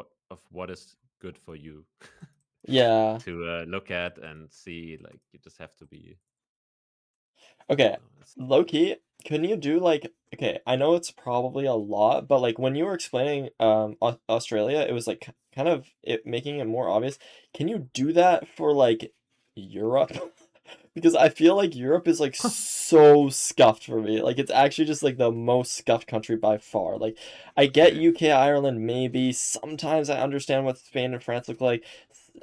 what is good for you Yeah. to look at and see. Like, you just have to be, I Okay, don't know. Loki, can you do like, okay, I know it's probably a lot, but like when you were explaining Australia, it was like kind of it making it more obvious. Can you do that for like Europe? Because I feel like Europe is like so scuffed for me. Like it's actually just like the most scuffed country by far. Like I get Okay. UK, Ireland, maybe. Sometimes I understand what Spain and France look like.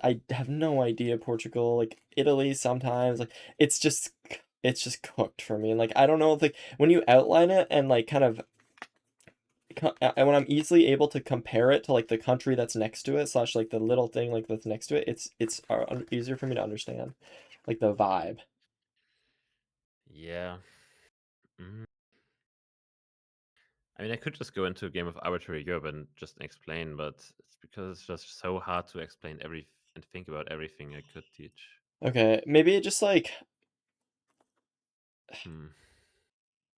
I have no idea Portugal, like Italy sometimes. Like it's just cooked for me. And like I don't know if like when you outline it and like kind of and when I'm easily able to compare it to like the country that's next to it slash like the little thing like that's next to it, it's easier for me to understand like the vibe. Yeah. Mm. I mean, I could just go into a game of arbitrary Europe and just explain, but it's because it's just so hard to explain every and think about everything I could teach. Okay, maybe it just like Hmm.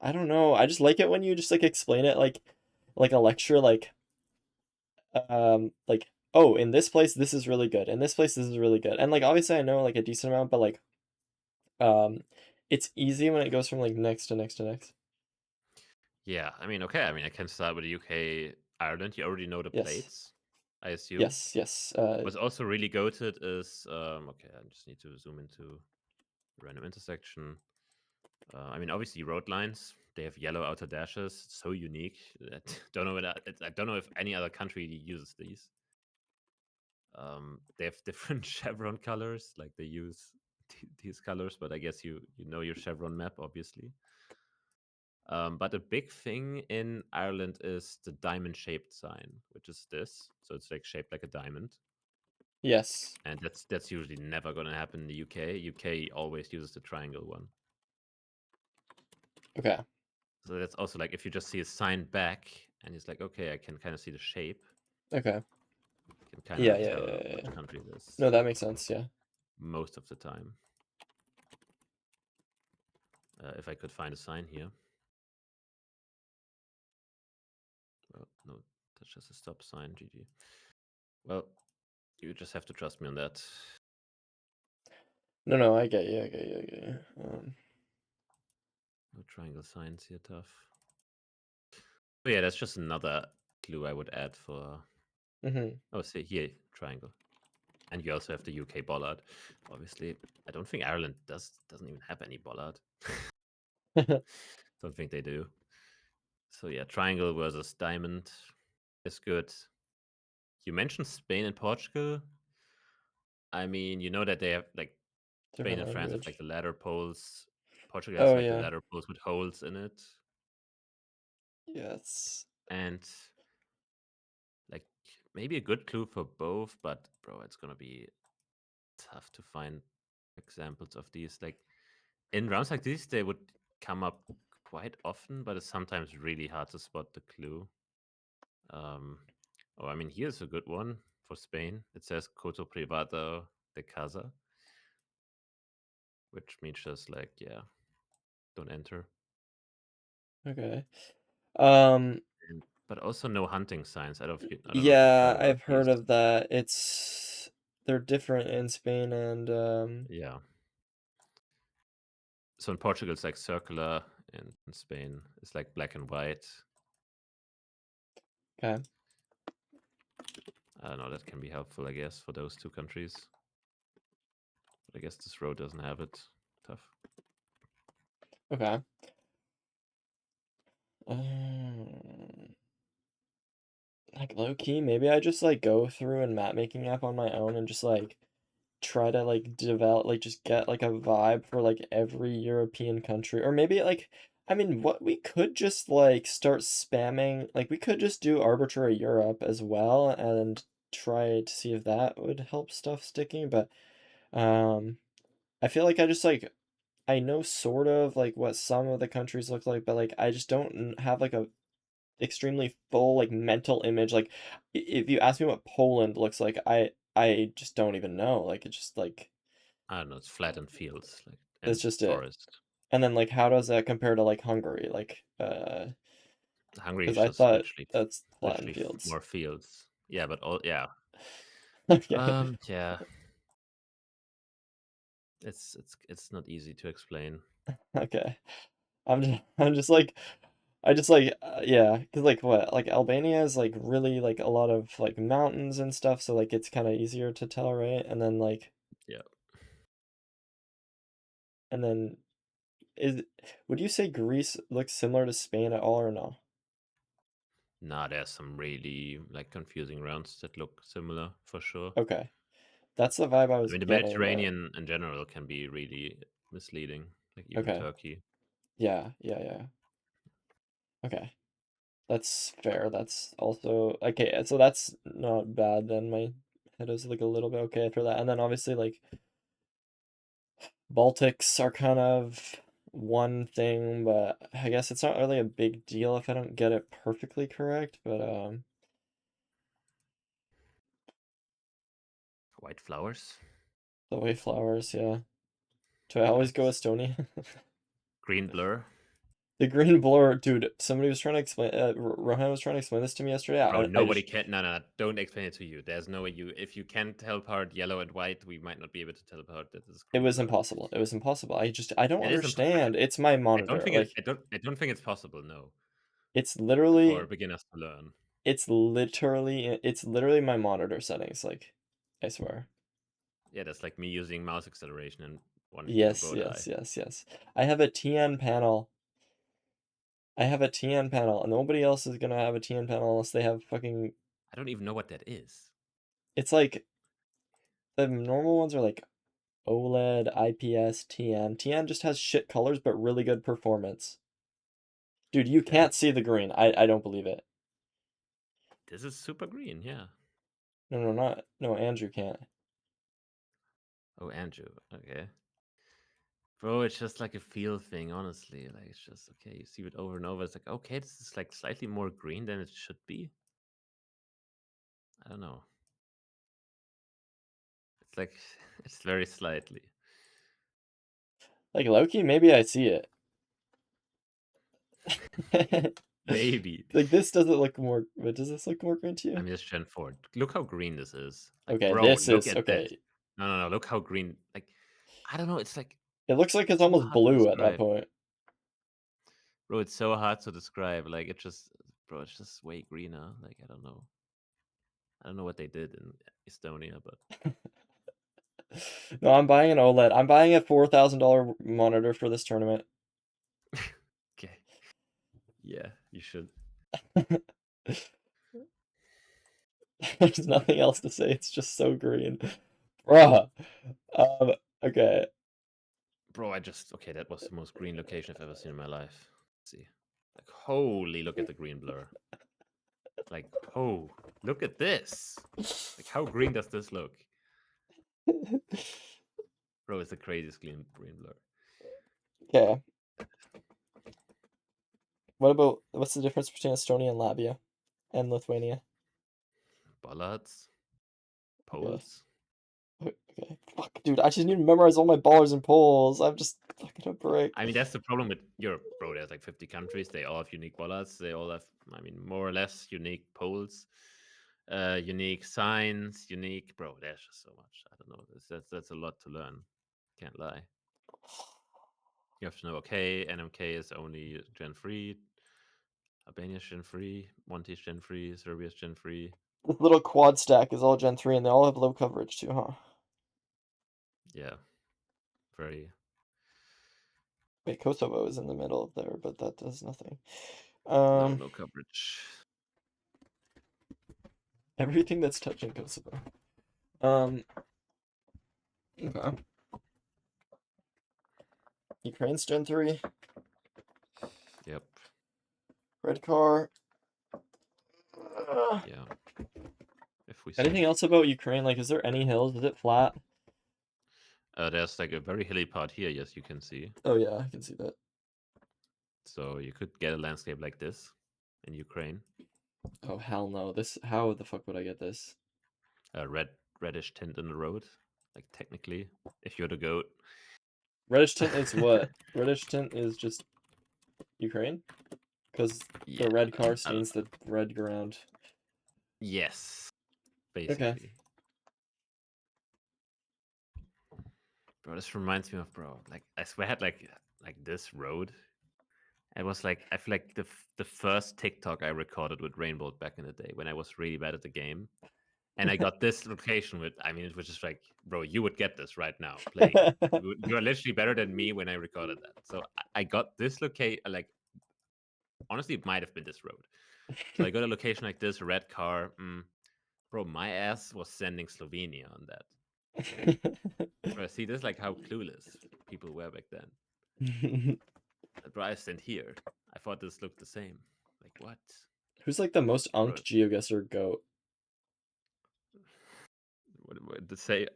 I don't know. I just like it when you just like explain it like a lecture like oh, in this place this is really good. In this place this is really good. And like obviously I know like a decent amount, but like um it's easy when it goes from like next to next to next. Yeah, I mean, okay. I mean, I can start with the UK, Ireland. You already know the Yes. plates, I assume. Yes, yes. What's also really goated is okay. I just need to zoom into random intersection. I mean, obviously road lines. They have yellow outer dashes. It's so unique. Don't know I don't know if any other country uses these. They have different chevron colors. Like they use these colors, but I guess you know your chevron map, obviously. But a big thing in Ireland is the diamond-shaped sign, which is this. So it's like shaped like a diamond, Yes. and that's usually never going to happen in the UK. UK always uses the triangle one. Okay. So that's also like if you just see a sign back, and it's like, okay, I can kind of see the shape. Okay. You can kind Yeah, of yeah, tell yeah, yeah, which yeah. country it is No, that makes sense, yeah. most of the time. If I could find a sign here. Oh, no, that's just a stop sign. GG. Well, you just have to trust me on that. No, no, I get you, I get you, I get you. No triangle signs here, tough. But yeah, that's just another clue I would add for. Mm-hmm. Oh, see here, triangle, and you also have the UK bollard. Obviously, I don't think Ireland doesn't even have any bollard. Don't think they do. So yeah, triangle versus diamond is good. You mentioned Spain and Portugal. I mean, you know that they have like Spain Different and France have like language. the ladder poles. Portugal has Oh, like the yeah. ladder poles with holes in it, Yes. and like maybe a good clue for both. But bro, it's gonna be tough to find examples of these. Like in rounds like these, they would come up quite often, but it's sometimes really hard to spot the clue. Um, oh, I mean, here's a good one for Spain. It says Coto Privado de Casa, which means just like, yeah, don't enter. Okay. Um, But also no hunting signs. I don't know if you've heard yeah, about I've heard these. of that. They're different in Spain and Yeah. So in Portugal, it's like circular. In Spain, it's like black and white. okay. I don't know. That can be helpful, I guess, for those two countries. But I guess this road doesn't have it. Tough. Okay. Um, like low key, maybe I just like go through and map making app on my own and just like try to like develop like just get like a vibe for like every European country. Or maybe like I mean what we could just like start spamming like we could just do arbitrary Europe as well and try to see if that would help stuff sticking, but I feel like I just like I know sort of like what some of the countries look like, but like I just don't have like a extremely full like mental image. Like if you ask me what Poland looks like, I just don't even know. Like it's just like I don't know. It's flattened fields, like, that's and just it. forest. And then like how does that compare to like Hungary? Like Hungary because is I just thought that's flattened literally fields. more fields. Yeah, but all yeah. Okay. Yeah. It's not easy to explain. Okay. I'm just like I just like yeah, because like what like Albania is like really like a lot of like mountains and stuff, so like it's kind of easier to tell, right? And then like Yeah. and then is would you say Greece looks similar to Spain at all or no? Nah, there's some really like confusing rounds that look similar for sure. Okay, that's the vibe I I was mean, the getting, but Mediterranean in general can be really misleading, like even okay, Turkey. yeah. Okay, that's fair. That's also okay. So that's not bad then. My head is like a little bit okay after that, and then obviously like Baltics are kind of one thing, but I guess it's not really a big deal if I don't get it perfectly correct. But White flowers. the way flowers, yeah. Do I always go That's Estonia? green blur. The green blur, dude. Somebody was trying to explain. Rohan was trying to explain this to me yesterday. Bro, I nobody just can. No, don't explain it to you. There's no way you. If you can't tell apart yellow and white, we might not be able to tell apart that this is it green was blur. impossible. It was impossible. I don't It is. understand. It's my I don't monitor. think it. Like I don't think it's possible. No, it's for literally beginners to learn. it's literally my monitor settings. Like I swear. Yeah, that's like me using mouse acceleration and wanting to Yes, bow die. yes, yes, yes. I have a TN panel. I have a TN panel, and nobody else is gonna have a TN panel unless they have fucking. I don't even know what that is. It's like the normal ones are like OLED, IPS, TN. TN just has shit colors but really good performance. Dude, you Okay, can't see the green. I don't believe it. this is super green. Yeah. No, not no. Andrew can't. Oh, Andrew. Okay. Bro, it's just like a feel thing, honestly. Like it's just okay. You see it over and over. It's like okay, this is like slightly more green than it should be. I don't know. It's like it's very slightly. Like Loki, maybe I see it. Maybe. Like this doesn't look more. But does this look more green to I you? mean, it's Gen 4. Look how green this is. Like, Okay, bro, this look is at this. okay. No. Look how green. Like, I don't know. It's like It looks like it's so almost hard to blue at that describe. point. Bro, it's so hard to describe. Like, it just, bro, it's just way greener. Like, I don't know. I don't know what they did in Estonia, but No, I'm buying an OLED. I'm buying a $4,000 monitor for this tournament. okay. Yeah, you should. There's nothing else to say. It's just so green. Bruh. Okay. Bro, okay, that was the most green location I've ever seen in my life. Let's see. Like, holy, look at the green blur. Like, oh, look at this. Like, how green does this look? Bro, it's the craziest green blur. Okay. What's the difference between Estonia and Latvia and Lithuania? Bollards, Okay. poles. Okay. Fuck, dude, I just need to memorize all my ballers and poles. I'm just fucking a brick. I mean, that's the problem with Europe, bro. There's like 50 countries. They all have unique bollards. They all have, I mean, more or less unique poles, unique signs, unique. Bro, there's just so much. I don't know. That's a lot to learn. Can't lie. You have to know. Okay, NMK is only Gen 3. Albania's Gen 3. Monty's Gen 3. Serbia's Gen 3. This little quad stack is all Gen 3 and they all have low coverage too, huh? Yeah, very. Wait, Kosovo is in the middle of there, but that does nothing. No coverage. Everything that's touching Kosovo. Okay. Ukraine's Gen 3. Yep. Red car. Yeah. If we see. Anything else about Ukraine? Like, is there any hills? Is it flat? There's like a very hilly part here, yes, you can see. Oh yeah, I can see that. So you could get a landscape like this in Ukraine. Oh hell no! This, how the fuck would I get this? A reddish tint in the road, like technically, if you're the goat. Reddish tint is what? Reddish tint is just Ukraine, because Yeah, the red car I don't stains the red ground. Yes, Okay. basically. Bro, this reminds me of like I swear I had like this road. It was like I feel like the first TikTok I recorded with Rainbow back in the day when I was really bad at the game. And I got this location with I mean it was just like, bro, you would get this right now playing it. You are literally better than me when I recorded that. So I got this location like honestly it might have been this road. So I got a location like this, red car. Bro, my ass was sending Slovenia on that. Bro, see, this is like how clueless people were back then. Bro, I sent here. I thought this looked the same. Like, what? Who's like the most Bro, unked geoguesser goat?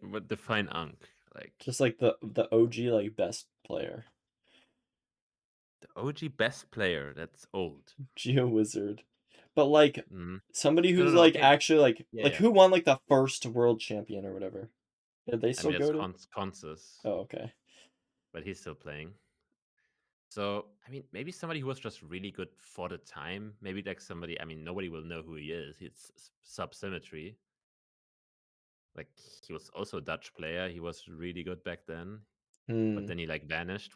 what define Ankh? Like, Just like the OG like best player. the OG best player that's old. Geo wizard. But like Mm. somebody No, who's no, like okay. actually Yeah, like yeah. who won like the first world champion or whatever? Did they I still mean, it's go to? Consus, Oh, okay. but he's still playing. So, I mean, maybe somebody who was just really good for the time. Maybe like somebody, I mean, nobody will know who he is. It's Subsymmetry. Like, he was also a Dutch player. He was really good back then. But Hmm. then he like vanished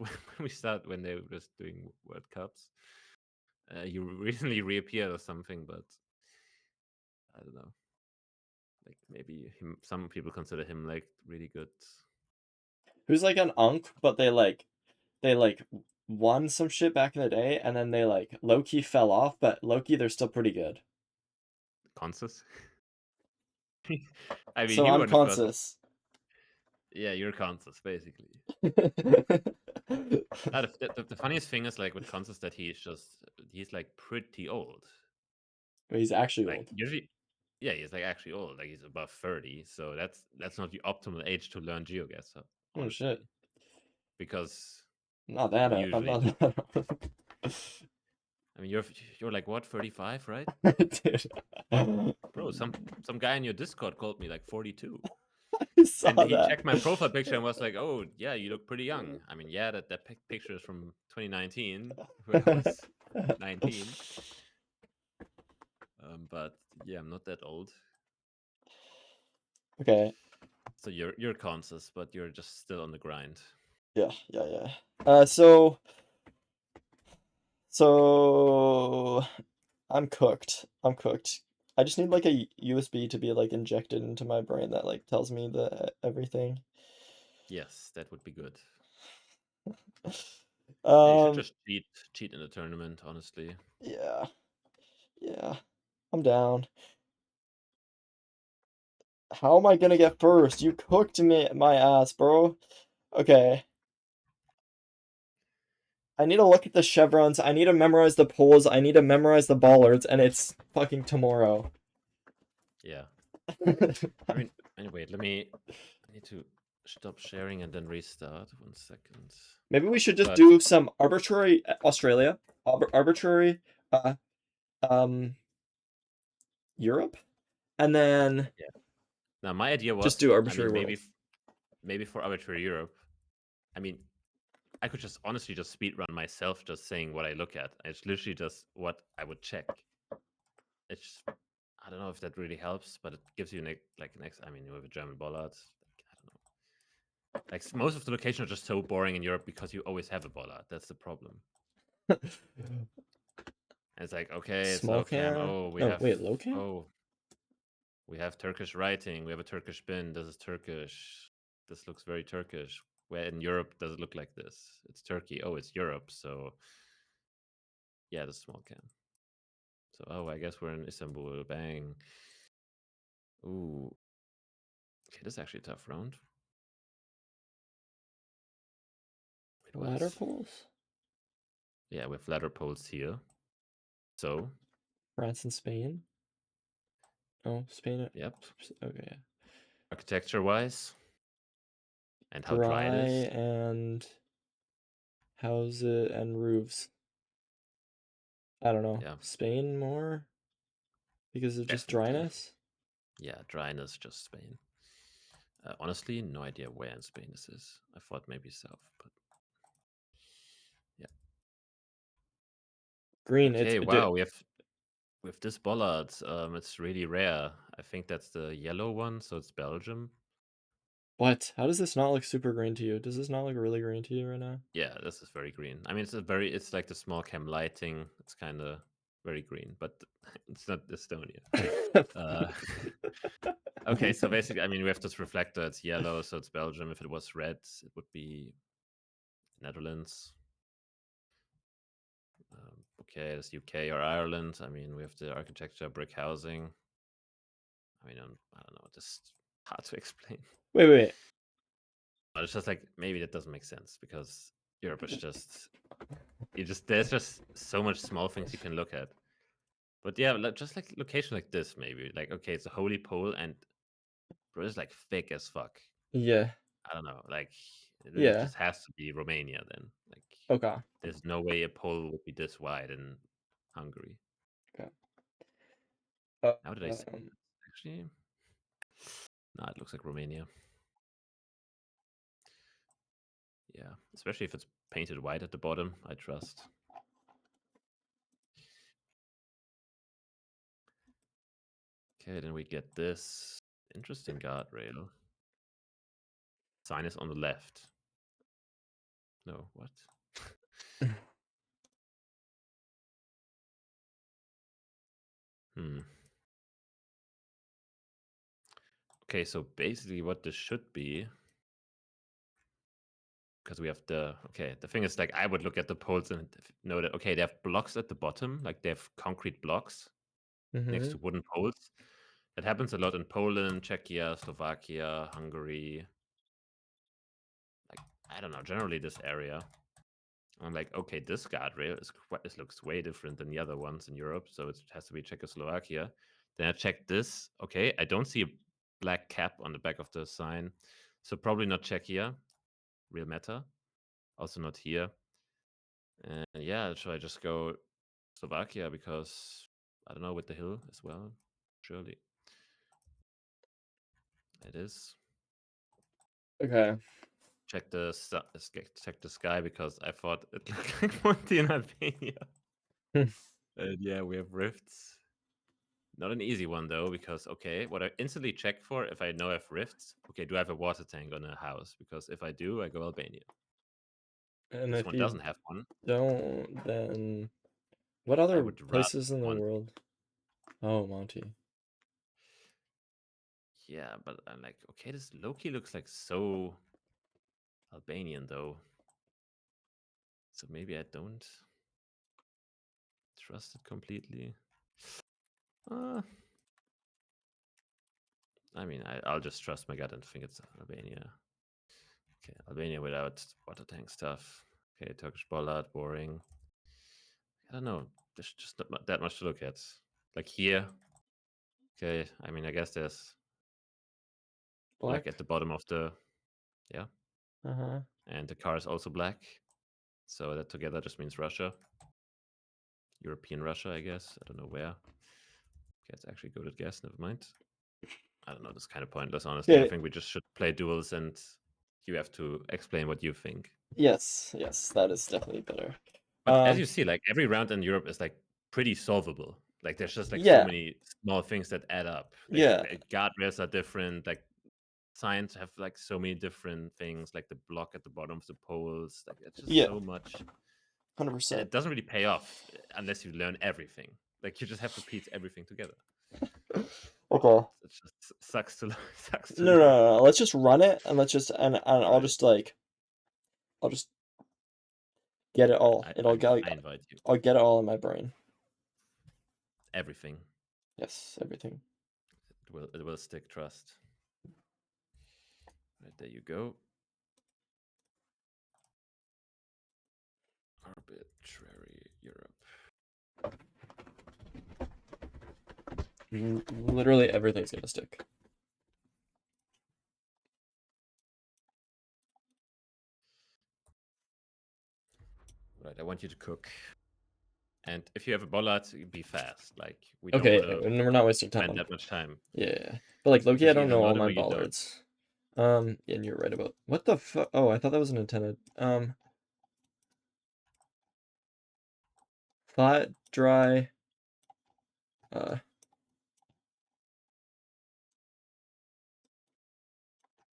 when they were just doing World Cups. He recently reappeared or something, but I don't know. Like maybe some people consider him like really good. Who's like an unk, but they like won some shit back in the day, and then they like low key fell off, but low key they're still pretty good. Consus. I mean, So he I'm won the first. Consus. Yeah, you're Consus basically. The funniest thing is like with Consus that he's like pretty old. He's actually Like old. usually, yeah, he's like actually old. Like he's above 30. So that's not the optimal age to learn GeoGuessr, Oh shit. honestly, because Not that I'm usually, not that old. I mean, you're like what 35, right? Dude. Bro, some guy in your Discord called me like 42. I And saw he that. checked my profile picture and was like, "Oh, yeah, you look pretty young." I mean, yeah, that picture is from 2019 when I was 19. But yeah, I'm not that old. Okay. So you're conscious, but you're just still on the grind. Yeah. So I'm cooked. I'm cooked. I just need like a USB to be like injected into my brain that like tells me the everything. Yes, that would be good. Yeah, you should Um, just cheat in the tournament, honestly. yeah. Yeah. I'm down. How am I gonna get first? You cooked me my ass, bro. Okay. I need to look at the chevrons. I need to memorize the poles. I need to memorize the bollards, and it's fucking tomorrow. Yeah. I mean, anyway, I need to stop sharing and then restart. 1 second. Maybe we should just But do some arbitrary Australia, arbitrary uh um Europe, and then yeah. Now my idea just was, do I arbitrary mean, world. maybe for arbitrary Europe, I mean, I could just honestly just speed run myself, just saying what I look at. It's literally just what I would check. It's I don't know if that really helps, but it gives you like next. I mean, you have a German bollard. Like, I don't know. Like most of the locations are just so boring in Europe because you always have a bollard. That's the problem. And it's like okay, it's Small low cam. cam. Oh, No, wait, low cam? oh we have Turkish writing. We have a Turkish bin. This is Turkish. This looks very Turkish. Where in Europe does it look like this? It's Turkey. Oh, it's Europe. So yeah, the small cam. So oh, I guess we're in Istanbul. Bang. Ooh. Okay, this is actually a tough round. Wait, Ladder what? poles? Yeah, with ladder poles here. So France and Spain? Oh, Spain. Yep. Okay. Yeah. Architecture-wise, and how Dry dry it is. and how's it and roofs? I don't know. Yeah, Spain more because of just definitely. dryness. Yeah, dryness, just Spain. Honestly, no idea where in Spain this is. I thought maybe south, but yeah. Green. Okay, wow, we have with this bollard. It's really rare. I think that's the yellow one, so it's Belgium. What? How does this not look super green to you? Does this not look really green to you right now? Yeah, this is very green. I mean, it's like the small cam lighting. It's kind of very green, but it's not Estonia. Uh, okay, so basically, I mean, we have this reflector. It's yellow, so it's Belgium. If it was red, it would be Netherlands. Okay, it's UK or Ireland. I mean, we have the architecture, brick housing. I mean, I don't know. Just hard to explain. Wait. But it's just like maybe that doesn't make sense because Europe is just there's just so much small things you can look at. But yeah, just like location like this, maybe like okay, it's a holy pole and bro, it's like thick as fuck. Yeah. I don't know, like it Yeah. just has to be Romania then. Like Okay. there's no way a pole would be this wide in Hungary. Okay. How did I say that? Actually, no, it looks like Romania. Yeah, especially if it's painted white at the bottom, I trust. Okay, then we get this interesting guardrail. Sign is on the left. No, what? Hmm. Okay, so basically what this should be, because we have the thing is like I would look at the poles and know that okay, they have blocks at the bottom, like they have concrete blocks next to wooden poles. That happens a lot in Poland, Czechia, Slovakia, Hungary. Like I don't know, generally this area. I'm like, okay, this guardrail this looks way different than the other ones in Europe, so it has to be Czechoslovakia. Then I checked this. Okay, I don't see a black cap on the back of the sign, so probably not Czechia. Real meta. Also not here. And yeah, should I just go Slovakia because I don't know with the hill as well? Surely it is. Okay. Check the sky because I thought it looked like Monty in Albania. And yeah, we have rifts. Not an easy one though, because okay, what I instantly check for if I know I have rifts, okay, do I have a water tank on a house? Because if I do, I go Albania. And This if one you doesn't have one. don't, then what I other would rather places in the want. world? Oh, Monty. Yeah, but I'm like, okay, this Loki looks like so Albanian though. So maybe I don't trust it completely. I mean, I'll just trust my gut and think it's Albania. Okay, Albania without water tank stuff. Okay, Turkish bollard, boring. I don't know. There's just not that much to look at. Like here, okay, I mean, I guess there's black Black? at the bottom of the, yeah, Uh-huh. and the car is also black. So that together just means Russia. European Russia, I guess. I don't know where. Okay, it's actually good at guess. Never mind. I don't know. That's kind of pointless, honestly. I Yeah. think we just should play duels and you have to explain what you think. Yes, that is definitely better. But as you see, like every round in Europe is like pretty solvable. Like there's just like so Yeah. many small things that add up. Like Yeah. guardrails are different. Like signs have like so many different things. Like the block at the bottom of the poles. Like it's just Yeah. so much. And 100%. it doesn't really pay off unless you learn everything. Like you just have to piece everything together. Okay. It just sucks to sucks to No, no, learn. no, no. Let's just run it and let's just and I'll Right. just like I'll just get it all. I invite you. I'll get it all in my brain. Everything. Yes, everything. It will stick. Trust. Right, there you go. Arbitrary Europe. Literally everything's gonna stick. Right, I want you to cook. And if you have a bollard, be fast. Like, we don't Okay, want to and we're not wasting time spend on. that much time. Yeah, but like Loki, I Because don't either know all load it my or you don't. bollards. And you're right about what the fuck? Oh, I thought that was an antenna. Flat, dry.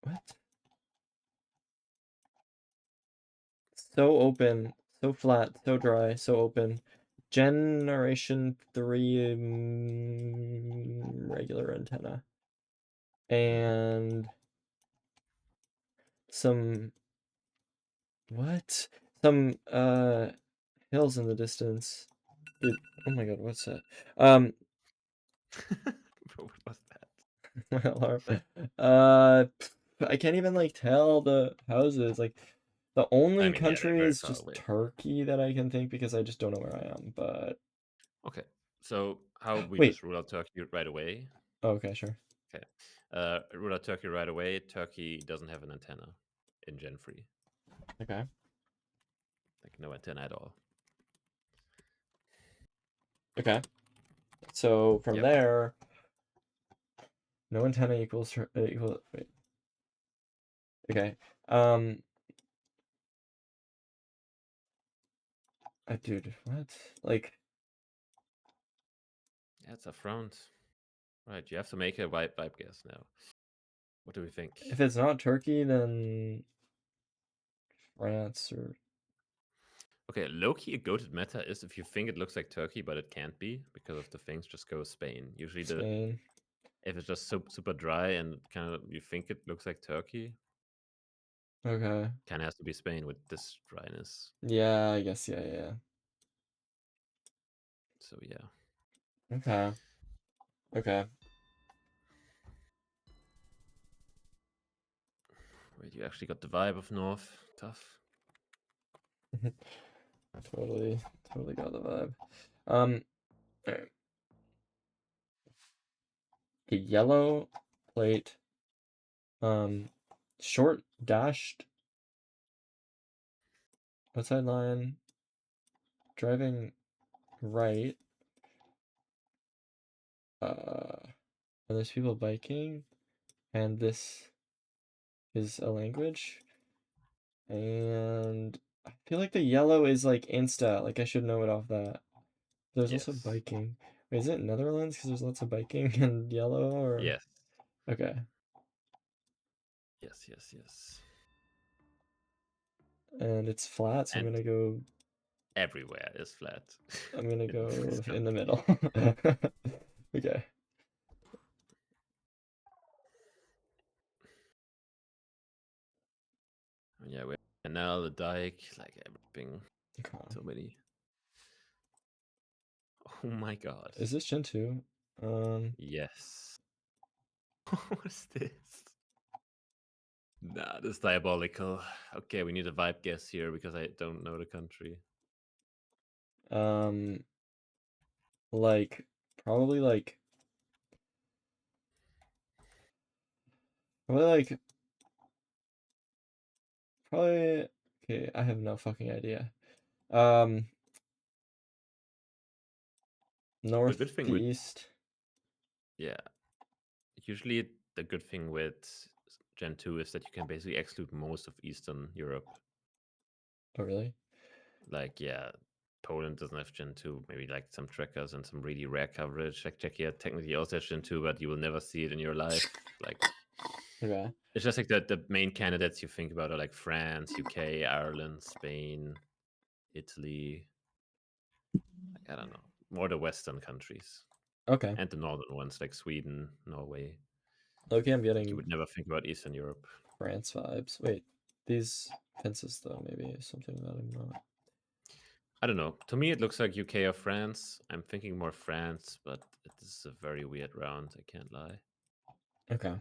What? So open, so flat, so dry, so open. Generation 3 regular antenna. And some what? Some hills in the distance. Dude, oh my god, what's that? What was that? My alarm. I can't even like tell the houses. Like the only I mean, yeah, they're country very is far just away. Turkey that I can think because I just don't know where I am. But Okay, so how we wait. just rule out Turkey right away? Oh, okay, sure. Okay, rule out Turkey right away. Turkey doesn't have an antenna in Gen 3. Okay. Like, no antenna at all. Okay. So from Yep. there, no antenna equals equal. Wait. Okay. Dude, what? Like, Yeah, it's a front. Right, you have to make a vibe guess now. What do we think? if it's not Turkey, then France or Okay, low-key a goated meta is if you think it looks like Turkey, but it can't be because of the things, just go Spain. Usually Spain. if it's just super dry and kind of you think it looks like Turkey, Okay. kind of has to be Spain with this dryness. Yeah, I guess. Yeah. So yeah. Okay. Okay. Wait, you actually got the vibe of North. Tough. Totally got the vibe. Alright. The yellow plate, short dashed outside line, driving right, and there's people biking, and this is a language, and I feel like the yellow is like Insta, like I should know it off that. There's also Yes. biking. Wait, is it Netherlands? Because there's lots of biking and yellow, or Yes. okay. Yes. And it's flat, so I'm And gonna go. everywhere is flat. I'm gonna in this go in the country. middle. Okay. Yeah, we have canal, the dike, like everything. Okay. So many. Oh my god. Is this Gen 2? Yes. What is this? Nah, this is diabolical. Okay, we need a vibe guess here because I don't know the country. Um, like probably like probably like probably okay, I have no fucking idea. Um, The good thing with northeast. yeah, usually the good thing with Gen 2 is that you can basically exclude most of Eastern Europe. Oh, really? Like, yeah, Poland doesn't have Gen 2, maybe like some trackers and some really rare coverage. Like Czechia technically also has Gen 2, but you will never see it in your life. Like, Okay. it's just like the main candidates you think about are like France, UK, Ireland, Spain, Italy. Like, I don't know, more the Western countries Okay. and the northern ones like Sweden, Norway. Okay, I'm Like you getting would never think about Eastern Europe. France vibes. Wait, these fences though, maybe something that I'm not. I don't know. To me, it looks like UK or France. I'm thinking more France, but this is a very weird round. I can't lie. Okay.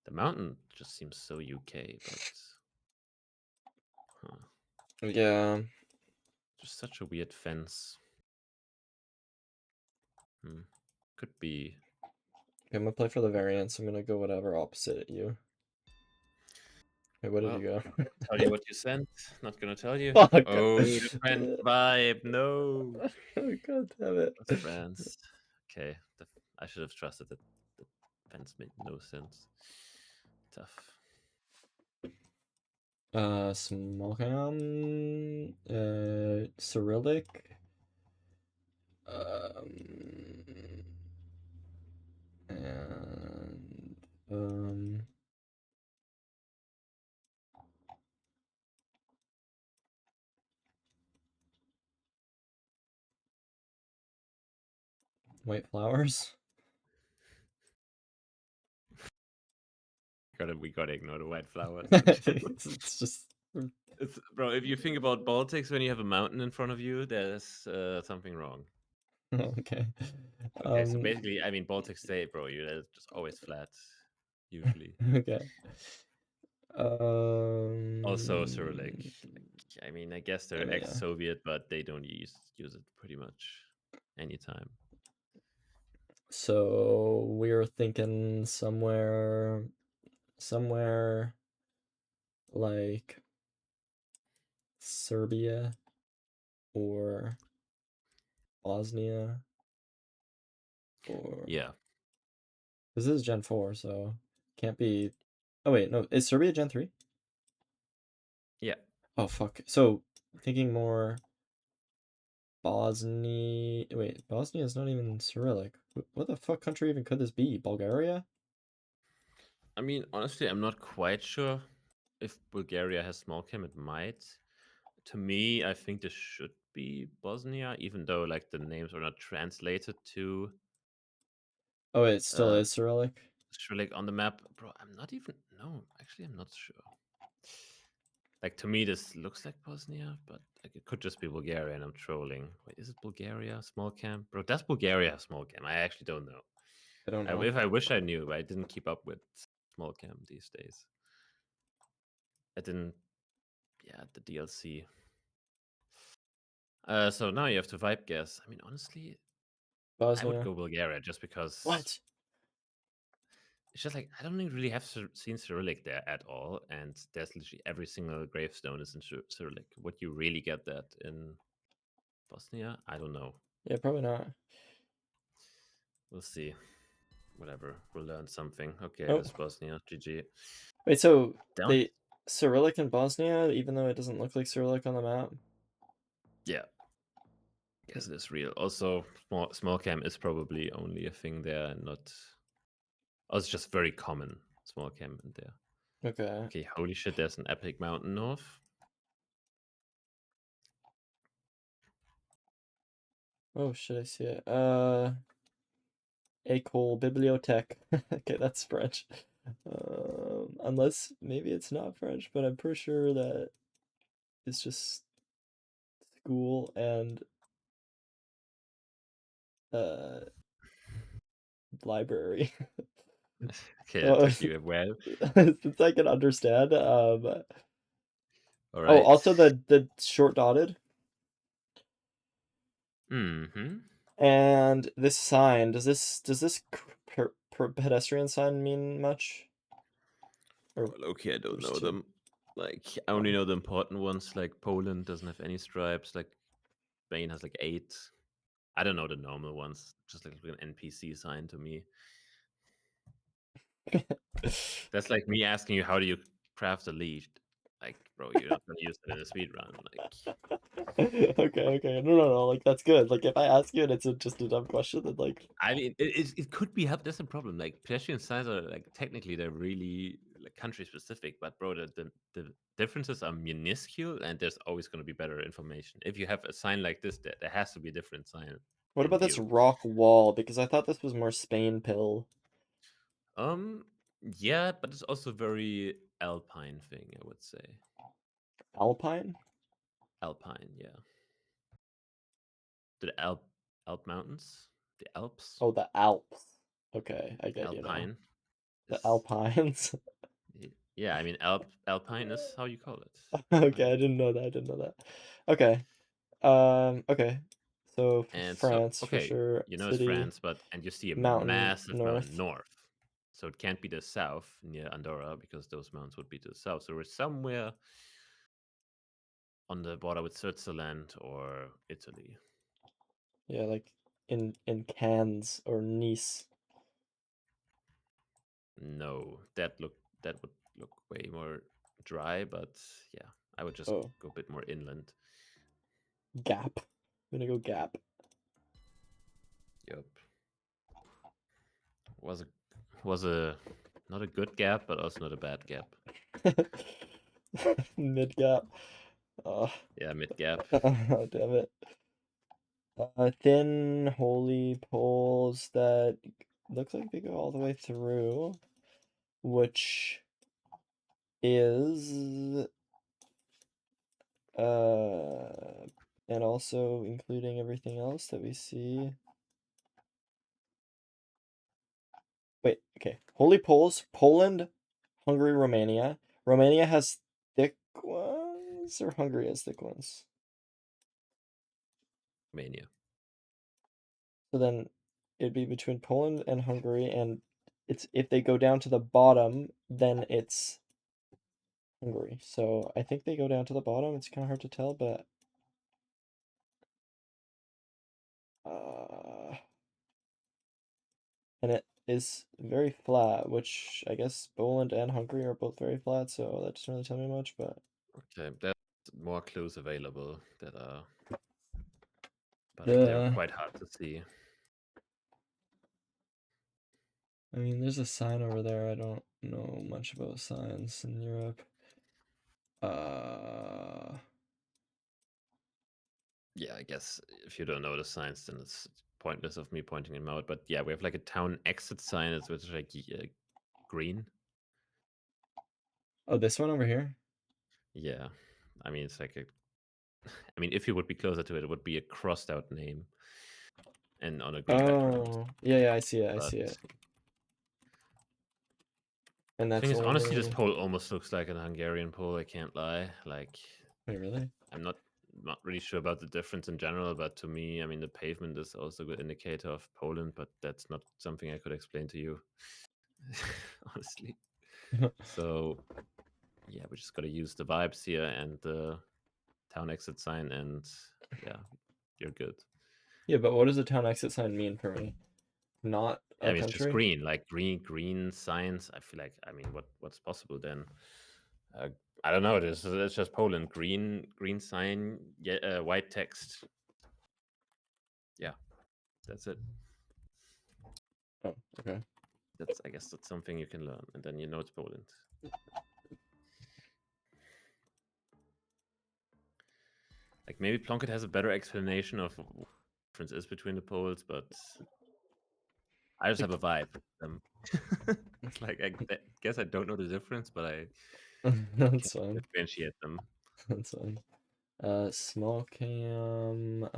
The mountain just seems so UK, but huh. Yeah. Just such a weird fence. Hmm. Could be. Okay, I'm gonna play for the variance. I'm gonna go whatever opposite at you. Wait, what did Well, you go? tell you what you sent. Not gonna tell you. Fuck. Oh, different vibe. No. God damn it. That's France. Okay. I should have trusted that the fence made no sense. Tough. Small cam, Cyrillic, and white flowers. We gotta ignore the white flowers. it's just Bro, if you think about Baltics when you have a mountain in front of you, there's something wrong. okay. Okay, so basically, I mean, Baltic State, bro, you're just always flat, usually. Okay. Also, Cyrillic. I mean, I guess they're yeah. ex-Soviet, but they don't use it pretty much anytime. So we're thinking somewhere like Serbia or Bosnia or Yeah. this is Gen 4, so can't be. Oh wait, no, is Serbia Gen 3? Yeah. Oh fuck. So thinking more Bosnia. Wait, Bosnia is not even Cyrillic. What the fuck country even could this be? Bulgaria? I mean, honestly, I'm not quite sure if Bulgaria has small cam. It might. To me, I think this should be Bosnia, even though like the names are not translated to Oh, it still is Cyrillic. Cyrillic on the map. Bro, I'm not even. No, actually, I'm not sure. Like to me, this looks like Bosnia, but like it could just be Bulgaria, and I'm trolling. Wait, is it Bulgaria small cam? Bro, does Bulgaria have small cam? I actually don't know. I don't know. If I wish I knew, but I didn't keep up with small cam these days. I didn't. Yeah, the DLC. So now you have to vibe guess. I mean, honestly, I would Bosnia. go Bulgaria just because What? it's just like I don't really have seen Cyrillic there at all, and there's literally every single gravestone is in Cyrillic. Would you really get that in Bosnia? I don't know. Yeah, probably not. We'll see. Whatever. We'll learn something. Okay, Oh, this Bosnia. GG. wait. So Down. they Cyrillic in Bosnia, even though it doesn't look like Cyrillic on the map. Yeah. Guess it is real. Also, small cam is probably only a thing there and not. Oh, it's just very common. Small cam in there. Okay. Okay, holy shit, there's an epic mountain north. Oh shit, I see it. École Bibliothèque. Okay, that's French. Unless maybe it's not French, but I'm pretty sure that it's just school and library. Okay, that took you well. Since I can understand. All Oh, right. also the short dotted Mm-hmm. and this sign. Does this pedestrian sign mean much? Or Okay, I don't there's know two. them. Like, I only know the important ones. Like, Poland doesn't have any stripes. Like, Spain has like 8. I don't know the normal ones. Just like an NPC sign to me. That's like me asking you, how do you craft a leash? Like, bro, you're not gonna use it in a speed run. Like, Okay. No. Like that's good. Like if I ask you and it's just a dumb question, then like I mean, it could be help. That's a problem. Like pedestrian signs are like technically they're really like country specific, but bro, the differences are minuscule, and there's always going to be better information. If you have a sign like this, there has to be a different sign what in about this view. rock wall? Because I thought this was more Spain pill. Um, yeah, but it's also very alpine thing. I would say Alpine? alpine. Yeah, the Alp mountains, the Alps, Oh, the Alps. Okay, I get you now. alpine The is. Alpines. Yeah, I mean, alpine is how you call it. Okay, Alpine. I didn't know that. Okay. Okay. So And so, France for okay, sure. you know it's City, France, and you see a mountain, massive mountain north. north. So it can't be the south near Andorra because those mountains would be to the south. So we're somewhere on the border with Switzerland or Italy. Yeah, like in Cannes or Nice. No, that would look way more dry, but yeah, I would just Oh, go a bit more inland. Gap. I'm gonna go Gap. Yep. Was a was a not a good gap, but also not a bad gap. Mid Gap. Oh, Yeah, mid gap. oh, damn it. Thin holy poles that looks like they go all the way through, which is and also including everything else that we see. Wait, okay. Holy poles, Poland, Hungary, Romania. Romania has thick ones, or Hungary has thick ones? Mania. So then it'd be between Poland and Hungary, and it's if they go down to the bottom, then it's Hungary. So I think they go down to the bottom. It's kind of hard to tell, but uh, and it is very flat, which I guess Poland and Hungary are both very flat, so that doesn't really tell me much, but Okay, there's more clues available that are, but they're yeah. quite hard to see. I mean, there's a sign over there. I don't know much about signs in Europe. Yeah, I guess if you don't know the signs, then it's pointless of me pointing them out. But yeah, we have like a town exit sign, it's which is like green. Oh, this one over here? Yeah, I mean it's like a. I mean, if you would be closer to it, it would be a crossed out name, and on a green background. Oh, yeah, I see it. I But see it. And the thing that's is, honestly, this only. pole almost looks like an Hungarian pole. I can't lie. Like, Wait, really? I'm not really sure about the difference in general, but to me, I mean, the pavement is also a good indicator of Poland, but that's not something I could explain to you, honestly. So yeah, we just got to use the vibes here and the town exit sign, and yeah, you're good. Yeah, but what does a town exit sign mean for me? Not Yeah, I a mean, it's just country? green, like green signs. I feel like, I mean, what's possible then? Uh, I don't know. It's just Poland. Green sign, yeah, white text. Yeah, that's it. Oh, okay. I guess that's something you can learn, and then you know it's Poland. Like maybe Plunkett has a better explanation of what the difference is between the poles, but I just have a vibe. Um, it's like I guess I don't know the difference, but I can That's fine. differentiate them. That's fine. Small cam.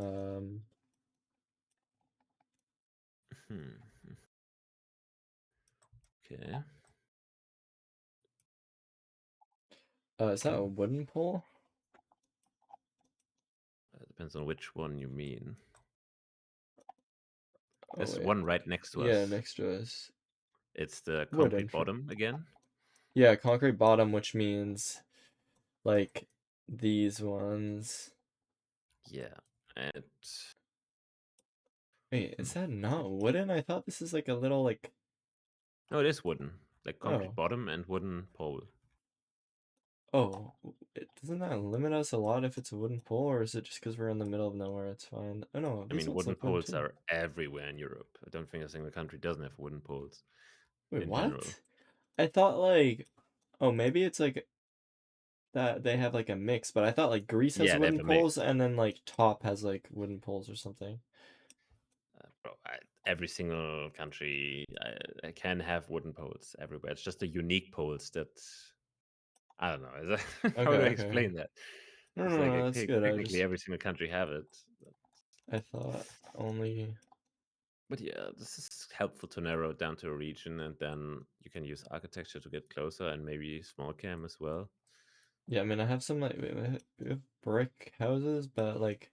Hmm. Okay. Is that a wooden pole? Depends on which one you mean. Oh There's wait. one right next to Yeah, us. next to us. It's the Wooden concrete for. bottom again. Yeah, concrete bottom, which means like these ones. Yeah. And Wait, hmm. is that not wooden? I thought this is like a little like. No, it is wooden. Like concrete Oh. bottom and wooden pole. Oh, doesn't that limit us a lot if it's a wooden pole, or is it just because we're in the middle of nowhere? It's fine. Oh no, I these mean, ones wooden look wooden poles too. are everywhere in Europe. I don't think a single country doesn't have wooden poles Wait, in general. what? I thought like, oh, maybe it's like that they have like a mix, but I thought like Greece has Yeah, they have wooden a poles mix. and then like top has like wooden poles or something. Bro, every single country I can have wooden poles everywhere. It's just the unique poles that I don't know. Okay, How do I okay. explain that? No, It's no, like no, that's good. I technically just every single country have it. I thought only. But yeah, this is helpful to narrow it down to a region, and then you can use architecture to get closer, and maybe small cam as well. Yeah, I mean I have some like we have brick houses, but like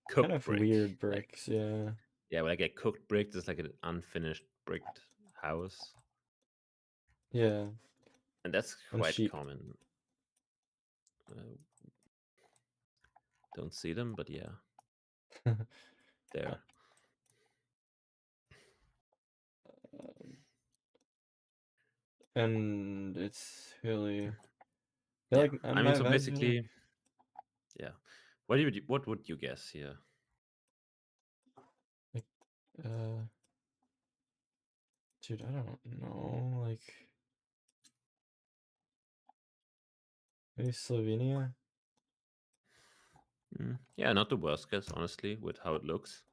kind cooked of brick. weird Like, bricks. Yeah. yeah, like a cooked brick, there's like an unfinished bricked house. Yeah. And that's And quite sheep. common. Uh, don't see them, but yeah, there. And it's really. I feel Yeah, like I mean, my so vibes are like. basically, yeah. What would you guess here? Like, uh, dude, I don't know. Like, maybe Slovenia? Yeah, not the worst guess, honestly, with how it looks.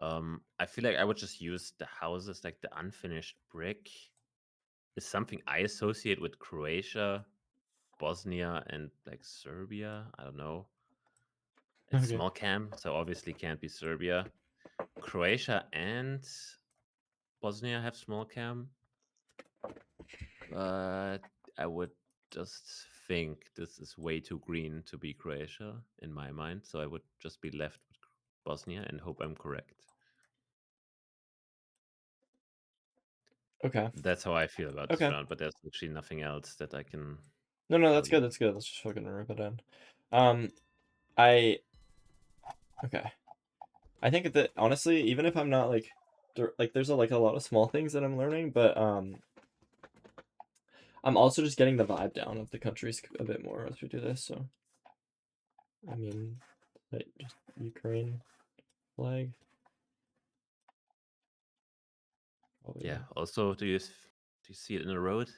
I feel like I would just use the houses, like the unfinished brick is something I associate with Croatia, Bosnia, and like Serbia. I don't know. It's Okay. small cam, so obviously can't be Serbia. Croatia and Bosnia have small cam, but I would just think this is way too green to be Croatia in my mind. So I would just be left with Bosnia and hope I'm correct. Okay. That's how I feel about this Okay. round, but there's actually nothing else that I can No, tell that's you. good. That's good. Let's just fucking rip it in. I okay. I think that honestly, even if I'm not like, there's like a lot of small things that I'm learning, but I'm also just getting the vibe down of the countries a bit more as we do this. So, I mean, like just Ukraine flag. Probably. Yeah. Also, do you see it in the road?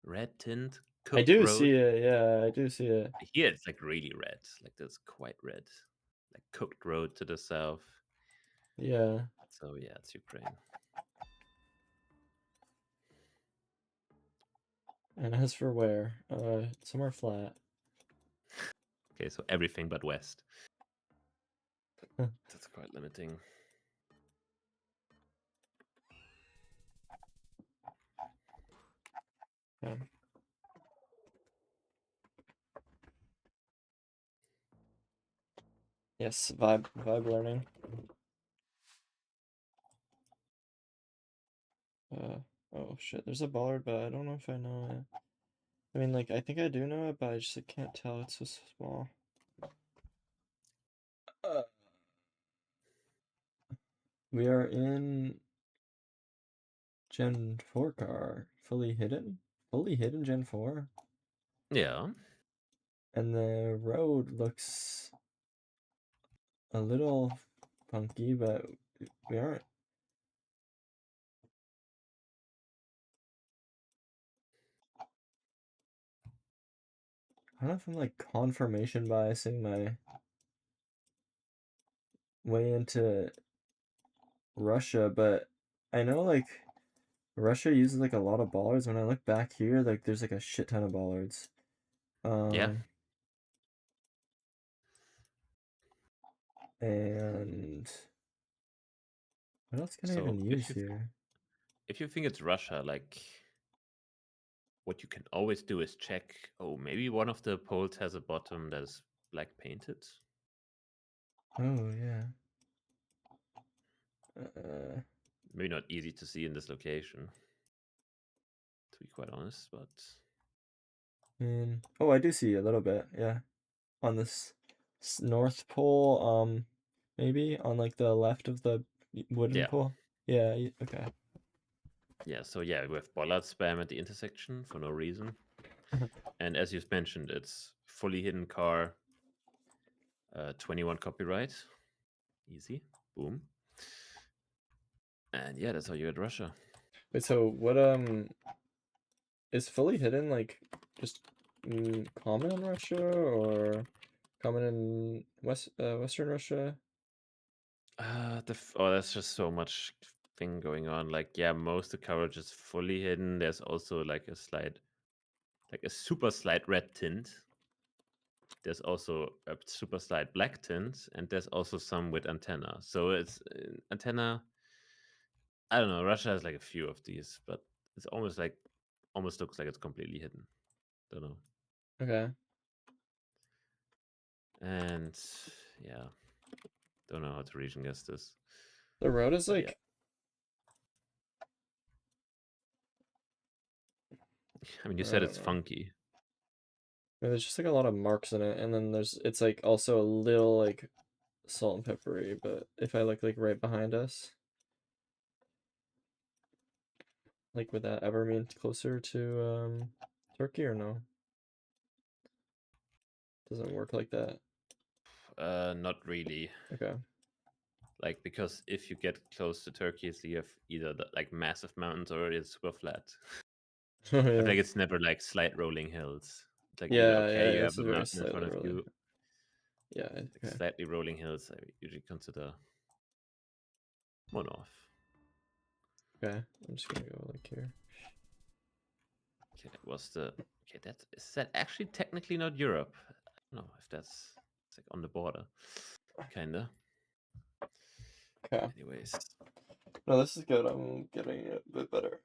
Red tint, I cooked do road. see it. Yeah, I do see it. Here it's like really red. Like that's quite red. Like cooked road to the south. Yeah. So yeah, it's Ukraine. And as for where, somewhere flat. Okay, so everything but west. That's quite limiting. Yeah. Yes, vibe learning. Oh shit, there's a bollard, but I don't know if I know it. I mean, like, I think I do know it, but I just like, can't tell. It's so small. We are in Gen 4 car. Fully hidden? Fully hidden Gen 4? Yeah. And the road looks a little funky, but we aren't. I don't know if I'm like confirmation biasing my way into Russia, but I know like Russia uses like a lot of bollards. When I look back here, like there's like a shit ton of bollards. Yeah. And what else can I So even use here? if you think it's Russia, like what you can always do is check. Oh, maybe one of the poles has a bottom that is black painted. Oh yeah. Uh, Maybe not easy to see in this location, to be quite honest, but oh, I do see a little bit. Yeah, on this north pole. Maybe on like the left of the wooden yeah. pole. Yeah. Okay. Yeah, so yeah, we have bollard spam at the intersection for no reason. And as you've mentioned, it's fully hidden car, 21 copyright. Easy. Boom. And yeah, that's how you get Russia. Wait. So what? Is fully hidden like just common in Russia or common in Western Russia? That's just so much thing going on. Like, yeah, most of the coverage is fully hidden. There's also like a super slight red tint. There's also a super slight black tint, and there's also some with antenna. So it's antenna. I don't know. Russia has like a few of these, but it's almost looks like it's completely hidden. Don't know. Okay. And yeah. Don't know how to region guess this. The road is But like I mean, you I said don't it's know. funky. There's just like a lot of marks in it, and then it's like also a little like salt and peppery. But if I look like right behind us, like would that ever mean closer to Turkey or no? Doesn't work like that. Not really. Okay. Like, because if you get close to Turkey, so you have either like massive mountains or it's super flat. Oh I feel yeah. like it's never like slight rolling hills. It's like either Yeah, okay, yeah. you have This a is very mountain in front slightly of rolling. you. Yeah. Like Okay. slightly rolling hills, I usually consider one off. Okay. I'm just gonna go like here. Okay, what's the okay? Is that actually technically not Europe? I don't know if that's it's like on the border, kinda. Okay. Anyways, No, this is good. I'm getting it a bit better.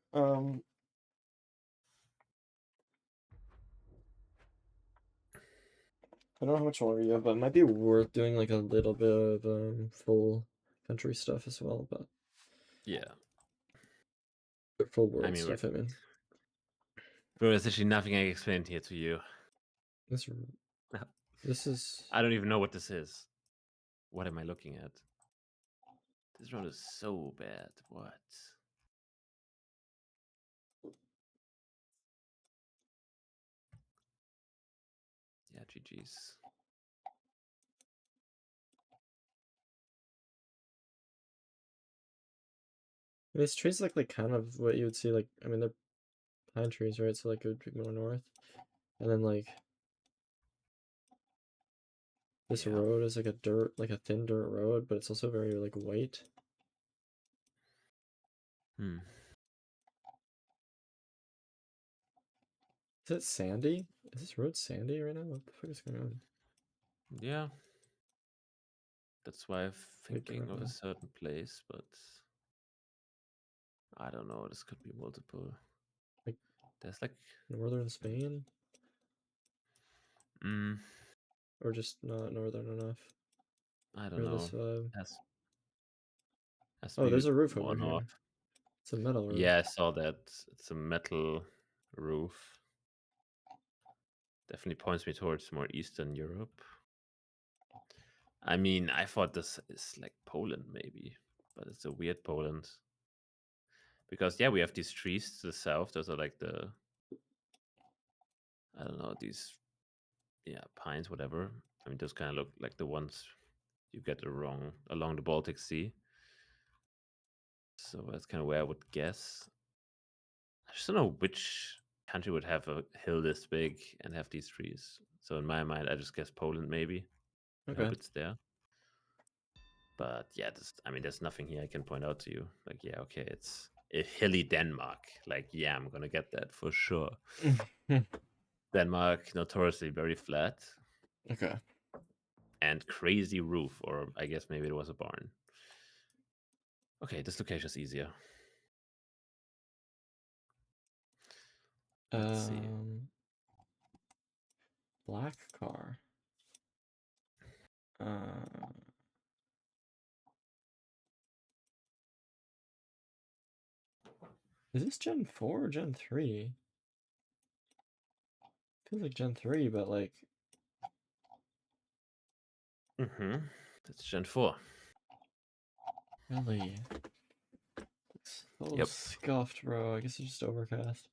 I don't know how much longer you have, but it might be worth doing like a little bit of full country stuff as well, but yeah. or full I world mean, stuff. I mean, there's actually nothing I explained here to you. this this is I don't even know what this is. What am I looking at? This road is so bad. What? Yeah, GG's. these trees look like kind of what you would see like I mean they're pine trees, right? So like it would be more north, and then like this Yeah. road is like a thin dirt road, but it's also very like white. Hmm. Is it sandy? Is this road sandy right now? What the fuck is going on? Yeah. That's why I'm White thinking of a gravel. certain place, but I don't know. This could be multiple. Like There's like, northern Spain? mm, Or just not northern enough I don't for know. this vibe? Has Oh, maybe there's a roof over one off. here. It's a metal roof. Yeah, I saw that. It's a metal roof. Definitely points me towards more Eastern Europe. I mean, I thought this is like Poland, maybe, but it's a weird Poland. Because yeah, we have these trees to the south. Those are like the I don't know these pines, whatever. I mean, those kind of look like the ones you get along the Baltic Sea. So that's kind of where I would guess. I just don't know which country would have a hill this big and have these trees. So in my mind, I just guess Poland maybe. I hope Okay. it's there. But yeah, I mean, there's nothing here I can point out to you. Like, yeah, okay, it's a hilly Denmark. Like, yeah, I'm gonna get that for sure. Denmark notoriously very flat Okay. and crazy roof, or I guess maybe it was a barn. Okay, this location is easier. Let's see. Black car. Is this Gen 4 or Gen 3? Feels like Gen 3, but like That's Gen 4. really. It's a little Yep. scuffed, bro. I guess it's just overcast.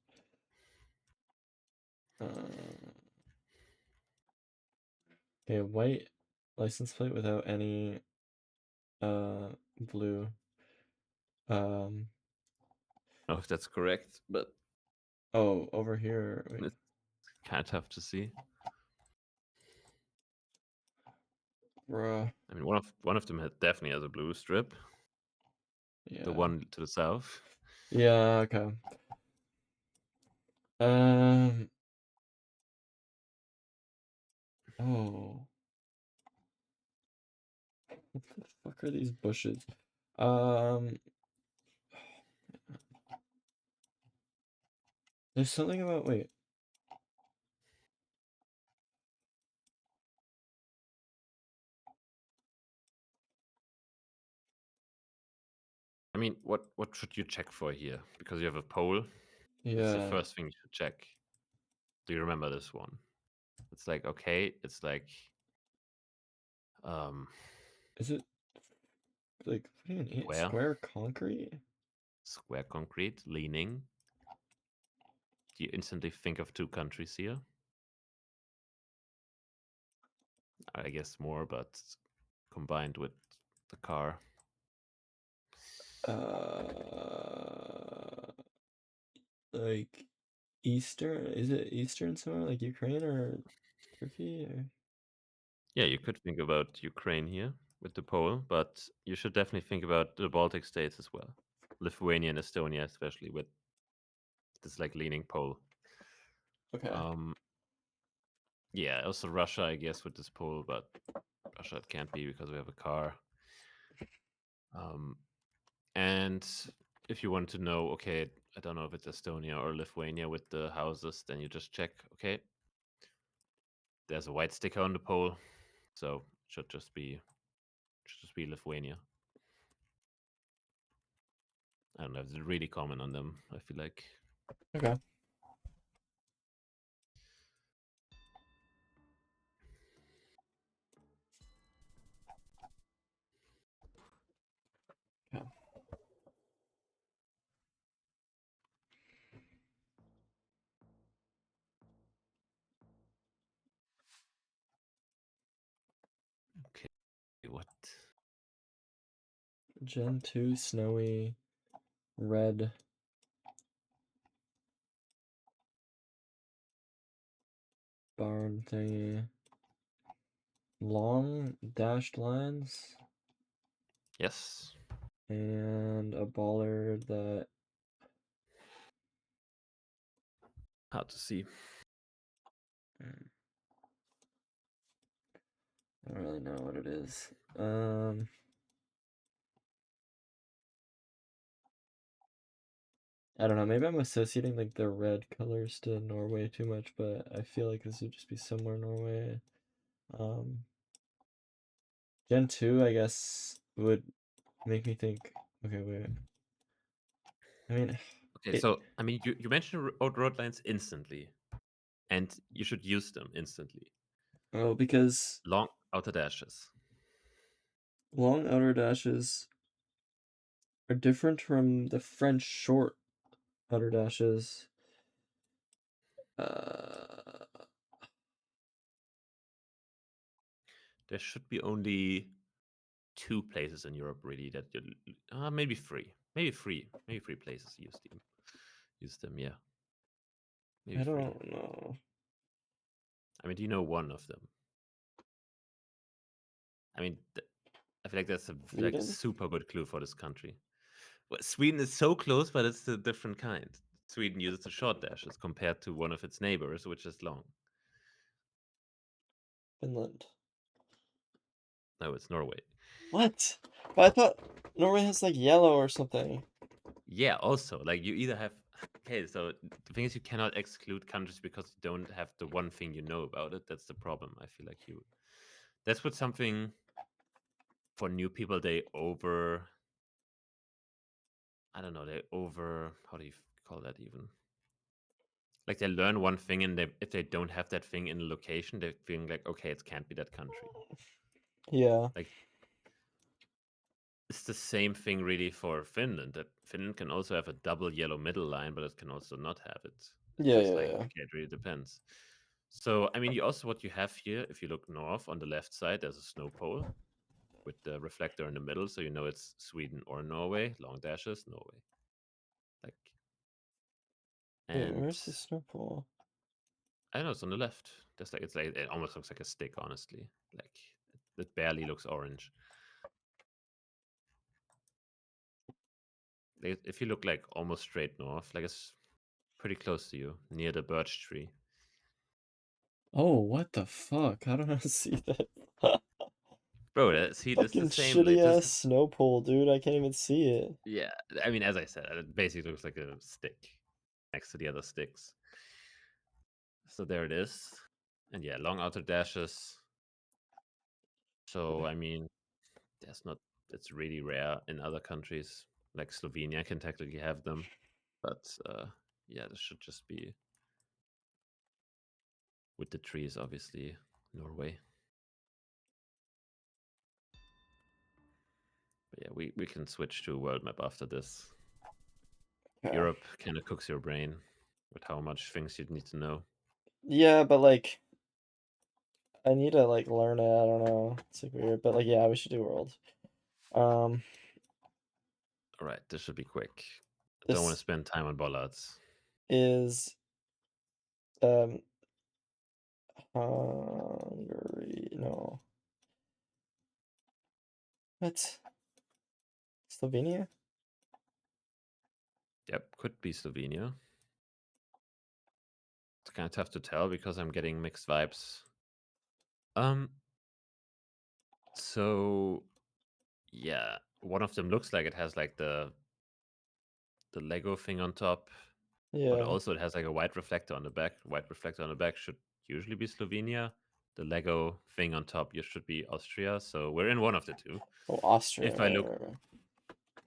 Okay, white license plate without any blue. I don't know if that's correct, but Oh, over here. Wait. it's kind of tough to see. Bruh. I mean, one of them definitely has a blue strip. The Yeah. one to the south. Yeah, okay. Um oh. What the fuck are these bushes? Um there's something about wait. I mean, what should you check for here? Because you have a pole. It's the Yeah. first thing you should check. Do you remember this one? It's like, okay, it's like um Is it like what do you mean? square, Square concrete? square concrete, leaning. Do you instantly think of two countries here? I guess more, but combined with the car. Like Eastern? Is it Eastern somewhere like Ukraine or Turkey? Or... Yeah, you could think about Ukraine here with the pole, but you should definitely think about the Baltic states as well. Lithuania and Estonia, especially with this like leaning pole. Okay. Yeah, also Russia, I guess, with this pole, but Russia it can't be because we have a car. And if you want to know, okay, I don't know if it's Estonia or Lithuania with the houses, then you just check, okay, there's a white sticker on the pole, so it should just be Lithuania. I don't know, it's really common on them, I feel like. Okay. Yeah. Okay, what? Gen 2 snowy red barn thingy. Long dashed lines Yes. and a bollard that Hard to see. I don't really know what it is. I don't know, maybe I'm associating like the red colors to Norway too much, but I feel like this would just be somewhere Norway. Gen 2, I guess, would make me think, okay, wait. I mean, Okay, so I mean, you mentioned old road lines instantly, and you should use them instantly. oh, because Long outer dashes. long outer dashes are different from the French short outer dashes. There should be only two places in Europe really that you maybe three places use them. Yeah, maybe I three. don't know. I mean, do you know one of them? I mean, I feel like that's a like Sweden? super good clue for this country. Well, Sweden is so close, but it's a different kind. Sweden uses the short dashes compared to one of its neighbors, which is long. Finland. No, it's Norway. What? But I thought Norway has like yellow or something. Yeah, also, like you either have okay, so the thing is you cannot exclude countries because you don't have the one thing you know about it. That's the problem. I feel like that's what something for new people I don't know, how do you call that even? Like they learn one thing and if they don't have that thing in a location, they feel like, okay, it can't be that country. Yeah. Like it's the same thing really for Finland. That Finland can also have a double yellow middle line, but it can also not have it. It's Yeah, just yeah, like, yeah. okay, it really depends. So, I mean, what you have here, if you look north on the left side, there's a snow pole with the reflector in the middle. So you know it's Sweden or Norway, long dashes, Norway. Like, Wait, and where's the snow pole? I don't know, it's on the left. It almost looks like a stick, honestly. Like, it barely looks orange. Like, if you look like almost straight north, like it's pretty close to you, near the birch tree. Oh, what the fuck? How do I see that? Bro, see, it's the Fucking same. shitty Like, this ass is, snow pole, dude. I can't even see it. yeah. I mean, as I said, it basically looks like a stick next to the other sticks. So there it is. And yeah, long outer dashes. So, I mean, it's really rare in other countries. Like Slovenia can technically have them, but yeah, this should just be with the trees, obviously, Norway. But yeah, we can switch to world map after this. Yeah. Europe kind of cooks your brain with how much things you'd need to know. Yeah, but like I need to like learn it. I don't know. It's like weird, but like yeah, we should do world. All right, this should be quick. I don't want to This spend time on bollards. is um Hungary. No. What? Slovenia? Yep, could be Slovenia. It's kind of tough to tell because I'm getting mixed vibes. So yeah, one of them looks like it has like the Lego thing on top, but Yeah. also it has like a white reflector on the back. White reflector on the back should usually be Slovenia. The Lego thing on top you should be Austria. So we're in one of the two. Oh, Austria. If I look,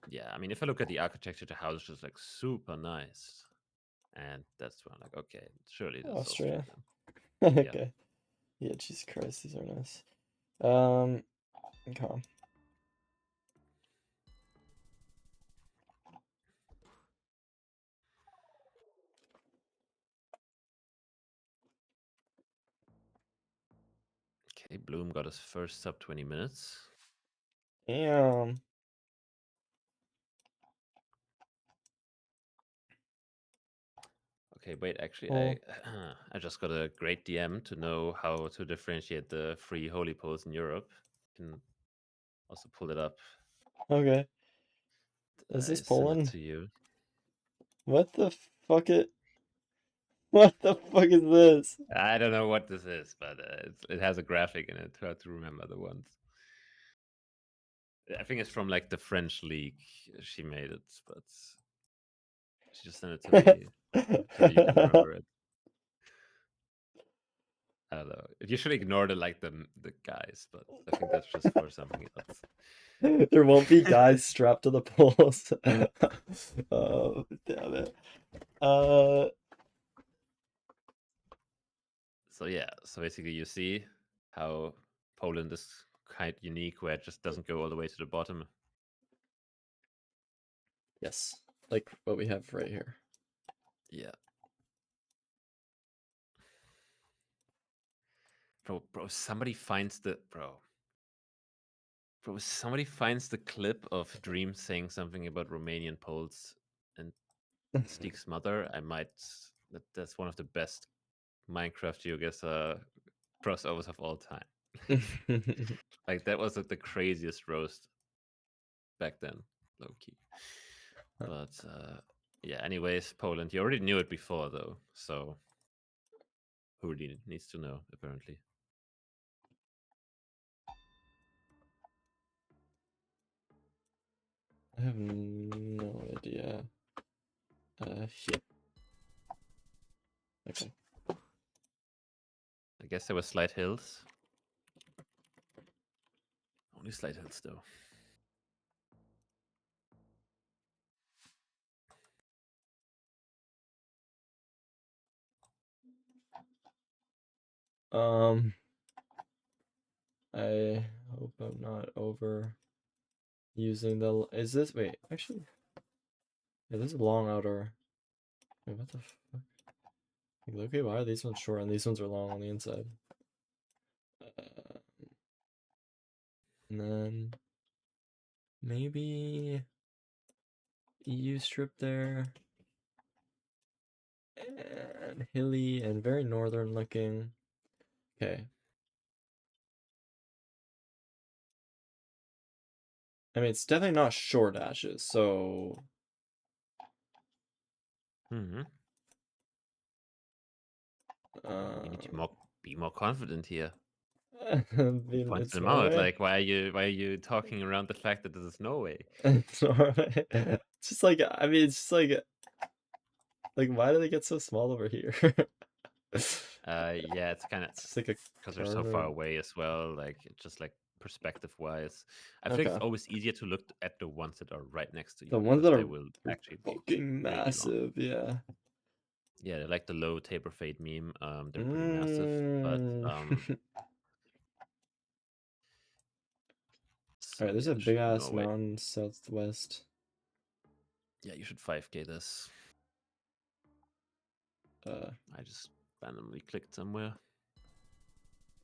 yeah, I mean, if I look at the architecture, the house is just like super nice, and that's when I'm like, okay, surely this is Austria Austria. then. Yeah. Okay. Yeah, Jesus Christ, these are nice. Okay. Okay, Bloom got his first sub 20 minutes. Damn. Okay, wait, actually, Cool. I just got a great DM to know how to differentiate the free holy poles in Europe. Can also pull it up. Okay. Is I this send it Poland? to you. What the fuck it? What the fuck is this? I don't know what this is, but it has a graphic in it. Hard to remember the ones. I think it's from like the French league. She made it, but she just sent it to me. I'm sure you can remember it. I don't know. You should ignore the guys, but I think that's just for something else. There won't be guys strapped to the poles. Oh, damn it. So yeah, so basically you see how Poland is kind of unique, where it just doesn't go all the way to the bottom. Yes, like what we have right here. Yeah. Bro, somebody finds the somebody finds the clip of Dream saying something about Romanian Poles and Steek's mother. I might. That's one of the best Minecraft geoguesser crossovers of all time. Like that was the craziest roast back then, low key. But yeah. Anyways, Poland. You already knew it before though, so who really needs to know? Apparently. I have no idea. Yeah. Okay. I guess there were slight hills. Only slight hills though. I hope I'm not over using the. Is this wait? Actually, yeah, this is long outer. Wait, what the fuck? Like, okay, why are these ones short and these ones are long on the inside? And then maybe EU strip there. And hilly and very northern looking. Okay. I mean, it's definitely not short ashes, so. Mm-hmm. You need to be more confident here. Point It's them out. Norway. Like, why are you talking around the fact that this is Norway? It's Norway. It's just like I mean, it's just like why do they get so small over here? Yeah, it's kind of It's just like a because they're so far corner. away as well. Like, it's just like perspective-wise. I think it's Okay. always easier to look at the ones that are right next to you The ones because that they are will actually be fucking really long. massive, yeah. Yeah, they're like the low taper fade meme. They're pretty massive, but so Alright, there's yeah, a this big should be ass Norway. mountain southwest. Yeah, you should 5K this. I just randomly clicked somewhere.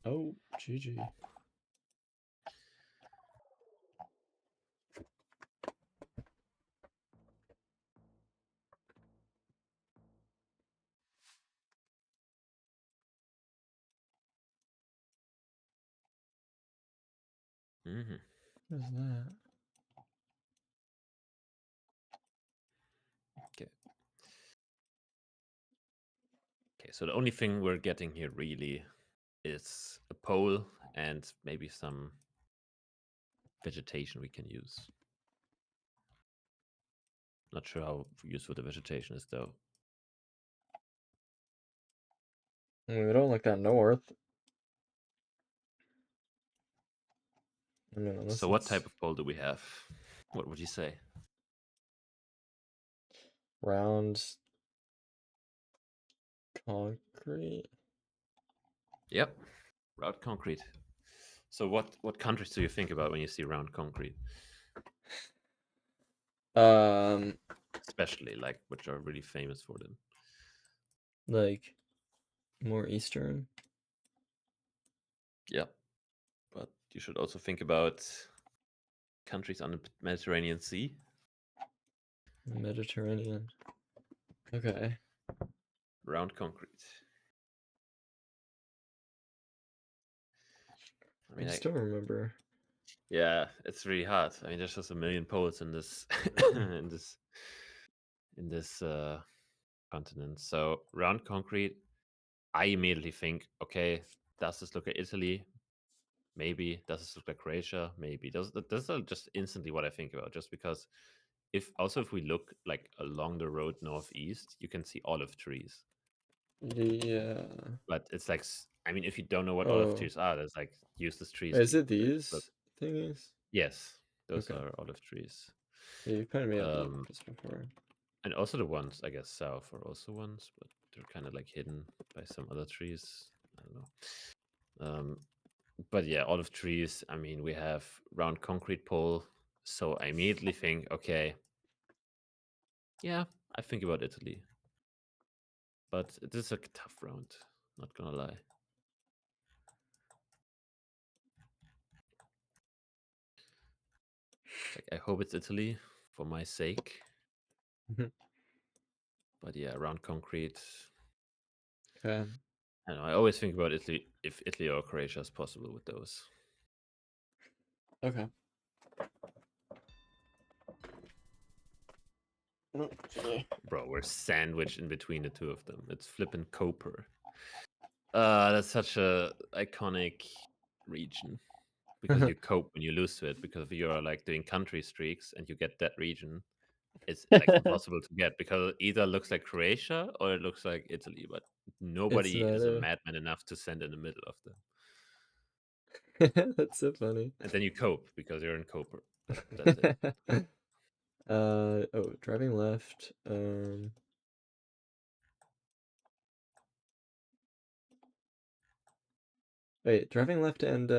Oh, GG. Mm-hmm. What is that? Okay. Okay, so the only thing we're getting here really is a pole and maybe some vegetation we can use. Not sure how useful the vegetation is though. I mean, we don't look that north. I mean, unless So what it's type of pole do we have? What would you say? round concrete. Yep, round concrete. So what countries do you think about when you see round concrete? Especially like which are really famous for them. Like more eastern. Yeah, but you should also think about countries on the Mediterranean Sea. Mediterranean. Okay. Round concrete. I I mean, just don't remember. yeah, it's really hard. I mean, there's just a million poets in this in this continent. So round concrete, I immediately think, okay, does this look like Italy? Maybe. Does this look like Croatia? Maybe. Those are just instantly what I think about. Just because if we look like along the road northeast, you can see olive trees. Yeah. But it's like I mean, if you don't know what olive Oh. trees are, there's like useless trees. Is it But these thingies? yes, those Okay. are olive trees. Yeah, you pointed me at them Um, just before. and also the ones I guess south are also ones, but they're kind of like hidden by some other trees. I don't know. But yeah, olive trees. I mean, we have round concrete pole, so I immediately think, okay, yeah, I think about Italy, but it is a tough round. Not gonna lie. Like, I hope it's Italy for my sake. But yeah, round concrete. Okay. I know. I always think about Italy, if Italy or Croatia is possible with those. Okay. Okay. Bro, we're sandwiched in between the two of them. It's flippin' Koper. That's such a iconic region because you cope when you lose to it. Because if you're like doing country streaks and you get that region, it's like impossible to get because it either looks like Croatia or it looks like Italy, but It's nobody is a neither. madman enough to send in the middle of them. That's so funny. And then you cope because you're in Koper, but that's it. Oh, driving left. Wait, driving left and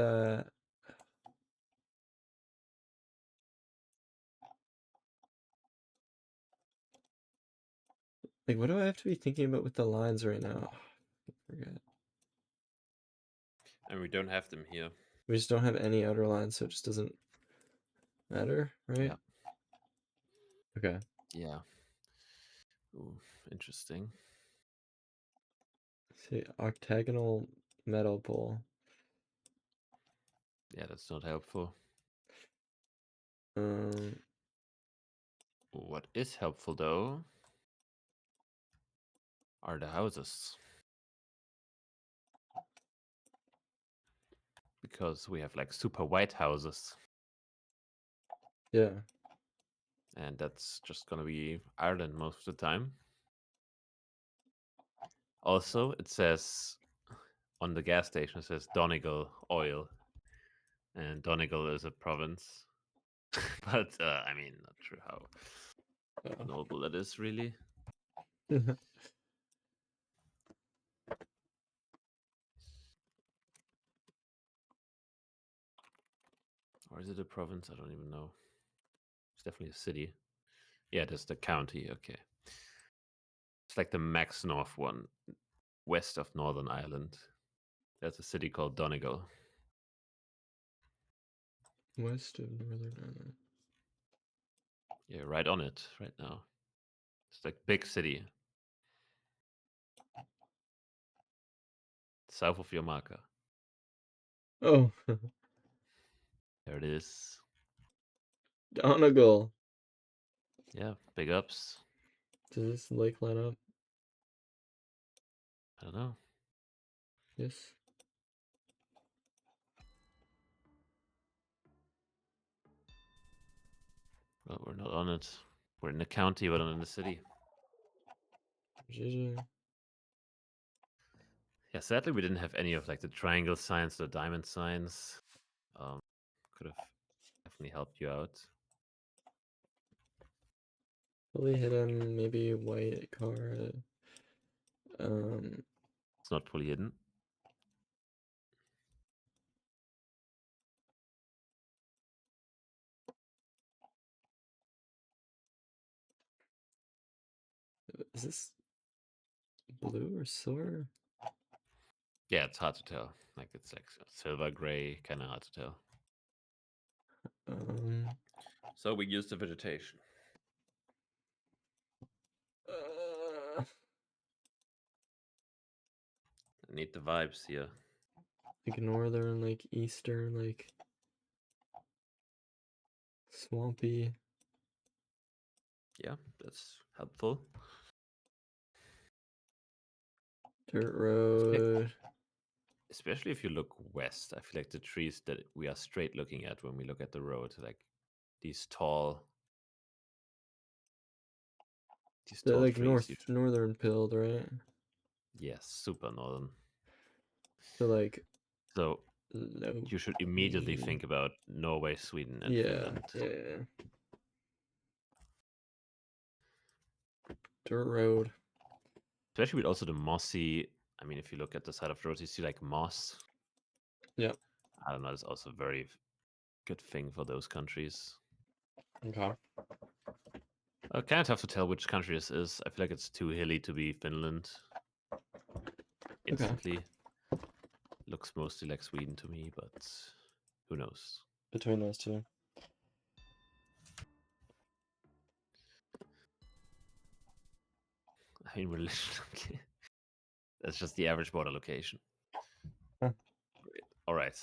like what do I have to be thinking about with the lines right now? I forget. And we don't have them here. We just don't have any outer lines, so it just doesn't matter, right? Yeah. Okay. Yeah. Ooh, interesting. See, octagonal metal pole. Yeah, that's not helpful. Um, What is helpful though are the houses. Because we have like super white houses. yeah. And that's just gonna be Ireland most of the time. Also, it says on the gas station, it says Donegal oil. And Donegal is a province. But I mean, not sure how knowable that is really. Or is it a province? I don't even know. It's definitely a city. Yeah, it is the county. Okay. It's like the max north one, west of Northern Ireland. There's a city called Donegal. West of Northern Ireland. Yeah, right on it right now. It's like big city. South of your marker. Oh, There it is. Donegal. Yeah, big ups. Does this lake line up? I don't know. Yes. Well, we're not on it. We're in the county, but not in the city. GG. Yeah, sadly we didn't have any of like the triangle signs, the diamond signs. Could have definitely helped you out. Fully hidden, maybe white card. It's not fully hidden. Is this blue or silver? Yeah, it's hard to tell. Like it's like silver gray, kind of hard to tell. So we use the vegetation. I need the vibes here. Like northern, like eastern, like swampy. Yeah, that's helpful. Dirt road. Especially if you look west, I feel like the trees that we are straight looking at when we look at the road, like these tall They're like trees. northern pilled, right? Yes, super northern. So like So low. you should immediately think about Norway, Sweden, and Yeah, Finland. yeah. Dirt road. Especially with also the mossy. I mean, if you look at the side of the road, you see like moss. Yeah. I don't know. It's also a very good thing for those countries. Okay. Kind of tough to tell which country this is. I feel like it's too hilly to be Finland. Instantly. Looks mostly like Sweden to me, but who knows? Between those two. I mean, we're literally. That's just the average border location. Huh. Great. All right.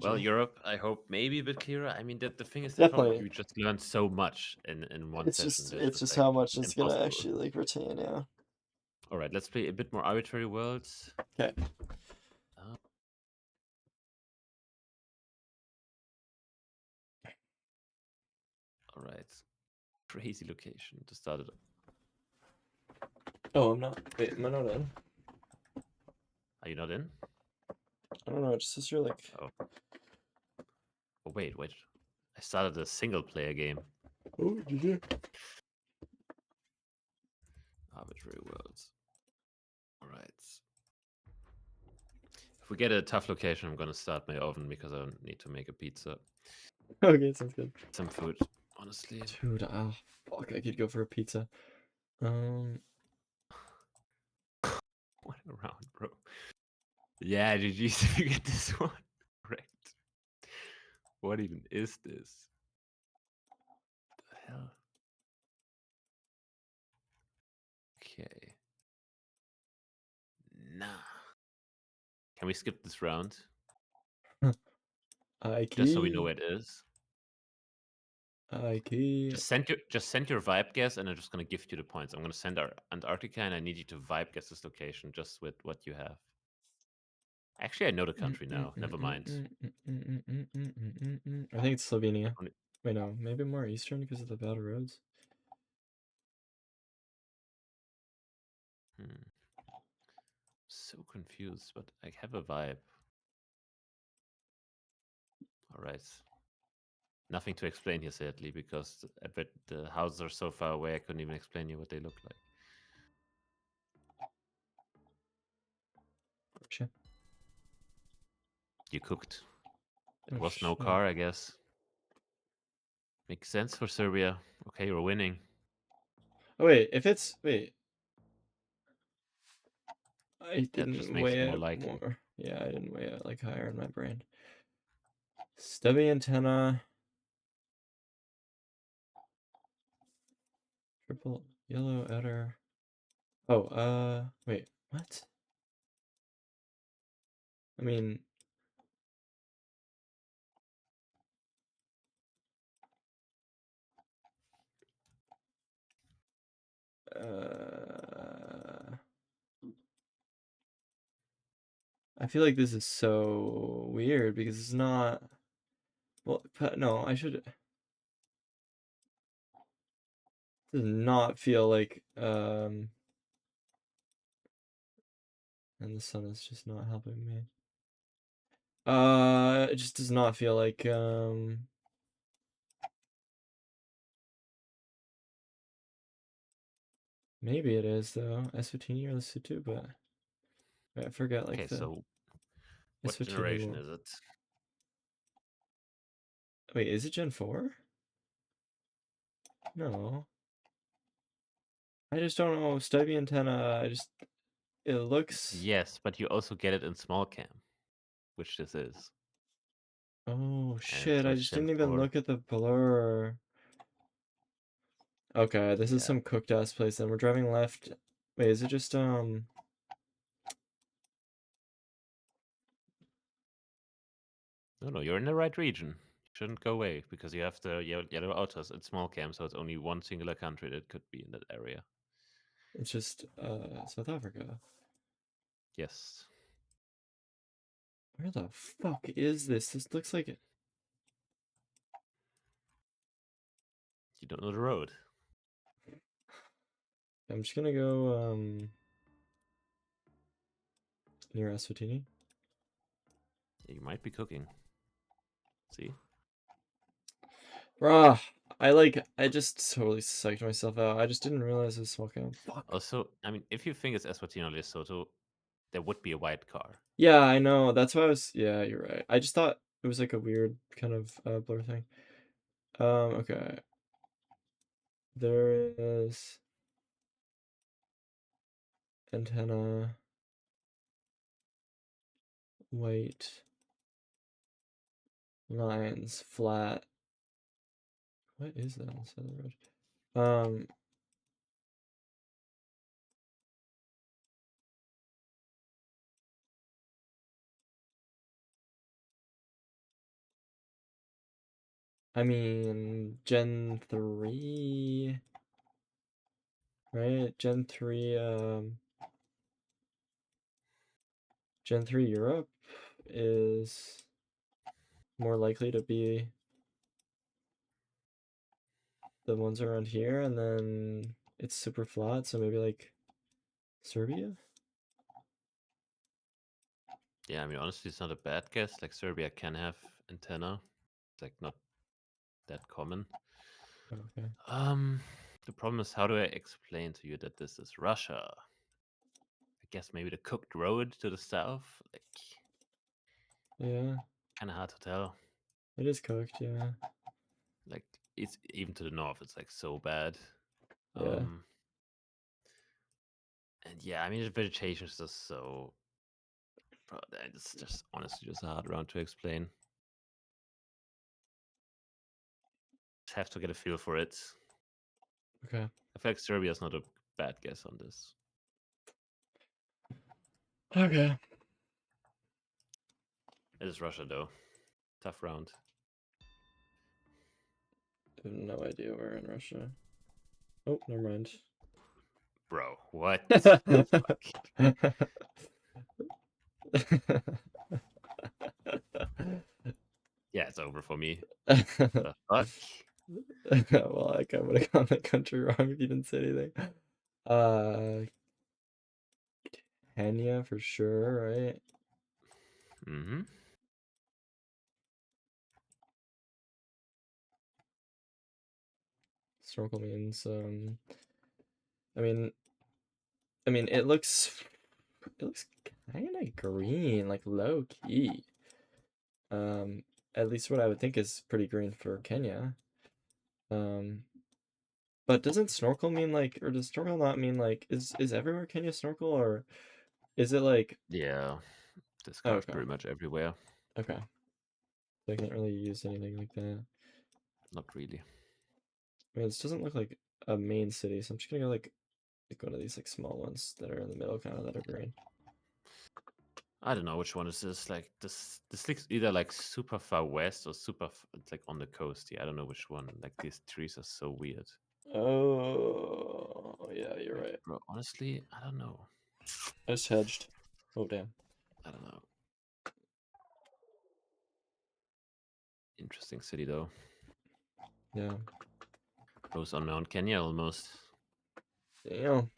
Well, Europe, I hope maybe a bit clearer. I mean, the thing is that probably Definitely. you just learned so much in one session. This It's was just like how much it's gonna impossible. actually like retain, yeah. All right, let's play a bit more arbitrary worlds. Okay. All right, crazy location to start it. Oh, I'm not. Wait, am I not in? Are you not in? I don't know. It just says you're like. Oh. Oh wait. I started a single player game. Oh, did you? Arbitrary worlds. All right. If we get a tough location, I'm gonna start my oven because I need to make a pizza. Okay, sounds good. Some food, honestly. Dude, fuck, I could go for a pizza. What a round, bro. Yeah, GG's if you get this one. Correct. What even is this? The hell? Okay. Nah. Can we skip this round? Just so we know where it is. Just send your vibe guess, and I'm just gonna gift you the points. I'm gonna send our Antarctica, and I need you to vibe guess this location just with what you have. Actually, I know the country now. Never mind. I think it's Slovenia. Wait, no, maybe more eastern because of the bad roads. So confused, but I have a vibe. All right. Nothing to explain here, sadly, because I bet the houses are so far away I couldn't even explain you what they look like. Sure. You cooked. It Oh, was no shit. car, I guess. Makes sense for Serbia. Okay, you're winning. Oh wait, if it's wait, I That just didn't makes it weigh more it likely. more. Yeah, I didn't weigh it like higher in my brain. Stubby antenna. Triple yellow outer. Oh, wait, what? I mean, I feel like this is so weird because it's not. Well, no, I should. Does not feel like and the sun is just not helping me. It just does not feel like maybe it is though. Eswatini or Lesotho, but I forget like Okay, the so what Eswatini generation will. is it? Wait, is it Gen 4? No. I just don't know. Stubby antenna, it looks. Yes, but you also get it in small cam, which this is. Oh And shit, so I it's just Gen didn't even 4. look at the blur. Okay, this is Yeah. some cooked ass place and we're driving left. Wait, is it just No, no, you're in the right region. You shouldn't go away because you have the yellow autos in small cam, so it's only one singular country that could be in that area. it's just South Africa. Yes. Where the fuck is this? This looks like You don't know the road. I'm just gonna go near Eswatini. Yeah, you might be cooking. See? Bruh, I just totally psyched myself out. I just didn't realize it was small cam. Fuck. Also, I mean, if you think it's Eswatini or Lesotho, there would be a white car. Yeah, I know. That's why yeah, you're right. I just thought it was like a weird kind of blur thing. Okay. There is antenna white lines flat. What is that on the side of the road? I mean Gen 3, right? Gen 3 Gen 3 Europe is more likely to be the ones around here, and then it's super flat, so maybe like Serbia? Yeah, I mean, honestly, it's not a bad guess. Like, Serbia can have antenna. It's like not that common. Okay. The problem is, how do I explain to you that this is Russia? I guess maybe the cooked road to the south. Like, Yeah, kind of hard to tell. it is cooked, yeah. Like, it's even to the north. It's like so bad. Yeah. And yeah, I mean, the vegetation is just so. Bro, it's just honestly just a hard round to explain. Just have to get a feel for it. Okay. I feel like Serbia is not a bad guess on this. Okay. It is Russia though. Tough round. I have no idea where in Russia. Oh, never mind. Bro, what? Yeah, it's over for me. The fuck? Well, like I would have gotten the country wrong if you didn't say anything. Uh, Kenya for sure, right? Mm-hmm. snorkel means. I mean, it looks kind of green, like low key. At least what I would think is pretty green for Kenya. But doesn't snorkel mean like, or does snorkel not mean like, is everywhere Kenya snorkel, or is it like? Yeah, this Oh, card's okay, pretty much everywhere. okay. So I can't really use anything like that. Not really. I mean, this doesn't look like a main city, so I'm just gonna go like one of these like small ones that are in the middle, kind of that are green. I don't know which one is this. Like this looks either like super far west or super it's like on the coast here. I don't know which one. Like these trees are so weird. Oh, yeah, you're Wait, right. bro, honestly, I don't know. I just hedged. Oh, damn. I don't know. Interesting city though. Yeah. Most unknown Kenya almost. Damn.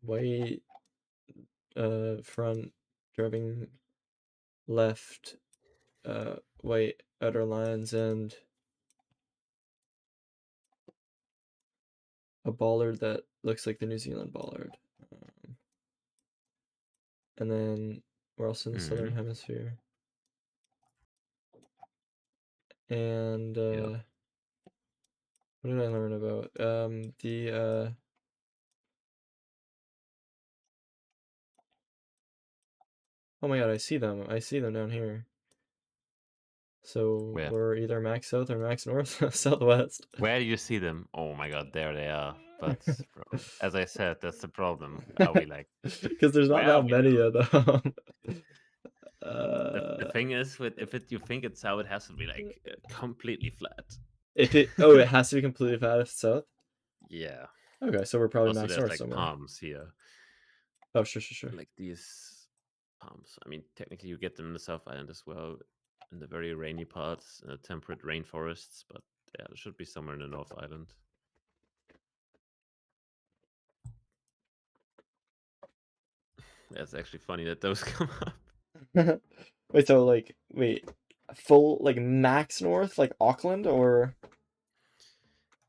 White, front, driving left, white outer lines, and a bollard that looks like the New Zealand bollard. And then we're also in the southern hemisphere. And Yep. what did I learn about? Oh my god, I see them. I see them down here. So Where? we're either max south or max north, southwest. Where do you see them? Oh my god, there they are. But bro, as I said, that's the problem. Are we like Because there's not where are that we many now? of them. The thing is with if it you think it's how it has to be like completely flat. If it it has to be completely flat south. Yeah. Okay, so we're probably Also max there's north like somewhere. palms here. Oh, sure. Like these palms. I mean technically you get them in the South Island as well, in the very rainy parts, temperate rainforests, but yeah, it should be somewhere in the North Island. Yeah, it's actually funny that those come up. Wait, so like, full like max north, like Auckland, or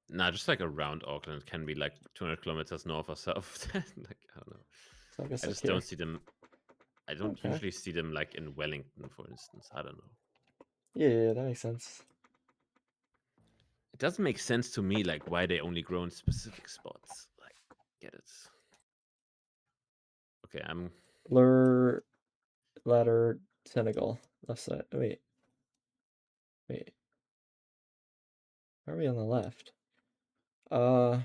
Nah, just like around Auckland. It can be like 200 kilometers north or south. Like I don't know. so I guess I like just don't here. see them. I don't Okay. usually see them like in Wellington, for instance. I don't know. Yeah, that makes sense. It doesn't make sense to me, like why they only grow in specific spots. Like, get it? Okay, I'm. Lure, ladder, Senegal, left side. Wait. Why are we on the left? Bro,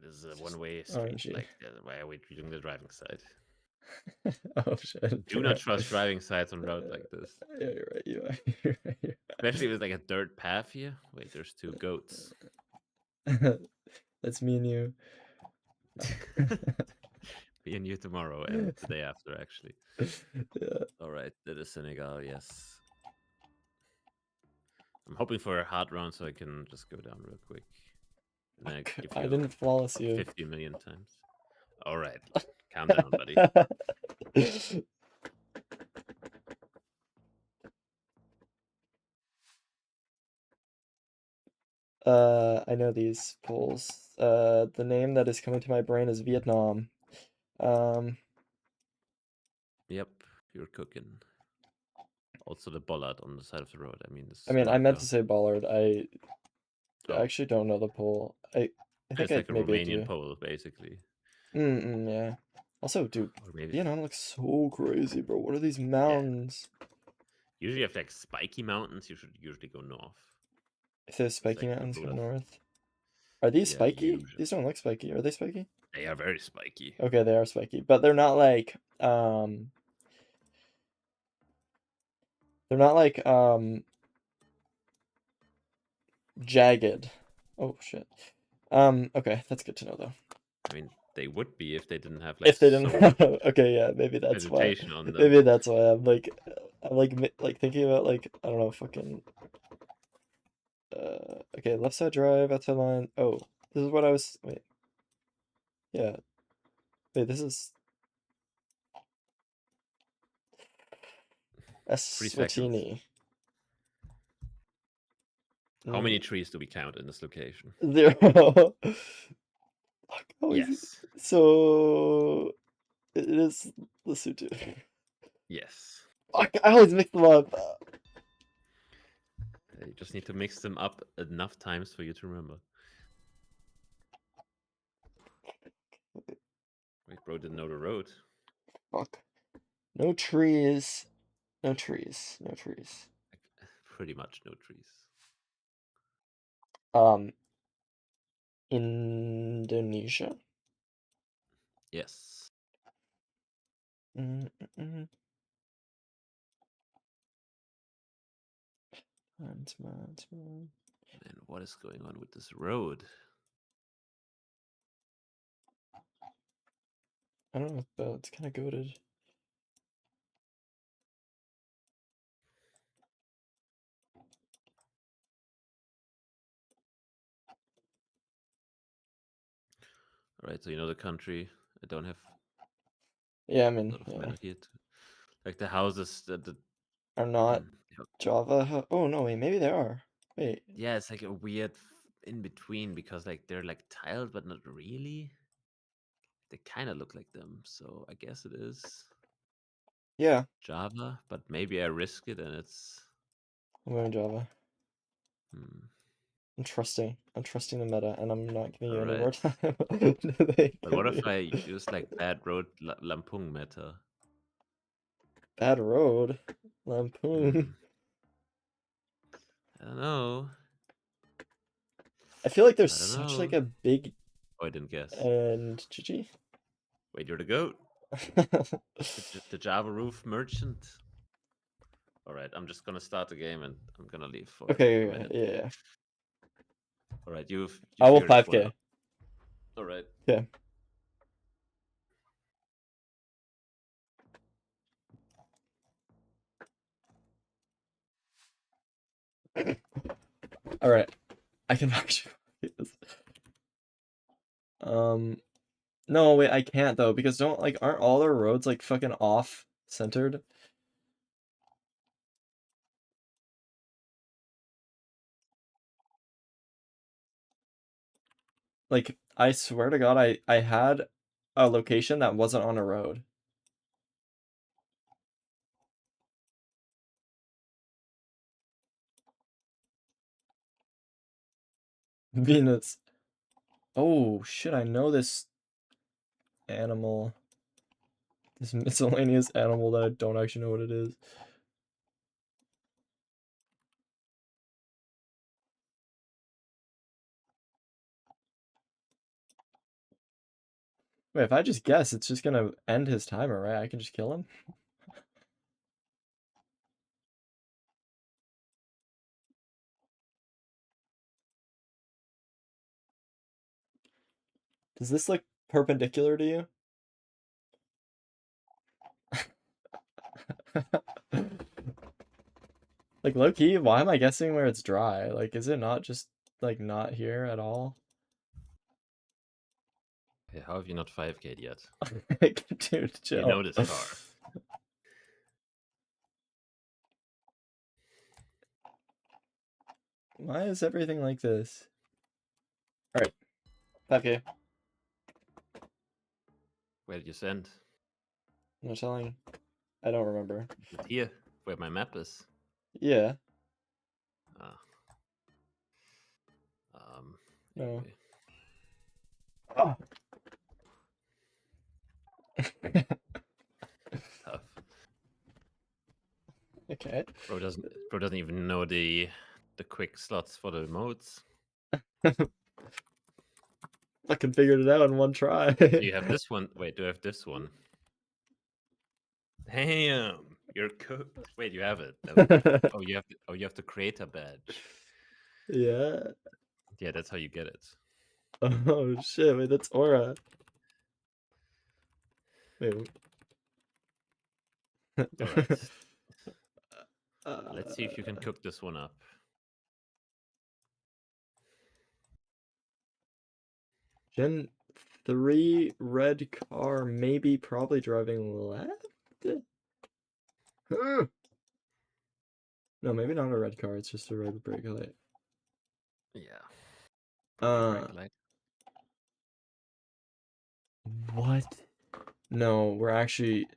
this is a Just one-way street. RNG. Like, why are we doing the driving side? Oh shit. Do not trust driving sides on road like this. Yeah, you're right. You are. You're right. Especially with like a dirt path here. Wait, there's two goats. That's me and you. Me and you tomorrow and the day after, actually. Yeah. All right, that is Senegal. Yes. I'm hoping for a hard round so I can just go down real quick. And then I give I you didn't flawless you. 50 million times. All right, calm down, buddy. I know these polls. The name that is coming to my brain is Vietnam. Yep, you're cooking. Also, the bollard on the side of the road. I mean, this I mean, I meant marker. to say Bollard. I Oh, actually don't know the poll. I think it's like a maybe I Romanian do. pole, basically. Yeah. Also, dude, Or maybe. Vietnam looks so crazy, bro. What are these Yeah. mountains? Usually, if like spiky mountains, you should usually go north. If there's It's spiky like the mountains, rule go of. north. Are these Yeah, spiky? usually. These don't look spiky. Are they spiky? They are very spiky. Okay, they are spiky, but they're not like jagged. Oh shit. Okay, that's good to know though. I mean, they would be if they didn't have like If they didn't so much okay, yeah, maybe that's why. vegetation on them. Maybe that's why I'm like thinking about like I don't know, fucking okay, left side drive, outside line. Oh, this is what I was wait. Yeah. Wait, this is 3 seconds. Eswatini. How many trees do we count in this location? 0. Fuck, how is it? Yes. So it is Lesotho. Yes. Fuck, I always mix them up. You just need to mix them up enough times for you to remember. Wait, bro didn't know the road. Fuck. No trees. No trees. No trees. Like, pretty much no trees. Indonesia. Yes. Mm-mm. Man, what is going on with this road? I don't know, but it's kind of goated. Alright, so you know the country. I don't have Yeah, I a mean, lot of yeah. matter here. Like the houses, the Are not yeah. Java. Oh no, wait, maybe they are. Wait. Yeah, it's like a weird in between because like they're like tiled, but not really. They kind of look like them, so I guess it is Yeah, Java. But maybe I risk it and it's. I'm going Java. Hmm. I'm trusting the meta, and I'm not giving you any more Alright. time. But what if I use like bad road Lampung meta? Bad road, Lampoon. I don't know. I feel like there's I don't such know. like a big Oh, I didn't guess. and GG. Wait, you're the goat. The Java roof merchant. All right, I'm just gonna start the game and I'm gonna leave for a Okay, minute. yeah. All right, you I will figured this one 5K. out. All right. Okay. All right. I can actually get this. No, wait, I can't though because aren't all their roads like fucking off centered? Like I swear to God, I had a location that wasn't on a road. Venus. Oh shit, I know this animal. This miscellaneous animal that I don't actually know what it is. Wait, if I just guess, it's just gonna end his timer, right? I can just kill him? Does this look perpendicular to you? Like, low-key, why am I guessing where it's dry? Like, is it not just, like, not here at all? Hey, how have you not 5K'd yet? Like, dude, You chill. know this car. Why is everything like this? Alright. 5K. Where did you send? No telling. I don't remember. It's here, where my map is. Yeah. Ah. No. Anyway. Oh. Tough. Okay. Bro doesn't even know the quick slots for the modes. Fucking figured it out in one try. So you have this one. Wait, do I have this one? Damn, you're cooked. Wait, you have it. Oh, you have to create a badge. Yeah. Yeah, that's how you get it. Oh shit, wait, that's Aura. Wait. All right. Let's see if you can cook this one up. Gen 3 red car, maybe probably driving left? No, maybe not a red car, it's just a red brake light. Yeah. Probably Uh, rank light. what? No, we're actually.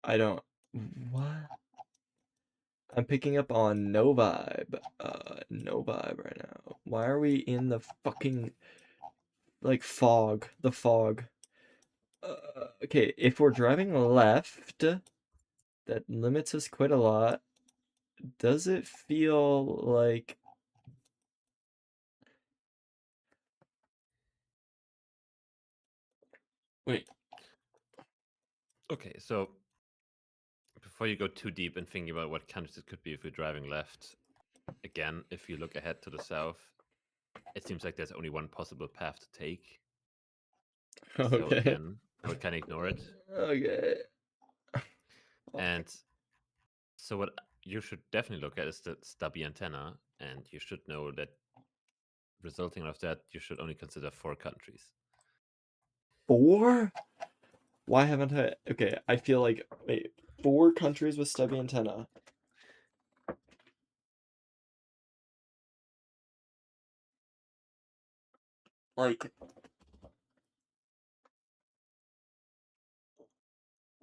I don't. What? I'm picking up on no vibe. No vibe right now. Why are we in the fucking like fog? The fog. Okay, if we're driving left, that limits us quite a lot. Does it feel like wait? Okay, so before you go too deep in thinking about what countries it could be if you're driving left, again, if you look ahead to the south, it seems like there's only one possible path to take. So Okay. again, I would kind of ignore it. Okay. And so what you should definitely look at is the stubby antenna, and you should know that resulting out of that, you should only consider 4 countries. 4? Why haven't I? Okay, I feel like wait, 4 countries with stubby antenna. Like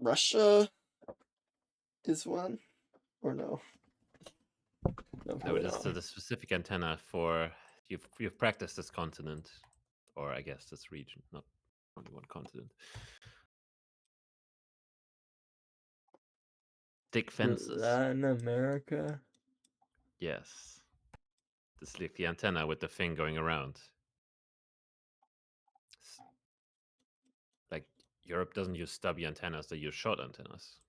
Russia is one or no? No, No, probably it is not. the specific antenna for you've practiced this continent, or I guess this region, not only one continent. Thick fences. Latin America. Yes. This is like the antenna with the thing going around. Like Europe doesn't use stubby antennas; they use short antennas.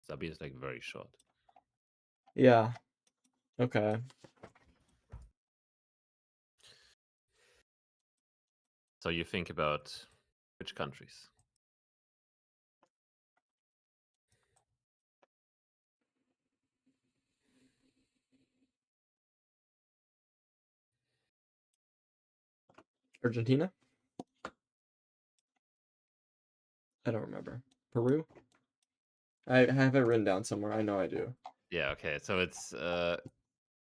Stubby is like very short. Yeah. Okay. So you think about which countries? Argentina? I don't remember. Peru? I have it written down somewhere. I know I do. Yeah. Okay. So it's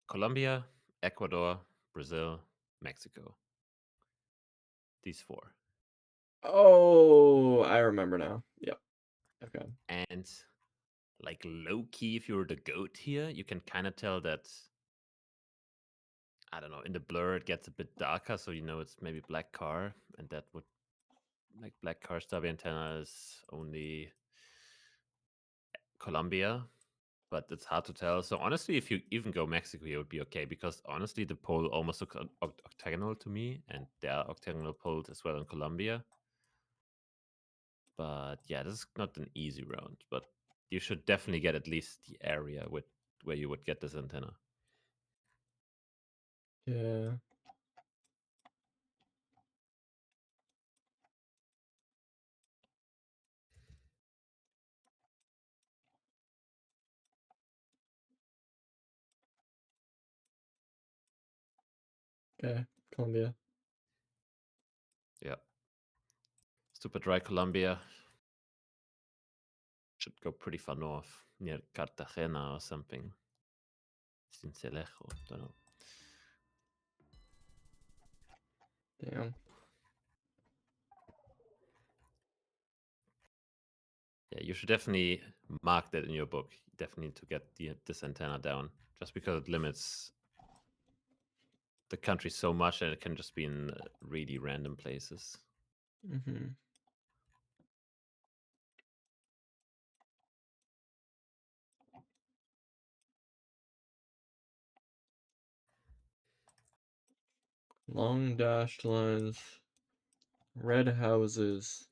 Colombia, Ecuador, Brazil, Mexico. These 4. Oh, I remember now. Yep. Okay. And like low key, if you were the goat here, you can kind of tell that. I don't know. In the blur, it gets a bit darker, so you know it's maybe black car, and that would like black car stubby antenna is only Colombia, but it's hard to tell. So honestly, if you even go Mexico, it would be okay because honestly, the pole almost looks octagonal to me, and there are octagonal poles as well in Colombia. But yeah, this is not an easy round, but you should definitely get at least the area with where you would get this antenna. Yeah. Okay. Colombia. Yeah, super dry Colombia should go pretty far north near Cartagena or something. Cincelejo, don't know. Damn. Yeah, you should definitely mark that in your book. You definitely need to get this antenna down, just because it limits the country so much, and it can just be in really random places. Mm-hmm. Long dashed lines. Red houses.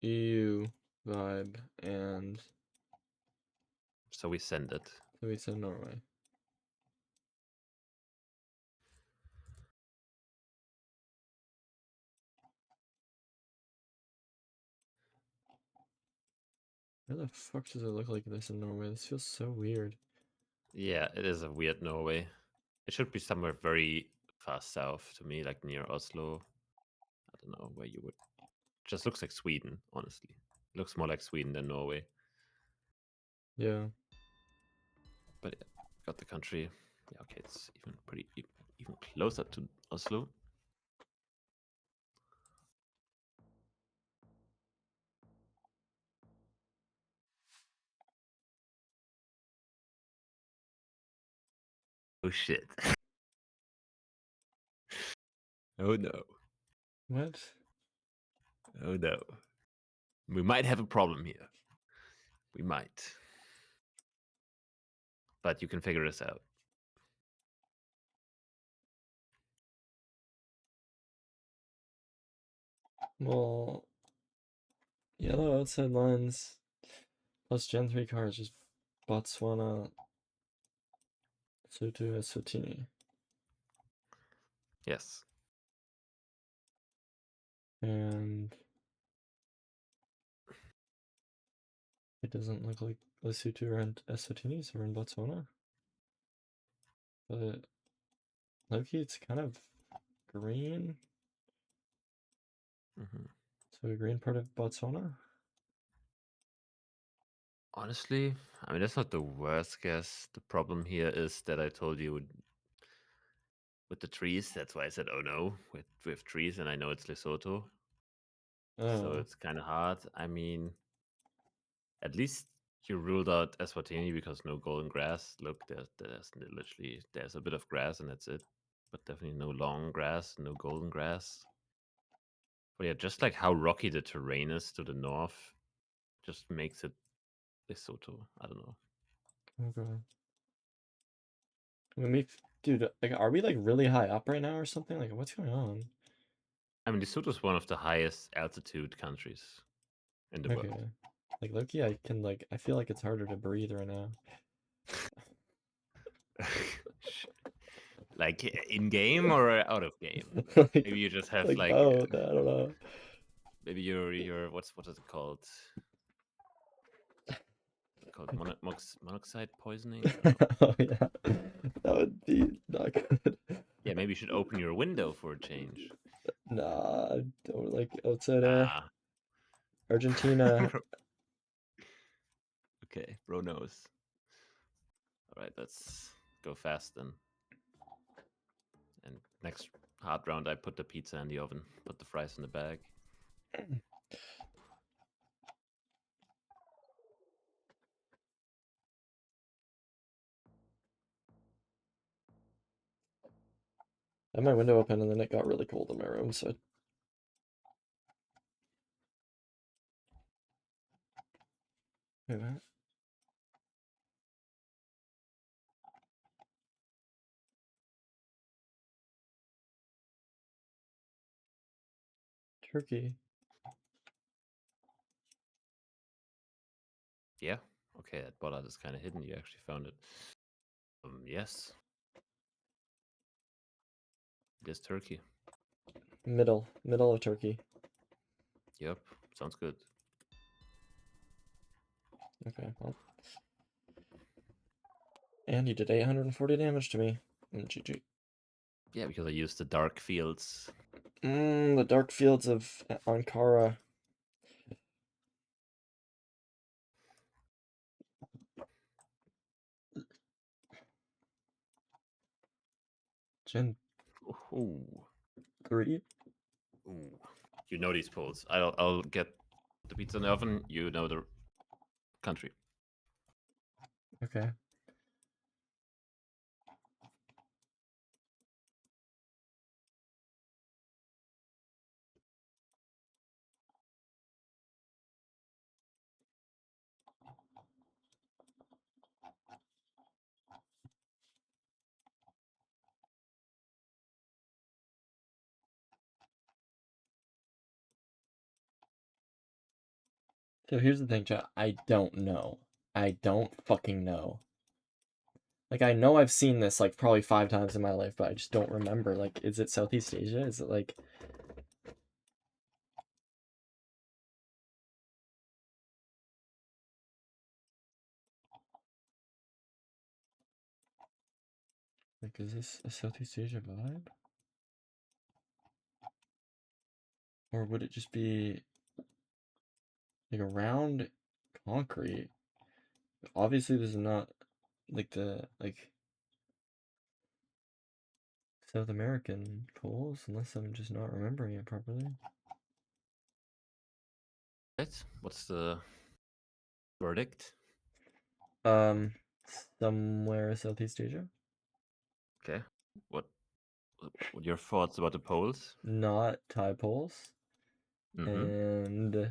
EU vibe and So we send it. so we said Norway. Where the fuck does it look like this in Norway? This feels so weird. Yeah, it is a weird Norway. It should be somewhere very far south to me, like near Oslo. I don't know where you would. Just looks like Sweden, honestly. Looks more like Sweden than Norway. Yeah. But yeah, got the country. Yeah, okay, it's even closer to Oslo. Oh shit. Oh no. What? Oh no. We might have a problem here. We might. But you can figure this out. Well, yellow outside lines plus Gen 3 cards, just Botswana, Soto, Eswatini. Yes. And it doesn't look like Lesotho or Eswatini, so we're in Botswana. But Loki, it's kind of green. Mm-hmm. So a green part of Botswana? Honestly, I mean, that's not the worst guess. The problem here is that I told you with the trees. That's why I said, oh no, with trees, and I know it's Lesotho. So Oh. it's kind of hard. I mean, at least you ruled out Eswatini because no golden grass. Look, there's a bit of grass and that's it. But definitely no long grass, no golden grass. But yeah, just like how rocky the terrain is to the north, just makes it Lesotho. I don't know. Okay. I mean, dude, like, are we like really high up right now or something? Like, what's going on? I mean, Lesotho is one of the highest altitude countries in the Okay. world. Like, Loki, I feel like it's harder to breathe right now. Like in game or out of game? like, Maybe you just have like both, I don't know. maybe your what is it called? Called monoxide poisoning? I don't know. Oh, yeah. That would be not good. Yeah, maybe you should open your window for a change. Nah, I don't like outside air. Ah. Argentina. Okay, bro knows. All right, let's go fast then. And next hard round, I put the pizza in the oven, put the fries in the bag. I had my window open and then it got really cold in my room, so. Wait, what? Turkey. Yeah. Okay, that bollard is kind of hidden. You actually found it. Yes. It is Turkey. Middle of Turkey. Yep. Sounds good. Okay, well. And you did 840 damage to me. GG. Yeah, because I used the dark fields. The dark fields of Ankara. Gen Ooh. 3? Ooh. You know these polls. I'll get the pizza in the oven. You know the country. Okay. So here's the thing, chat. I don't know. I don't fucking know. Like, I know I've seen this, like, probably 5 times in my life, but I just don't remember. Like, is it Southeast Asia? Is it, like... Like, is this a Southeast Asia vibe? Or would it just be... like, around concrete? Obviously, this is not, like, the... like... South American poles, unless I'm just not remembering it properly. Right? What's the verdict? Somewhere Southeast Asia. Okay. What your thoughts about the polls? Not Thai poles. Mm-hmm. And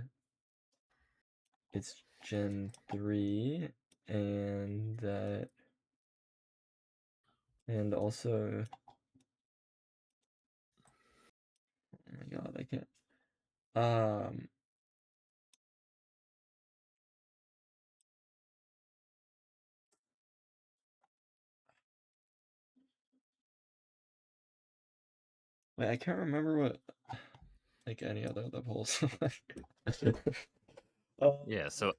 it's Gen 3, and that, and also, oh my god, I can't. Wait, I can't remember what, like, any other of the poles. Yeah, so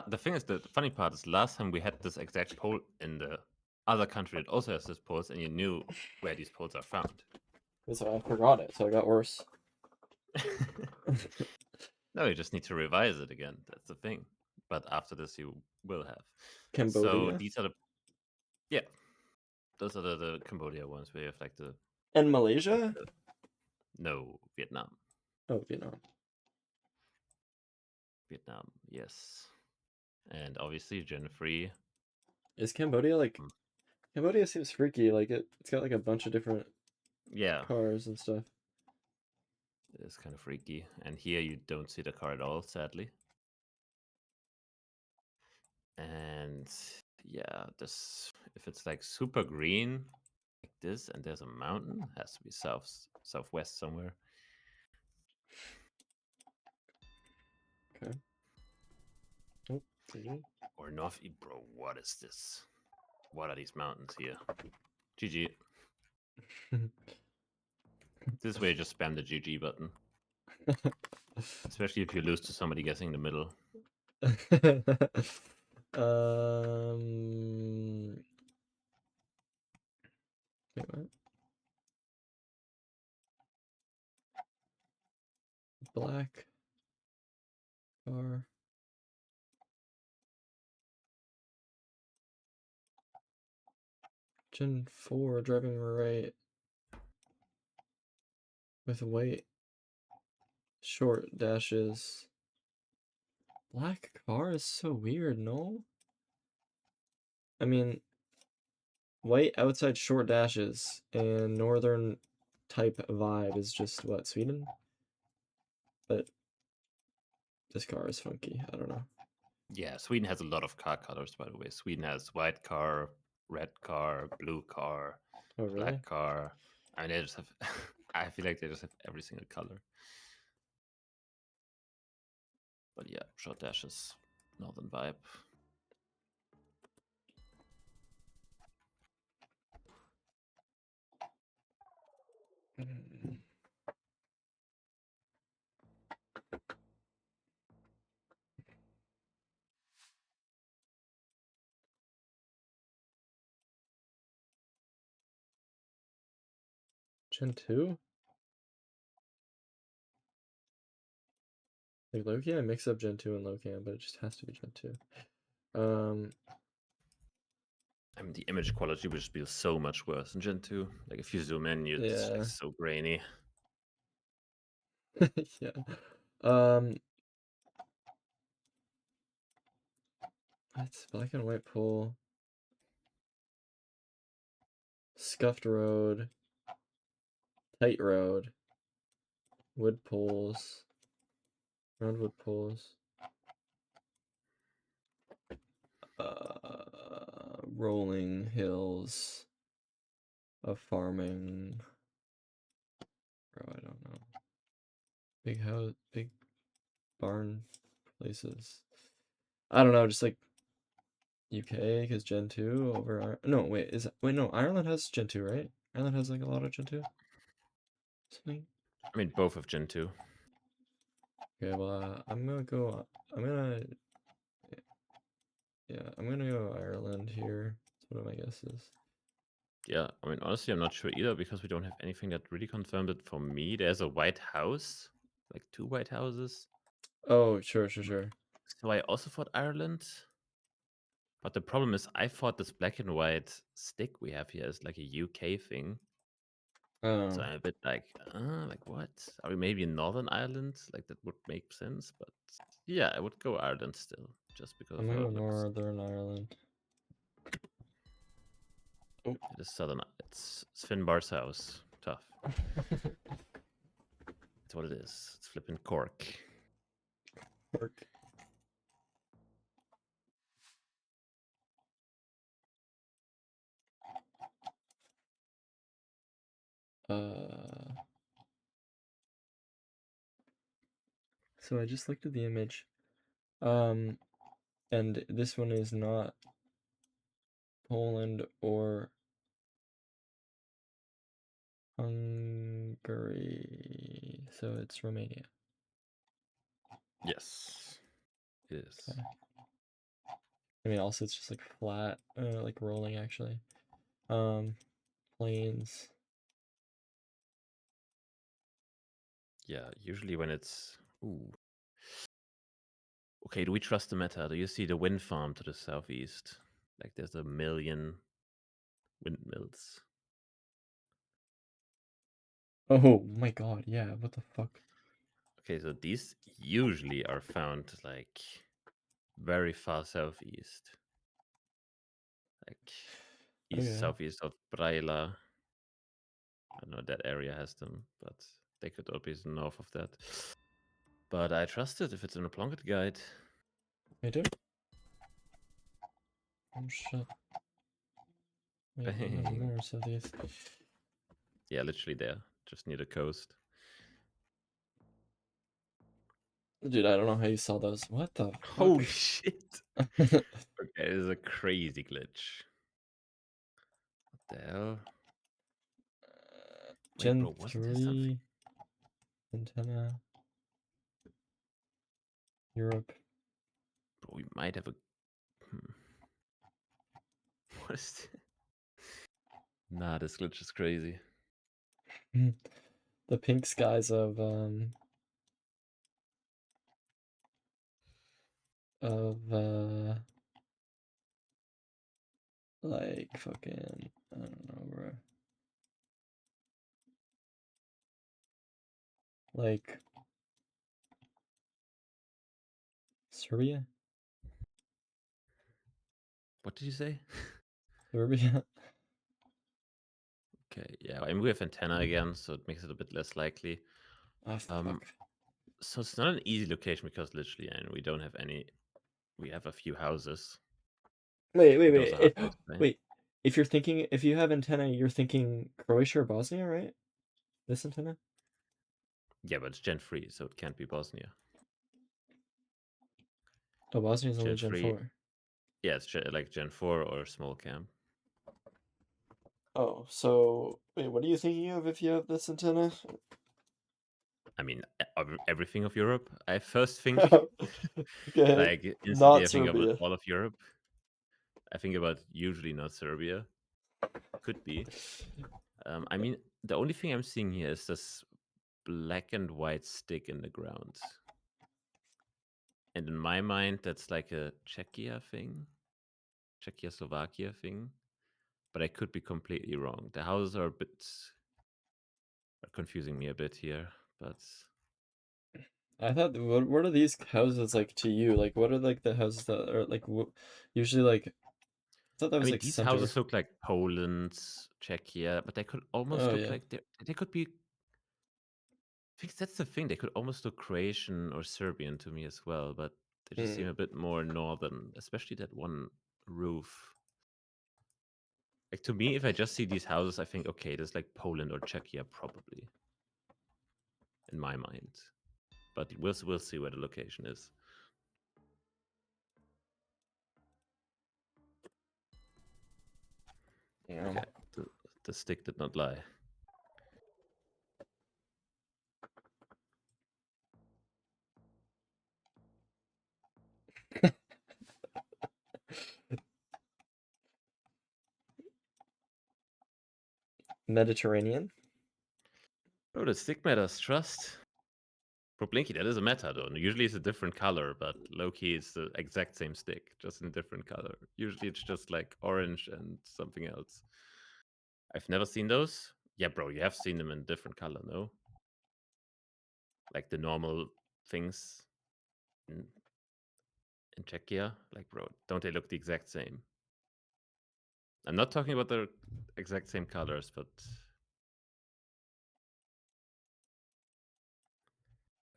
the thing is, the funny part is last time we had this exact poll in the other country that also has this polls, and you knew where these polls are found. So I forgot it, so it got worse. No, you just need to revise it again. That's the thing. But after this, you will have. So Cambodia these are yeah, those are the Cambodia ones where you have like and Malaysia. no, Vietnam. Oh, Vietnam. Vietnam, yes. And obviously Gen 3. Is Cambodia like? Cambodia seems freaky. Like it's got like a bunch of different Yeah, cars and stuff. it's kind of freaky. And here you don't see the car at all, sadly. And yeah, this if it's like super green like this and there's a mountain, has to be southwest somewhere. Okay. Oh, GG. Or northeast, bro. What is this? What are these mountains here? GG. This way, just spam the GG button. Especially if you lose to somebody guessing the middle. Wait, what? Black car. Gen 4 driving right with white short dashes. Black car is so weird, no? I mean, white outside short dashes and northern type vibe is just what, Sweden? But this car is funky. I don't know. Yeah, Sweden has a lot of car colors, by the way. Sweden has white car, red car, blue car, Oh, really? black car. I mean, they just have. I feel like they just have every single color. But yeah, short dashes, northern vibe. Gen 2? Like Loki, I mix up Gen 2 and Loki, but it just has to be Gen 2. I mean, the image quality would just be so much worse in Gen 2. Like, if you zoom in, it's Yeah. like so grainy. Yeah. That's black and white pole. Scuffed road. Tight road. Wood poles. Round wood poles. Rolling hills of farming. Bro, I don't know. Big house, big barn places. I don't know, just like UK, because Gen 2 over. No, wait, no, Ireland has Gen 2, right? Ireland has like a lot of Gen 2? Something? I mean, both of Gen 2. Okay, well, I'm gonna go. I'm gonna go Ireland here. That's what my guess is. Yeah, I mean, honestly, I'm not sure either because we don't have anything that really confirmed it for me. There's a White House, like 2 White Houses. Oh, sure. So I also thought Ireland. But the problem is, I thought this black and white stick we have here is like a UK thing. Oh, So I'm a bit like what? Are we maybe in Northern Ireland? Like that would make sense, but yeah, I would go Ireland still, just because I'm of gonna how go it looks. Northern Ireland. Oh. It is Southern. It's Finbar's house. Tough. That's what it is. It's flipping Cork. Cork. So I just looked at the image. And this one is not Poland or Hungary, so it's Romania. Yes, it is. Okay. I mean, also it's just like flat, like rolling actually. Plains. Yeah, usually when it's ooh. Okay, do we trust the meta? Do you see the wind farm to the southeast? Like there's a million windmills. Oh my god, yeah, what the fuck? Okay, so these usually are found like very far southeast. Like east, Okay. southeast of Braila. I don't know that area has them, but they could all be north of that. But I trust it if it's in a Plunkett guide. I do. Oh shit. Wait, even Bang. more southeast. Yeah, literally there, just near the coast. Dude, I don't know how you saw those. What the fuck? Holy shit. Okay, it is a crazy glitch. What the hell? Wait, Gen bro, wasn't there something? 3 antenna. Europe. Bro, we might have a. What is this? Nah, this glitch is crazy. The pink skies of like fucking, I don't know, bro. Like Serbia? What did you say? Serbia? Okay, yeah, I mean, we have antenna again, so it makes it a bit less likely. Oh fuck. So it's not an easy location because literally, and we don't have any. We have a few houses. Wait, wait, Those wait. are hard to explain. Wait. If you have antenna, you're thinking Croatia or Bosnia, right? This antenna? Yeah, but it's Gen 3, so it can't be Bosnia. Oh, Bosnia's only Gen Gen 3, 4. yeah, it's like Gen 4 or small camp. Oh, so wait, what are you thinking of if you have this antenna? I mean, everything of Europe. I first think, Okay, like, instantly not I think about Serbia. all of Europe. I think about usually not Serbia. Could be. I mean, the only thing I'm seeing here is this black and white stick in the ground. And in my mind, that's like a Czechia thing, Czechoslovakia thing. But I could be completely wrong. The houses are a bit are confusing me a bit here, but I thought, what are these houses like to you? Like, what are like the houses that are like usually like? I thought that I was mean, like these center. houses look like Poland, Czechia, but they could almost Oh look yeah. like they could be. I think that's the thing. They could almost look Croatian or Serbian to me as well, but they just seem Mm. a bit more northern, especially that one roof. Like to me, if I just see these houses, I think okay, there's like Poland or Czechia probably in my mind. But we'll see where the location is. Yeah. Okay, the stick did not lie. Mediterranean. Oh, the stick matters. Trust. For Blinky, that is a meta though. Usually it's a different color, but low key it's the exact same stick, just in a different color. Usually it's just like orange and something else. I've never seen those. Yeah, bro, you have seen them in different color, no? Like the normal things in Czechia. Like, bro, don't they look the exact same? I'm not talking about the exact same colors, but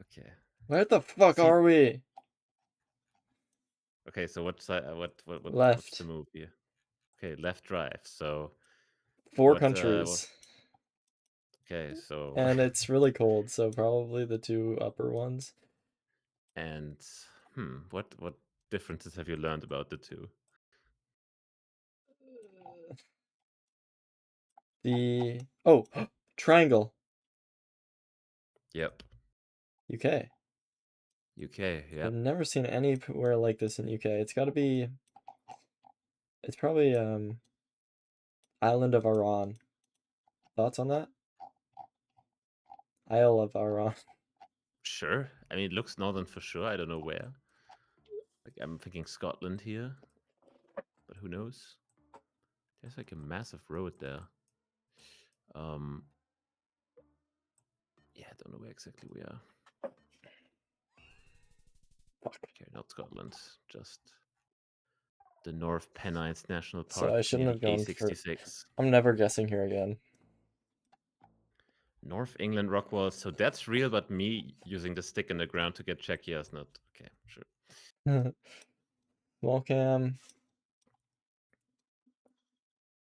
okay. Where the fuck See, are we? okay, so what's the Left. move here? Okay, left drive. So 4 countries. okay, so And it's really cold, so probably the 2 upper ones. and what differences have you learned about the two? The triangle. Yep. UK. UK, I've yep. never seen anywhere like this in UK. It's got to be. It's probably Island of Arran. Thoughts on that? Isle of Arran. Sure. I mean, it looks northern for sure. I don't know where. Like, I'm thinking Scotland here, but who knows? There's like a massive road there. Yeah, I don't know where exactly we are. Fuck. Okay, not Scotland, just the North Pennines National So Park I shouldn't near have the gone for. A66. I'm never guessing here again. North England rock walls. So that's real, but me using the stick in the ground to get Czechia is not. Okay, sure. Small cam.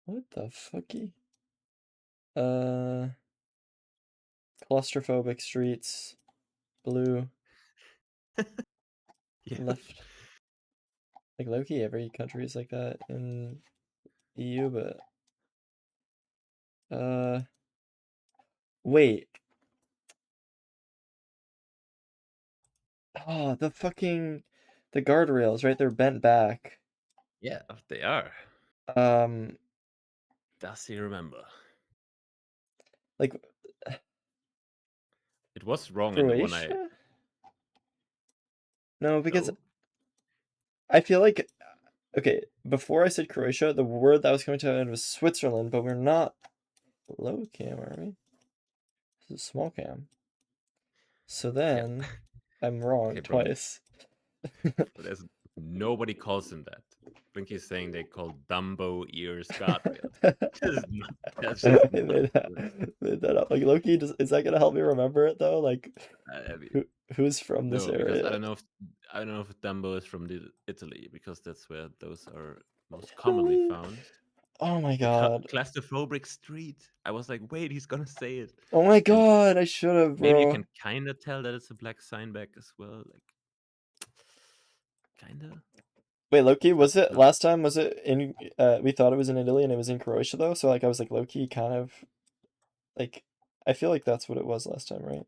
What the fucky? Claustrophobic streets. Blue. Yeah. Left. Like Loki, every country is like that in EU, but wait. Oh, the guardrails, right? They're bent back. Yeah, they are. Um, Does he remember? like It was wrong in the one I. Croatia? No, because No. I feel like okay, before I said Croatia, the word that was coming to mind was Switzerland, but we're not low cam, are we? This is small cam. So Yeah. then I'm wrong Okay, bro. twice. There's nobody calls them that. Blinky's saying they call Dumbo ears guardrails. That's just I not made that up. Like Loki, is that gonna help me remember it though? Like, I mean, who's from this no, because area? I don't know if Dumbo is from Italy, because that's where those are most commonly found. Oh my The god. claustrophobic street. I was like, wait, he's gonna say it. Oh my And god, I should have, maybe you bro. can kind of tell that it's a black sign back as well, like kind of. Wait, Loki, Not was it not last time? Was it in? We thought it was in Italy and it was in Croatia though. So like, I was like Loki, kind of like. I feel like that's what it was last time, right?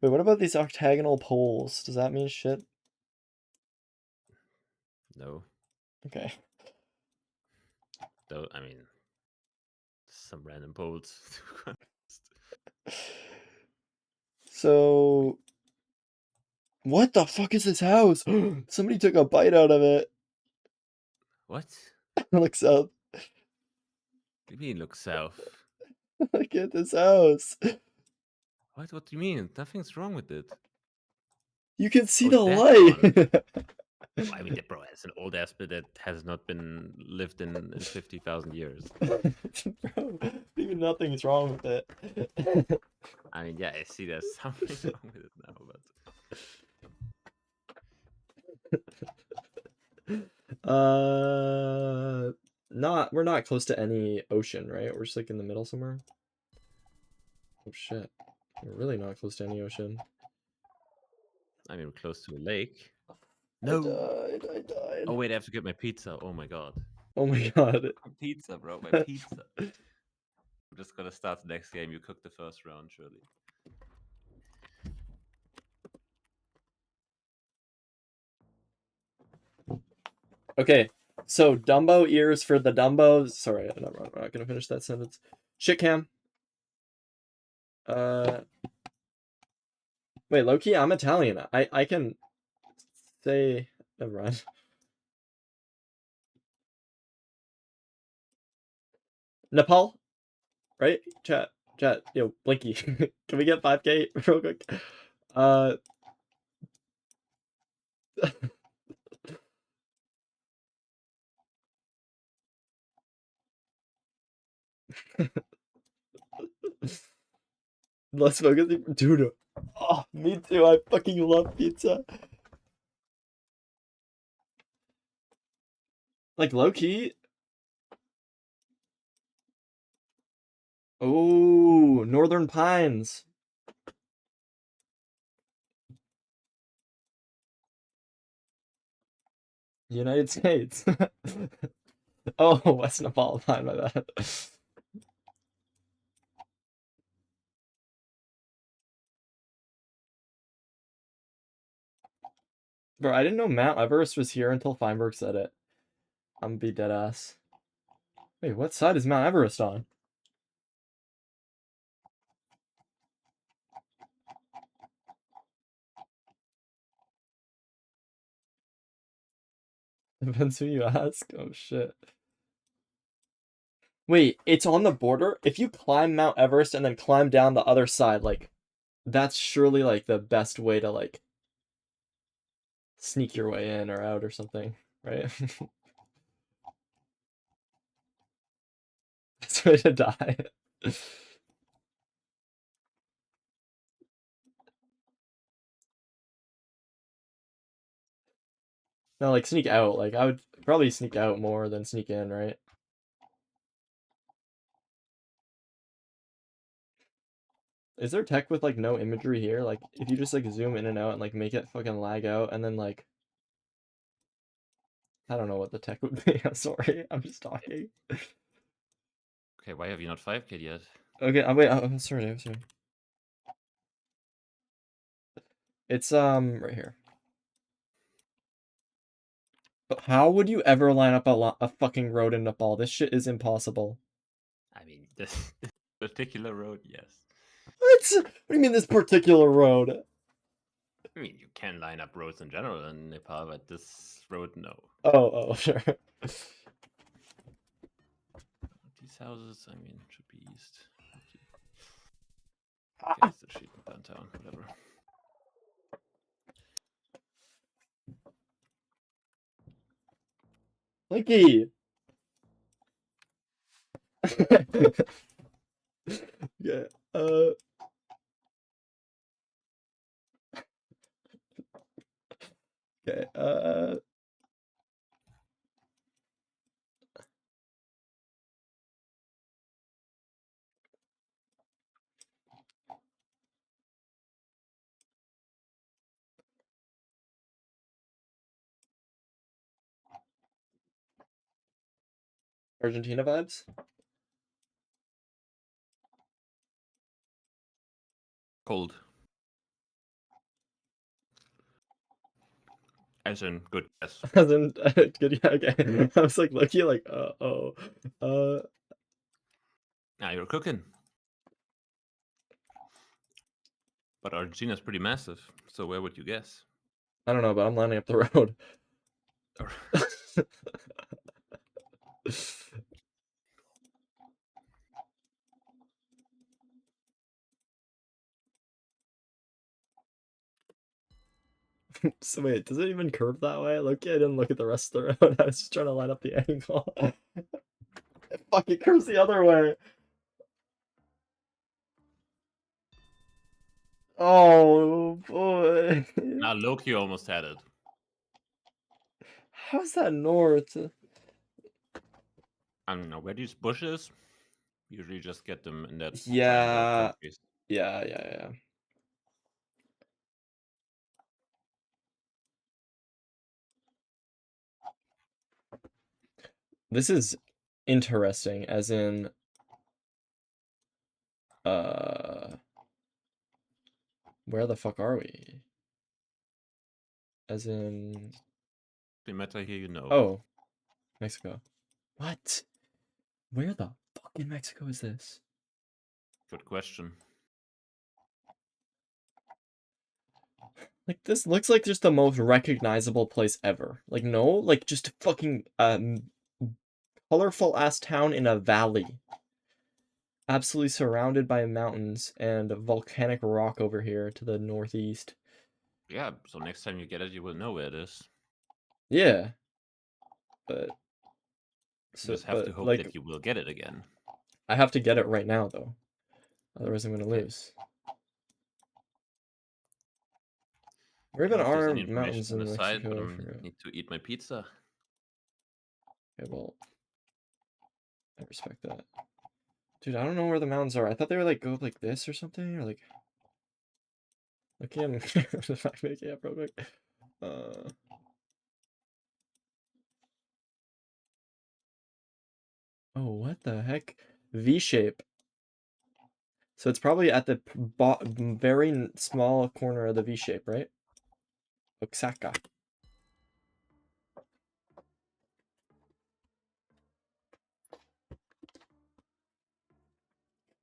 Wait, what about these octagonal poles? Does that mean shit? no. Okay. Though I mean, some random poles. So, what the fuck is this house? Somebody took a bite out of it. What? Look south. What do you mean look south? Look at this house. What? What do you mean? Nothing's wrong with it. You can see Oh, the that light. one. I mean, bro, it's an old ass bit that has not been lived in 50,000 years. Bro, even nothing's wrong with it. I mean, yeah, I see there's something wrong with it now, but we're not close to any ocean, right? We're just like in the middle somewhere. Oh shit. We're really not close to any ocean. I mean, we're close to a lake. I No. died. Oh wait, I have to get my pizza. Oh my god. Oh my god. My pizza, bro. My pizza. I'm just gonna start the next game. You cook the first round, surely. Okay, so Dumbo ears for the Dumbos. Sorry, I'm not gonna finish that sentence. Shit cam. Wait, Loki, I'm Italian. I can say. Never mind. Nepal, right? Chat, yo, Blinky, can we get 5K real quick? Let's focus, dude. Oh, me too. I fucking love pizza. Like low key. Oh, Northern Pines. United States. Oh, West Nepal. Fine, my bad. Bro, I didn't know Mount Everest was here until Feinberg said it. I'm gonna be dead ass. Wait, what side is Mount Everest on? Depends who you ask. Oh shit. Wait, it's on the border? If you climb Mount Everest and then climb down the other side, like, that's surely like the best way to like sneak your way in or out or something, right? Best way to die. No, like sneak out. Like I would probably sneak out more than sneak in, right? Is there tech with like no imagery here? Like if you just like zoom in and out and like make it fucking lag out and then like I don't know what the tech would be. I'm sorry. I'm just talking. Okay, why have you not 5K yet? Okay, wait, I'm sorry, I'm sorry. It's right here. But how would you ever line up a fucking road in Nepal? This shit is impossible. I mean, this particular road, yes. What? What do you mean this particular road? I mean, you can line up roads in general in Nepal, but this road, no. Oh, sure. These houses, I mean, should be east. Okay, it's the sheep downtown, whatever. Blinky! Yeah, okay, Argentina vibes? Cold. As in, good guess. As in, good, yeah, okay. I was like, lucky, like, Now you're cooking. But Argentina's pretty massive, so where would you guess? I don't know, but I'm lining up the road. So wait, does it even curve that way? Look, I didn't look at the rest of the road. I was just trying to line up the angle. Fuck, it curves the other way. Oh boy. Now Loki almost had it. How's that north? I don't know where these bushes. Usually just get them in that triangle Yeah. countries. Yeah. This is interesting, as in where the fuck are we? As in The matter here, you know. oh, Mexico. What? Where the fuck in Mexico is this? Good question. Like this looks like just the most recognizable place ever. Like no, like just fucking colorful ass town in a valley. absolutely surrounded by mountains and volcanic rock over here to the northeast. Yeah, so next time you get it, you will know where it is. Yeah. But You just have to hope like that you will get it again. I have to get it right now though. Otherwise I'm gonna Okay. lose. Where I don't even know if there's are any information mountains on in the side, but Mexico? I I forgot. need to eat my pizza. Okay, well, I respect that. Dude, I don't know where the mountains are. I thought they were like go like this or something, or like. Okay, I'm making up real quick. Oh, what the heck? V shape. So it's probably at the very small corner of the V shape, right? Oaxaca.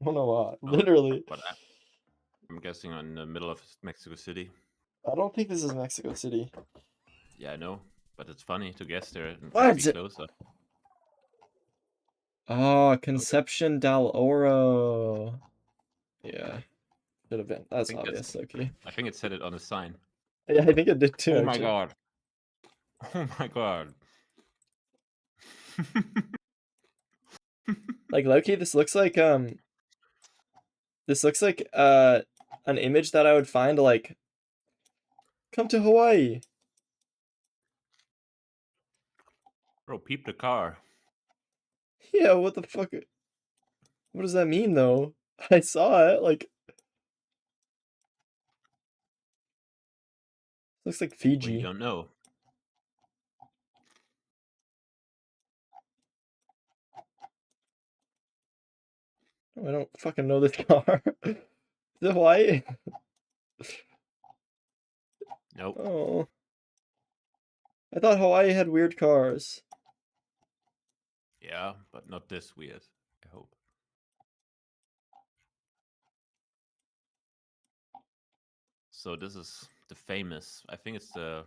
I don't know why. Oh, Literally. but I'm guessing in the middle of Mexico City. I don't think this is Mexico City. Yeah, I know, but it's funny to guess there and just be What? closer. Oh, Conception del Oro. Yeah, should have been. That's obvious, okay. I think it said it on the sign. Yeah, I think it did too. Oh my actually. god. Oh my god. Like Loki, this looks like an image that I would find like come to Hawaii. Bro, peep the car. Yeah, what the fuck? What does that mean though? I saw it, like looks like Well, you Fiji. don't know. Oh, I don't fucking know this car. Is it Hawaii? Nope. Oh. I thought Hawaii had weird cars. Yeah, but not this weird. I hope. So this is the famous. I think it's the.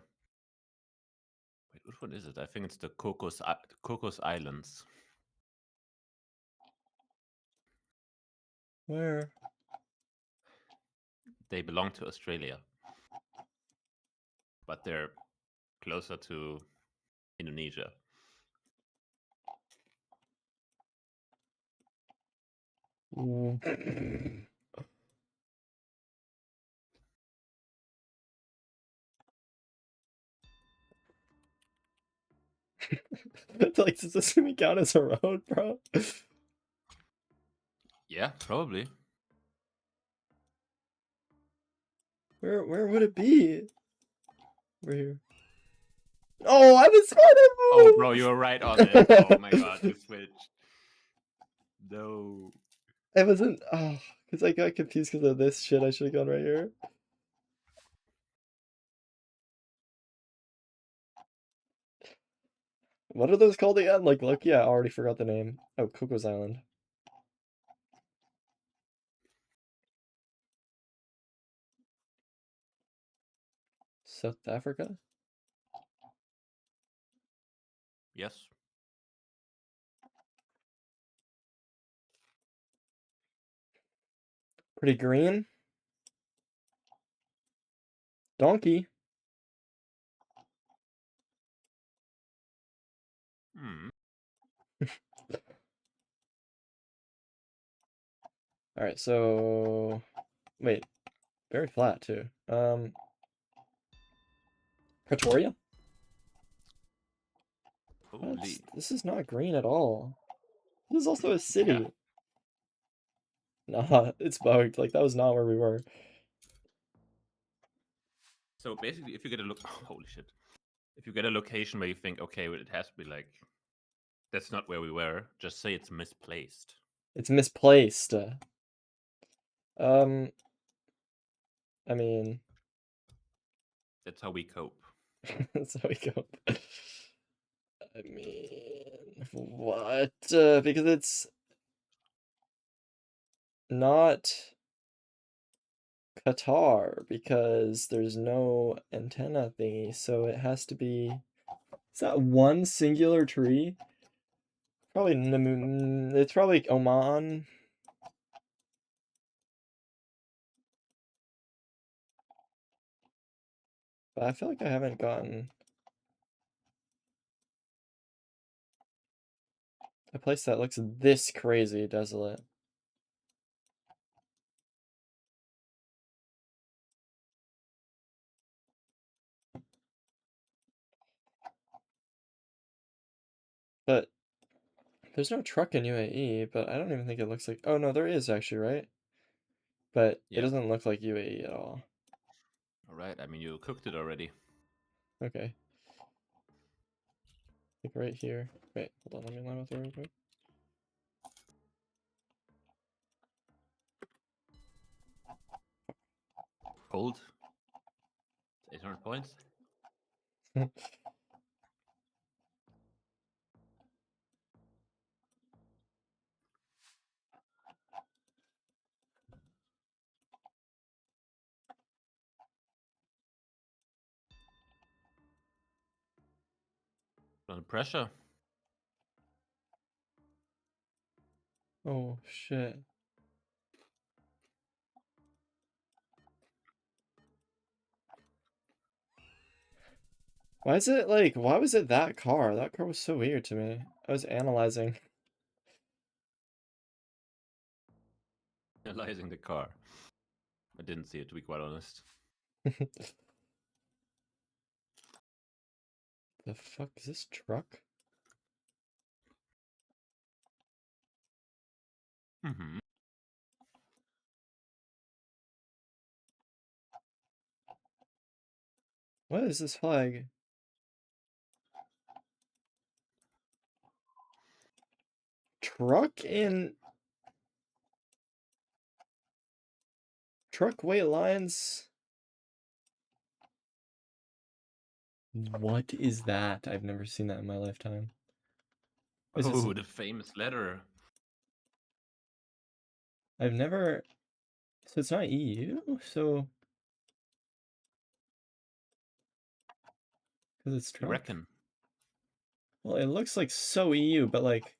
Wait, which one is it? I think it's the Cocos Islands. Where? They belong to Australia, but they're closer to Indonesia. Like, does this even count as a road, bro? Yeah, probably. Where would it be? We're here. Oh, I was trying to Oh, move. bro, you were right on it. Oh my god, you switched. No. I wasn't. Oh, because I got confused because of this shit. I should have gone right here. What are those called again? Like, look, yeah, I already forgot the name. Oh, Cocos Island. South Africa? Yes. Pretty green. Donkey. Hmm. Alright, so... Wait. Very flat, too. Pretoria? Holy. This is not green at all. This is also a city. Yeah. Nah, it's bugged. Like, that was not where we were. So basically, if you get a look, holy shit, if you get a location where you think, okay, well, it has to be like, that's not where we were, just say it's misplaced. It's misplaced. I mean... That's how we cope. That's how we go. I mean... What? Because it's... not... Qatar, because there's no antenna thingy, so it has to be... Is that one singular tree? Probably... It's probably Oman. But I feel like I haven't gotten a place that looks this crazy desolate. But there's no truck in UAE, but I don't even think it looks like... Oh, no, there is actually, right? But it Yeah. doesn't look like UAE at all. All right. I mean, you cooked it already. Okay. Like right here. Wait, hold on, let me line up there real quick. Gold. 800 points. Under pressure. Oh, shit. Why is it like, why was it that car? That car was so weird to me. I was analyzing. Analyzing the car. I didn't see it, to be quite honest. The fuck is this truck? Mm-hmm. What is this flag? Truck in... Truck weight lines? What is that? I've never seen that in my lifetime. Is this... Oh, the famous letter. I've never... So it's not EU? So... Because it's You truck? reckon? Well, it looks like so EU, but like...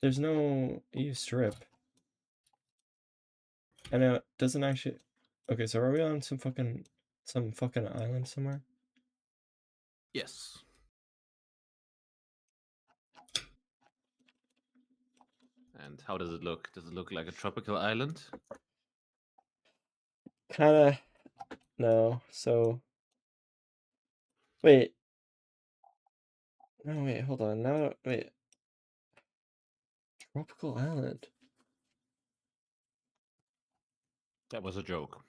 There's no EU strip. And it doesn't actually... Okay, so are we on some fucking island somewhere? Yes. And how does it look? Does it look like a tropical island? Kinda... No, so... Wait. No, wait, hold on. No, wait. Tropical island. That was a joke.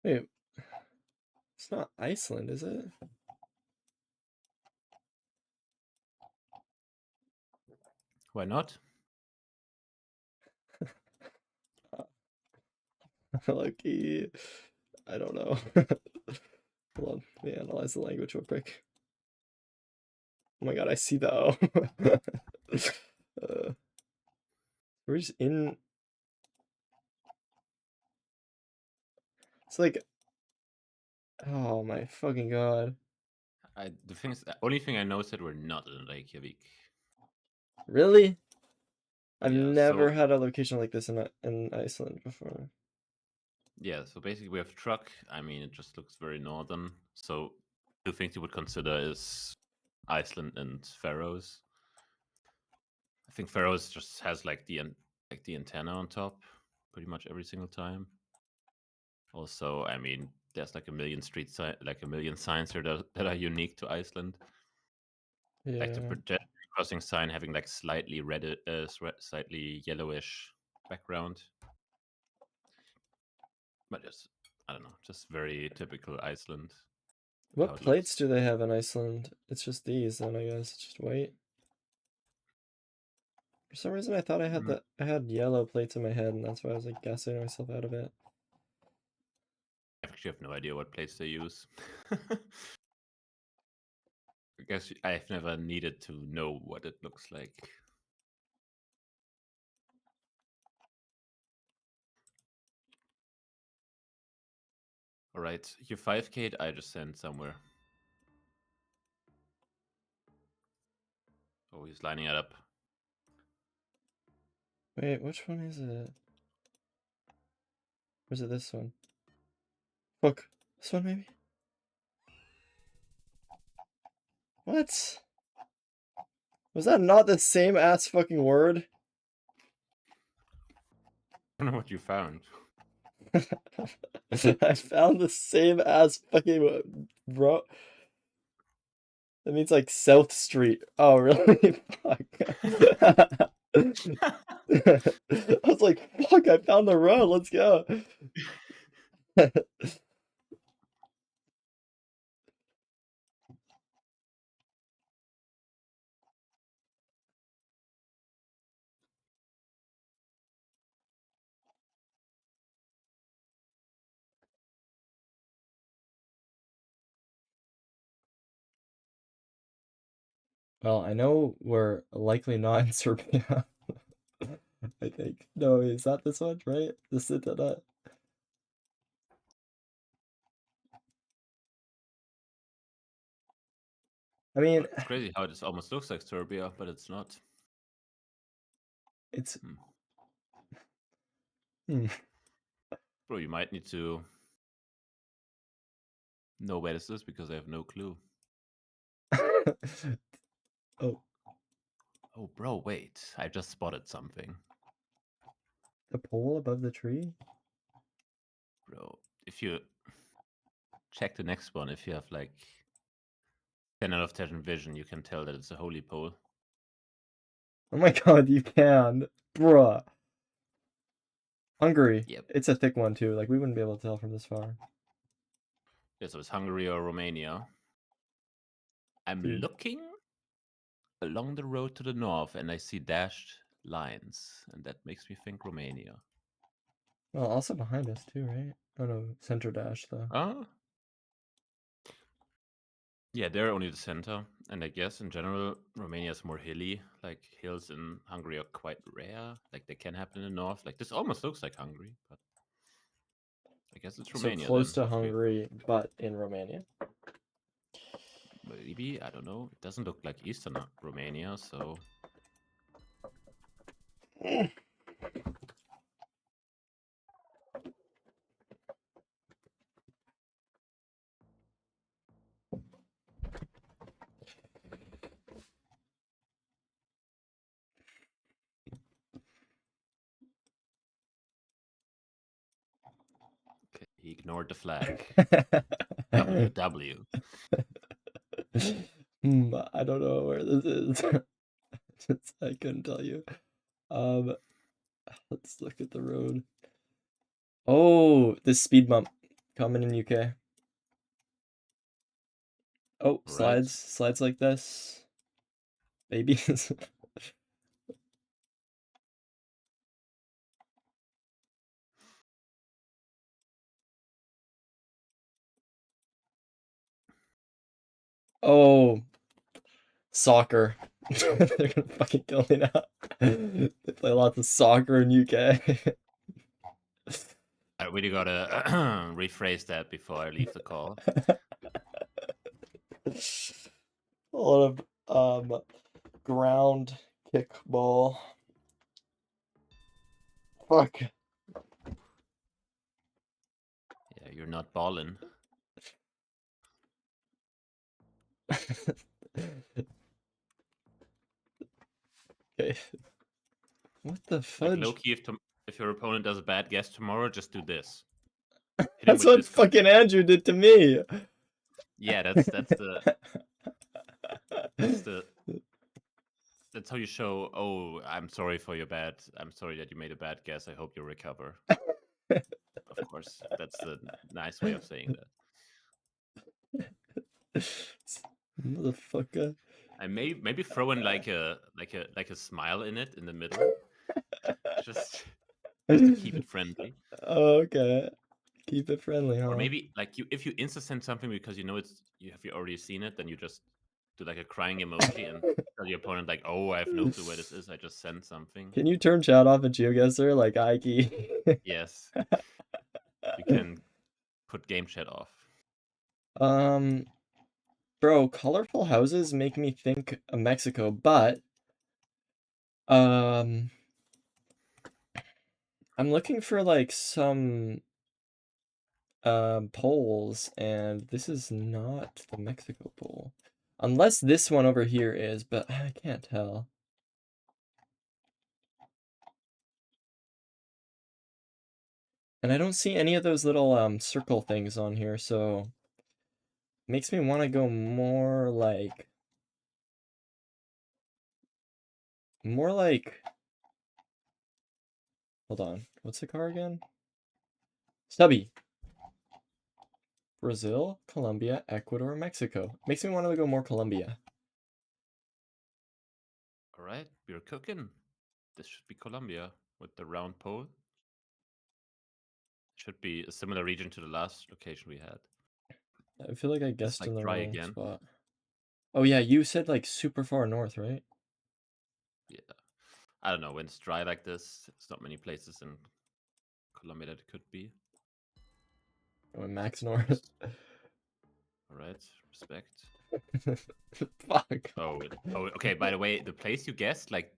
Wait. It's not Iceland, is it? Why not? Lucky. I don't know. Hold on. Let me analyze the language real quick. Oh my god, I see the O. We're just in... It's like... Oh my fucking god. The thing is, the only thing I know is that we're not in Reykjavik. Really? I've Yeah, never so had a location like this in Iceland before. yeah, so basically we have truck. I mean, it just looks very northern. So two things you would consider is Iceland and Faroes. I think Faroes just has like the antenna on top, pretty much every single time. Also, I mean, there's like a million like a million signs here that are unique to Iceland. Like the Yeah. pedestrian crossing sign having like slightly slightly yellowish background. But just I don't know, just very typical Iceland. How What it plates looks. do they have in Iceland? It's just these then, I guess. It's just white. For some reason I thought I had Mm, I had yellow plates in my head and that's why I was like guessing myself out of it. actually have no idea what plates they use. I guess I've never needed to know what it looks like. All right, your 5K I just sent somewhere. Oh, he's lining it up. Wait, which one is it? Or is it this one? Fuck. This one, maybe? What? Was that not the same ass fucking word? I don't know what you found. I found the same ass fucking bro. That means like South Street. Oh, really? Fuck. I was like, fuck, I found the road. Let's go. Well, I know we're likely not in Serbia. I think. No, is that this one, right? This is that. I mean, It's crazy how this almost looks like Serbia, but it's not. it's. Bro, you might need to know where this is because I have no clue. Oh. Oh, bro, wait. I just spotted something. The pole above the tree? Bro, if you check the next one, if you have like 10 out of 10 vision, you can tell that it's a holy pole. Oh my god, you can. Bruh. Hungary. Yep. It's a thick one too. Like, we wouldn't be able to tell from this far. Yeah, so it's Hungary or Romania. I'm Dude. looking along the road to the north and I see dashed lines, and that makes me think Romania. Well, also behind us too, right? Oh no, center dash though. Oh? Yeah, they're only the center, and I guess in general, Romania is more hilly. Like, hills in Hungary are quite rare. Like, they can happen in the north. Like, this almost looks like Hungary, but I guess it's Romania. So close then. to Hungary, but in Romania. Maybe, I don't know. It doesn't look like Eastern Romania, so... Okay, he ignored the flag. W. I don't know where this is. I couldn't tell you. Let's look at the road. Oh, this speed bump coming in UK. Oh, slides, slides like this. Babies. Oh, soccer. They're gonna fucking kill me now. They play lots of soccer in UK. I really gotta rephrase that before I leave the call. A lot of ground kickball. Fuck. Yeah, you're not balling. Okay. What the fudge? Like, low-key, if your opponent does a bad guess tomorrow, just do this. That's what fucking Andrew did to me. Yeah, that's the that's how you show, oh, I'm sorry that you made a bad guess. I hope you recover. Of course, that's the nice way of saying that. Motherfucker. I maybe throw in like a smile in it in the middle. just to keep it friendly. Okay. Keep it friendly, huh? Or maybe like if you insta send something because you know you already seen it, then you just do like a crying emoji and tell your opponent like, oh, I have no clue where this is. I just sent something. Can you turn chat off in GeoGuessr like Ike? Yes. You can put game chat off. Bro, colorful houses make me think of Mexico, but I'm looking for like some polls, and this is not the Mexico poll. Unless this one over here is, but I can't tell. And I don't see any of those little circle things on here, so makes me want to go more like hold on, what's the car again? Stubby. Brazil, Colombia, Ecuador, Mexico. Makes me want to go more Colombia. All right, we're cooking. This should be Colombia with the round pole. Should be a similar region to the last location we had. I feel like I It's guessed like in the dry wrong again. spot. Oh yeah, you said like super far north, right? Yeah. I don't know. When it's dry like this, it's not many places in Colombia that it could be. Oh, Max North. All right, respect. Fuck. Oh, okay. By the way, the place you guessed, like,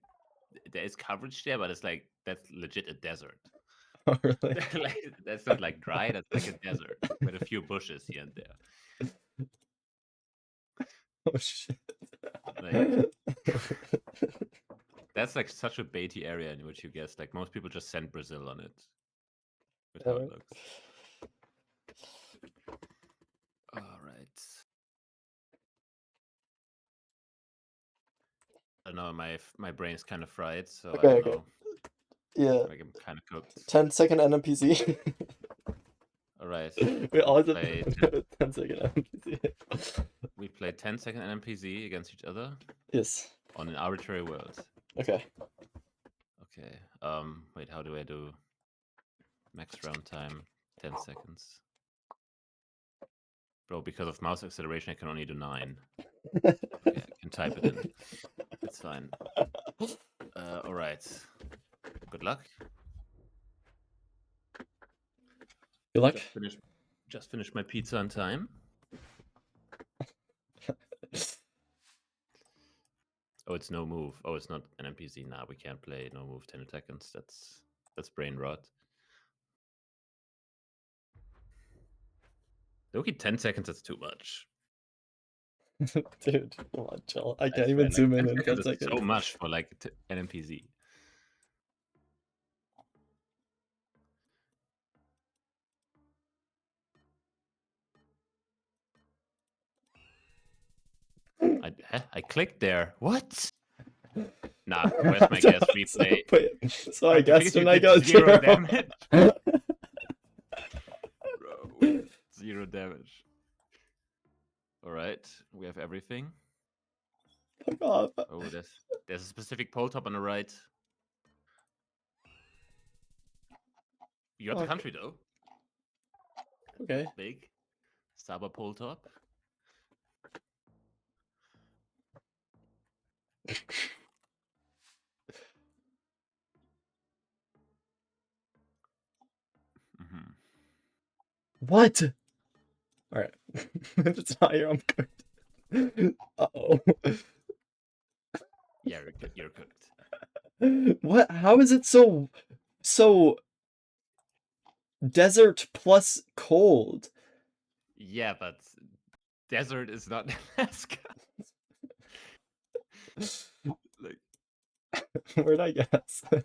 there is coverage there, but it's like that's legit a desert. Oh, really? Like, that's not like dry. That's like a desert with a few bushes here and there. Oh shit. Like, that's like such a baity area in which you guess. Like most people just send Brazil on it with how it looks. All right. I don't know. My brain's kind of fried, so I don't know. Yeah. Like I'm kind of cooked. 10-second NMPC. All right. We always have Play 10-second NMPC. We play 10-second NMPZ against each other Yes. on an arbitrary world. Okay. Okay. Wait, how do I do max round time? 10 seconds. Bro, because of mouse acceleration, I can only do 9. Okay, I can type it in. It's fine. All right. Good luck. Good luck. Just finished my pizza on time. Oh, it's no move. Oh, it's not an NPC. Nah, we can't play no move 10 seconds. That's brain rot. Loki, 10 seconds, that's too much. Dude, come on, chill. I can't I even swear, zoom like, in 10 is seconds. so much for like an NPC. I clicked there. What? Nah, where's my guess? Replay. So I guessed and I did got 0 damage. Bro, wait, 0 damage. All right, we have everything. Fuck off. Oh, there's a specific pole top on the right. You got the country though. Okay. Big. Saba pole top. What? All right. If it's not here, I'm cooked. Uh-oh. Yeah, you're cooked. What? How is it so desert plus cold? Yeah, but desert is not Alaska. Like, Where'd I guess? I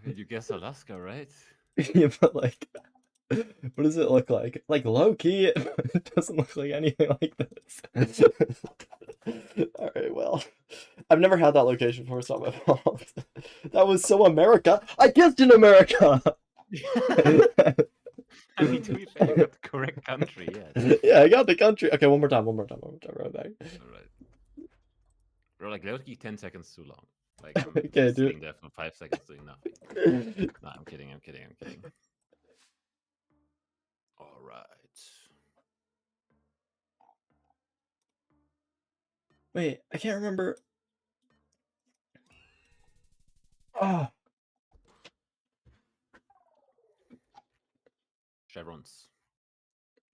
mean, you guess Alaska, right? Yeah, but like, what does it look like? Like low key, it doesn't look like anything like this. All right, well, I've never had that location before. It's not my fault. That was so America. I guessed in America. I mean, to be fair, you got the correct country, yeah. Yeah, I got the country. Okay, one more time. Right back. All right. Bro, like, Loki, 10 seconds too long. Like, I'm Okay, just dude. sitting there for 5 seconds doing nothing. Nah, I'm kidding. All right. Wait, I can't remember. Oh. Chevrons.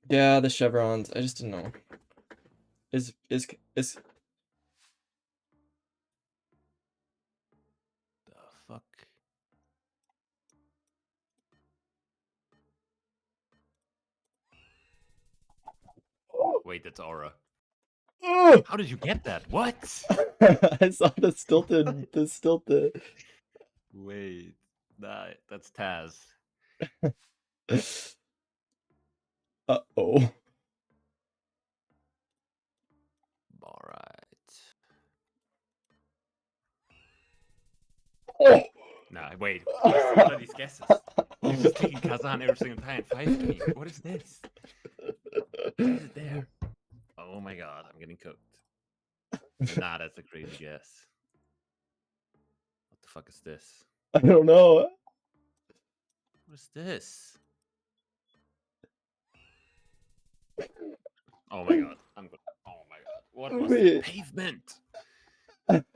Yeah, the chevrons. I just didn't know. Is The fuck? Wait, that's Aura. How did you get that? What? I saw the stilted. Wait. Nah, that's Taz. Uh-oh. All right. Oh. Nah, wait. What are these guesses? You're just taking Kazan every single time. 5K. What is this? Why is it there? Oh my god, I'm getting cooked. Nah, that's a crazy guess. What the fuck is this? I don't know. What is this? Oh my god, I'm good. Oh my god, what was Wait. that? Pavement.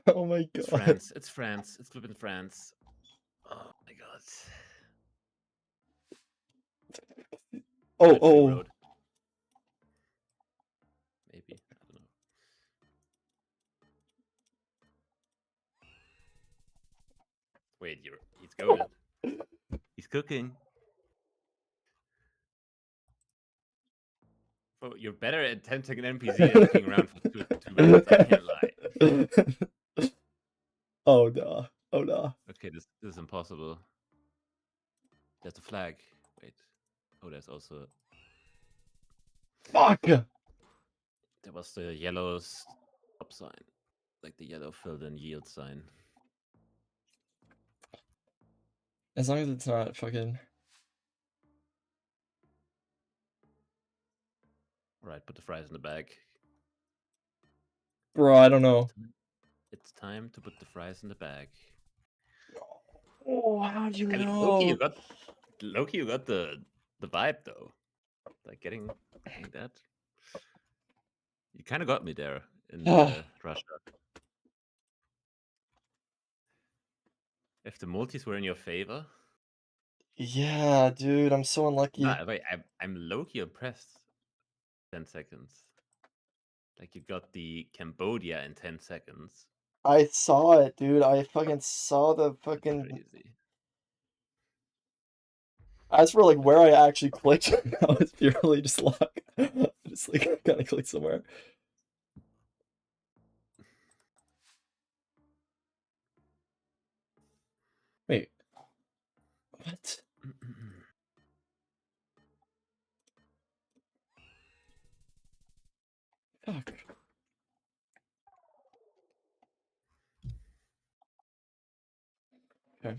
Oh my god. It's France. It's France. It's flipping France. Oh my god. Oh. Road. Maybe. I don't know. Wait, he's goaded. He's cooking. Oh, you're better at 10-second NPC than looking around for two minutes. I can't lie. Oh no. Oh no. Okay, this is impossible. There's a flag. Wait. Oh, there's also. Fuck. There was the yellow stop sign, like the yellow filled-in yield sign. As long as it's not fucking. All right, put the fries in the bag. Bro, I don't know. It's time to put the fries in the bag. Oh, how do you I mean, know? Loki, you got the vibe though. Like getting that. You kind of got me there in Russia. If the multis were in your favor. Yeah, dude, I'm so unlucky. Nah, wait, I'm low-key impressed. 10 seconds. Like you got the Cambodia in 10 seconds. I saw it, dude. I fucking saw the That's fucking. crazy. As for like where I actually clicked, that was purely just luck. Just like kind of clicked somewhere. Wait. What? Fuck. Okay.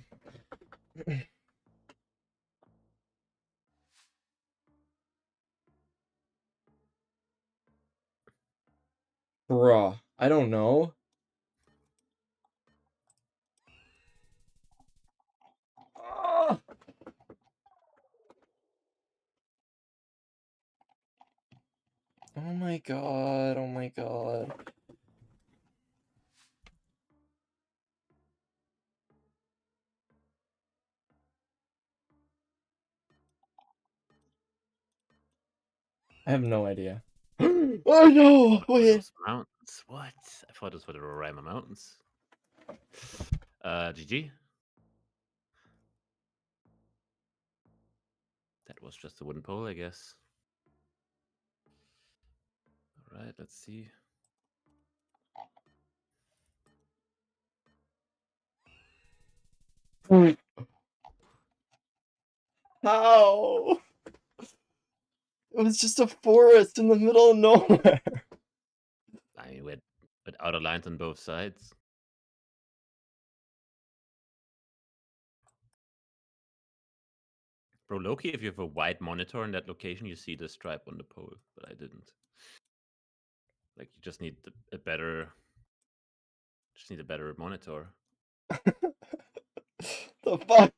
Bruh, I don't know. Ah! Oh my god, oh my god. I have no idea. Oh no! Wait. Those mountains. What? I thought those were the Roraima Mountains. GG. That was just a wooden pole, I guess. All right, let's see. How? It was just a forest in the middle of nowhere. I mean, with outer lines on both sides. Bro, Loki, if you have a wide monitor in that location, you see the stripe on the pole, but I didn't. Like, you just need a better monitor. The fuck?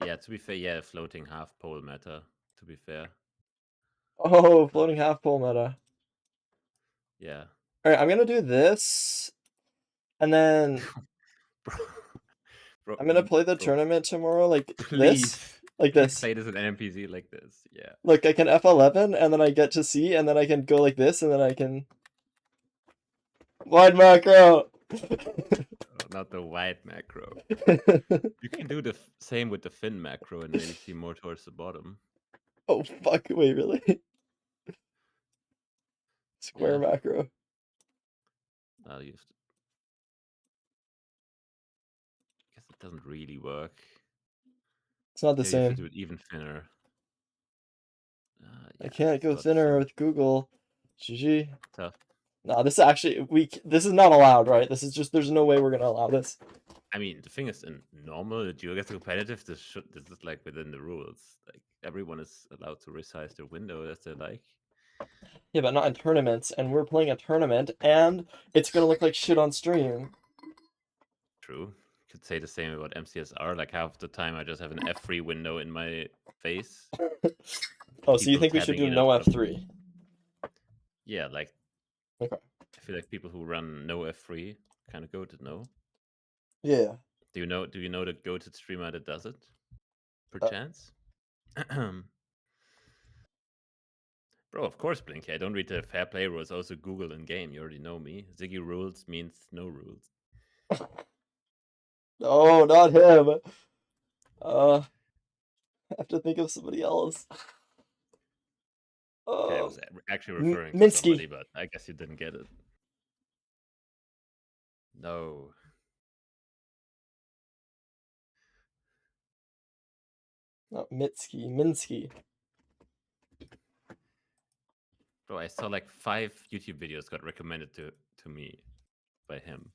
Yeah, Yeah, to be fair, yeah, floating half pole meta, to be fair. Oh, floating half pole meta. Yeah. Alright, I'm gonna do this, and then Bro, I'm gonna play the tournament tomorrow, like this. please, Like please this. play this with an NPC like this. Yeah. Look, I can F11, and then I get to C, and then I can go like this, and then I can... Wide macro! Oh, not the wide macro. You can do the same with the fin macro and maybe see more towards the bottom. Oh, fuck, wait, really? Square Yeah. macro. I'll use it. I guess it doesn't really work. It's not the Maybe if you same. do it even thinner. I Yeah, can't go got thinner some with Google. GG. tough. No, this is actually this is not allowed, right? This is just there's no way we're gonna allow this. I mean, the thing is, in normal geoguesser competitive, this is like within the rules. Like everyone is allowed to resize their window as they like. Yeah, but not in tournaments, and we're playing a tournament, and it's gonna look like shit on stream. True. Could say the same about MCSR. Like half the time, I just have an F3 window in my face. Oh, so you People think we should tapping do in no front of me. F3? Yeah, like Okay. I feel like people who run no F3 kind of go to no. Yeah. Do you know the go-to streamer that does it? Perchance? Bro, of course, Blinky. I don't read the fair play rules. Also, Google in game. You already know me. Ziggy rules means no rules. No, not him. I have to think of somebody else. Okay, I was actually referring to Minsky. somebody, but I guess you didn't get it. No. Not Mitski. Minsky. Bro, I saw like 5 YouTube videos got recommended to me by him.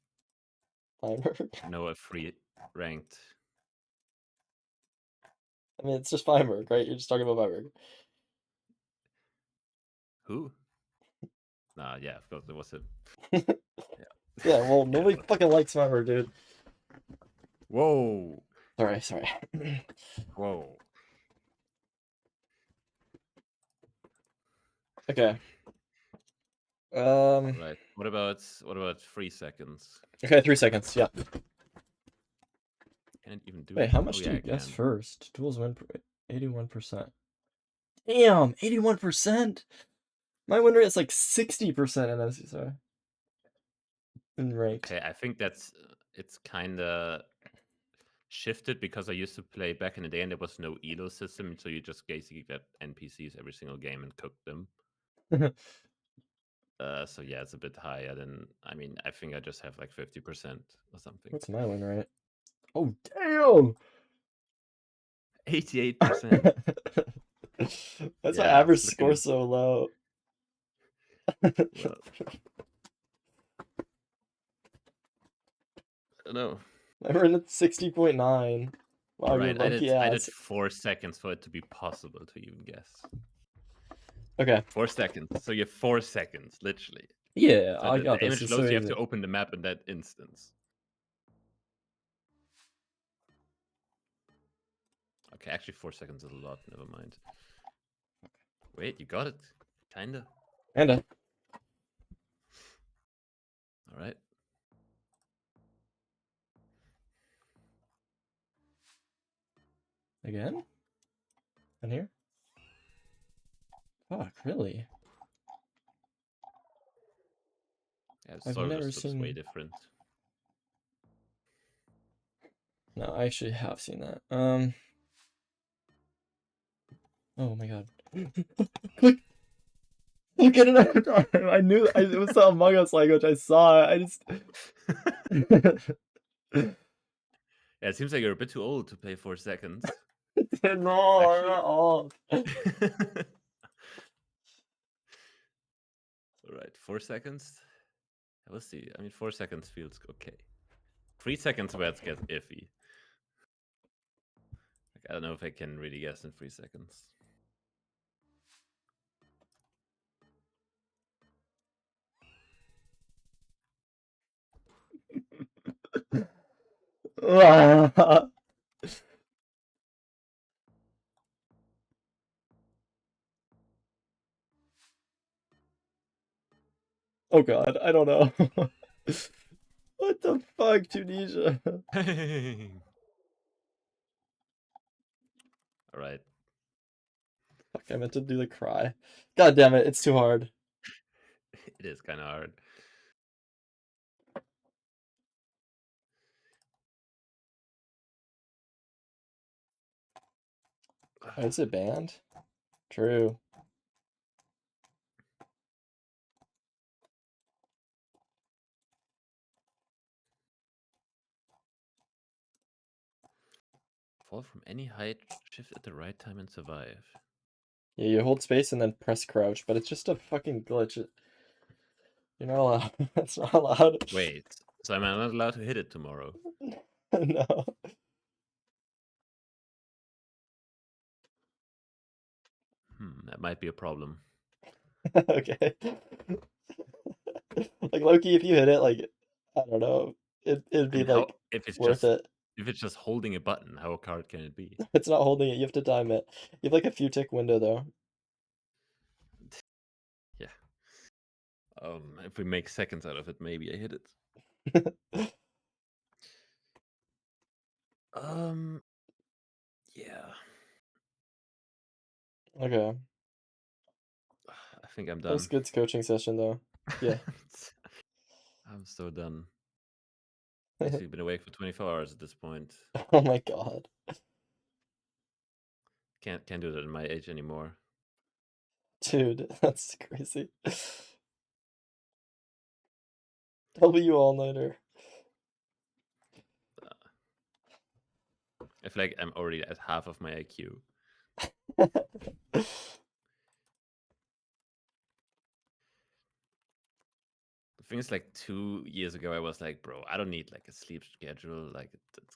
Feinberg. No F3 ranked. I mean, it's just Feinberg, right? You're just talking about Feinberg. Who? Nah, yeah, of course, it was him. Yeah, well, nobody fucking likes Feinberg, dude. Whoa. Sorry. Whoa. Okay. Right. What about 3 seconds? Okay, 3 seconds. Yeah. Can it even do Wait, it? how much Oh, do yeah, you guess can. first? Duels win 81%. Damn, 81%. My win rate is like 60% in MCSR. In ranked. Okay, I think that's it's kind of shifted because I used to play back in the day and there was no elo system, so you just basically get NPCs every single game and cook them. So yeah, it's a bit higher than. I mean, I think I just have like 50% or something. What's my win rate? Oh damn! 88%. That's my Yeah, average score looking. so low. Well, I don't know. I earned at 60.9. Wow, you're Right, lucky I did ass. 4 seconds for it to be possible to even guess. Okay. 4 seconds. So you have 4 seconds, literally. Yeah, So I got the this. image It's loads, so you have easy. to open the map in that instance. Okay, actually 4 seconds is a lot. Never mind. Wait, you got it. Kinda. Kinda. All right. Again? In here? Fuck, really? Yeah, I've Soil never just looks way seen... different. No, I actually have seen that. Oh my god. Look! Look at it! I knew it was the Among Us language. I saw it. I just... Yeah, it seems like you're a bit too old to play 4 seconds. No, I'm Actually. not old. All right, 4 seconds. We'll see. I mean, 4 seconds feels okay. 3 seconds where it gets iffy. Like, I don't know if I can really guess in 3 seconds. Oh god, I don't know. What the fuck, Tunisia? All right. Fuck, I meant to do the cry. God damn it, it's too hard. It is kind of hard. Oh, is it banned? True. Fall from any height, shift at the right time, and survive. Yeah, you hold space and then press crouch, but it's just a fucking glitch. You're not allowed. That's not allowed. Wait, so am I not allowed to hit it tomorrow? No. That might be a problem. Okay. Like Loki, if you hit it, like I don't know, it'd be And how like if it's worth just it. holding a button, how hard can it be? It's not holding it. You have to time it. You have like a few tick window though. Yeah. If we make seconds out of it, maybe I hit it. Yeah. Okay. I think I'm That was done. a good coaching session though. Yeah. I'm so done. Basically been awake for 24 hours at this point. Oh my god. Can't do that at my age anymore. Dude, that's crazy. W all-nighter. I feel like I'm already at half of my IQ. The thing is, like 2 years ago, I was like, bro, I don't need like a sleep schedule. Like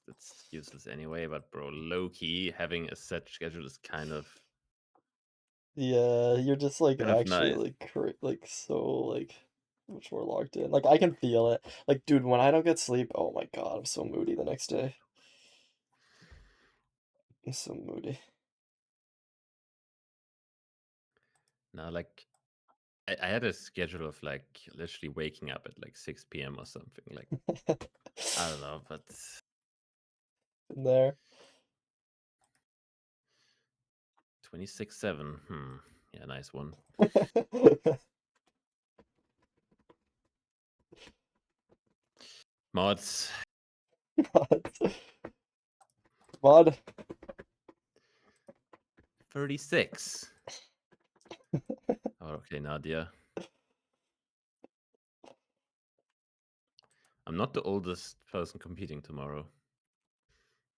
it's useless anyway. But bro, low key having a set schedule is kind of Yeah, you're just like actually nice. like so like much more locked in. Like I can feel it. Like dude, when I don't get sleep, oh my god, I'm so moody the next day. I'm so moody. Now, like I had a schedule of like literally waking up at like 6 p.m. or something. Like I don't know, but In there. 26/7. Yeah, nice one. Mods. Mod. 36. Oh, okay, Nadia. I'm not the oldest person competing tomorrow.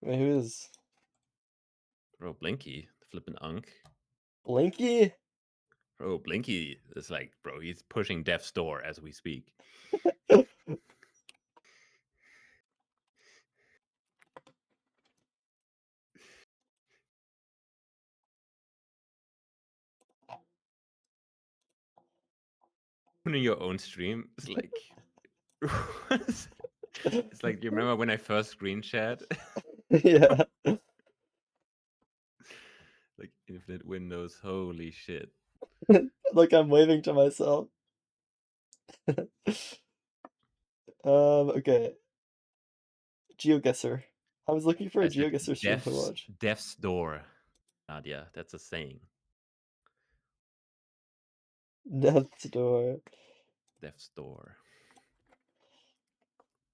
Wait, who is Bro, Blinky, the flippin' Unk. Blinky? Bro, Blinky is like, bro, he's pushing death's door as we speak. Running your own stream is like, it's like, you remember when I first screen shared? Yeah. Like infinite windows, holy shit. Like I'm waving to myself. Okay. Geoguesser. I was looking for a I said geoguesser stream to watch. death's door, Nadia. That's a saying. Death's door. Death's door.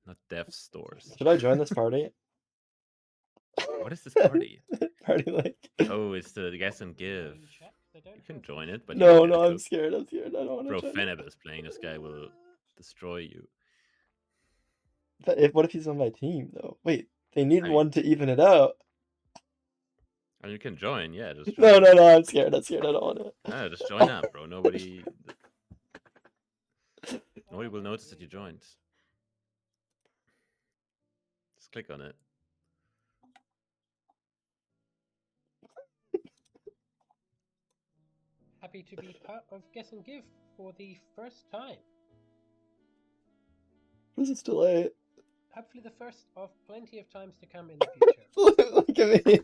Not death's stores. Should I join this party? What is this party? Party like. Oh, it's the guess and give. You can join it, but you No, don't get no, I'm cooked. scared. I'm scared. I don't want to Bro, join Feneb is playing. This guy will destroy you. What if he's on my team though? Wait, they need I mean, one to even it out. you can join. Yeah, just No, join. no, no. I'm scared. I'm scared. I don't want to. No, just join up, bro. Nobody will notice that you joined. Just click on it. Happy to be part of Guess and Give for the first time. This is too late. Hopefully the first of plenty of times to come in the future. Look at me.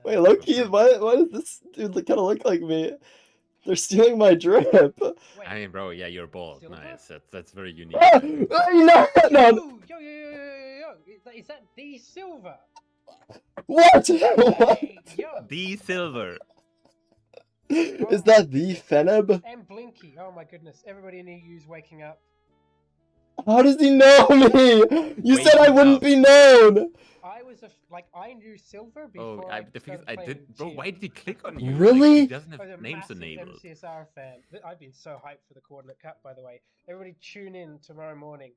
Wait, Loki, why does this dude kind of look like me? They're stealing my drip. Wait, I mean, bro, yeah, you're bald. Silver? Nice. That's very unique. Ah! No, no. Yo! Is that the Silver? What? Hey, What? yo! The Silver. Is that the Feneb? And Blinky. Oh my goodness! Everybody in EU's waking up. How does he know me? You said I Waking wouldn't up. be known. I was I knew Silver Oh, before. the thing is, started I playing did, bro. Geo. Why did he click on you? Really? Like, he doesn't I was have a names massive enabled. MCSR fan. I've been so hyped for the Co-ordinate Cup, by the way. Everybody tune in tomorrow morning.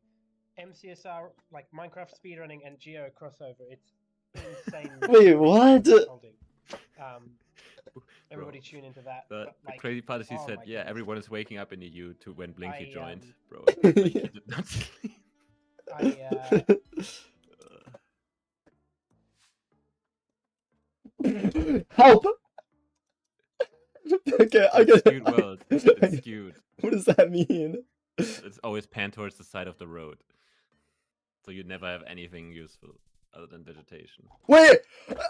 MCSR, like Minecraft speedrunning and Geo crossover. It's insane. Wait, what? Everybody tune into that. The Like, crazy part is he oh said, my yeah, goodness. everyone is waking up in the U to when Blinky I, joined, um, bro. Blinky did not sleep. Help! Okay, I It's get skewed world. It's skewed. What does that mean? It's always pan towards the side of the road. So you never have anything useful other than vegetation. Wait!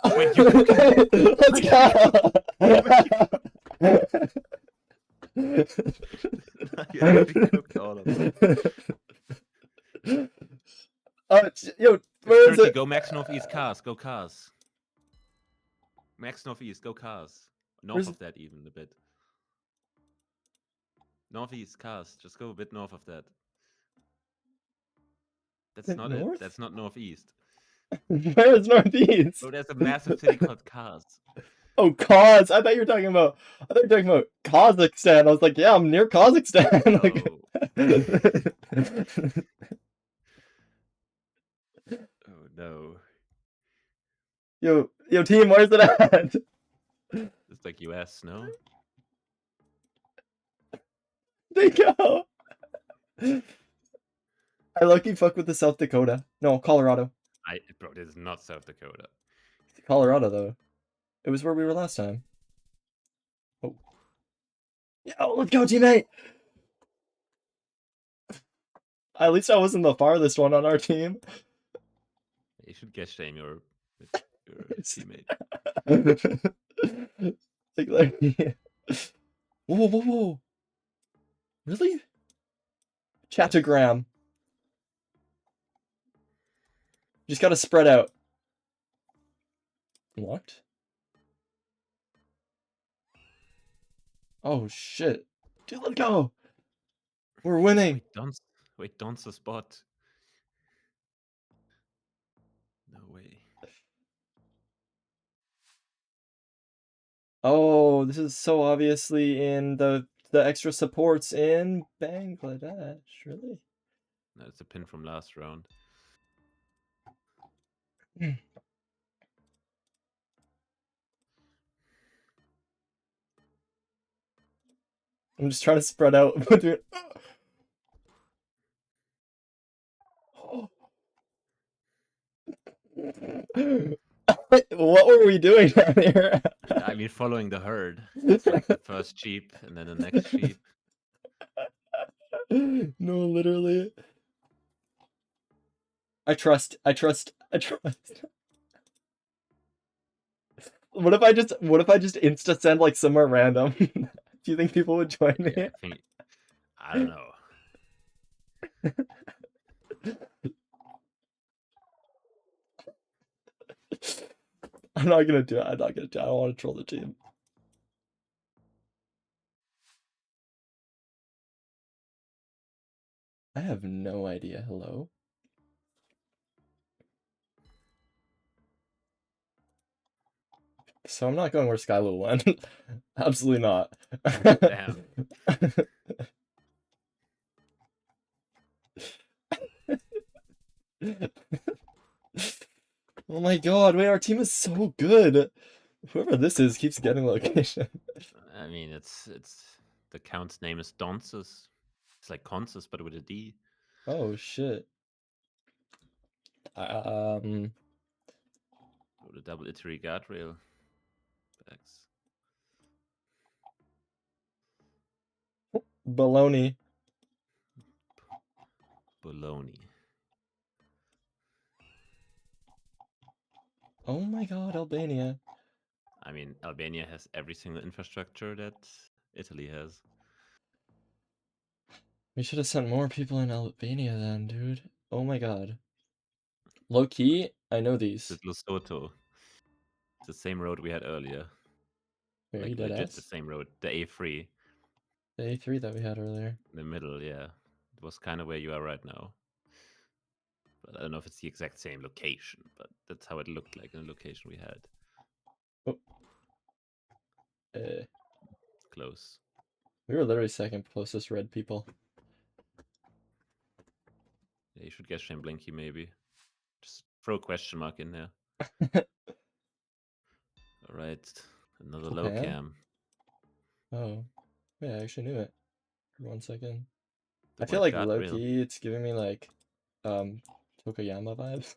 Wait, you Let's go! You actually cooked all of them. Yo, where is Turkey, it? go max northeast cars. Go cars. Max northeast, go cars. North Where's of that even a bit. Northeast cars. Just go a bit north of that. That's it not north? it. That's not northeast. Where is northeast? Oh, there's a massive city called Kars. Oh, Kaz. I thought you were talking about. I thought you were talking about Kazakhstan. I was like, yeah, I'm near Kazakhstan. Oh no. Yo, team, where's it at? It's like US, no? They go. I lucky fuck with the South Dakota. No, Colorado. Bro, this is not South Dakota. Colorado though. It was where we were last time. Oh. Yo, let's go, teammate. At least I wasn't the farthest one on our team. You should guess shame your teammate. like, whoa. Really? Chatogram. Just gotta spread out. What? Oh shit. Dude, let's go! We're winning! Wait, Don's the spot. No way. Oh, this is so obviously in the extra supports in Bangladesh, really? No, it's a pin from last round. I'm just trying to spread out between. What were we doing down here? I mean, following the herd. It's like the first sheep and then the next sheep. No, literally. I trust. What if I just insta send like somewhere random? Do you think people would join me? Yeah, I don't know. I'm not gonna do it. I don't want to troll the team. I have no idea. Hello? So I'm not going where Skylo went. Absolutely not. Damn. Oh my god, wait, our team is so good. Whoever this is keeps getting location. I mean, it's the count's name is Donsus. It's like Consus, but with a D. Oh shit. Oh, the double iterary guardrail. Backs. Baloney. Bologna. Oh my god, Albania. I mean, Albania has every single infrastructure that Italy has. We should have sent more people in Albania then, dude. Oh my god. Low key, I know these. It's Lesotho. It's the same road we had earlier. Wait, are you Like dead legit the ass? same road. The A3. The A3 that we had earlier. In the middle, yeah. It was kind of where you are right now. But I don't know if it's the exact same location, but that's how it looked like in the location we had. Oh. Close. We were literally second closest red people. Yeah, you should guess Shamblinky maybe. Just throw a question mark in there. Alright. Another low Japan? cam. Oh. Yeah, I actually knew it. For 1 second. The I feel white like guardrail. low-key, it's giving me like Tokoyama vibes.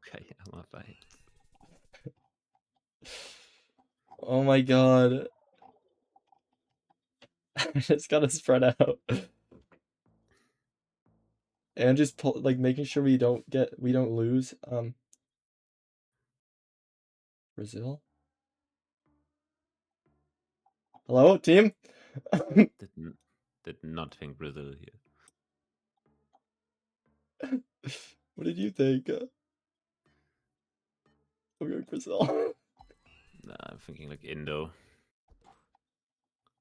Okay, I'm not right. Oh my god. I just gotta spread out. And just pull, like making sure we don't lose. Brazil? Hello, team? Did not think Brazil here. What did you think? I'm going Brazil. Nah, I'm thinking like Indo.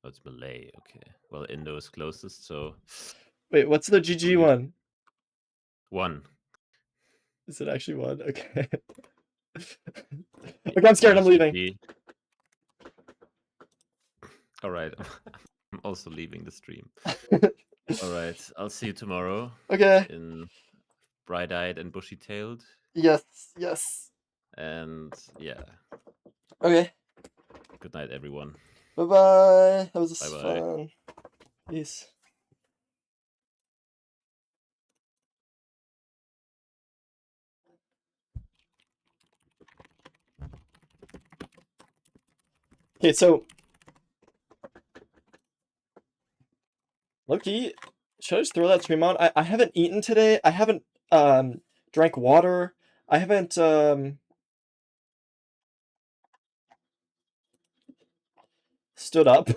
Oh, it's Malay. Okay. Well, Indo is closest, so Wait, what's the GG Believe- one? 1. Is it actually one? Okay. Okay, I'm scared. I'm leaving. GG. All right. I'm also leaving the stream. All right. I'll see you tomorrow Okay. in bright-eyed and bushy-tailed. Yes. Yes. And yeah, Okay. good night, everyone. Bye bye. That was Bye-bye. fun. Peace. Okay, so Loki, should I just throw that stream on? I haven't eaten today. I haven't drank water. I haven't stood up.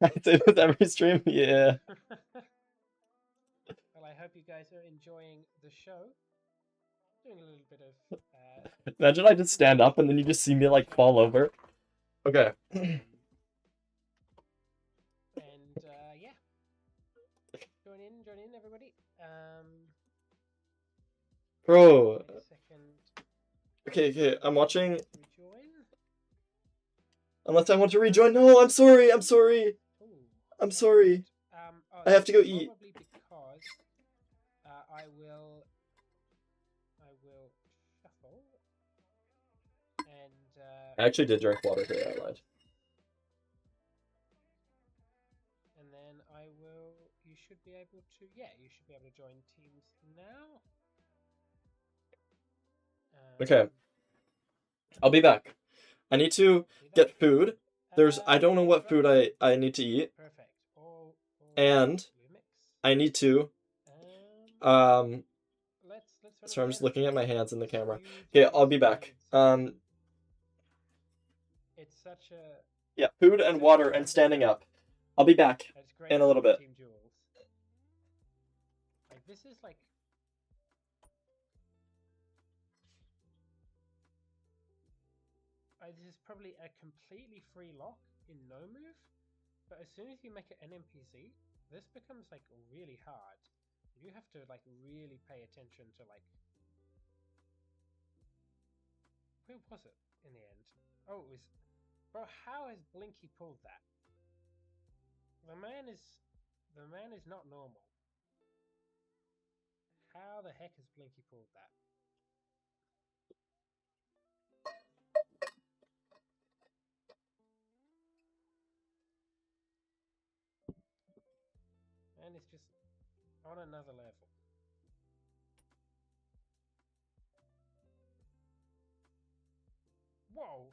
I say this every stream. Yeah. Well, I hope you guys are enjoying the show. Doing a little bit of. Imagine I just stand up and then you just see me like fall over. Okay. And yeah, join in, everybody. Bro. Wait a second. Okay, I'm watching. Rejoin. Unless I want to rejoin. No, I'm sorry. I'm sorry. Ooh, I'm sorry. I have to go eat. Probably because I will shuffle and I actually did drink water today. I lied. and then I will. You should be able to. Yeah, you should be able to join teams now. Okay. I'll be back. I need to get food. I don't know what food I need to eat. Perfect. All And I need to let's sorry, I'm just looking at my hands in the camera. You Okay, do I'll be back. It's such a Yeah, food and water and standing up. I'll be back in a little bit. Team duels. Like this is like this is probably a completely free lock in no move, but as soon as you make it an NPC, this becomes like really hard. You have to like really pay attention to like where was it in the end? Oh, it was bro. How has Blinky pulled that? The man is not normal. How the heck has Blinky pulled that? And it's just on another level. Whoa!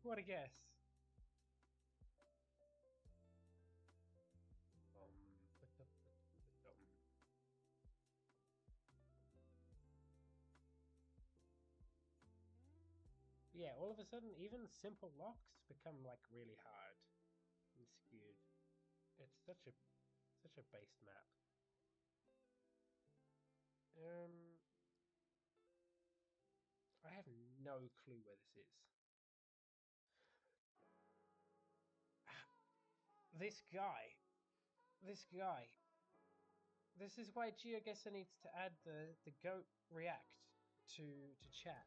What a guess. yeah, all of a sudden, even simple locks become like really hard and skewed. It's such a based map. I have no clue where this is. This guy. This is why GeoGuessr needs to add the goat react to chat.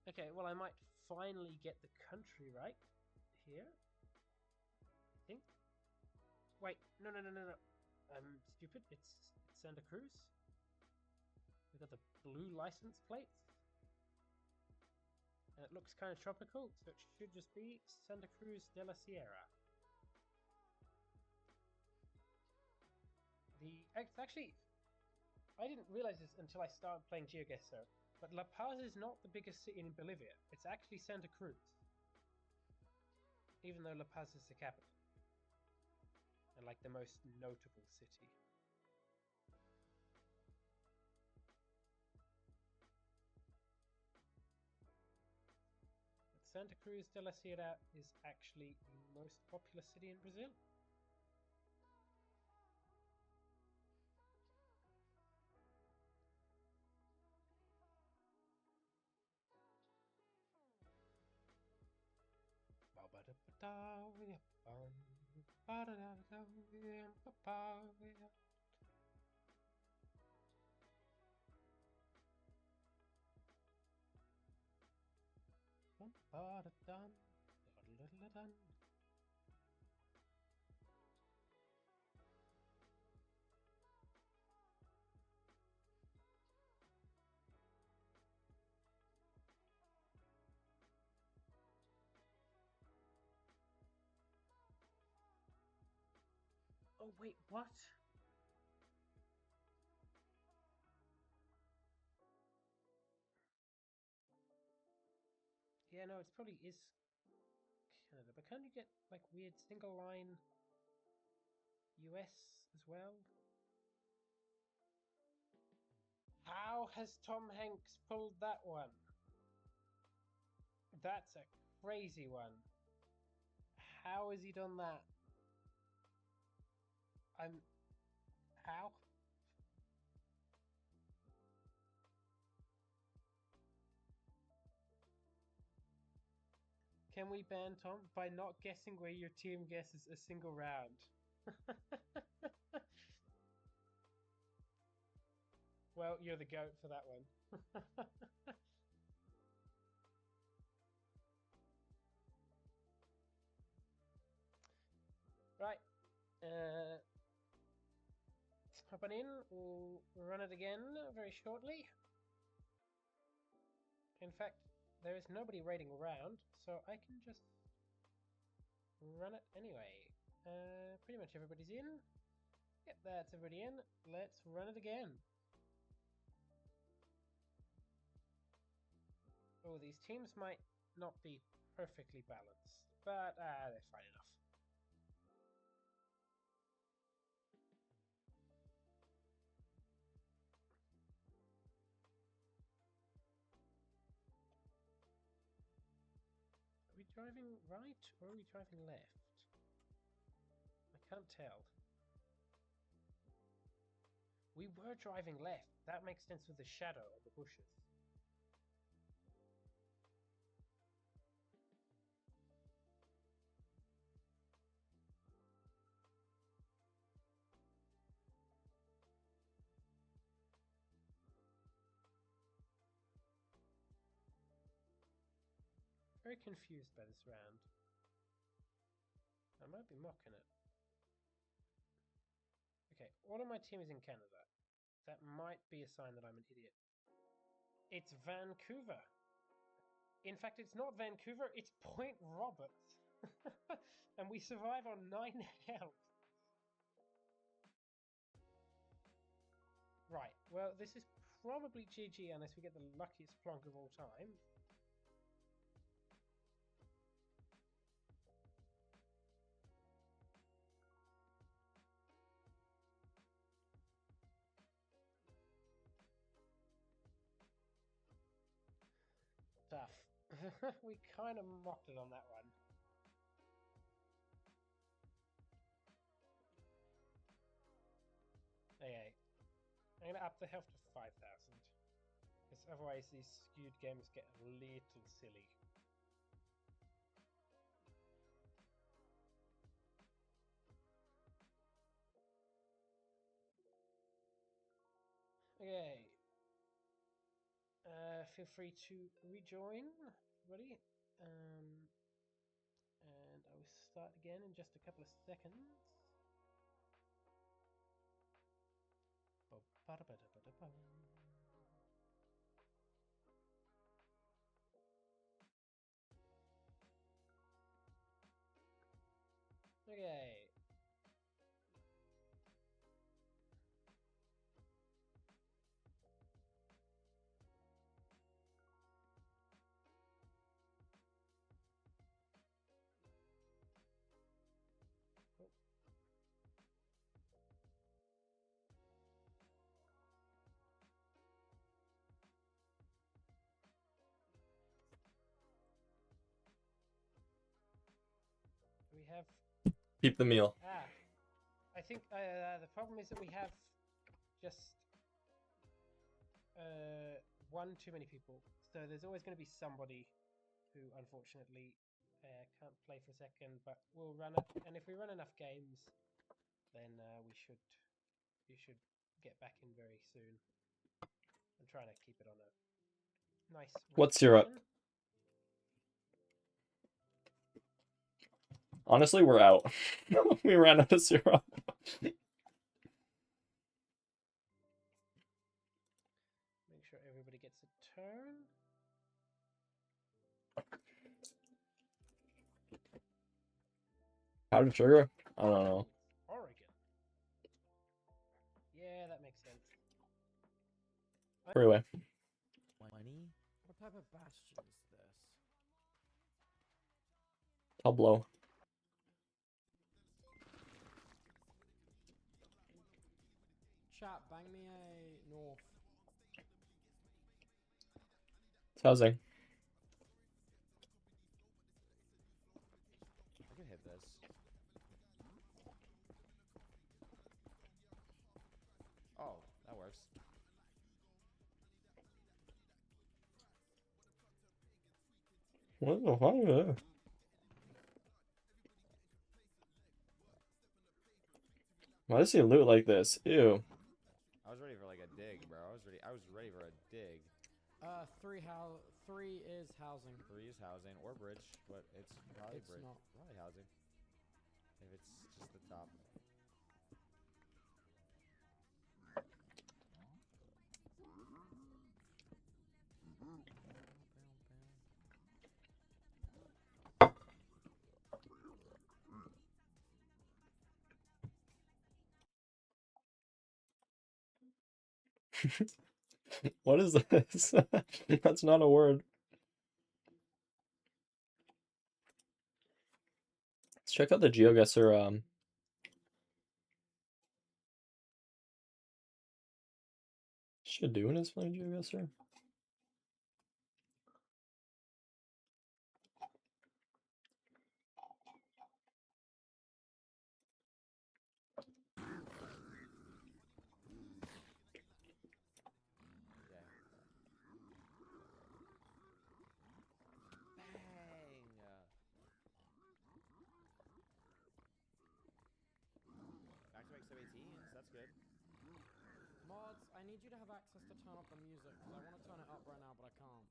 Okay, well I might finally get the country right here. I think. Wait, no. I'm stupid. It's Santa Cruz. We've got the blue license plates. And it looks kind of tropical, so it should just be Santa Cruz de la Sierra. It's actually, I didn't realize this until I started playing GeoGuessr, but La Paz is not the biggest city in Bolivia. It's actually Santa Cruz, even though La Paz is the capital and like the most notable city. But Santa Cruz de la Sierra is actually the most popular city in Brazil. Oh wait, what? Yeah, no, it probably is Canada, but can't you get like weird single line US as well? How has Tom Hanks pulled that one? That's a crazy one. How has he done that? How? Can we ban Tom by not guessing where your team guesses a single round? Well, you're the goat for that one. Right. Hop on in. We'll run it again very shortly. In fact, there is nobody waiting around, so I can just run it anyway. Pretty much everybody's in. Yep, that's everybody in. Let's run it again. Oh, these teams might not be perfectly balanced, but they're fine enough. Are we driving right or are we driving left? I can't tell. We were driving left. That makes sense with the shadow of the bushes. Very confused by this round. I might be mocking it. Okay, all of my team is in Canada. That might be a sign that I'm an idiot. It's Vancouver. In fact, it's not Vancouver, it's Point Roberts. And we survive on 9 health. Right, well, this is probably GG unless we get the luckiest plonk of all time. we kind of mocked it on that one. Okay, I'm gonna up the health to 5,000. Because otherwise these skewed games get a little silly. Okay. Feel free to rejoin, everybody. And I will start again in just a couple of seconds. Okay. We have Keep the meal. I think the problem is that we have just one too many people. So there's always going to be somebody who unfortunately can't play for a second, but we'll run it. And if we run enough games, then you should get back in very soon. I'm trying to keep it on a nice. What's syrup? Honestly, we're out. We ran out of syrup. Make sure everybody gets a turn. Powdered sugar? I don't know. Oregon. Yeah, that makes sense. Freeway. 20? What type of bastion is this? Tableau. Chat, bang me a north. It's housing. I can hit this. Oh, that works. What the fuck is that? Why does he loot like this? Ew. I was ready for like a dig, bro. I was ready for a dig. Three is housing. 3 is housing or bridge, but it's probably bridge. Not. Probably housing. If it's just the top. What is this? That's not a word. Let's check out the geoguesser. Should do in his playing geoguesser. Back to make some 18s, that's good. Mods, I need you to have access to turn up the music, because I want to turn it up right now, but I can't.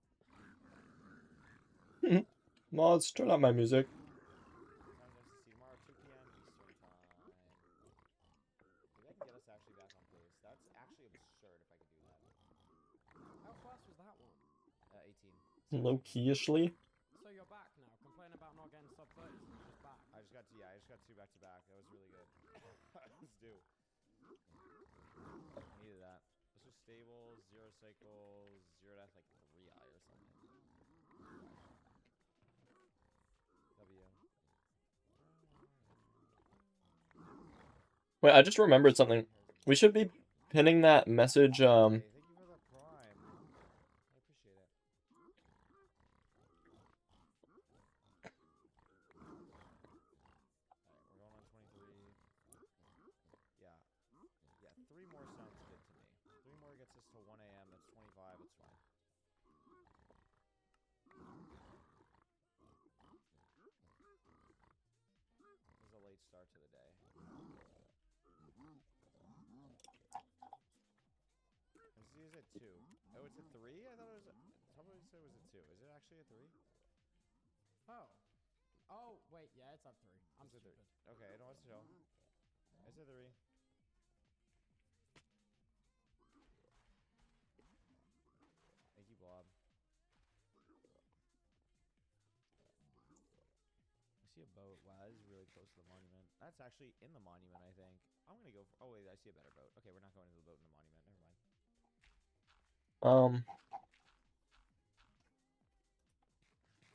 Mods, turn up my music. Tomorrow, 2 p.m. Eastern time. Maybe I can get us actually back on pace. That's actually absurd if I could do that. How fast was that one? 18. Low-key-ishly. So you're back now. Complain about not getting sub 30s and you're just back. I just got 2 back to back. That was really good. Let's do. I needed that. This was stable, 0 cycles, 0 death, like 3i or something. W. Wait, I just remembered something. We should be pinning that message, Hey, thank you for the prime. I appreciate it. till 1 a.m. That's 25. It's fine. This is a late start to the day. Is it 2? Oh, it's a 3? I thought it was. Somebody said it was a 2. Is it actually a 3? Oh. Oh, wait, yeah, it's at 3. I'm It's a 3. stupid. Okay, I know what's to show. It's a 3. Thank you, Blob. I see a boat. Wow, that is really close to the monument. That's actually in the monument, I think. I'm gonna go for. Oh wait, I see a better boat. Okay, we're not going to the boat in the monument. Never mind.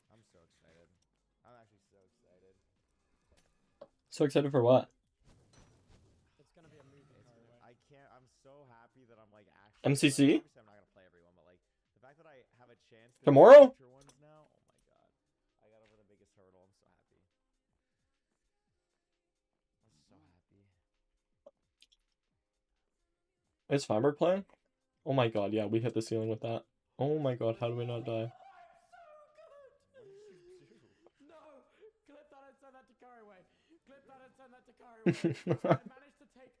I'm so excited. I'm actually so excited. So excited for what? It's gonna be a movie, Carway. I can't. I'm so happy that I'm like actually. MCC? Like, obviously, I'm not gonna play everyone, but like the fact that I have a chance to Tomorrow? capture ones now. Oh my god, I got over the biggest hurdle. I'm so happy. I'm so happy. Is Fiber playing? Oh my god, yeah, we hit the ceiling with that. Oh my god, how do we not die? What did you do? No! Clip that and send that to Carway. Clip that and send that to Carway. I managed to take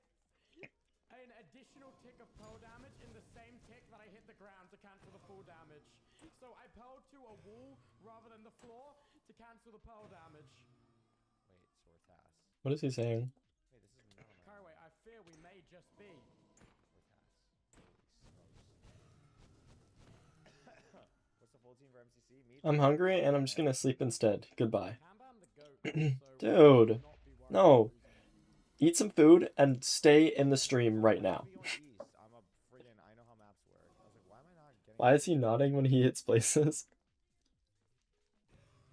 an additional tick of pearl damage in the same tick that I hit the ground to cancel the full damage. So I pearled to a wall rather than the floor to cancel the pearl damage. Wait, sword task. What is he saying? Wait, this is none of my. Carway, I fear we may just be. Sword task. Holy smokes. What's the full team for MCC? Me. I'm hungry and I'm just gonna sleep instead. Goodbye. Cambam the goat, so we Dude, should not be worried no. about losing. Eat some food and stay in the stream right now. I'm a friggin' I know how maps work. I was like, why am I not getting? Why is he nodding when he hits places?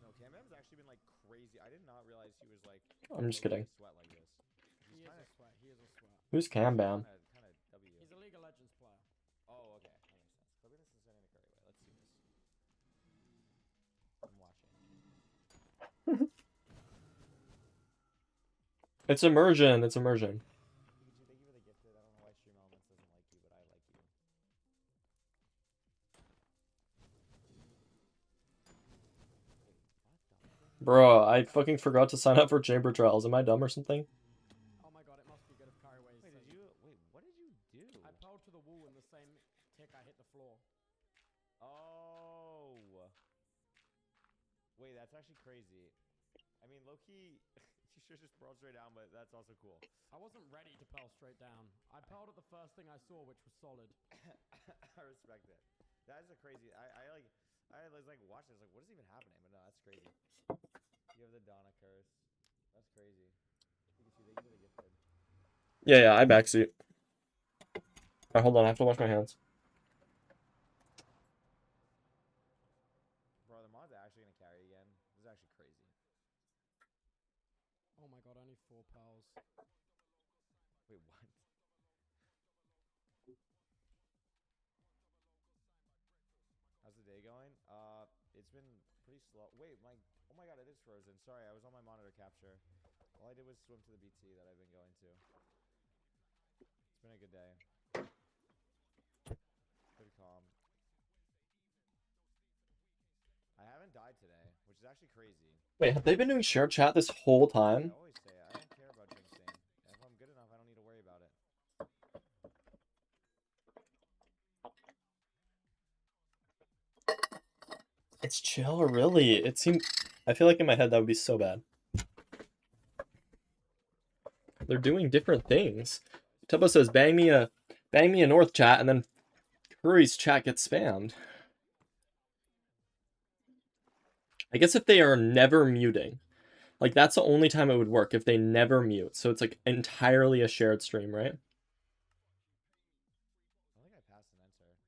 No, Cambam's actually been like crazy. I did not realize he was like. I'm just kidding. Sweat like this. He is a sweat. He is a sweat. Who's Cambam? Kind of W. He's a League of Legends player. Oh, okay, that makes sense. Clipping this and sending to Curry. Let's see this. I'm watching. It's immersion. It's immersion. Pikachu, thank you for the gifted. I don't know why Stream Elements doesn't like you, but I like you. Bro, I fucking forgot to sign up for chamber trials. Am I dumb or something? Oh my god, it must be good if Carway is. Wait, did you? Wait, what did you do? I pearled to the wall in the same tick I hit the floor. Oh. Wait, that's actually crazy. I mean, low-key, you should just pearl straight down, but that's also cool. I wasn't ready to pearl straight down. I pearled at the first thing I saw, which was solid. I respect it. That is a crazy. I was like watching this, like, what is even happening? But no, that's crazy. You have the Donna curse. That's crazy. Pikachu, thank you for the gifted. Yeah, I backseat. Alright, hold on. I have to wash my hands. Bro, the mod's actually gonna carry again. This is actually crazy. Oh my god, only 4 pearls. Wait, what? How's the day going? It's been pretty slow. Wait, oh my god, it is frozen. Sorry, I was on my monitor capture. All I did was swim to the BT that I've been going to. It's been a good day. Pretty calm. I haven't died today, which is actually crazy. Wait, have they been doing share chat this whole I time? always say I don't care about jinxing. If I'm good enough, I don't need to worry about it. It's chill, really. It seemed. I feel like in my head that would be so bad. They're doing different things. Tubbo says, bang me a North chat, and then Curry's chat gets spammed. I guess if they are never muting. Like, that's the only time it would work, if they never mute. So it's, like, entirely a shared stream, right? I think I passed an enter.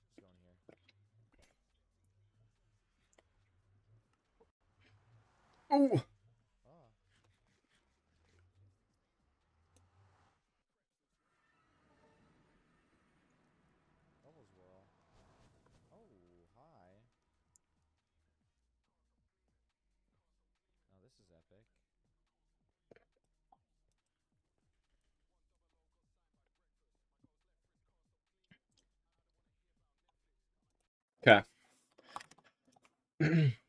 Just going here. Ooh! Oh. Bubbles whirl. Oh, hi. Okay.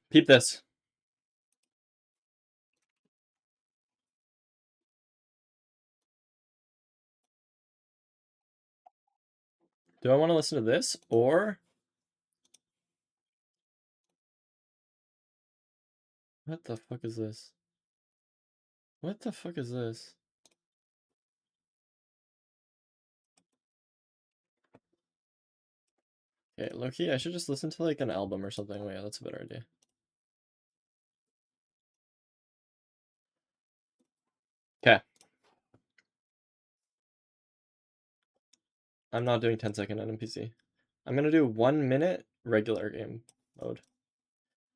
Peep this. Do I want to listen to this or what the fuck is this? What the fuck is this? Okay, low-key, I should just listen to like an album or something. Oh, yeah, that's a better idea. Okay. I'm not doing 10-second NPC. I'm gonna do 1 minute regular game mode.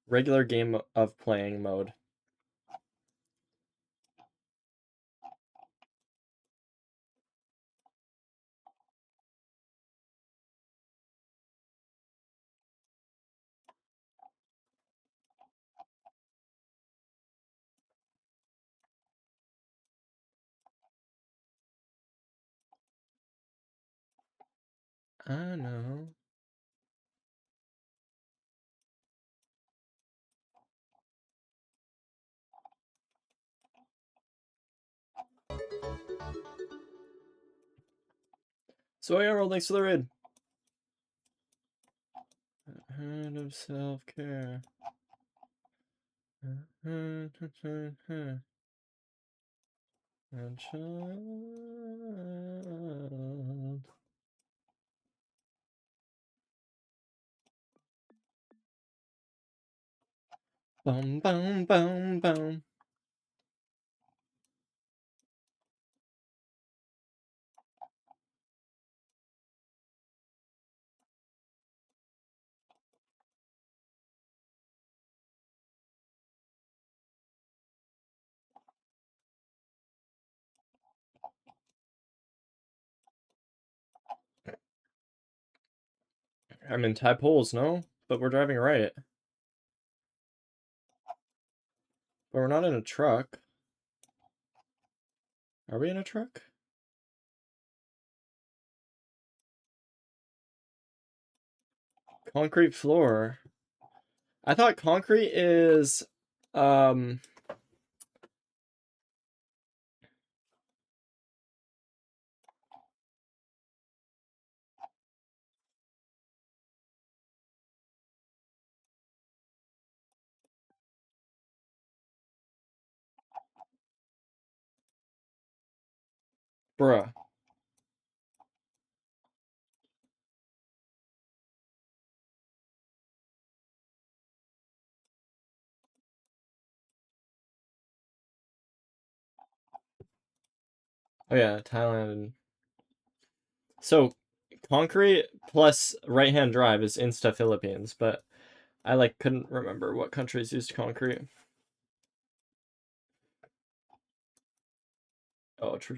Regular game of playing mode. I know. So yeah, roll, thanks for the raid. Hand of self-care. And child. Boom, boom, boom, boom. I'm in tie poles, no? But we're driving right. But we're not in a truck. Are we in a truck? Concrete floor. I thought concrete is bruh. Oh yeah, Thailand. So concrete plus right-hand drive is Insta Philippines, but I like couldn't remember what countries used concrete. Oh, true.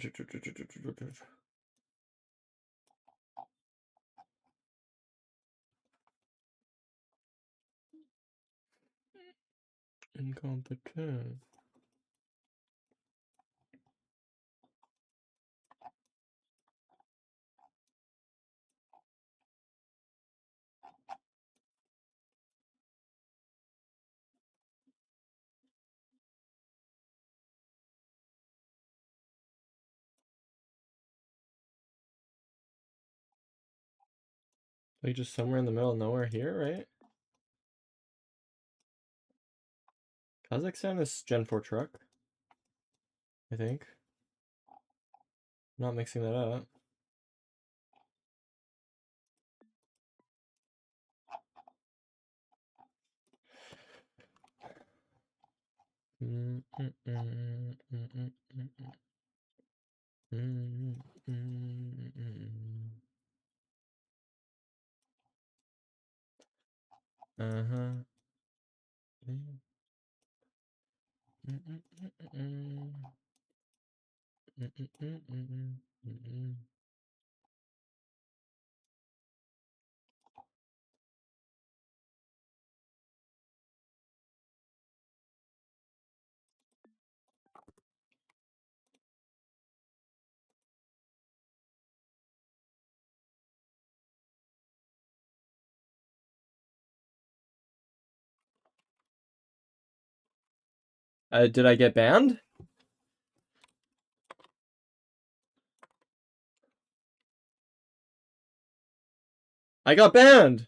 Incompetent. Like just somewhere in the middle of nowhere here, right? Kazakhstan is Gen 4 truck, I think. Not mixing that up. Uh-huh. Did I get banned? I got banned!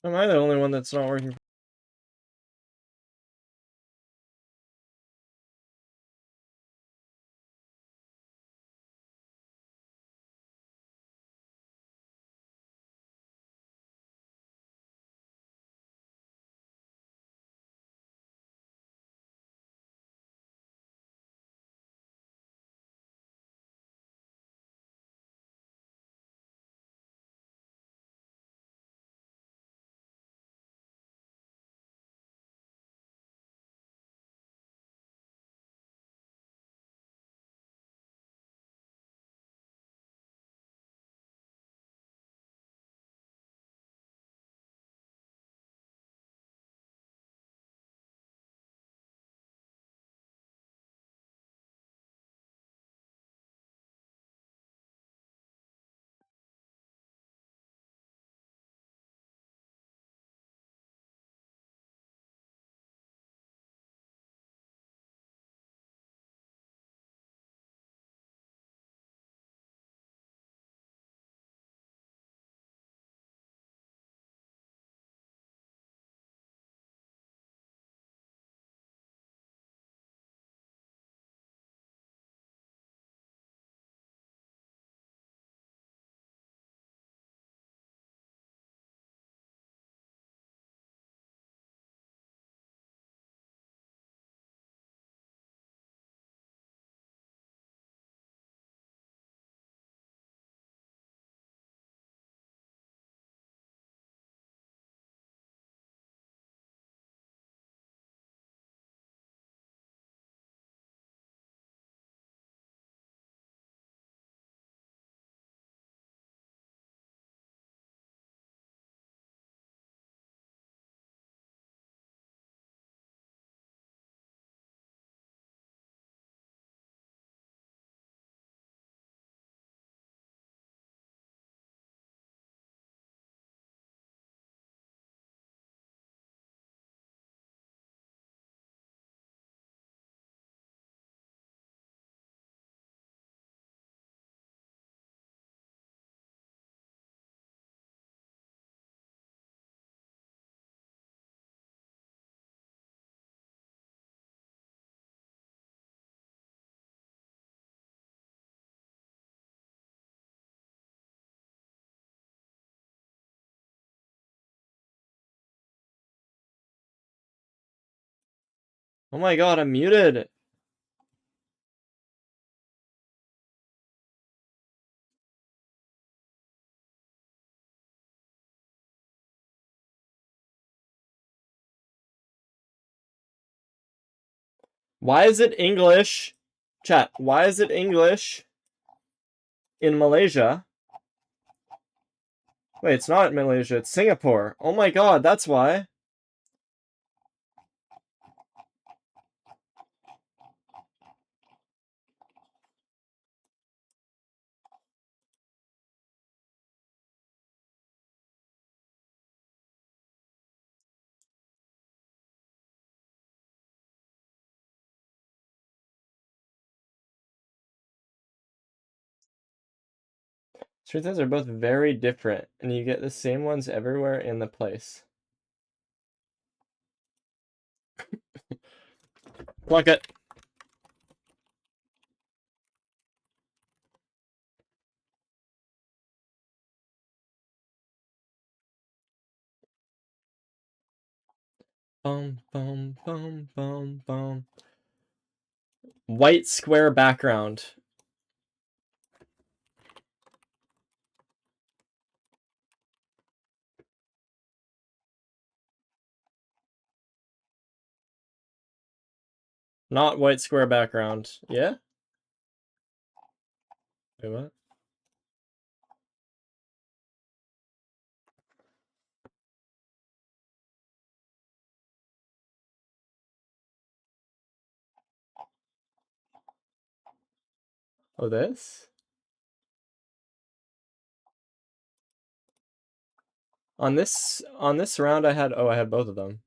Am I the only one that's not working? Oh my god, I'm muted! Why is it English? Chat, why is it English in Malaysia? Wait, it's not Malaysia, it's Singapore. Oh my god, that's why. Truth is, they're both very different, and you get the same ones everywhere in the place. Plunk it. Boom, boom, boom, boom, boom. White square background. Not white square background. Yeah? Wait, what? Oh, this? On this round I had both of them.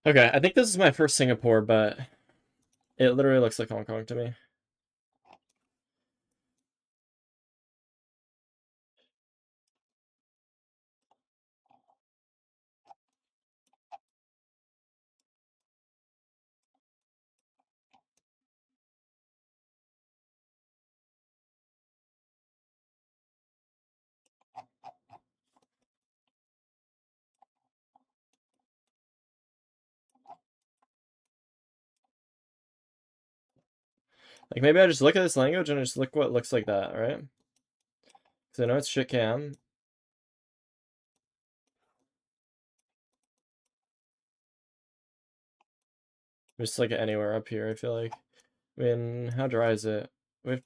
Okay, I think this is my first Singapore, but it literally looks like Hong Kong to me. Like, maybe I just look at this language and just look what it looks like that, right? Because I know it's shit cam. Just like anywhere up here, I feel like. I mean, how dry is it? We have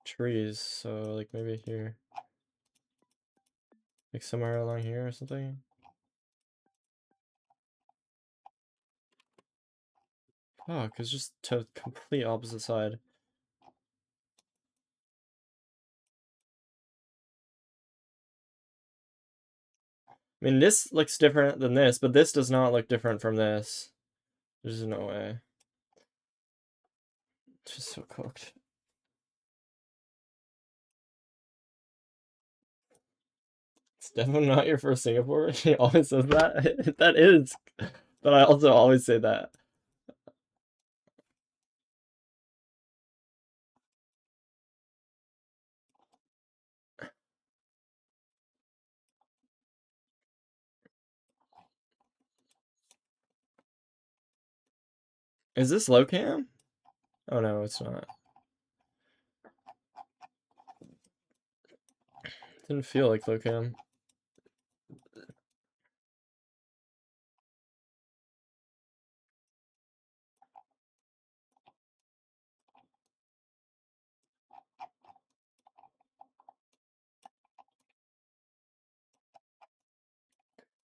trees, so like maybe here. Like somewhere along here or something. Fuck, it's just to complete opposite side. I mean, this looks different than this, but this does not look different from this. There's no way. It's just so cooked. It's definitely not your first Singapore. She always says that. That is. But I also always say that. Is this low cam? Oh no, it's not. Didn't feel like low cam.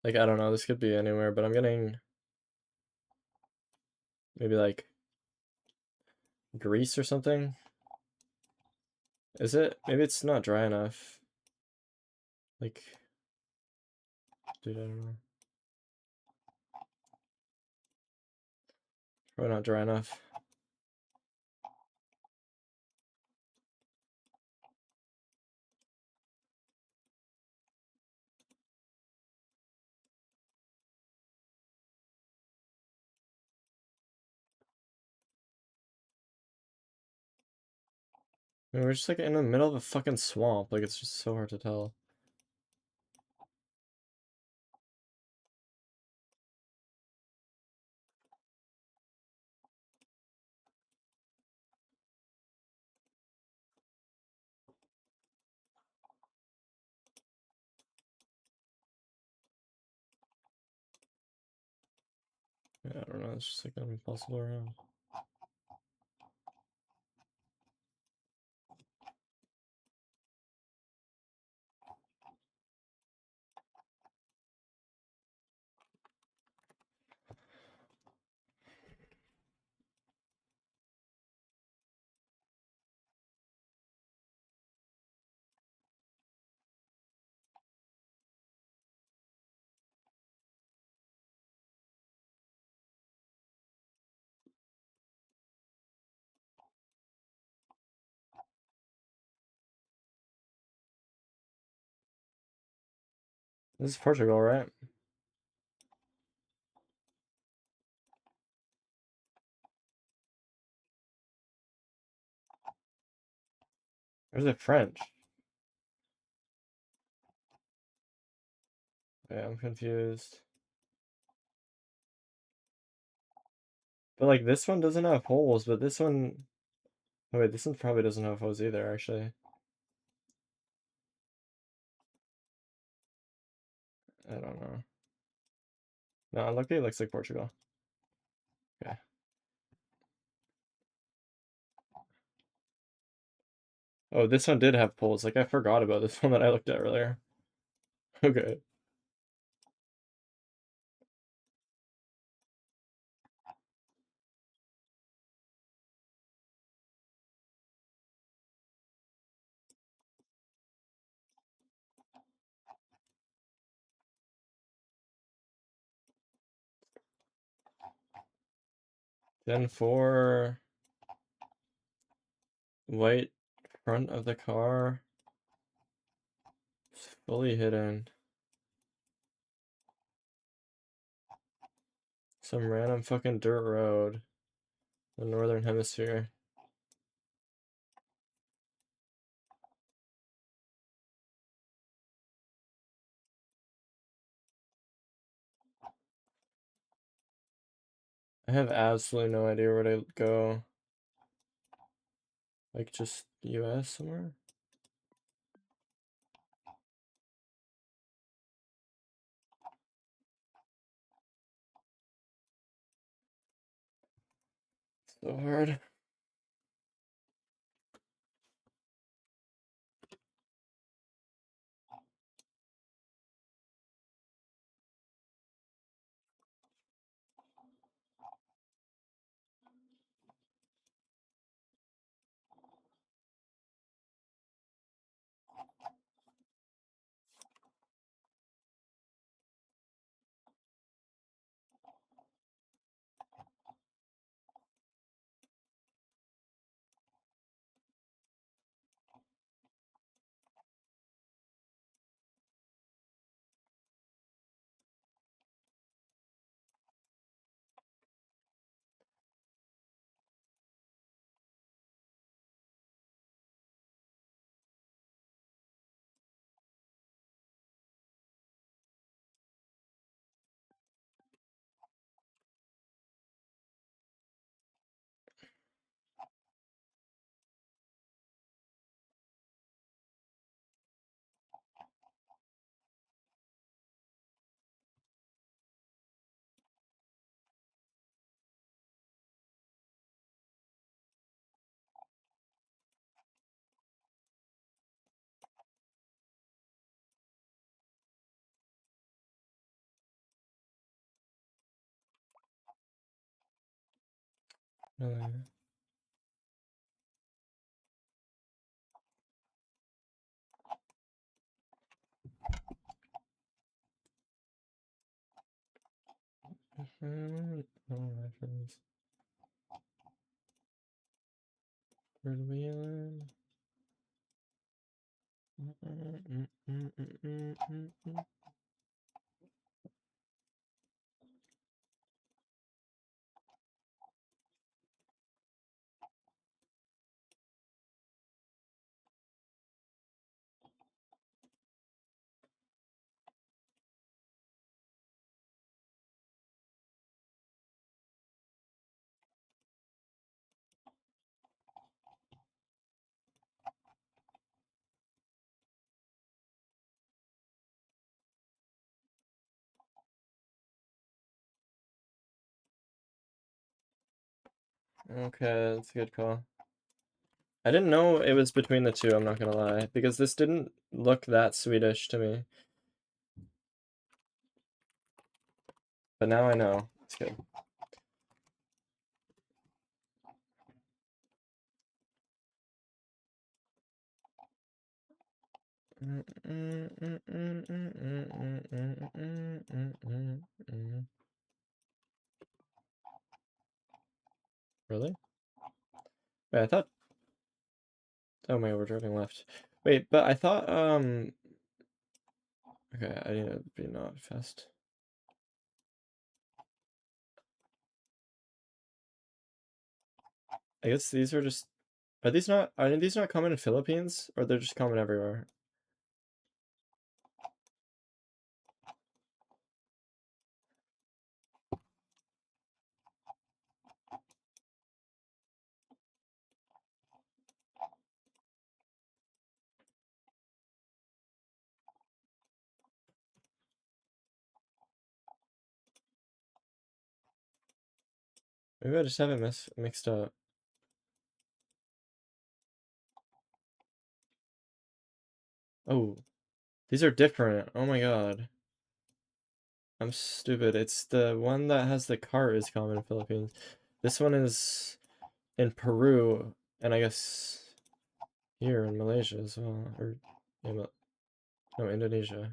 Like, I don't know, this could be anywhere, but I'm getting maybe like Greece or something. Is it? Maybe it's not dry enough. Like, dude, I don't know. Probably not dry enough. I mean, we're just like in the middle of a fucking swamp. Like, it's just so hard to tell. Yeah, I don't know. It's just like impossible around. This is Portugal, right? Or is it French? Yeah, I'm confused. But like this one doesn't have holes, but this one... Oh wait, this one probably doesn't have holes either, actually. I don't know. No, luckily it looks like Portugal. Okay. Oh, this one did have poles. Like, I forgot about this one that I looked at earlier. Okay. Then 4 white front of the car. It's fully hidden. Some random fucking dirt road. The northern hemisphere. I have absolutely no idea where to go. Like, just US somewhere? So hard. No reference. Where do we land? Okay, that's a good call. I didn't know it was between the two, I'm not gonna lie, because this didn't look that Swedish to me. But now I know. It's good. Really? Wait, I thought... Oh my god, we're driving left. Wait, but I thought, okay, I need to be not fast. I guess these are just... Are these not common in Philippines? Or they're just common everywhere? Maybe I just have it mixed up. Oh, these are different. Oh my god. I'm stupid. It's the one that has the cart is common in Philippines. This one is in Peru, and I guess here in Malaysia as well, or no, Indonesia.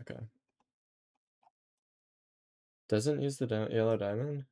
Okay. Doesn't use the yellow diamond?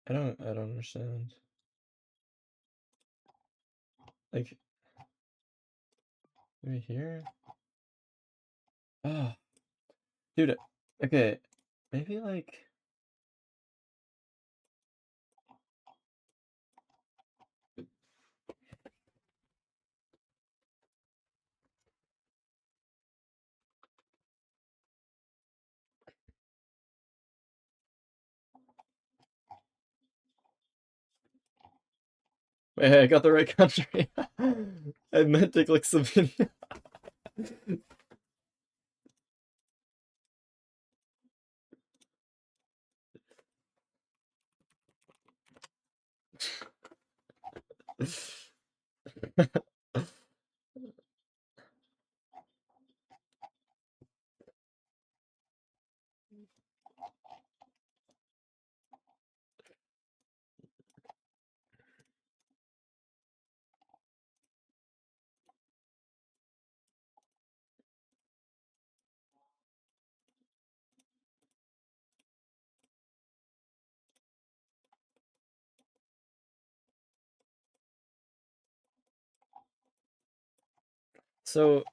I don't understand. Like, maybe here? Oh, dude, okay, maybe like, wait, I got the right country. I meant to click Slovenia. So,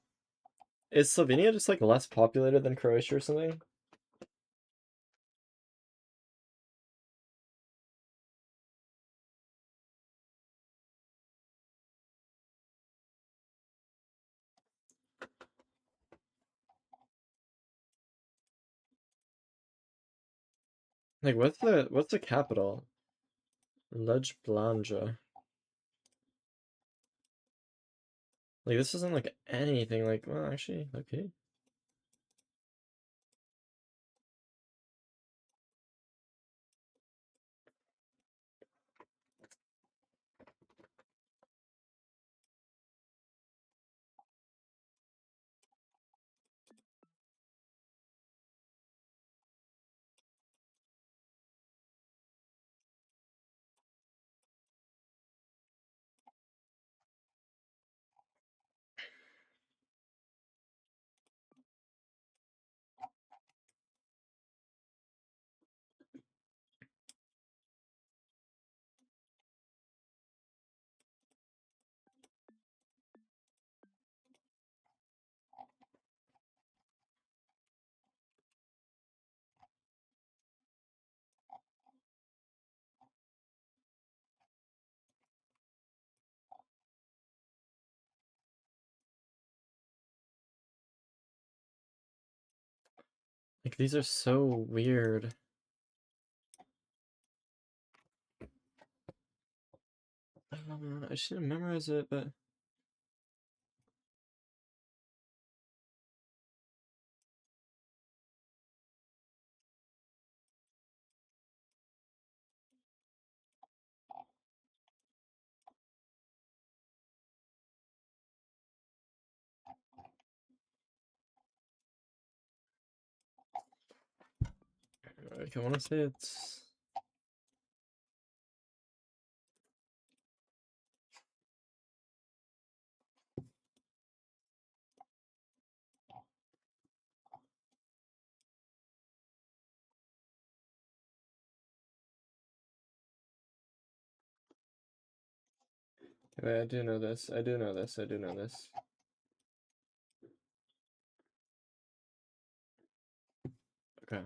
is Slovenia just like less populated than Croatia or something? Like, what's the capital? Ljubljana. Like, this isn't like anything like, well, actually, okay. Like, these are so weird. I just didn't memorize it, but... I want to say it's... Wait, I do know this. I do know this. I do know this. Okay.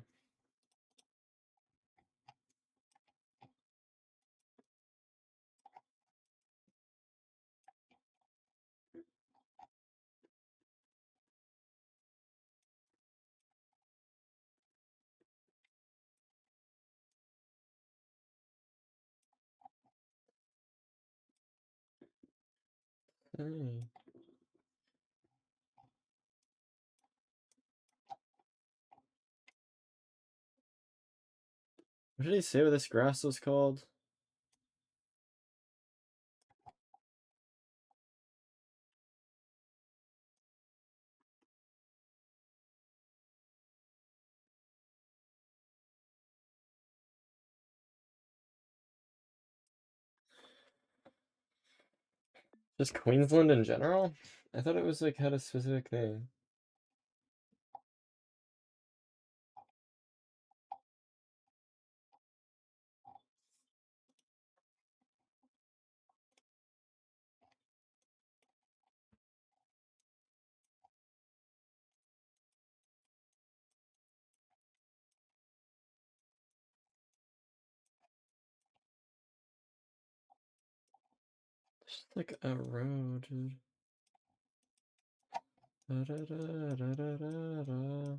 Hey. What did he say what this grass was called? Just Queensland in general? I thought it was like had a specific thing. Just like a road, dude. Da, da, da, da, da, da, da.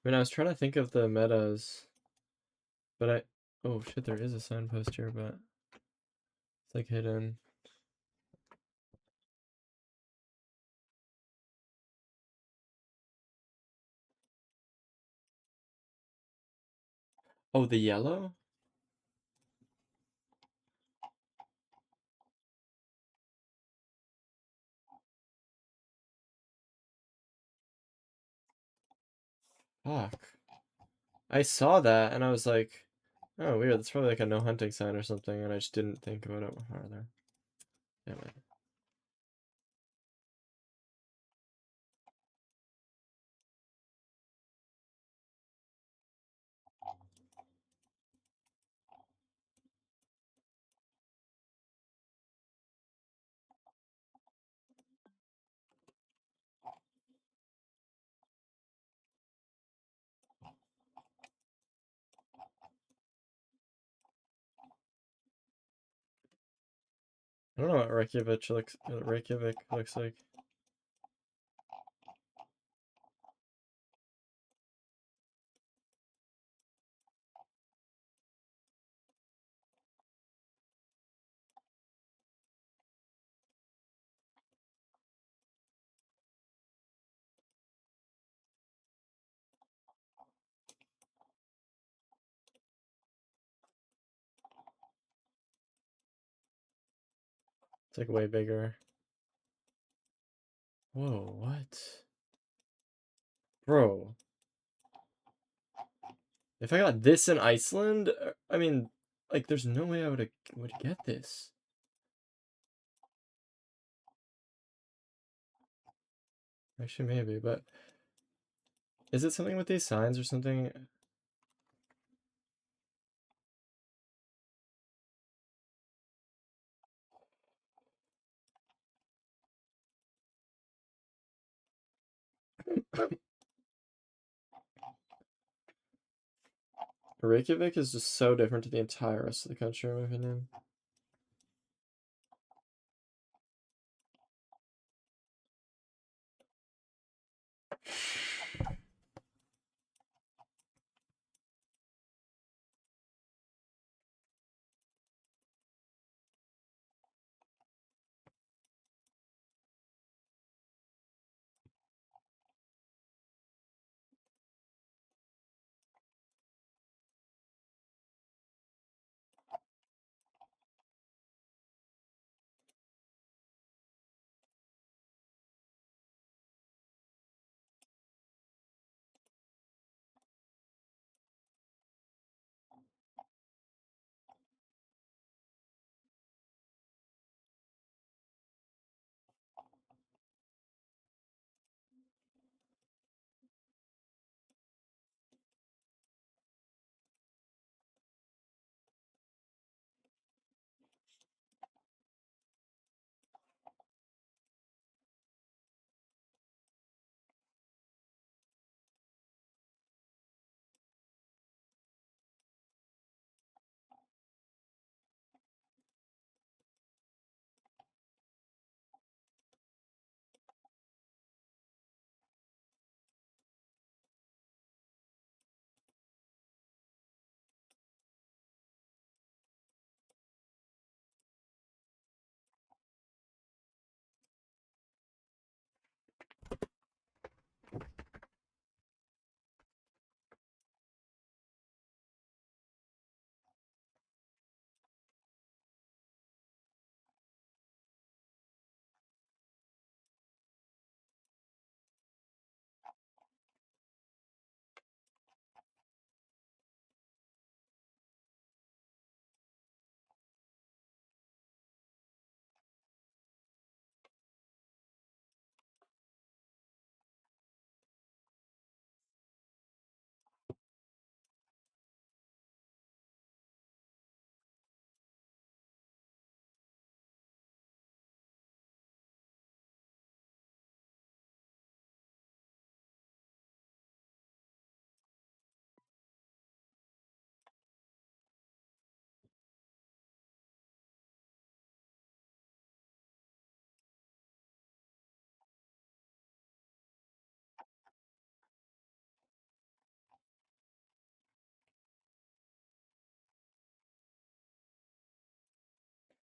I mean, I was trying to think of the metas, but I... Oh shit, there is a signpost here, but it's like hidden. Oh, the yellow? Fuck. I saw that and I was like, oh, weird. That's probably like a no hunting sign or something, and I just didn't think about it farther. Damn it. I don't know what Reykjavik looks like. It's like way bigger. Whoa, what? Bro. If I got this in Iceland, I mean, like, there's no way I would get this. Actually, maybe, but is it something with these signs or something? Reykjavik is just so different to the entire rest of the country, in my opinion.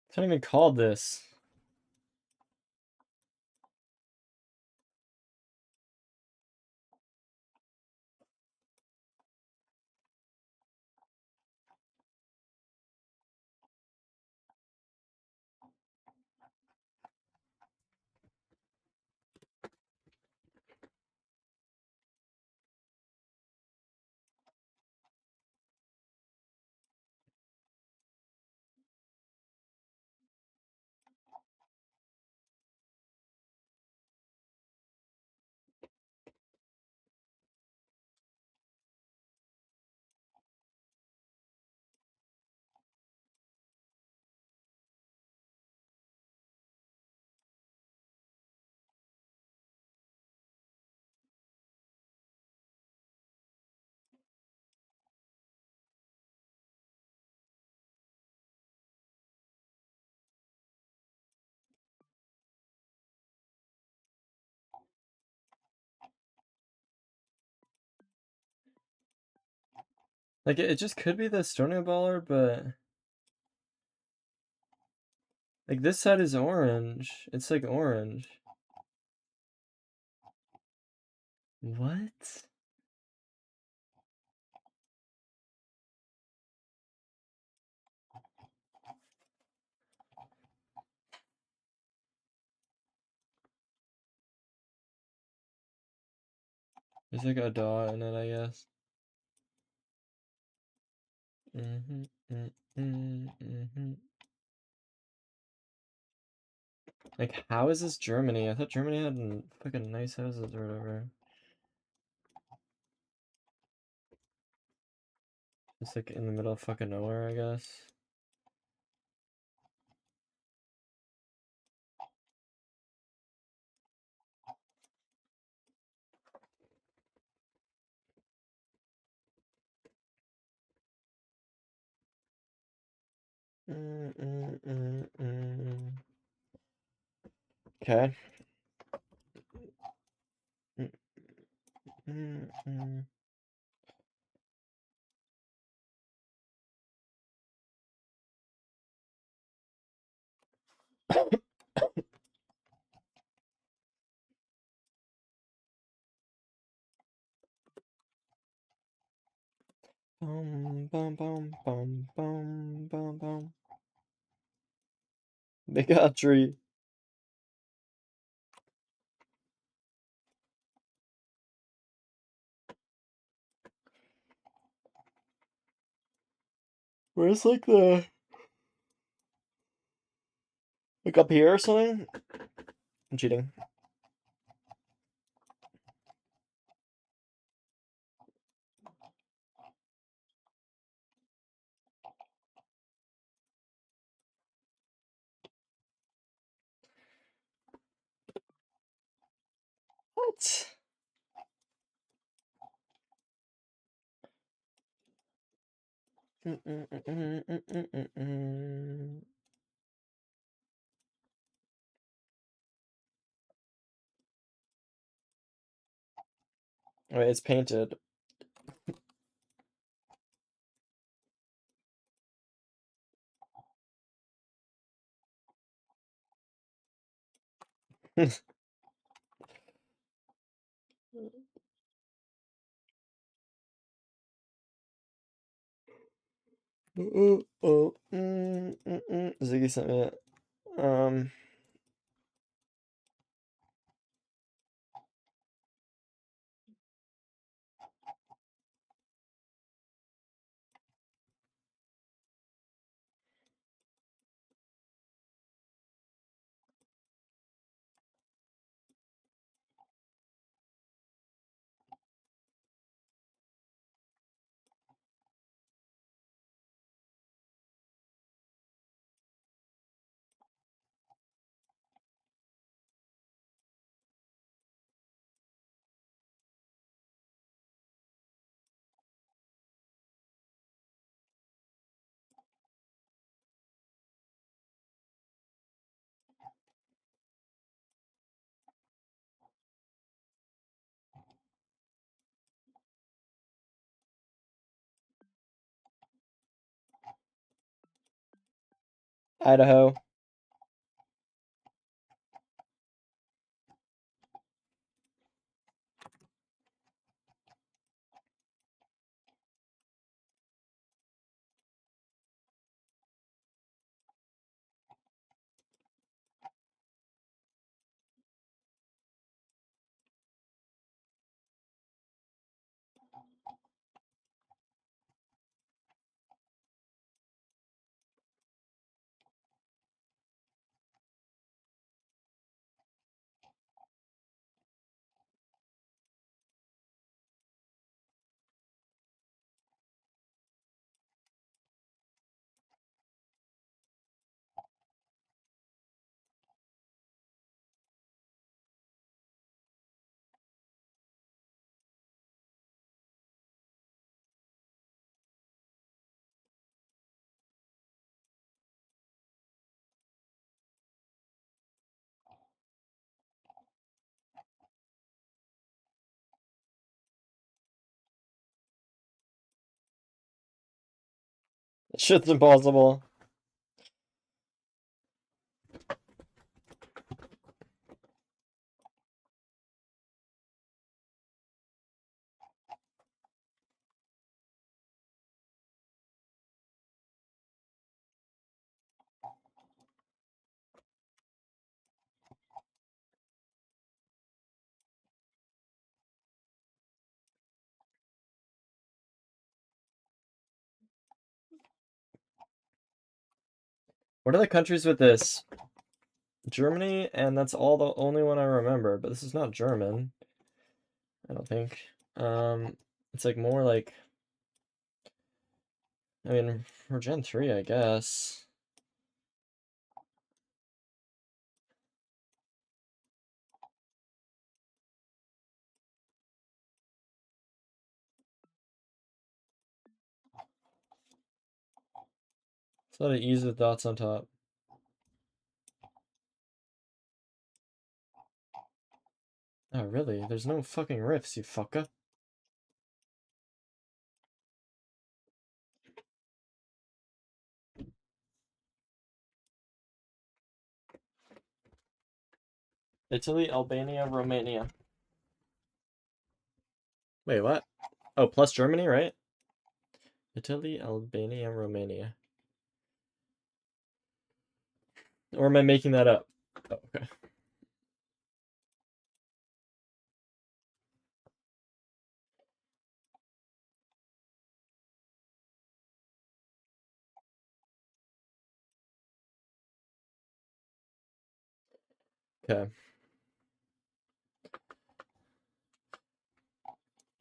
It's not even called this. Like, it just could be the Stoning Baller, but like this side is orange. It's like orange. What? There's like a dot in it, I guess. Like, how is this Germany? I thought Germany had fucking nice houses or whatever. It's like in the middle of fucking nowhere, I guess. Okay. Bum, bum, bum, bum, bum, bum, bum. They got a tree. Where's like the like up here or something? I'm cheating. What? Wait, it's painted. Ziggy sent me it. Idaho. Shit's impossible. What are the countries with this Germany, and that's the only one I remember, but this is not German. I don't think. It's like more like, I mean, we're Gen 3, I guess. It's a lot of E's with dots on top. Oh, really? There's no fucking riffs, you fucker. Italy, Albania, Romania. Wait, what? Oh, plus Germany, right? Italy, Albania, Romania. Or am I making that up? Oh, okay. Okay.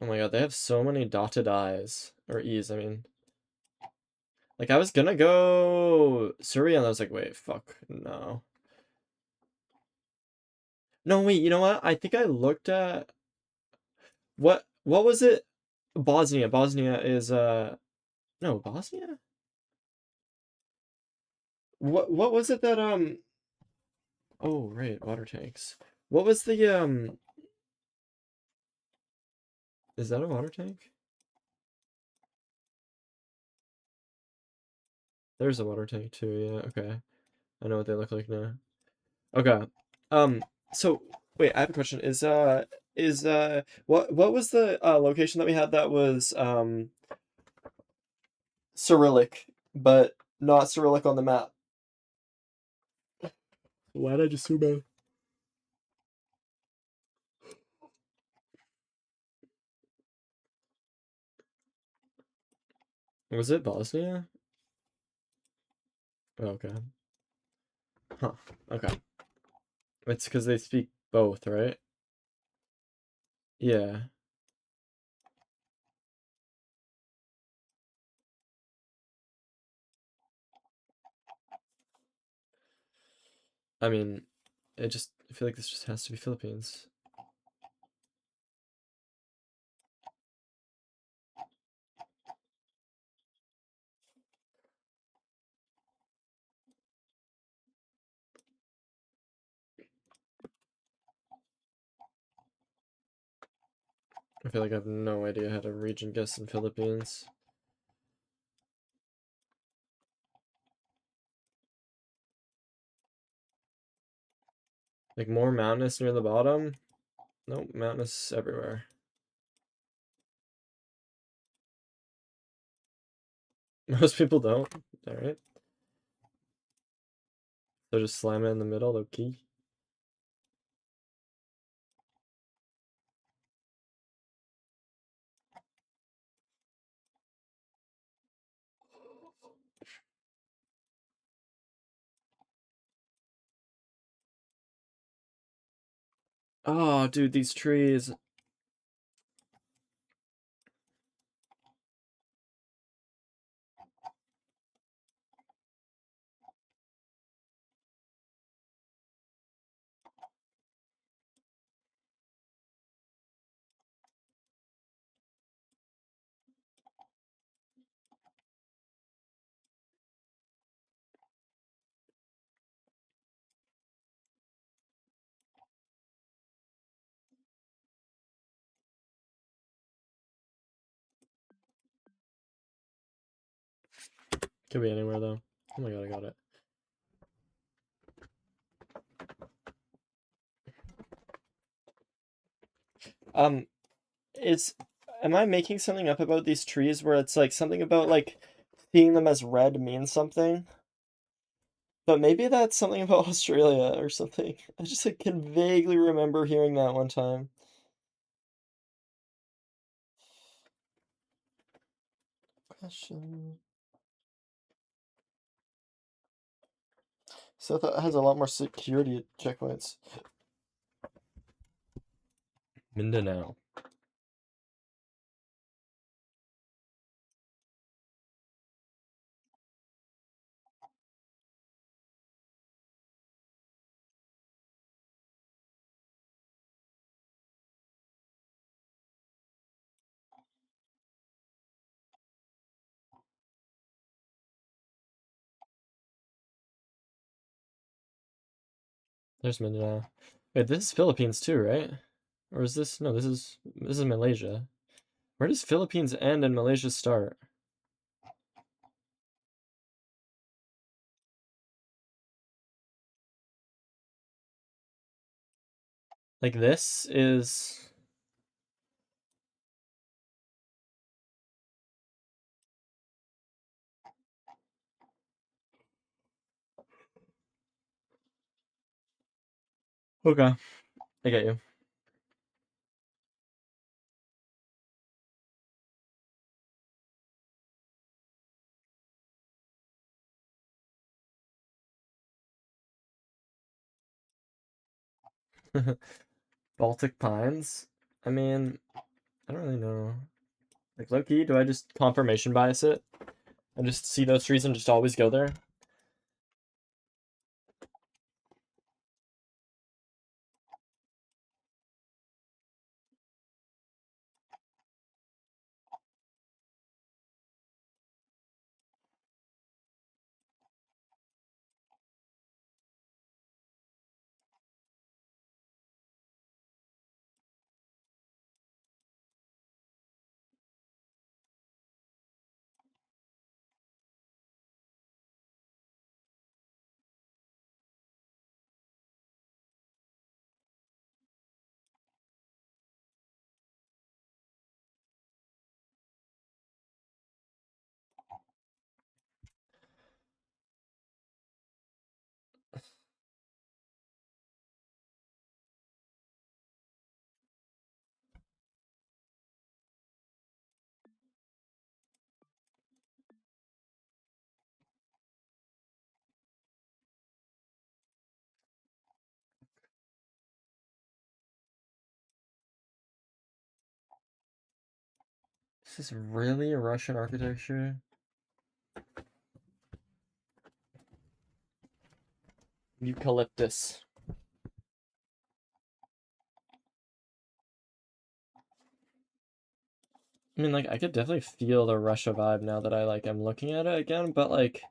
Oh my god, they have so many dotted I's. Or E's, I mean. Like, I was gonna go Surrey, and I was like, wait, fuck, no. No, wait, you know what? I think I looked at... What was it? Bosnia. Bosnia is, No, Bosnia? What was it that, Oh, right, water tanks. What was the, Is that a water tank? There's a water tank too, yeah, okay. I know what they look like now. Okay. So wait, I have a question. What was the location that we had that was Cyrillic, but not Cyrillic on the map? Why did I just zoom in? Was it Bosnia? Oh, okay. Huh. Okay. It's because they speak both, right? Yeah. I mean, I feel like this just has to be Philippines. I feel like I have no idea how to region guess in Philippines. Like more mountainous near the bottom? Nope, mountainous everywhere. Most people don't. Alright. So just slam it in the middle, okay. Oh, dude, these trees. Could be anywhere though. Oh my god, I got it. Am I making something up about these trees where it's like something about like seeing them as red means something? But maybe that's something about Australia or something. I just like can vaguely remember hearing that one time. Question. So I thought it has a lot more security checkpoints. Mindanao. There's Mindanao. Wait, this is Philippines too, right? Or is this no? This is Malaysia. Where does Philippines end and Malaysia start? Like this is. Okay, I get you. Baltic Pines? I mean, I don't really know. Like, low-key, do I just confirmation bias it? And just see those trees and just always go there? This is really Russian architecture? Eucalyptus. I mean, like, I could definitely feel the Russia vibe now that I'm looking at it again, but, like...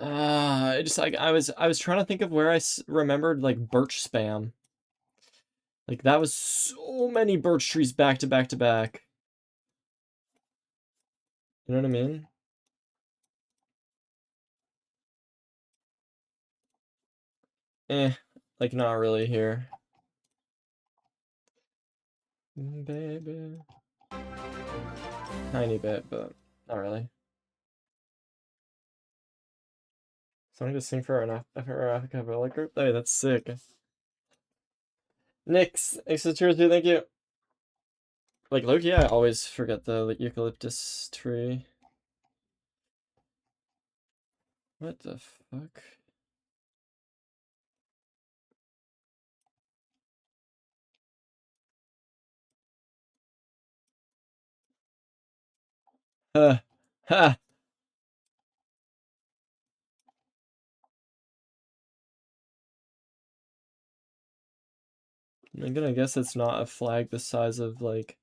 I was trying to think of where I remembered, like, birch spam. Like, that was so many birch trees back to back to back. You know what I mean? Like, not really here. Baby. Tiny bit, but not really. Someone just sing for an Africa Villa group? Hey, that's sick. Nix, extra cheers, dude, thank you. Like, Loki, I always forget the eucalyptus tree. What the fuck? Ha! I'm gonna guess it's not a flag the size of, like...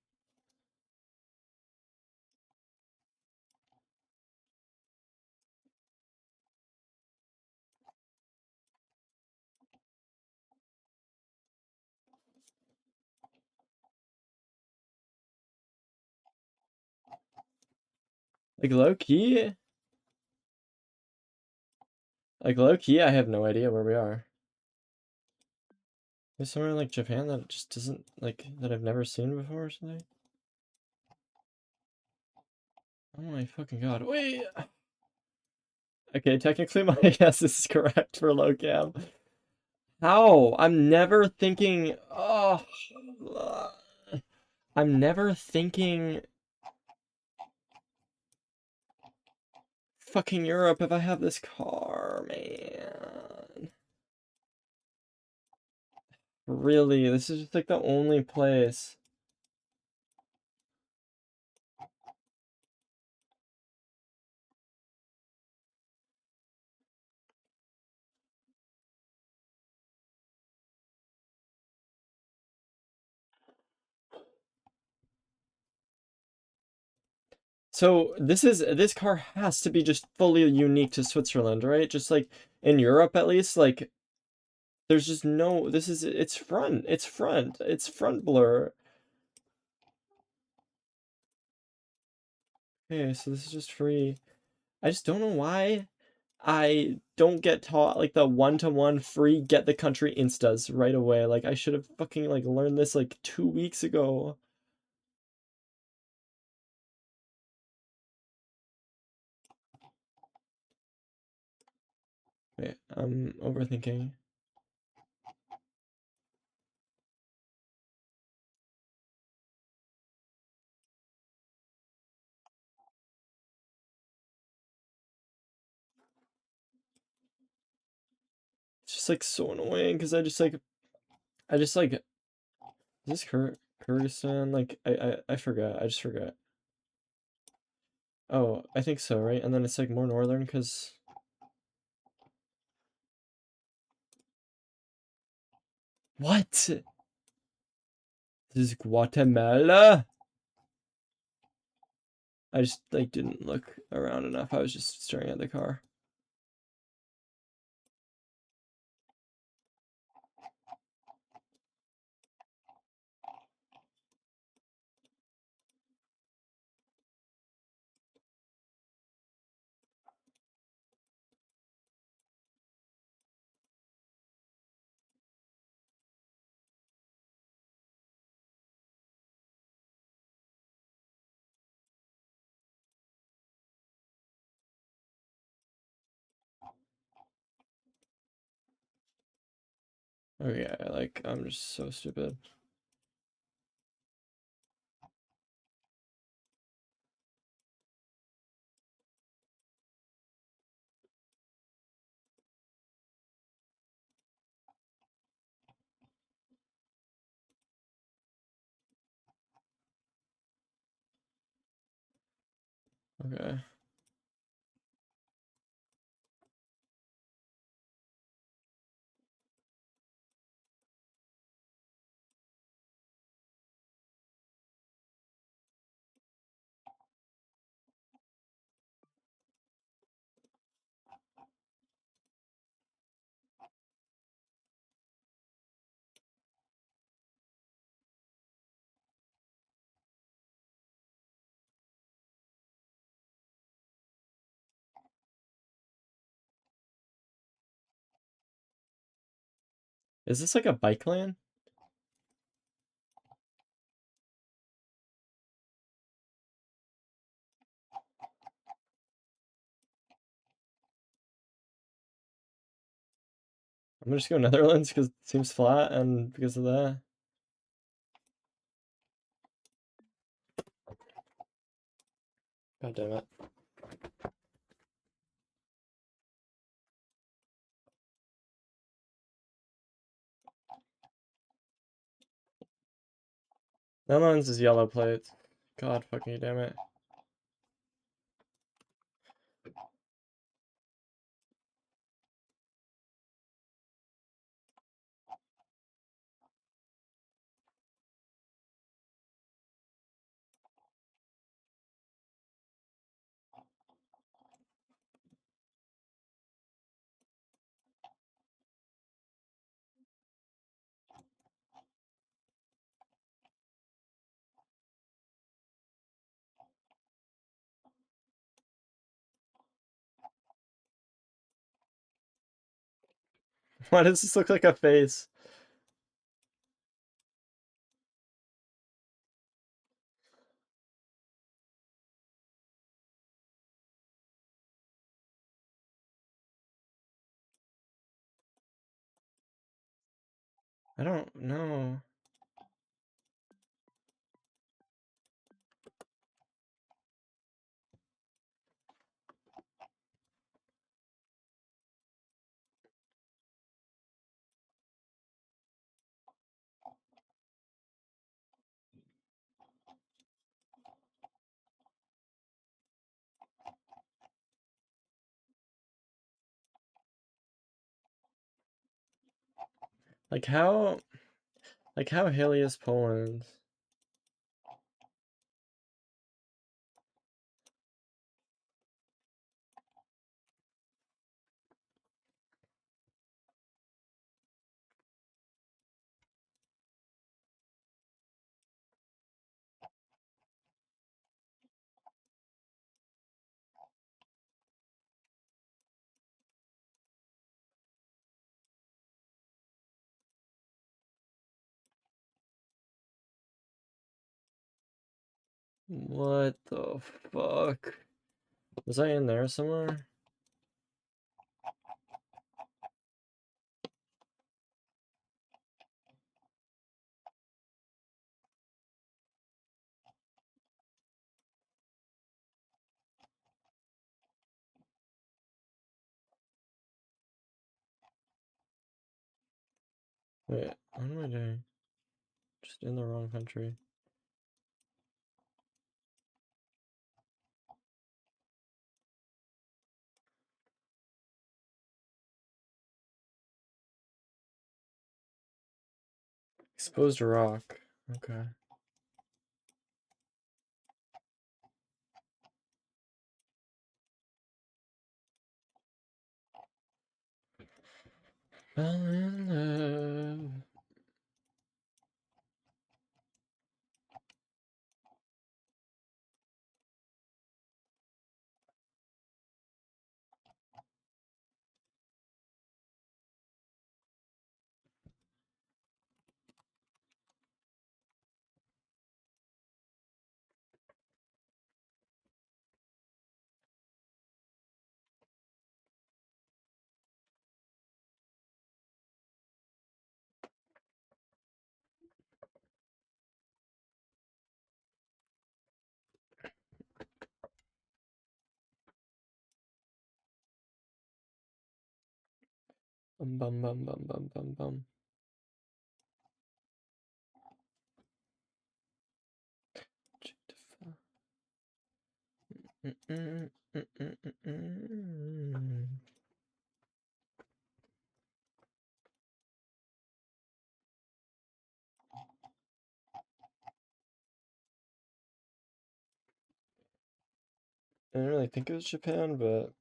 Like, low-key? Like, low-key, I have no idea where we are. There's somewhere in, like, Japan that just doesn't, like, that I've never seen before or something? Oh my fucking god. Wait! Okay, technically my guess is correct for low cam. How? I'm never thinking... Oh... I'm never thinking... fucking Europe if I have this car, man. Really, this is just like the only place. So this car has to be just fully unique to Switzerland, right? Just like in Europe at least, like there's just no, it's front blur. Okay, so this is just free. I just don't know why I don't get taught like the one-to-one free get the country instas right away. Like I should have fucking like learned this like 2 weeks ago. Wait, I'm overthinking. It's just like so annoying because I just like is this Kyrgyzstan? Like I forgot. I just forgot. Oh, I think so, right? And then it's like more northern because what? This is Guatemala? I just like didn't look around enough. I was just staring at the car. Okay, like I'm just so stupid. Okay. Is this like a bike lane? I'm gonna just go Netherlands because it seems flat and because of that. God damn it. Netherlands is yellow plate. God fucking damn it. Why does this look like a face? I don't know. Like how hilly is Poland? What the fuck? Was I in there somewhere? Wait, what am I doing? Just in the wrong country. Exposed rock. Okay. Fell in love. Bum bum bum bum bum bum bum. I didn't really think it was Japan, but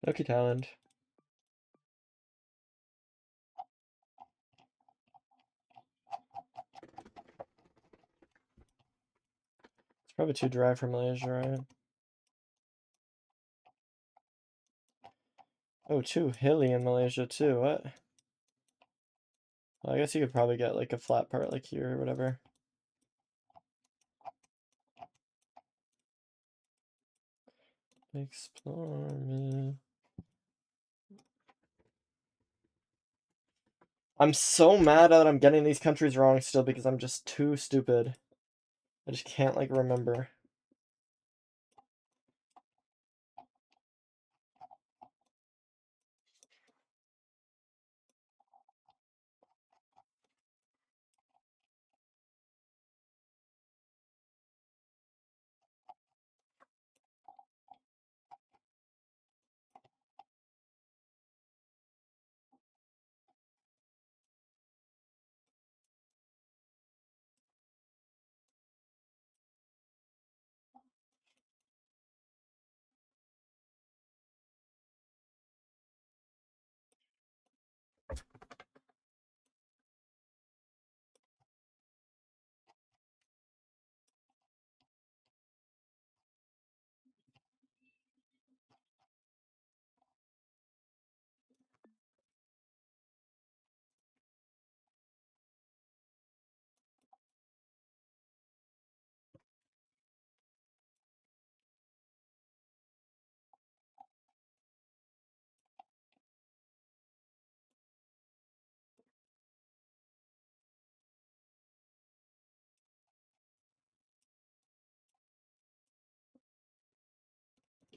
Ducky Thailand. It's probably too dry for Malaysia, right? Oh, too hilly in Malaysia too. What? Well, I guess you could probably get like a flat part like here or whatever. Explore me. I'm so mad that I'm getting these countries wrong still because I'm just too stupid. I just can't like remember.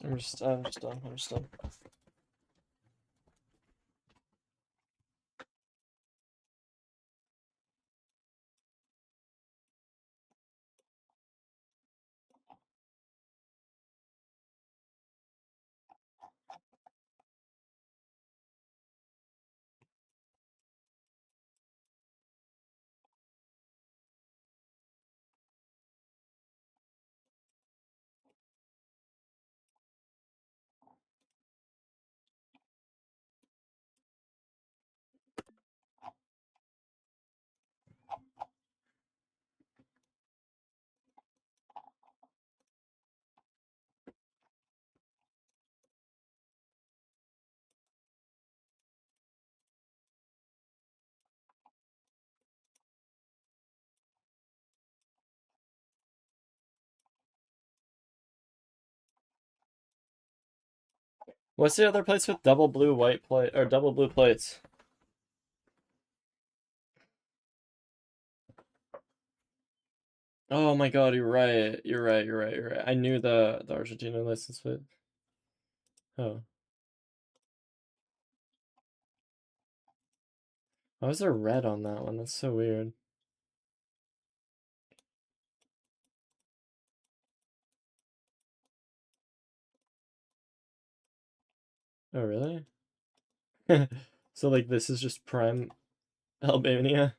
I'm just done. I'm just done. What's the other place with double blue white plate or double blue plates? Oh my god, you're right. You're right. I knew the Argentina license plate. Oh. Why was there red on that one? That's so weird. Oh, really? So, like, this is just prime Albania?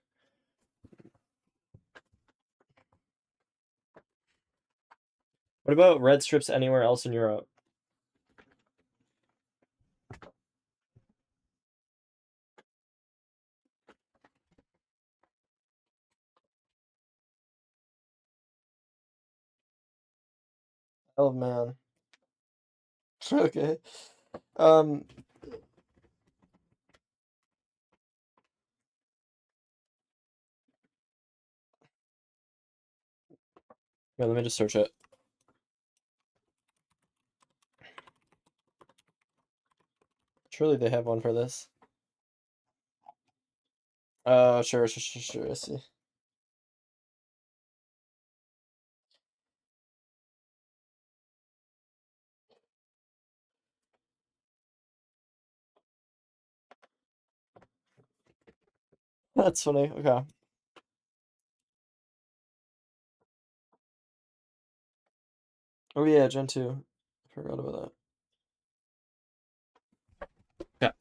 What about red strips anywhere else in Europe? Oh, man. Okay. Wait, let me just search it. Surely they have one for this. Oh, sure, I see. That's funny, okay. Oh yeah, Gen 2. Forgot about that. Okay.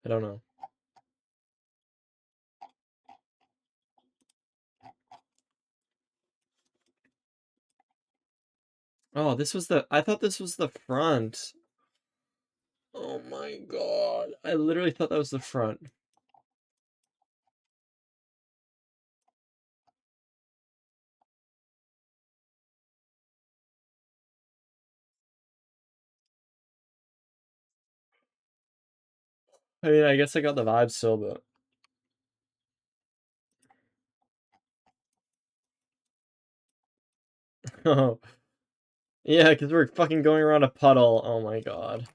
I don't know. Oh, this was the... I thought this was the front. Oh my god. I literally thought that was the front. I mean, I guess I got the vibe still, but... Oh. Yeah, because we're fucking going around a puddle. Oh my god.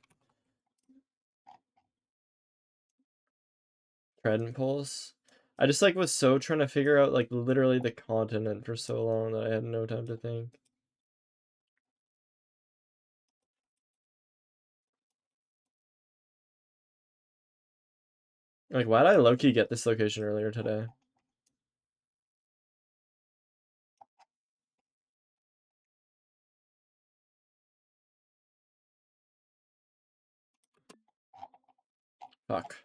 Trident poles. I just like was so trying to figure out like literally the continent for so long that I had no time to think. Like, why did I low-key get this location earlier today? Fuck.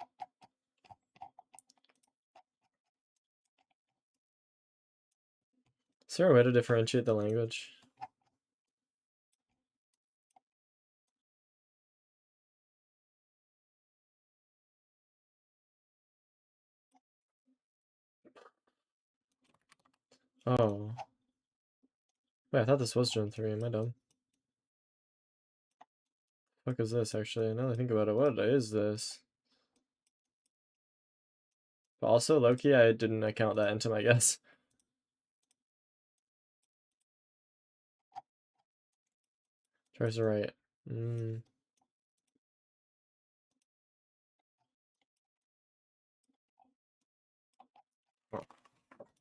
Is there a way to differentiate the language? Oh. Wait, I thought this was Gen 3. Am I dumb? Fuck is this, actually? Now that I think about it, what is this? But also, low-key, I didn't account that into my guess. Tries to write.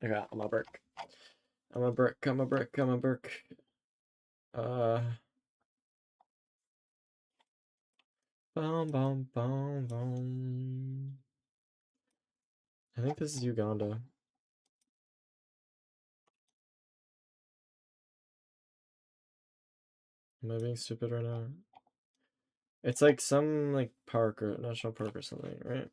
Okay, I'm a brick. I'm a brick. I'm a brick. I'm a brick. Boom, boom, boom, boom. I think this is Uganda. Am I being stupid right now? It's like some like park or national park or something, right?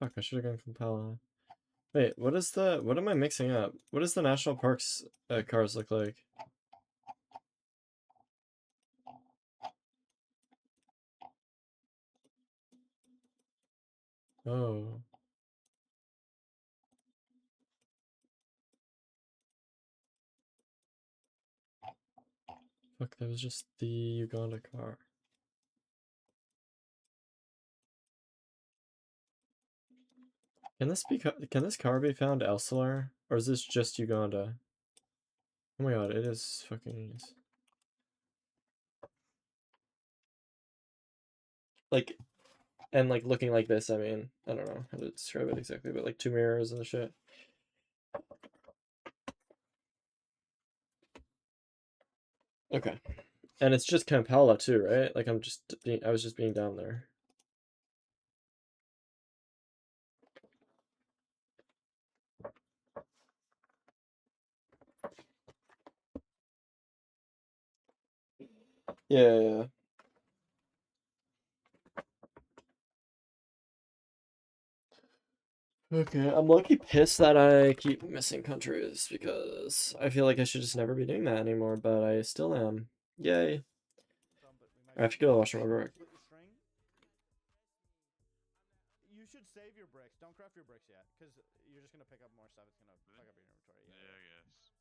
Fuck, I should have gone Kampala. Wait, what am I mixing up? What does the national parks cars look like? Oh. Fuck, that was just the Uganda car. Can this car be found elsewhere? Or is this just Uganda? Oh my god, it is fucking... Like, and like looking like this, I mean, I don't know how to describe it exactly, but like 2 mirrors and shit. Okay. And it's just Kampala too, right? Like I was just being down there. Yeah. Okay, I'm lucky pissed that I keep missing countries because I feel like I should just never be doing that anymore, but I still am. Yay. I have to go wash my work. Split your string. You should save your bricks. Don't craft your bricks yet, because you're just gonna pick up more stuff. It's gonna fuck up your inventory. Yeah, I guess.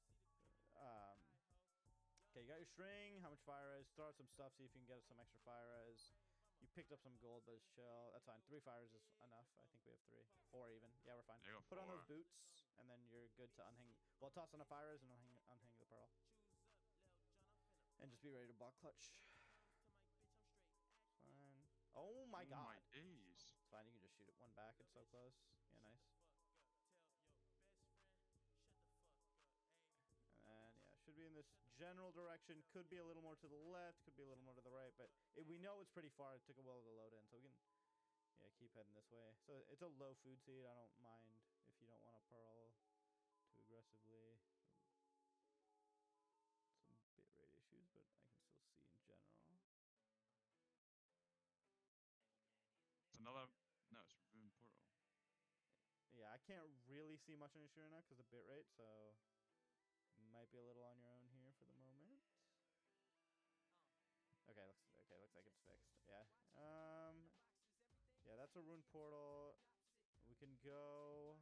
Okay, you got your string. How much fire is? Throw out some stuff. See if you can get some extra fire res. You picked up some gold, but it's chill. That's fine. 3 fires is enough. I think we have 3, 4 even. Yeah, we're fine. There you go, Put on those 4. boots, and then you're good to unhang. Well, toss on a fire res and unhang the pearl. And just be ready to block clutch. Fine. Oh my god. My days. It's fine. You can just shoot it 1 back. It's so close. Yeah, nice. And yeah, should be in this general direction. Could be a little more to the left. Could be a little more to the right. But we know it's pretty far. It took a while to load in, so we can keep heading this way. So it's a low food seed. I don't mind if you don't want to pearl too aggressively. Some bit rate issues, but I can still see in general. It's another. No, it's Rune Portal. Yeah, I can't really see much on your screen right now because of bit rate, so might be a little on your own here for the moment. Okay, looks like it's fixed. Yeah. Yeah, that's a rune portal. We can go.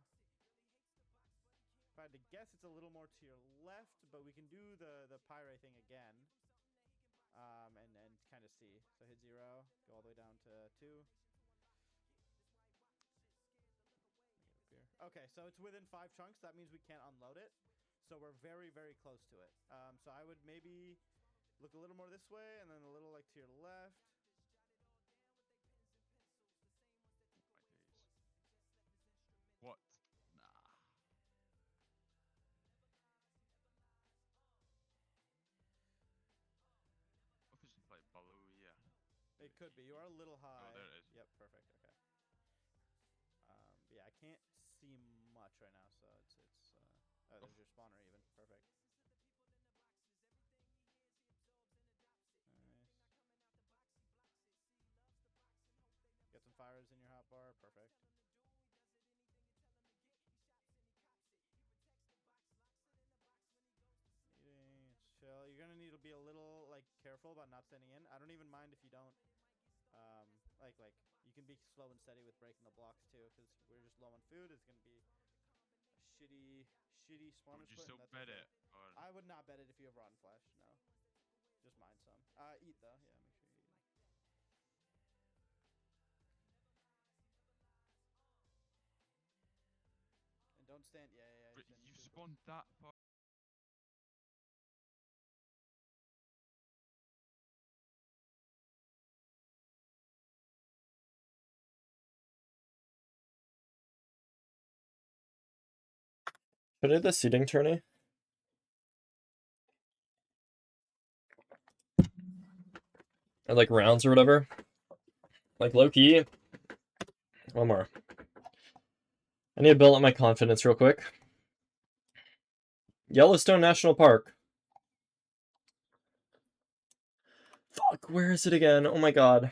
If I had to guess, it's a little more to your left, but we can do the pyre thing again. And kind of see. So hit 0, go all the way down to 2. Okay, so it's within 5 chunks. That means we can't unload it. So we're very, very close to it. So I would maybe look a little more this way, and then a little like to your left. My days. What? Nah. Officially play below, yeah. It could be. You are a little high. Oh, there it is. Yep, perfect. Okay. Yeah, I can't see much right now, so it's Oh, there's your spawner even. Perfect. Nice. Get some fires in your hotbar. Perfect. Eating. Chill. You're gonna need to be a little like careful about not standing in. I don't even mind if you don't. Like you can be slow and steady with breaking the blocks too, because we're just low on food. It's gonna be a shitty spawner Would you split. still And that's bet okay. it? Or I would not bet it if you have rotten flesh. No, just mine some. Eat though. Yeah, make sure you eat. And don't stand. Yeah. but Stand you super. spawned that far. Should I do the seating tourney? Or like rounds or whatever? Like low-key. One more. I need to build up my confidence real quick. Yellowstone National Park. Fuck, where is it again? Oh my god.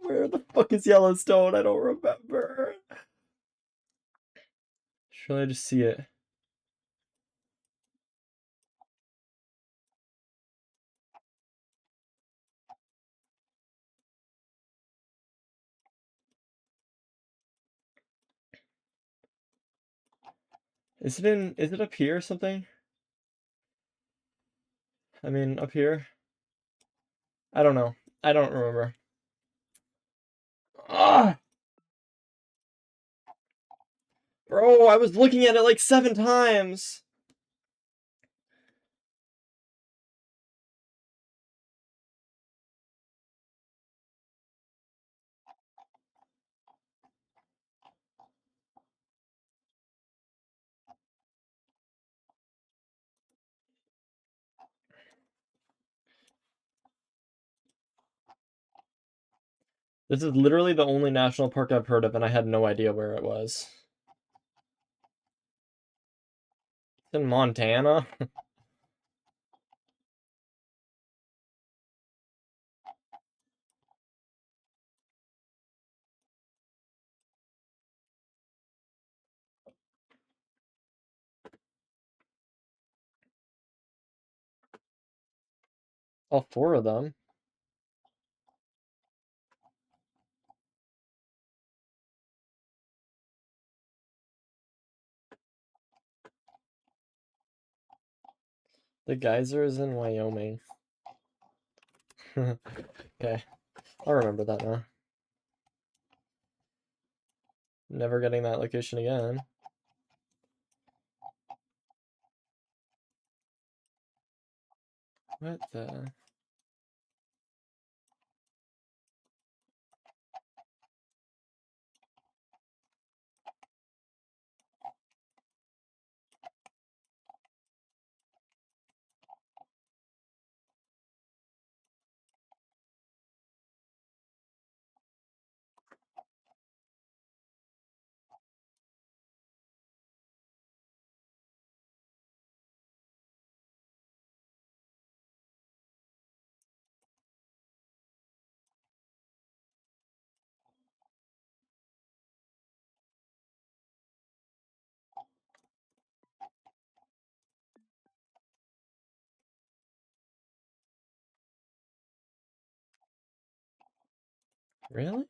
Where the fuck is Yellowstone? I don't remember. Should I just see it? Is it up here or something? I mean, up here? I don't know. I don't remember. Ah! Bro, I was looking at it like 7 times! This is literally the only national park I've heard of, and I had no idea where it was. It's in Montana? All 4 of them. The geyser is in Wyoming. Okay, I'll remember that now. Never getting that location again. What the? Really?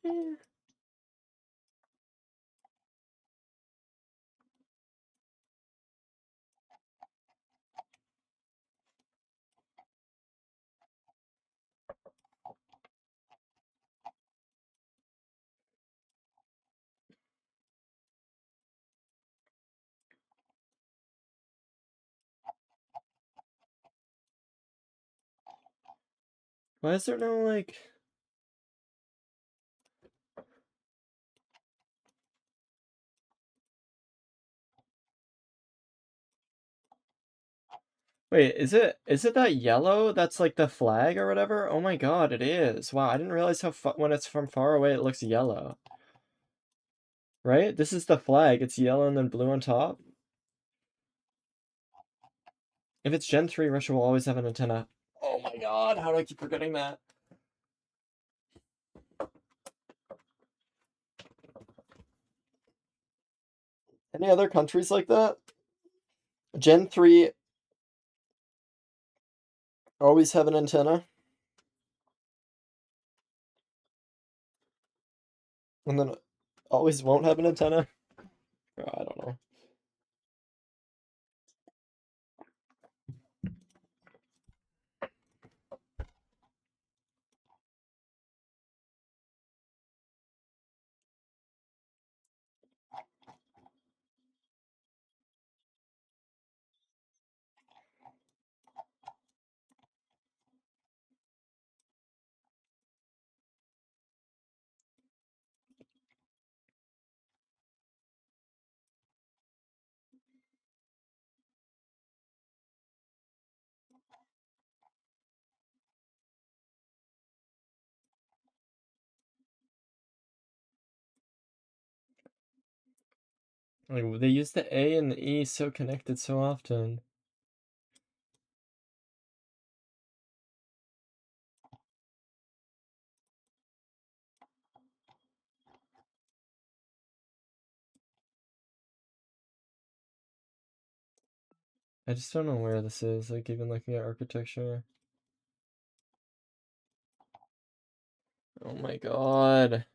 Why is there no, like... Wait, is it that yellow that's like the flag or whatever? Oh my god, it is. Wow, I didn't realize how when it's from far away it looks yellow. Right? This is the flag. It's yellow and then blue on top. If it's Gen 3, Russia will always have an antenna. Oh my god, how do I keep forgetting that? Any other countries like that? Gen 3 always have an antenna. And then always won't have an antenna. Oh, I don't know. Like, they use the A and the E so connected so often. I just don't know where this is, like even looking at architecture. Oh my god.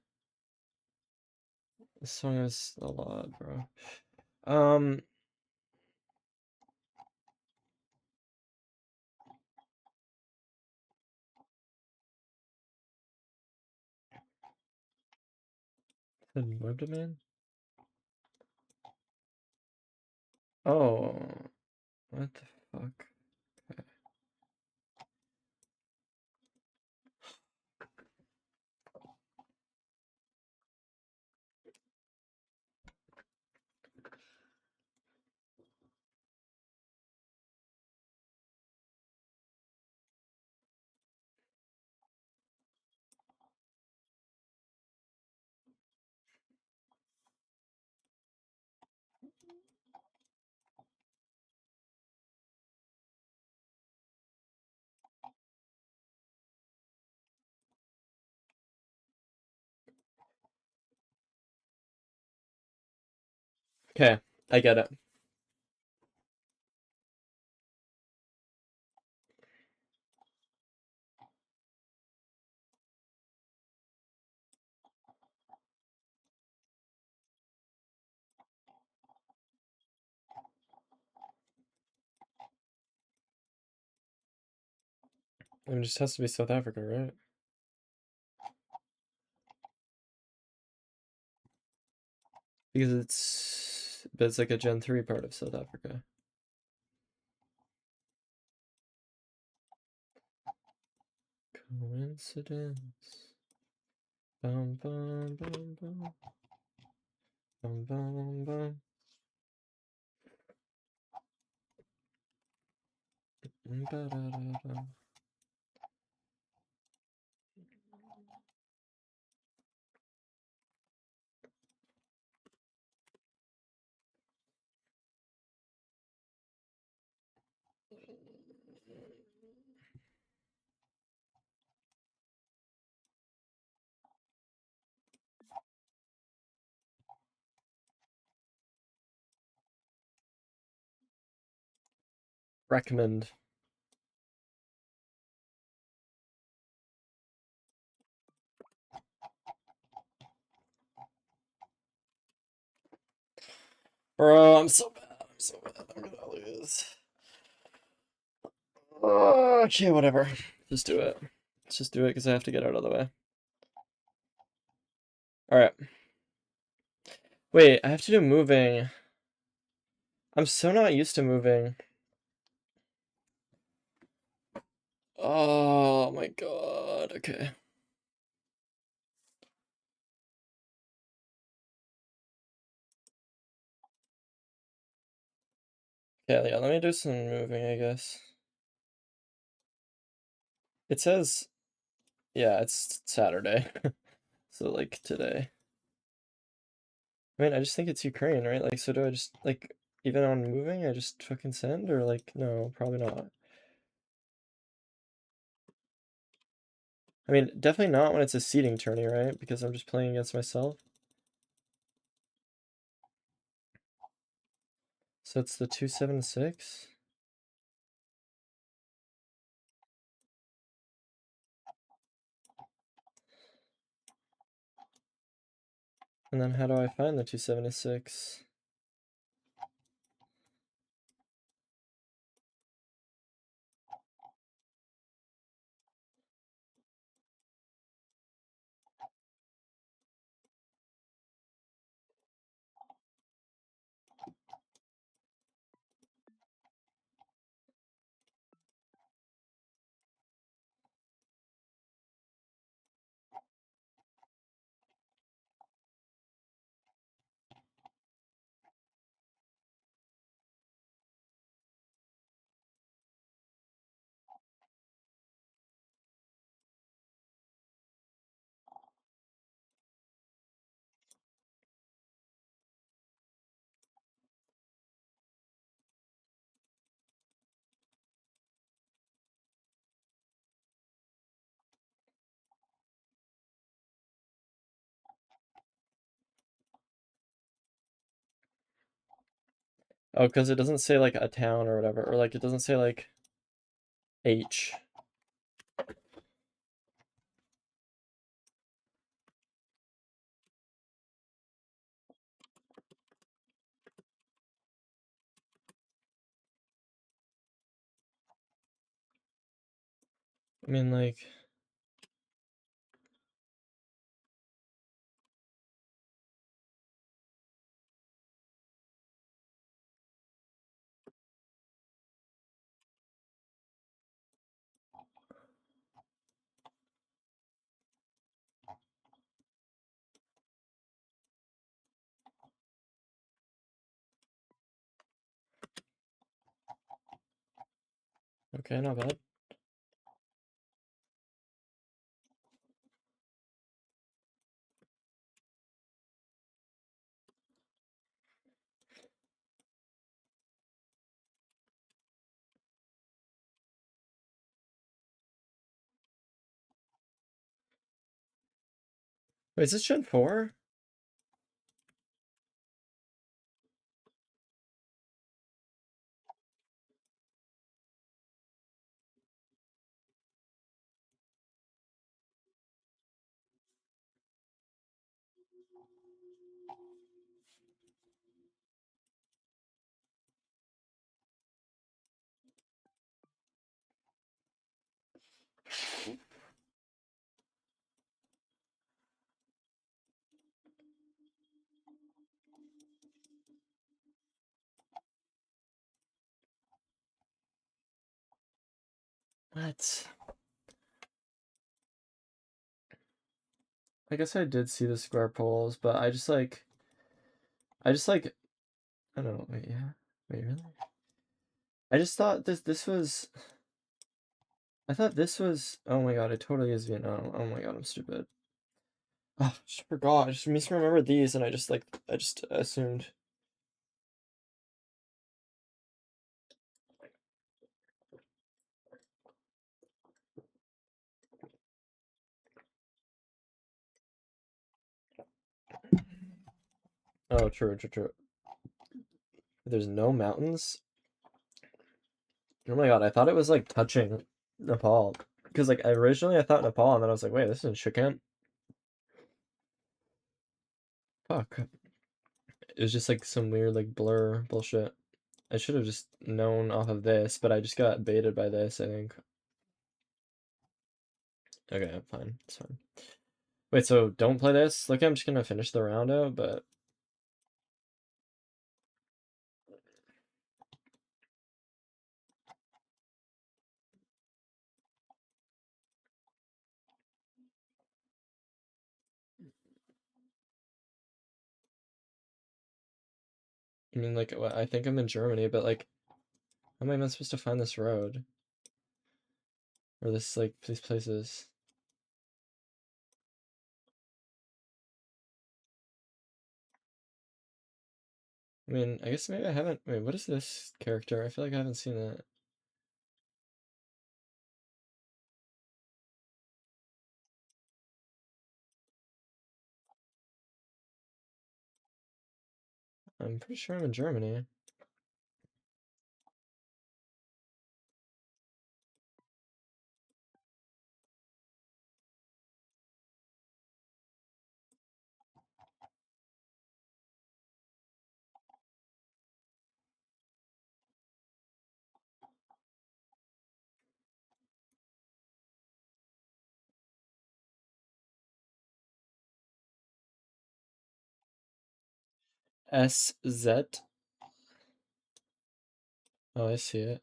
This song is a lot, bro. Web domain? Oh, what the fuck? Okay, I get it. I mean, it just has to be South Africa, right? Because it's like a Gen 3 part of South Africa. Coincidence. Bum bum bum bum. Bum bum bum. Ba-da-da-da. Recommend. Bro, I'm so bad. I'm gonna lose. Okay, whatever. Just do it. Let's just do it because I have to get out of the way. Alright. Wait, I have to do moving. I'm so not used to moving. Oh my god, okay. Yeah, let me do some moving, I guess. It says, yeah, it's Saturday. So, like, today. I mean, I just think it's Ukraine, right? Like, so do I just, like, even on moving, I just fucking send? Or, like, no, probably not. I mean, definitely not when it's a seeding tourney, right? Because I'm just playing against myself. So it's the 276. And then how do I find the 276? Oh, because it doesn't say, like, a town or whatever. Or, like, it doesn't say, like, H. I mean, like... Okay, not bad. Wait, is this Gen 4? What? I guess I did see the square poles, but I just like, I don't know, wait, yeah? Wait, really? I just thought this was, I thought this was, oh my god, it totally is Vietnam. Oh my god, I'm stupid. Oh, I just forgot, I just misremembered these, and I just assumed. Oh, true. There's no mountains? Oh my god, I thought it was, like, touching Nepal. Because, like, originally I thought Nepal, and then I was like, wait, this is Shikant? Fuck. It was just, like, some weird, like, blur bullshit. I should have just known off of this, but I just got baited by this, I think. Okay, fine. It's fine. Wait, so don't play this? Look, I'm just gonna finish the round out, but... I mean, like, I think I'm in Germany, but, like, How am I even supposed to find this road? Or this, like, these places? I mean, I guess maybe I haven't. Wait, what is this character? I feel like I haven't seen that. I'm pretty sure I'm in Germany. SZ. Oh, I see it.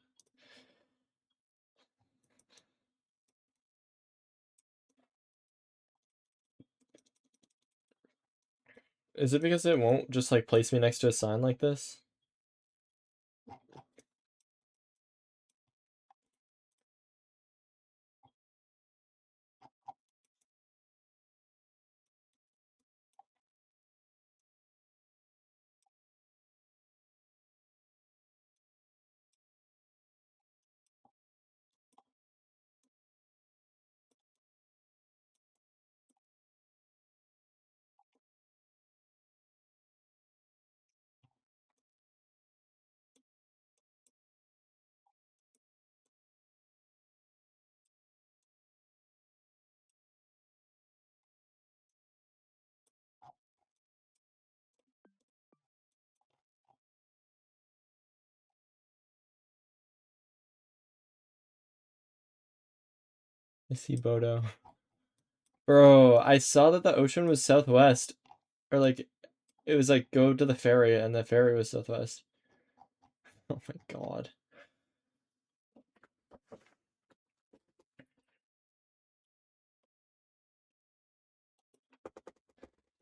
Is it because it won't just like place me next to a sign like this? I see Bodo. Bro, I saw that the ocean was southwest. Or like, it was like go to the ferry and the ferry was southwest. Oh my god.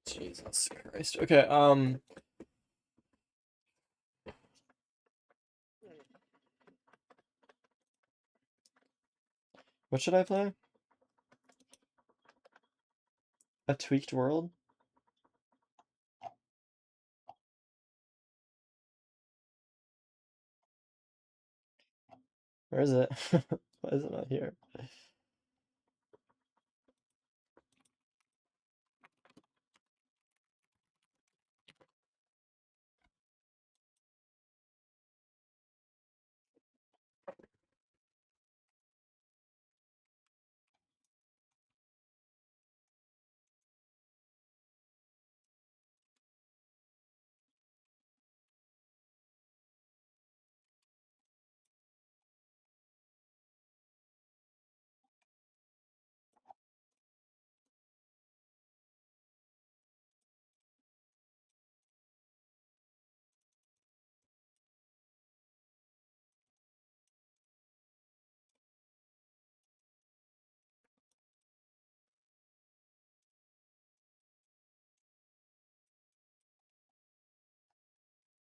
Jesus Christ. Okay, what should I play? A Tweaked World? Where is it? Why is it not here?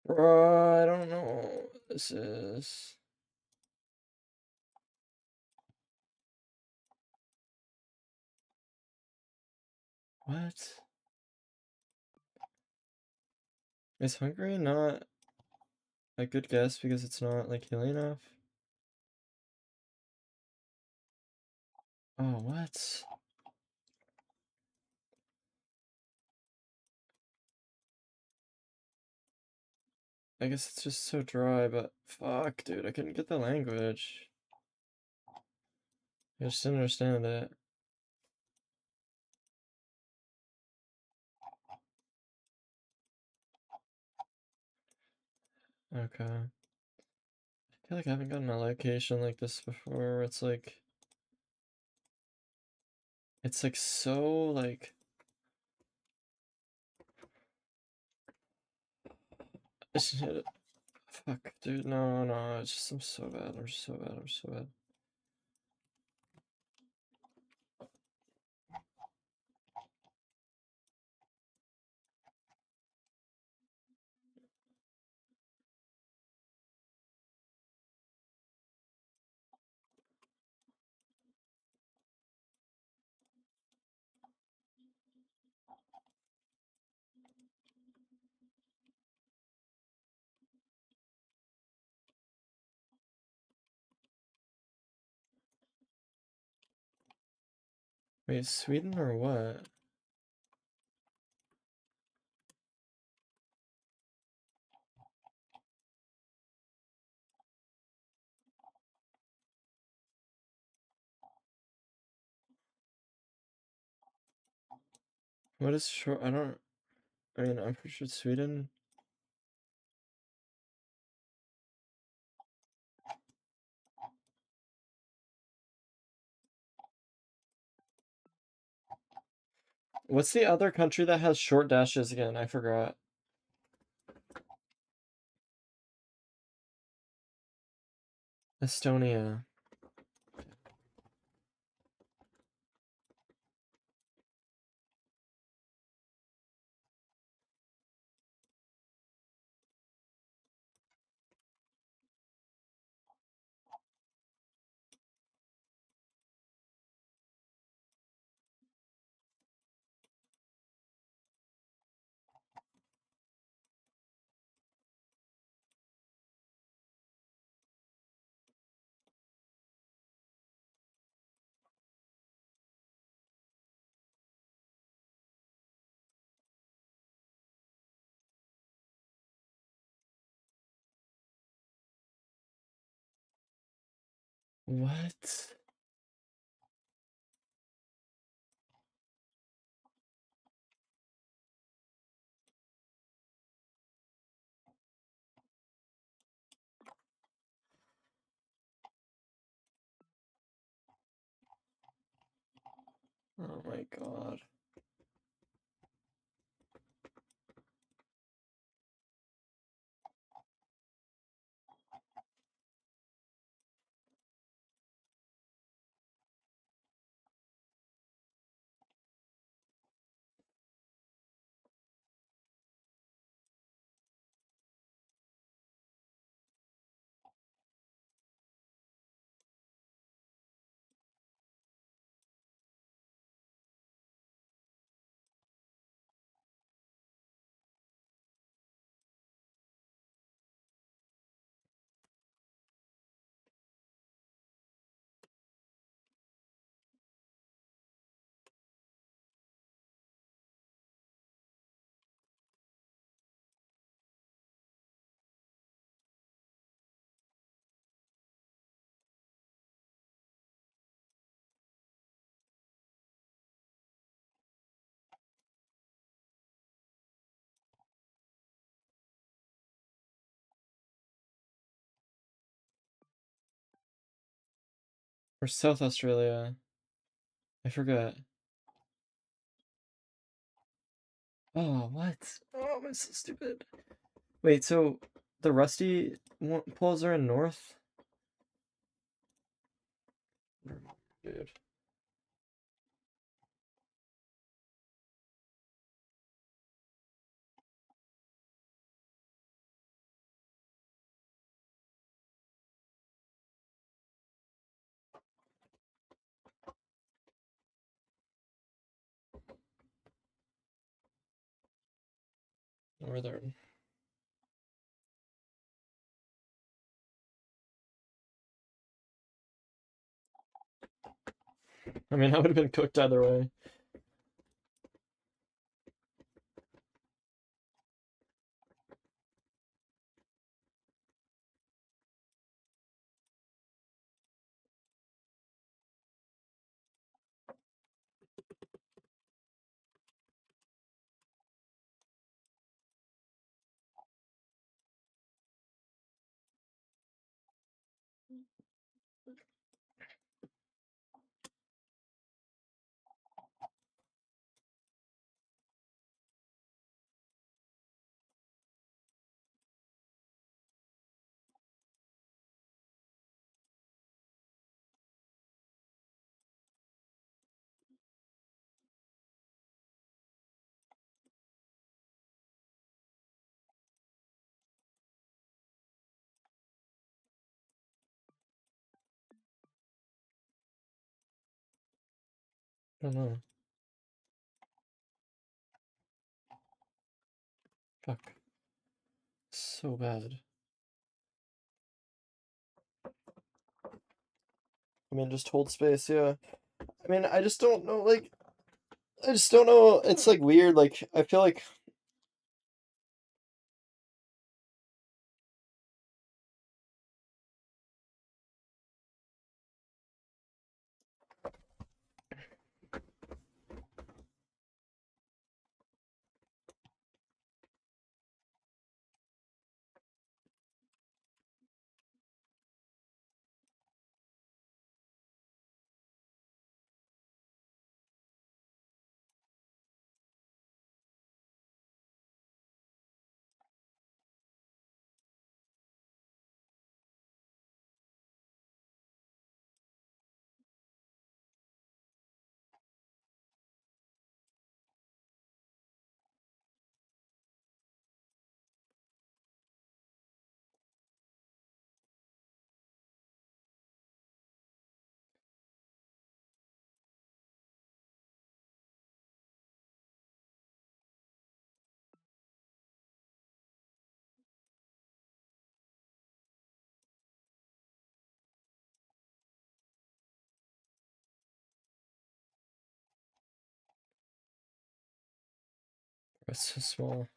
Bro, I don't know what this is. What? Is Hungary not a good guess because it's not like hilly enough? Oh, what? I guess it's just so dry, but fuck, dude, I couldn't get the language. I just didn't understand it. Okay. I feel like I haven't gotten a location like this before where it's like so like fuck, dude, no, it's just I'm so bad, I'm so bad, I'm so bad. Wait, Sweden or what? What is short? I mean, I'm pretty sure Sweden. What's the other country that has short dashes again? I forgot. Estonia. What? Oh my god. Or South Australia. I forgot. Oh, what? Oh, I'm so stupid. Wait, so the rusty poles are in north? Dude. Northern. I mean, I would have been cooked either way. I don't know. Fuck. So bad. I mean, just hold space, yeah. I mean, I just don't know, like, I just don't know. It's like weird. Like, I feel like it's so small.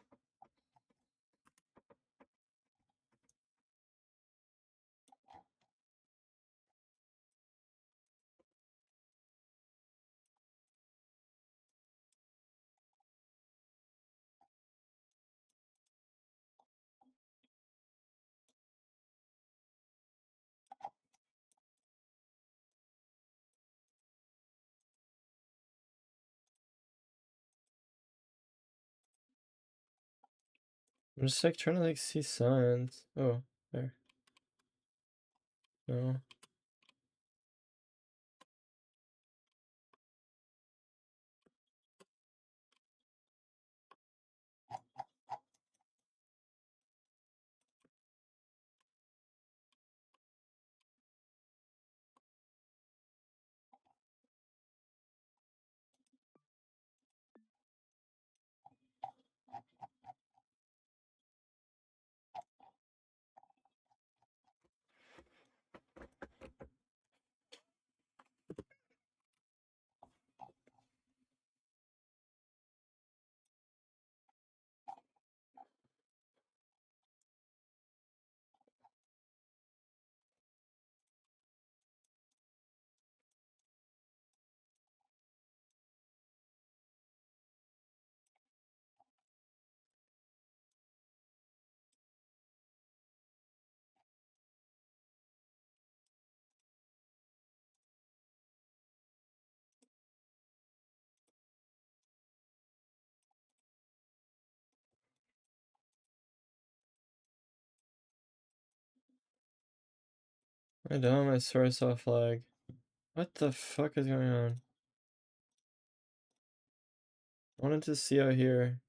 I'm just like trying to like see signs. Oh, there. No. I don't. I swear I saw a flag. What the fuck is going on? I wanted to see out here.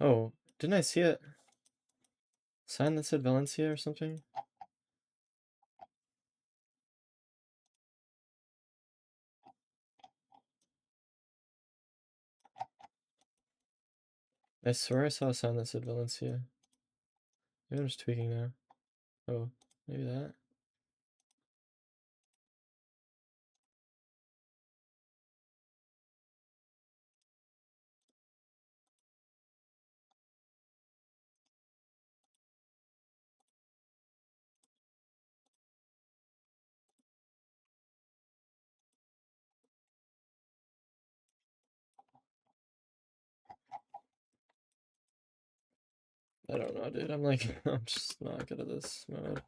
Oh, didn't I see it? Sign that said Valencia or something? I swear I saw a sign that said Valencia. Maybe I'm just tweaking now. Oh, maybe that. I don't know, dude. I'm like, I'm just not good at this mode.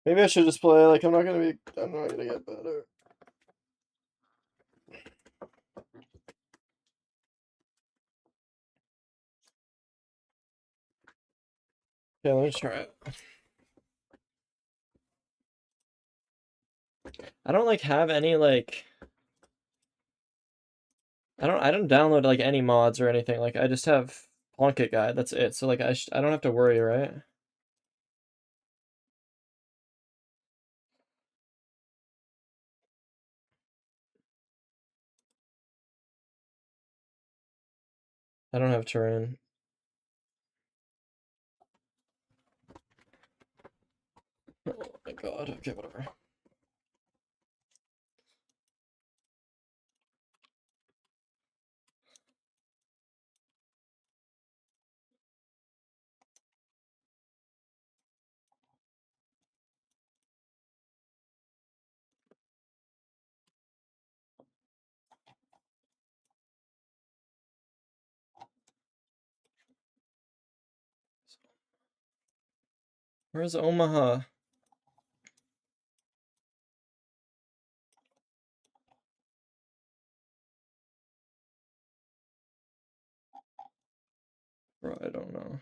Maybe I should just play, like, I'm not gonna get better. Okay, let me try it. I don't, like, have any, like... I don't download, like, any mods or anything. Like, I just have Plunkett Guide, that's it. So, like, I don't have to worry, right? I don't have terrain. Oh my god, okay, whatever. Where's Omaha? Bro, I don't know.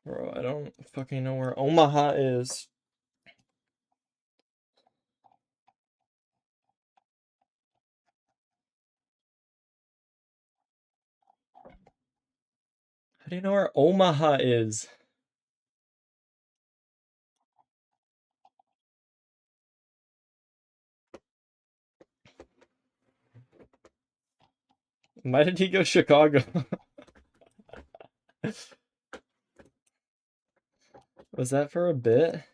Bro, I don't fucking know where Omaha is. How do you know where Omaha is? Why did he go Chicago? Was that for a bit?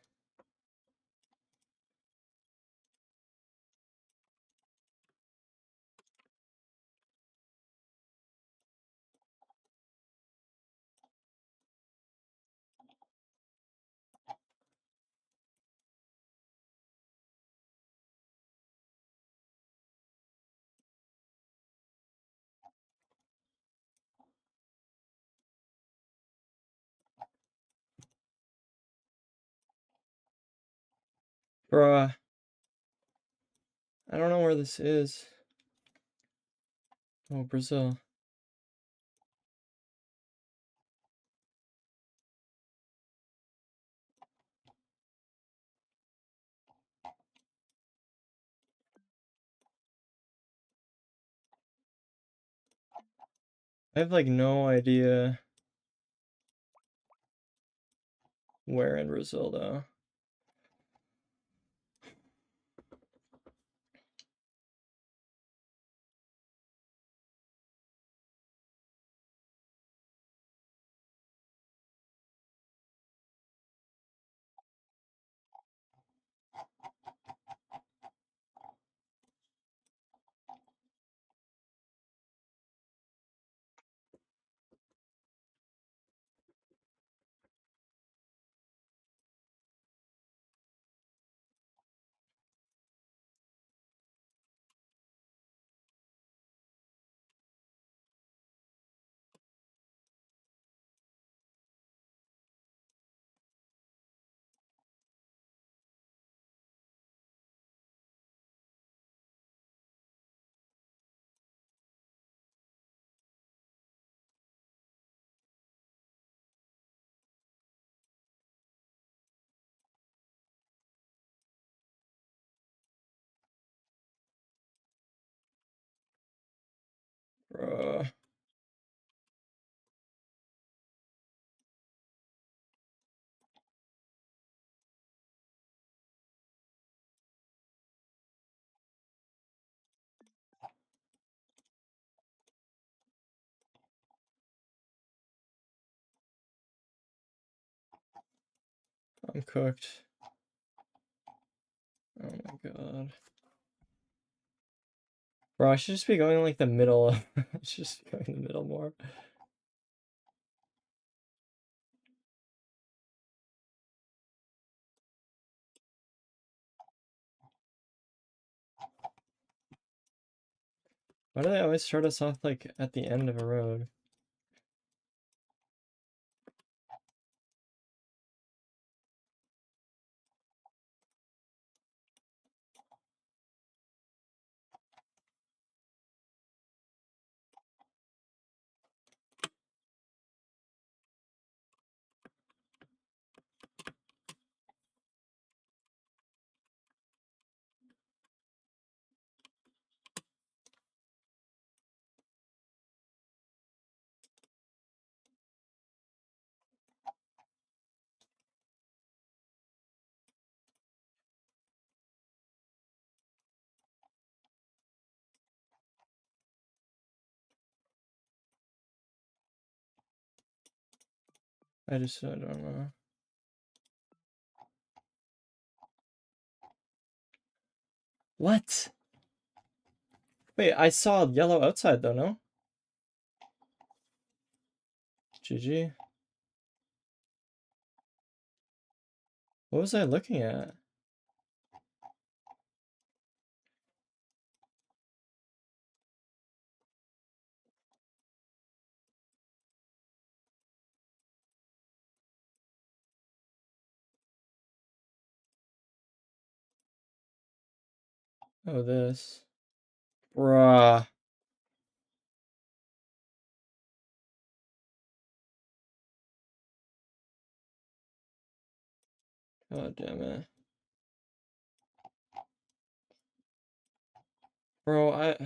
Bruh. I don't know where this is. Oh, Brazil. I have like no idea where in Brazil though. Bruh. I'm cooked. Oh my god. Bro, I should just be going in like the middle of I should just be going in the middle more. Why do they always start us off like at the end of a road? I don't know. What? Wait, I saw yellow outside though, no? GG. What was I looking at? Oh, this. Bruh. God damn it. Bro,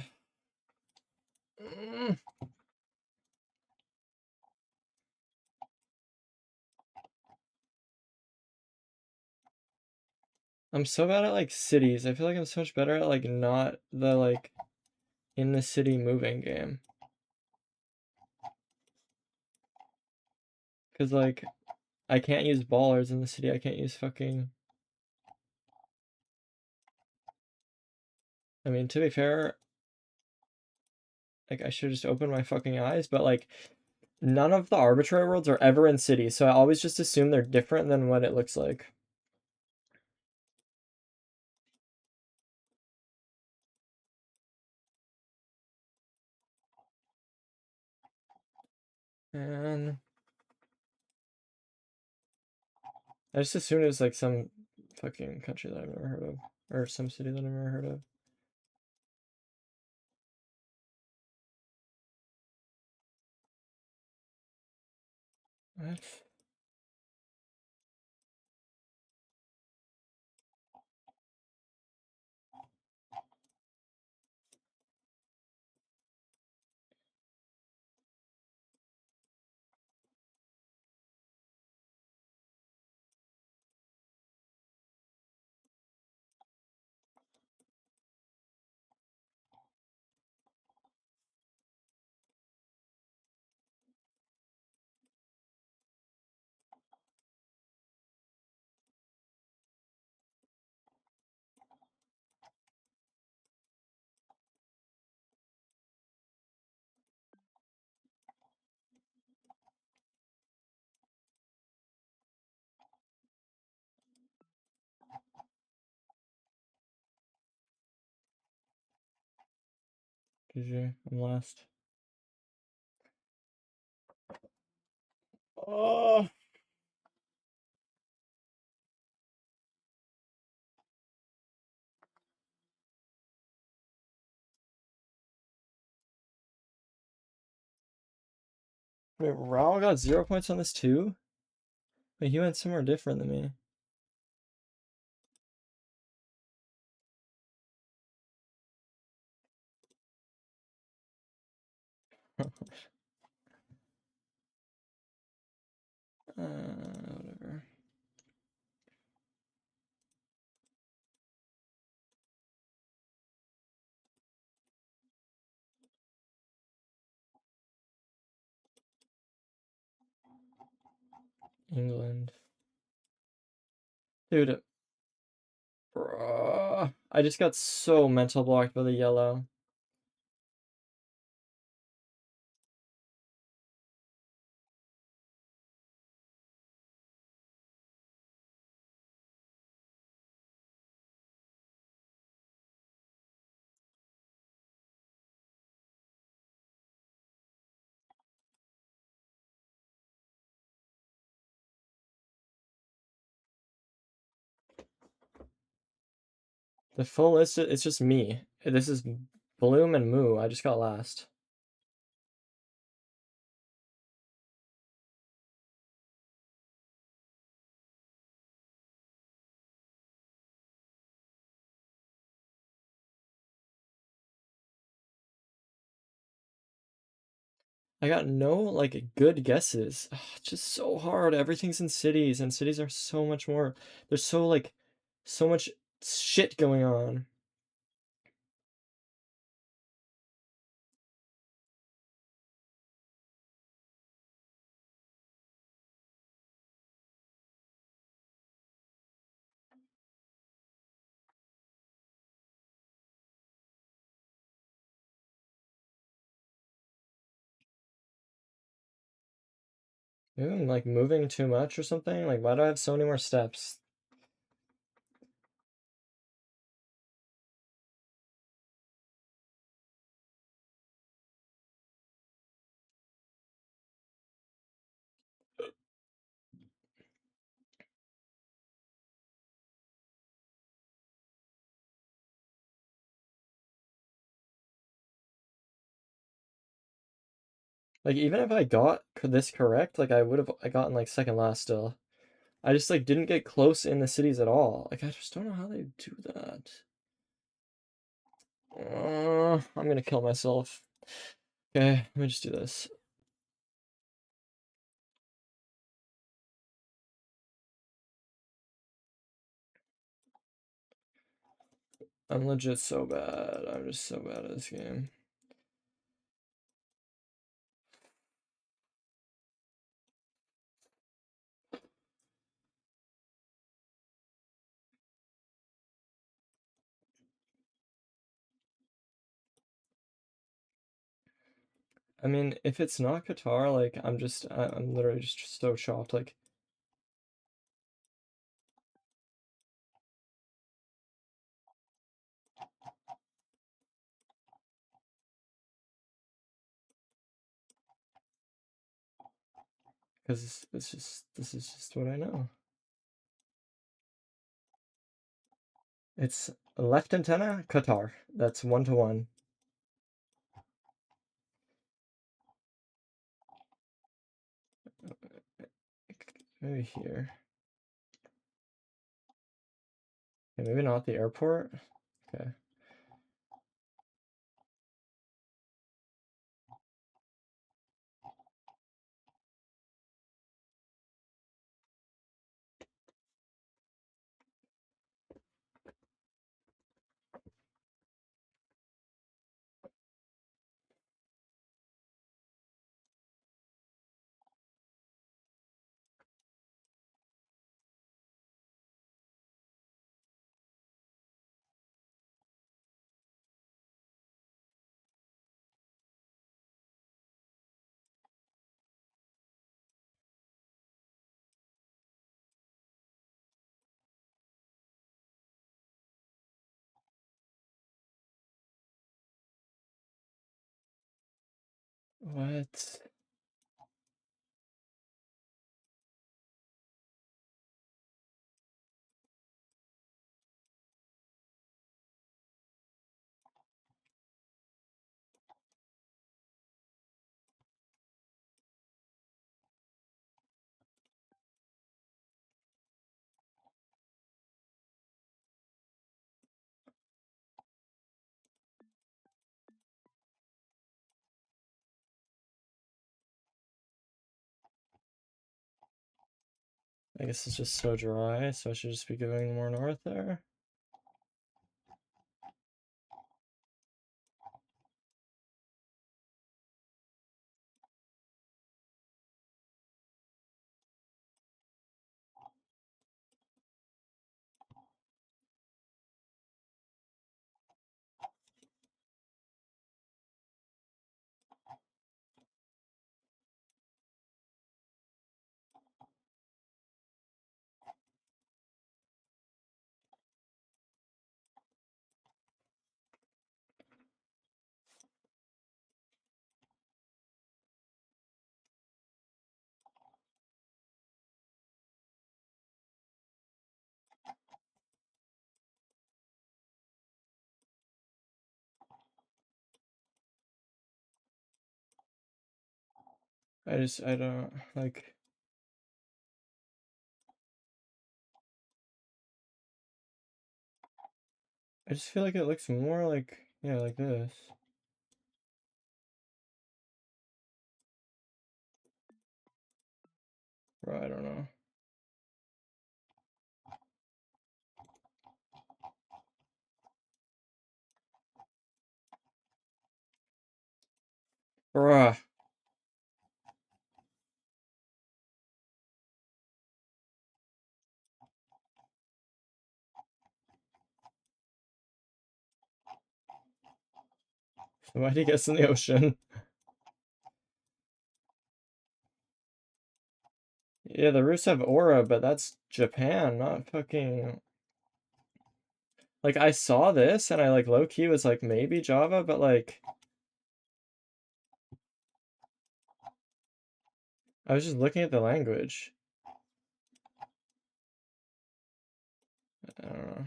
I'm so bad at like cities. I feel like I'm so much better at like not the like in the city moving game. Cause like I can't use ballers in the city. I can't use fucking. I mean, to be fair, like I should just open my fucking eyes, but like none of the arbitrary worlds are ever in cities, so I always just assume they're different than what it looks like. And I just assumed it was like some fucking country that I've never heard of. Or some city that I've never heard of. What? GG, I'm last. Oh. Wait, Raul got 0 points on this too? Wait, he went somewhere different than me. Whatever. England. Dude. Bruh. I just got so mental blocked by the yellow. The full list, it's just me. This is Bloom and Moo. I just got last. I got no like good guesses. Ugh, it's just so hard. Everything's in cities, and cities are so much more. There's so like so much shit going on. Maybe I'm like moving too much or something. Like, why do I have so many more steps? Like, even if I got this correct, like I would have I gotten like second last still. I just like didn't get close in the cities at all. Like, I just don't know how they do that. I'm gonna kill myself. Okay, let me just do this. I'm legit so bad. I'm just so bad at this game. I mean, if it's not Qatar, like I'm literally just so shocked. Like, because this is just what I know. It's left antenna, Qatar. That's 1-to-1. Maybe here. Okay, maybe not the airport. Okay. What? I guess it's just so dry, so I should just be going more north there. I don't like. I just feel like it looks more like, yeah, like this. Bro, I don't know. Bruh. Somebody gets in the ocean. Yeah, the roofs have aura, but that's Japan, not fucking... Like, I saw this, and I, like, low-key was like, maybe Java, but, like... I was just looking at the language. I don't know.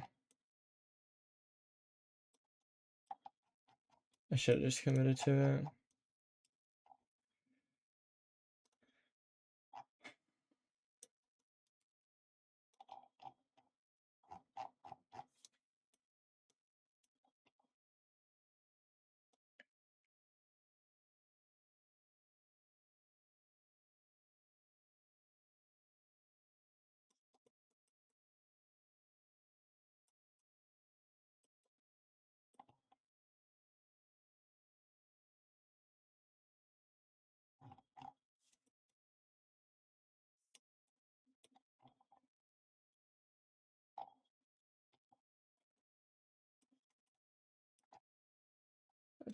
I should have just committed to it.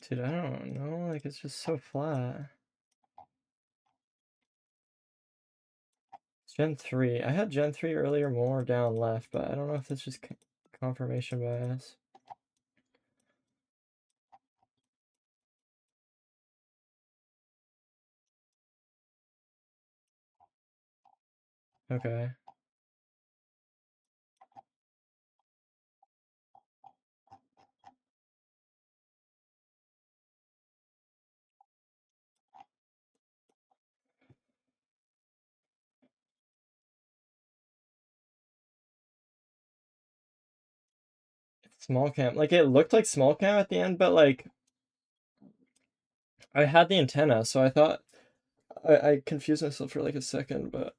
Dude, I don't know, like, it's just so flat. Gen 3. I had Gen 3 earlier more down left, but I don't know if that's just confirmation bias. Okay. Small cam. Like, it looked like small cam at the end, but, like, I had the antenna, so I thought... I confused myself for, like, a second, but...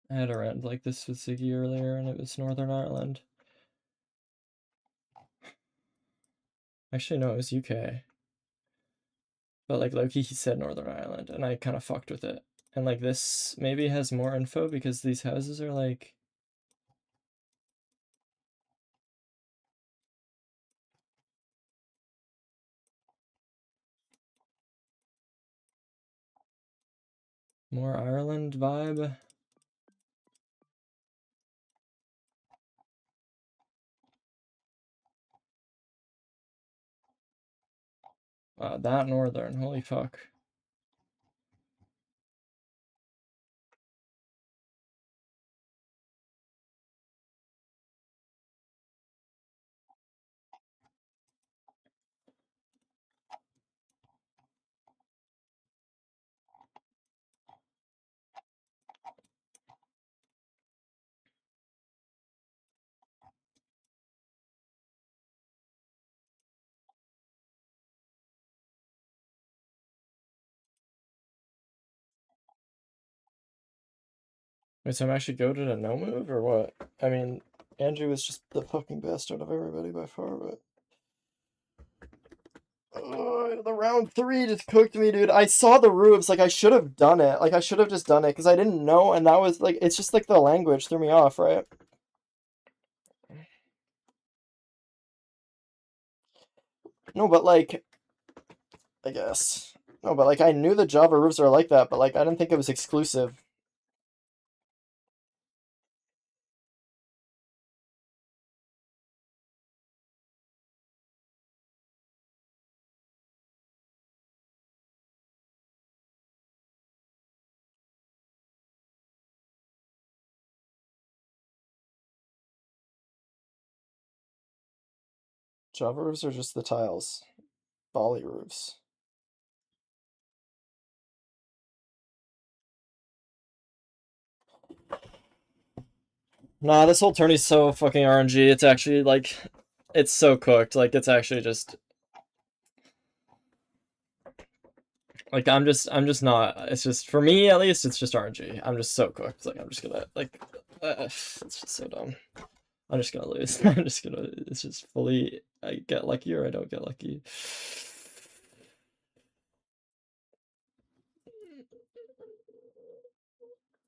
I had a rant like this with Ziggy earlier, and it was Northern Ireland. Actually, no, it was UK. But, like, Loki, he said Northern Ireland, and I kind of fucked with it. And, like, this maybe has more info because these houses are, like... more Ireland vibe. That northern, holy fuck. Wait, so I'm actually goated a no move, or what? I mean, Andrew was just the fucking best out of everybody by far, but... the round 3 just cooked me, dude. I saw the roofs, like, I should have done it. Like, I should have just done it, because I didn't know, and that was, like, it's just, like, the language threw me off, right? No, but, like... I guess. No, but, like, I knew the Java roofs are like that, but, like, I didn't think it was exclusive. Java roofs are just the tiles. Bali roofs. Nah, this whole tourney's so fucking RNG. It's actually like, it's so cooked. Like, it's actually just like I'm just not. It's just for me at least. It's just RNG. I'm just so cooked. Like I'm just gonna like, it's just so dumb. I'm just gonna lose. I'm just gonna. It's just fully. I get lucky or I don't get lucky.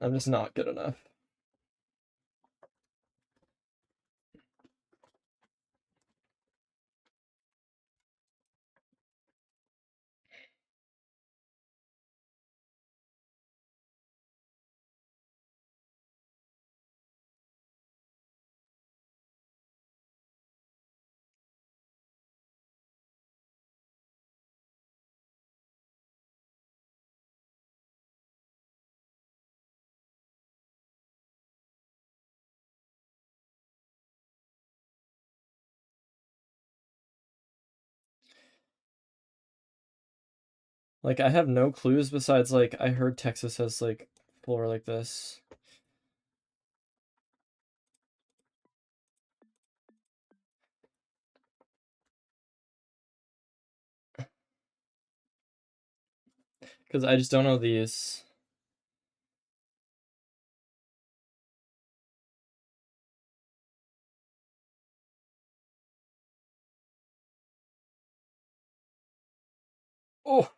I'm just not good enough. Like I have no clues besides like I heard Texas has like floor like this. Because I just don't know these. Oh.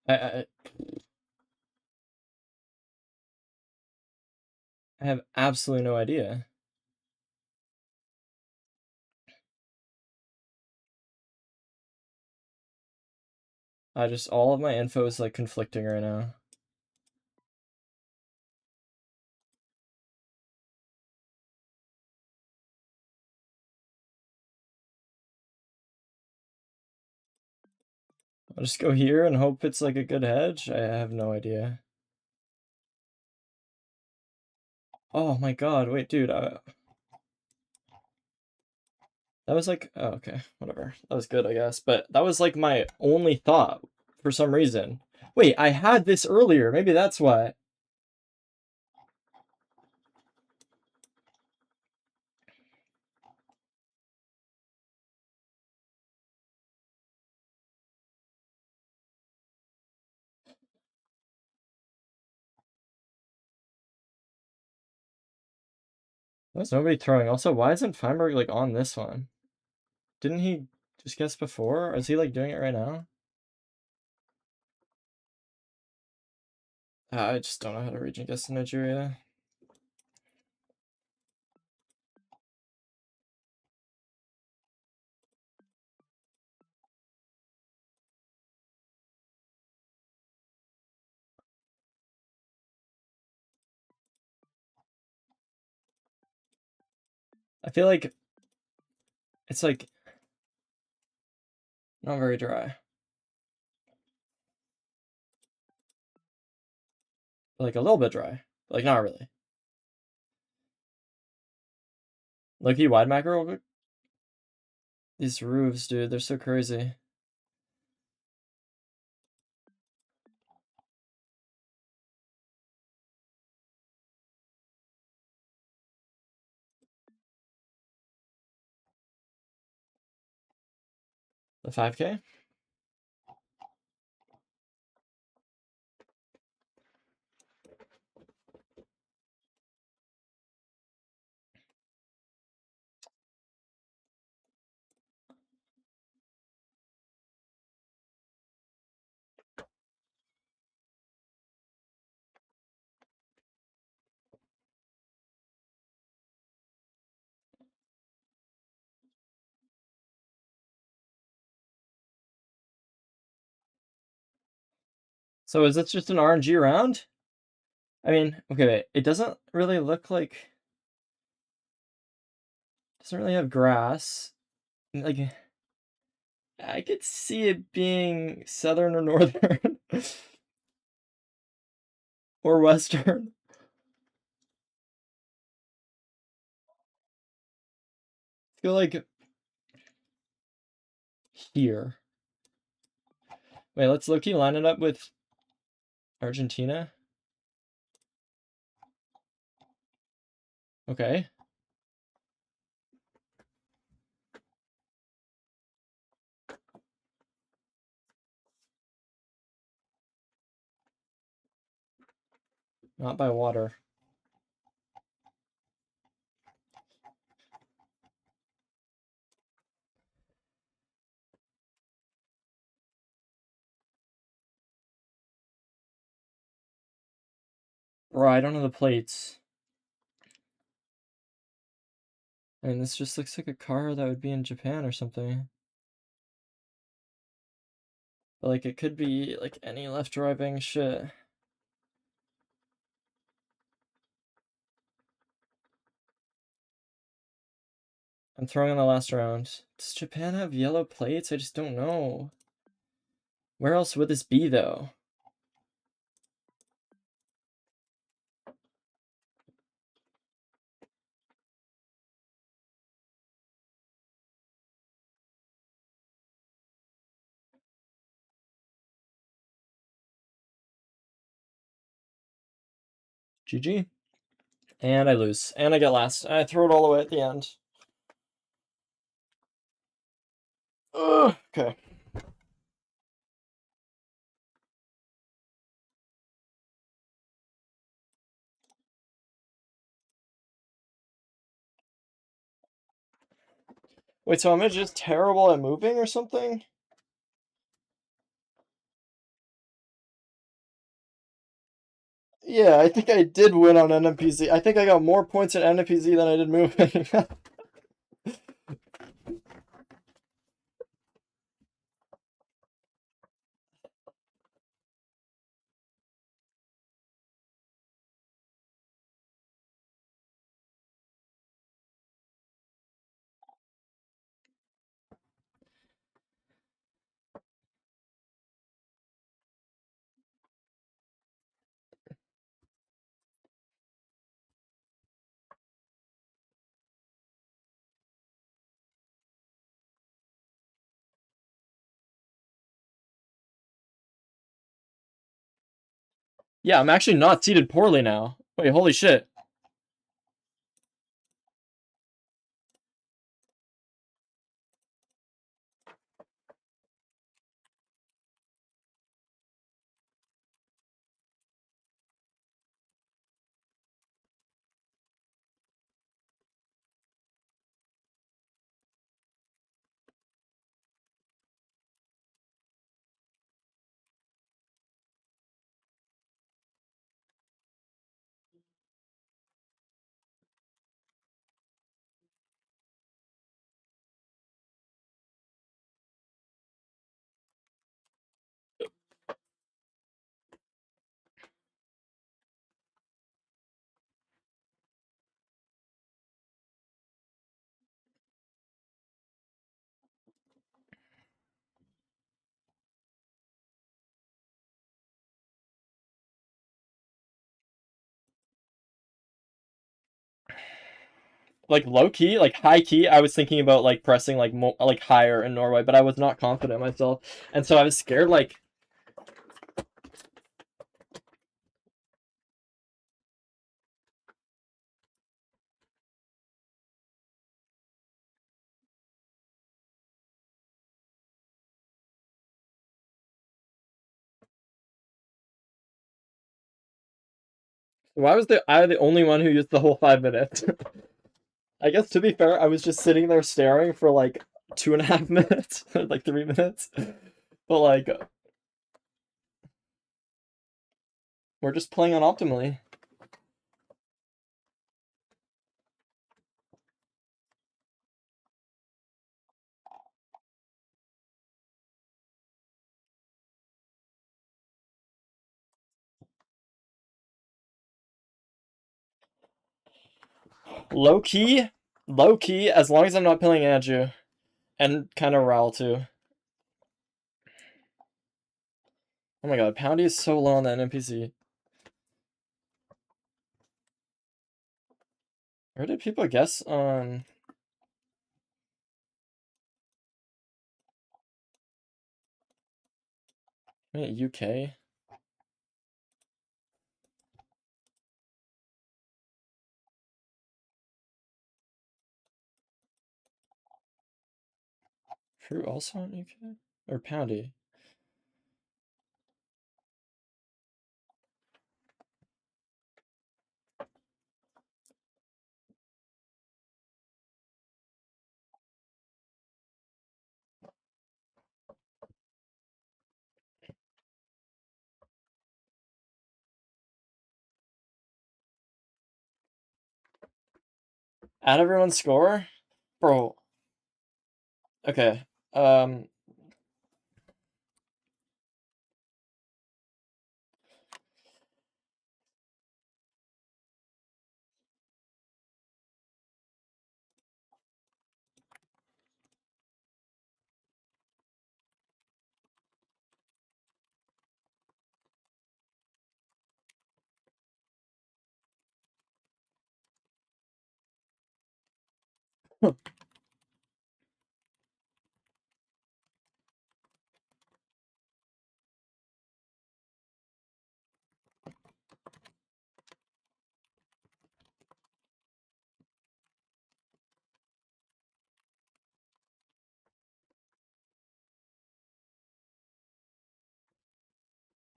I have absolutely no idea. I just all of my info is like conflicting right now. I'll just go here and hope it's like a good hedge. I have no idea. Oh my god, wait, dude. That was like, oh, okay, whatever. That was good, I guess. But that was like my only thought for some reason. Wait, I had this earlier. Maybe that's why. There's nobody throwing. Also, why isn't Feinberg like on this one? Didn't he just guess before? Or is he like doing it right now? I just don't know how to region guess in Nigeria. I feel like it's like not very dry. Like a little bit dry. Like not really. Look-y wide macro real quick. These roofs, dude, they're so crazy. The 5K? So is this just an RNG round? I mean, okay, wait. It doesn't really look like... Doesn't really have grass. Like, I could see it being southern or northern. Or western. I feel like... Here. Wait, let's low-key line it up with Argentina. Okay. Not by water. Bro, I don't know the plates. I mean, this just looks like a car that would be in Japan or something. But, like, it could be, like, any left-driving shit. I'm throwing in the last round. Does Japan have yellow plates? I just don't know. Where else would this be, though? GG. And I lose. And I get last. I throw it all away at the end. Ugh, okay. Wait, so am I just terrible at moving or something? Yeah, I think I did win on NMPZ. I think I got more points at NMPZ than I did moving. Yeah, I'm actually not seated poorly now. Wait, holy shit. Like low key, like high key, I was thinking about like pressing like like higher in Norway, but I was not confident myself, and so I was scared. Like, why was I the only one who used the whole 5 minutes? I guess to be fair, I was just sitting there staring for like 2.5 minutes, like 3 minutes, but like we're just playing on optimally. Low key, as long as I'm not playing Andrew. And kind of Raul too. Oh my god, Poundy is so low on that NPC. Where did people guess on... Wait, UK? Fruit also on UK? Or Poundy? Add everyone's score? Bro. Okay.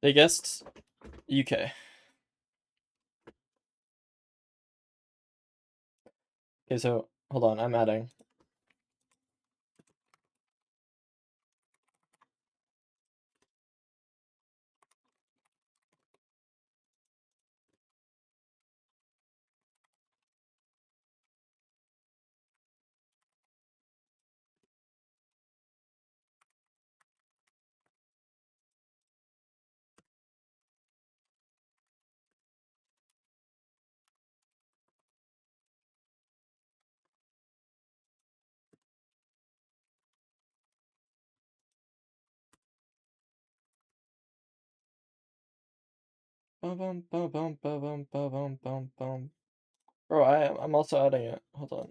They guessed UK. Okay, so hold on, I'm adding. Bum, bum, bum, bum, bum, bum, bum, bum, bum. Bro, I'm also adding it. Hold on.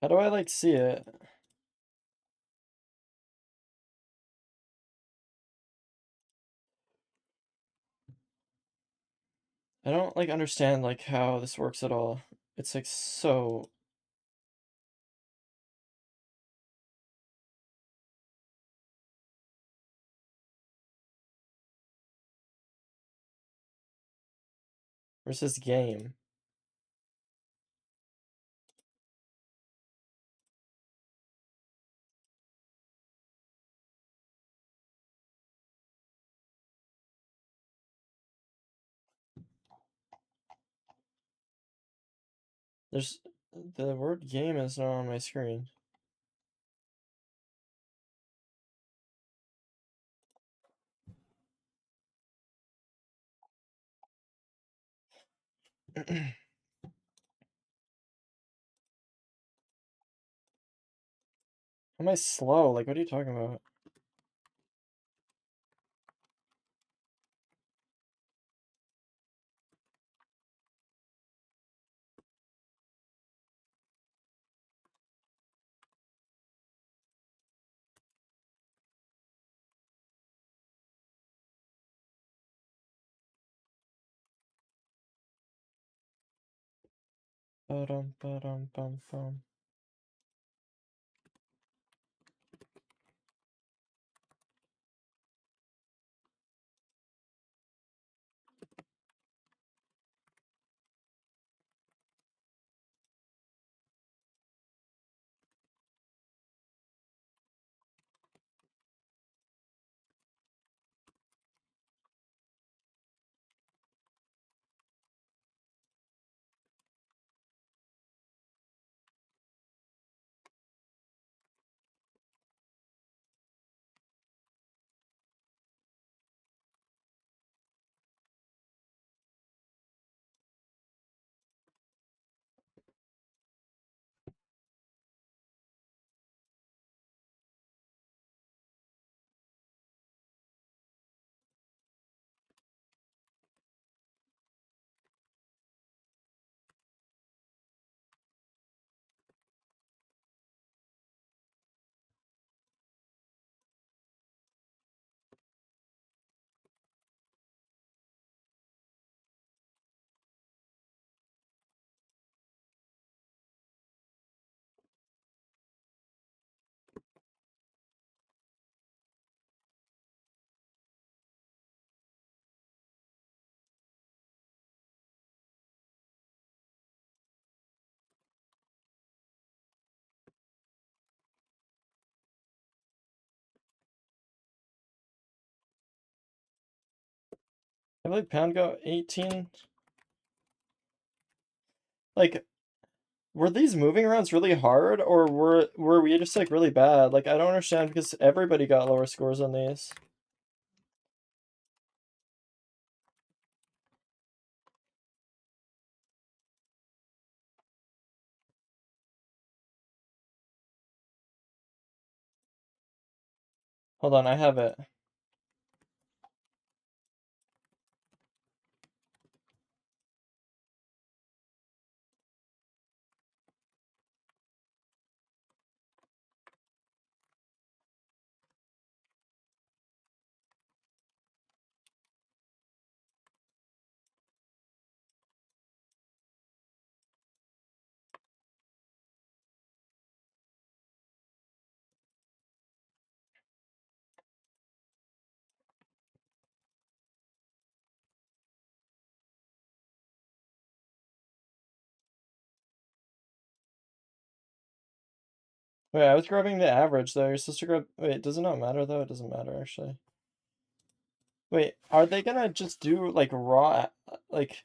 How do I like see it? I don't like understand like how this works at all. It's like so... Where's this game? There's... The word game is not on my screen. Am I slow? Like, what are you talking about? Ba-dum, ba-dum, bum, bum. I feel like pound go 18. Like, were these moving rounds really hard, or were we just like really bad? Like, I don't understand because everybody got lower scores on these. Hold on, I have it. Wait, I was grabbing the average though. You're supposed to grab. Wait, does it not matter though? It doesn't matter actually. Wait, are they gonna just do like raw? Like,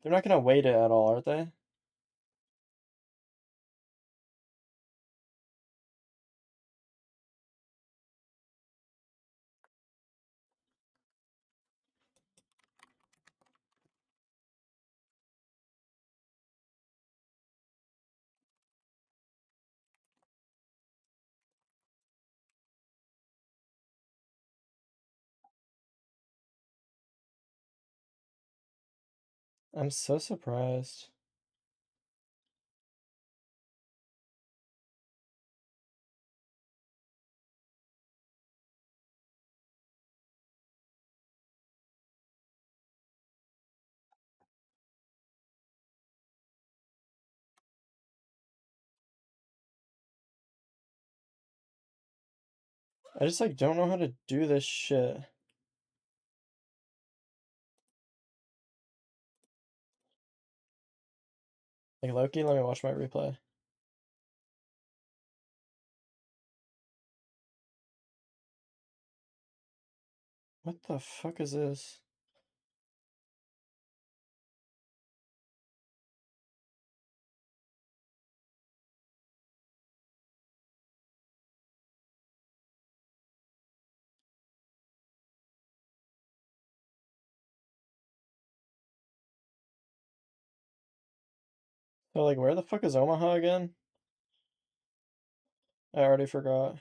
they're not gonna weight it at all, are they? I'm so surprised. I just like don't know how to do this shit. Like Loki, let me watch my replay. What the fuck is this? So like, where the fuck is Omaha again? I already forgot.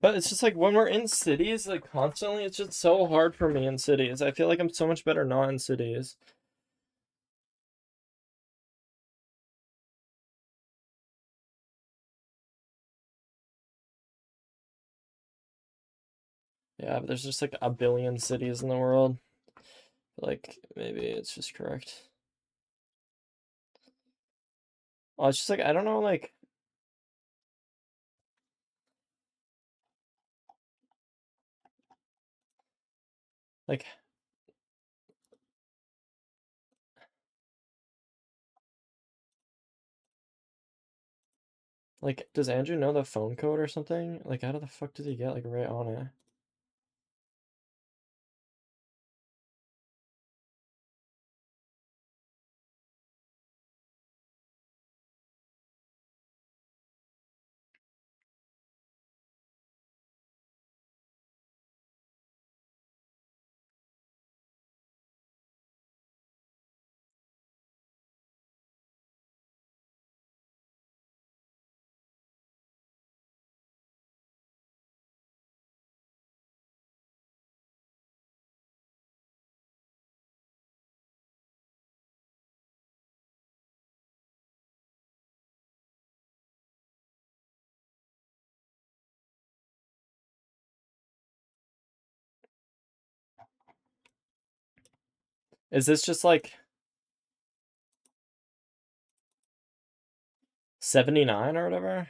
But it's just like when we're in cities, like constantly, it's just so hard for me in cities. I feel like I'm so much better not in cities. Yeah, but there's just like a billion cities in the world. Like, maybe it's just correct. Oh, it's just like, I don't know, like, like, does Andrew know the phone code or something? Like, how the fuck did he get, like, right on it? Is this just like 79 or whatever?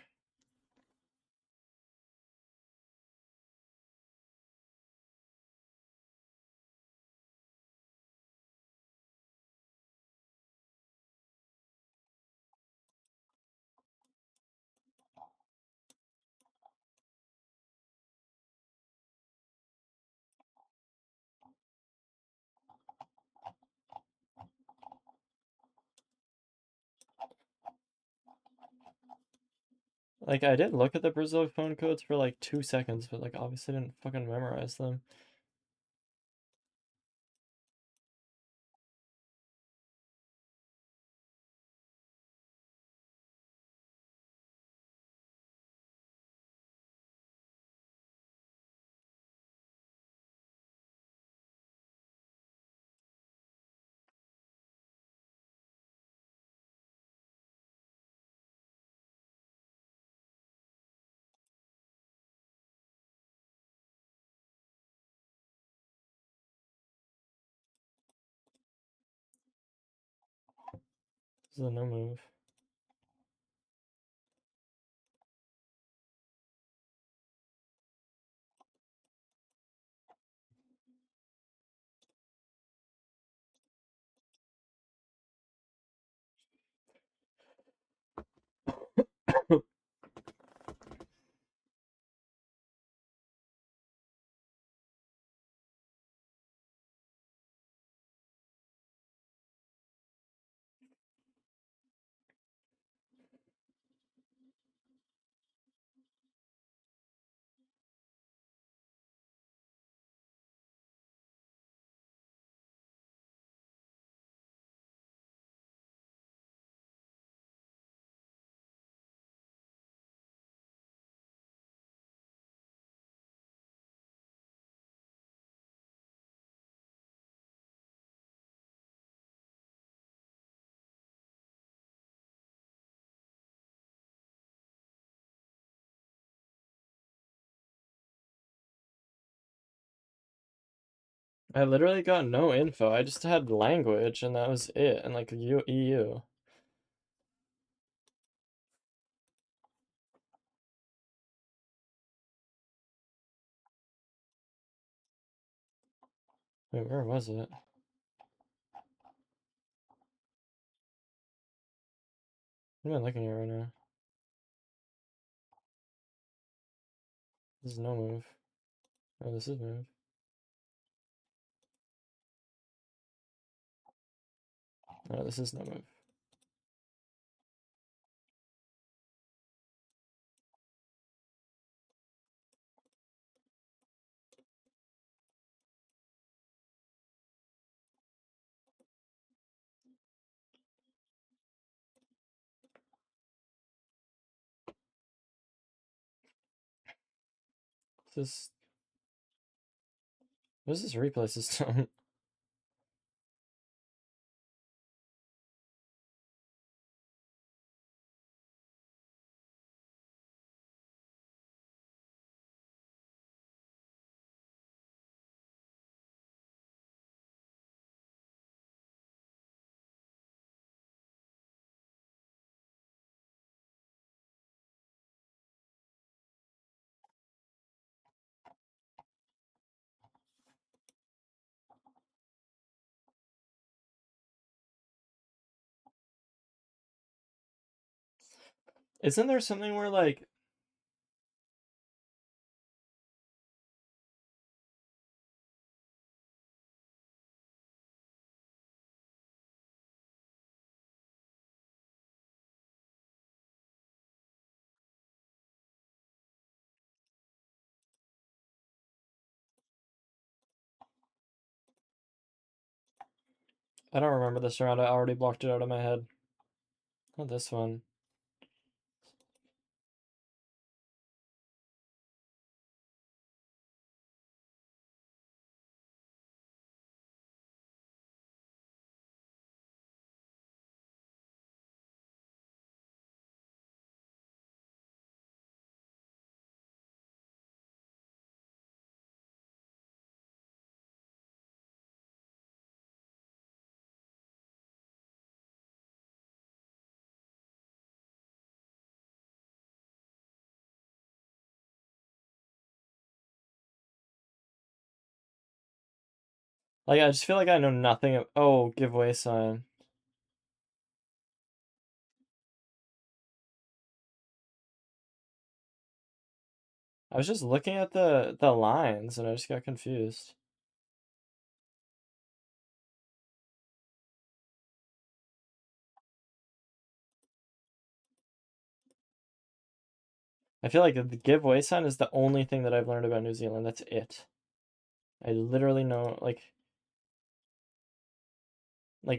Like, I did look at the Brazil phone codes for like 2 seconds, but like obviously didn't fucking memorize them. This is a no move. I literally got no info. I just had language and that was it. And like EU. Wait, where was it? What am I looking at right now? This is no move. Oh, this is move. No, this is no move. This what is this replay system? Isn't there something where like I don't remember this round. I already blocked it out of my head. Not this one. Like, I just feel like I know nothing of... Oh, giveaway sign. I was just looking at the lines and I just got confused. I feel like the giveaway sign is the only thing that I've learned about New Zealand. That's it. I literally know, like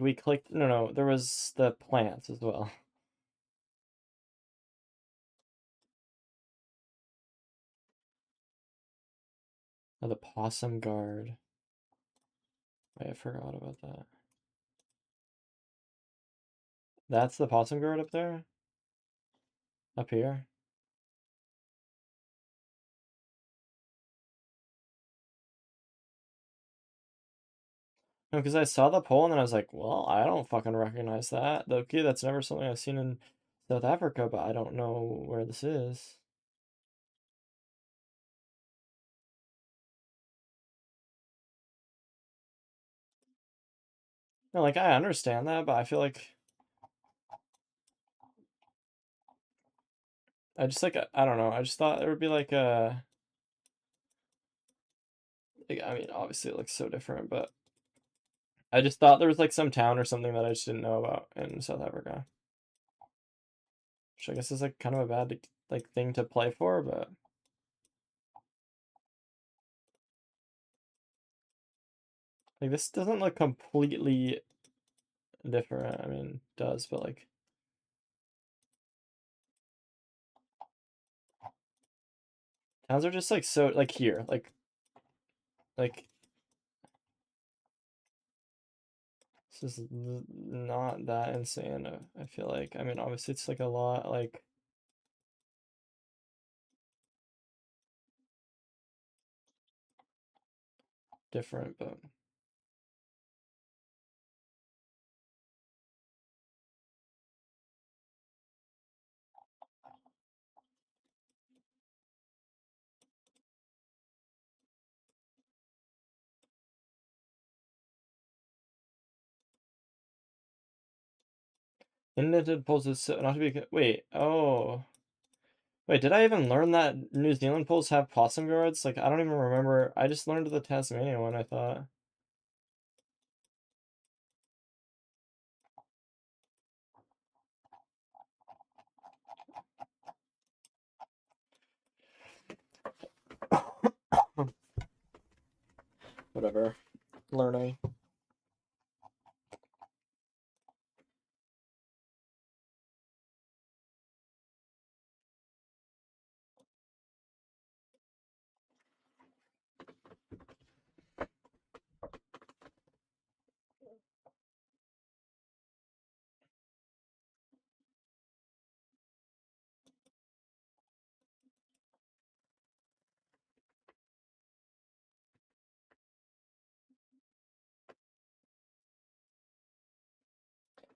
we clicked, no, there was the plants as well. Oh, the possum guard. Wait, I forgot about that. That's the possum guard up there? Up here? No, because I saw the poll and then I was like, well, I don't fucking recognize that. Okay, that's never something I've seen in South Africa, but I don't know where this is. No, like, I understand that, but I feel like... I just, like, I don't know. I just thought there would be, like, a... Like, I mean, obviously it looks so different, but... I just thought there was, like, some town or something that I just didn't know about in South Africa. Which I guess is, like, kind of a bad, like, thing to play for, but... Like, this doesn't look completely different. I mean, it does, but, like... Towns are just, like, so... Like, here. Like... This is not that insane, I feel like. I mean, obviously it's, like, a lot, like... different, but... Indented poles is so, not to be... Wait, oh... Wait, did I even learn that New Zealand poles have possum guards? Like, I don't even remember. I just learned the Tasmania one, I thought. Whatever. Learning.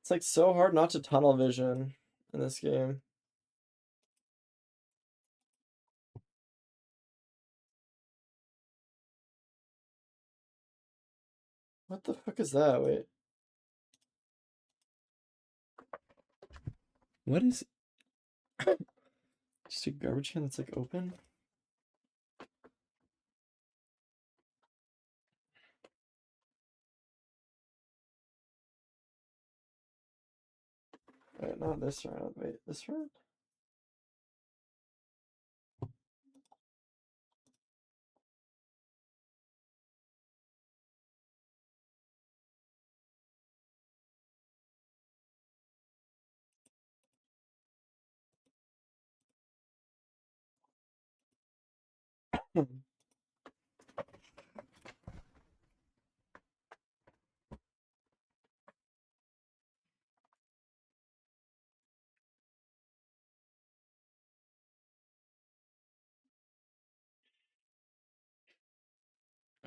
It's like so hard not to tunnel vision in this game. What the fuck is that? Wait. What is... Just a garbage can that's, like, open? Wait, not this round. Wait, this round?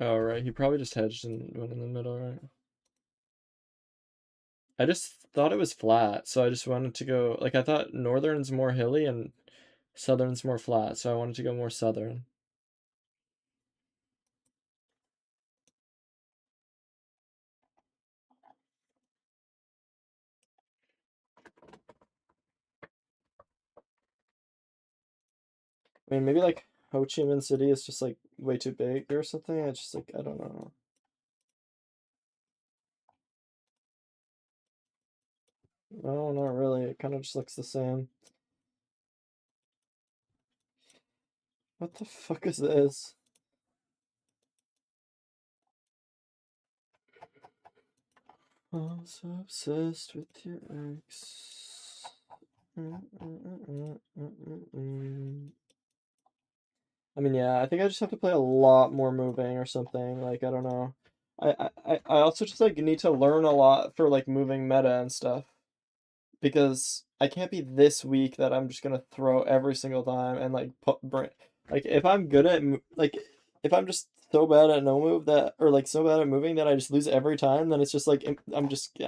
Oh, right. He probably just hedged and went in the middle, right? I just thought it was flat, so I just wanted to go... Like, I thought northern's more hilly and southern's more flat, so I wanted to go more southern. I mean, maybe like Ho Chi Minh City is just like way too big or something. It's just like, I don't know. No, not really. It kind of just looks the same. What the fuck is this? I'm so obsessed with your ex. I mean, yeah, I think I just have to play a lot more moving or something. Like, I don't know. I also just like need to learn a lot for like moving meta and stuff. Because I can't be this weak that I'm just gonna throw every single time and like like if I'm good at like if I'm just so bad at no move that or like so bad at moving that I just lose every time, then it's just like I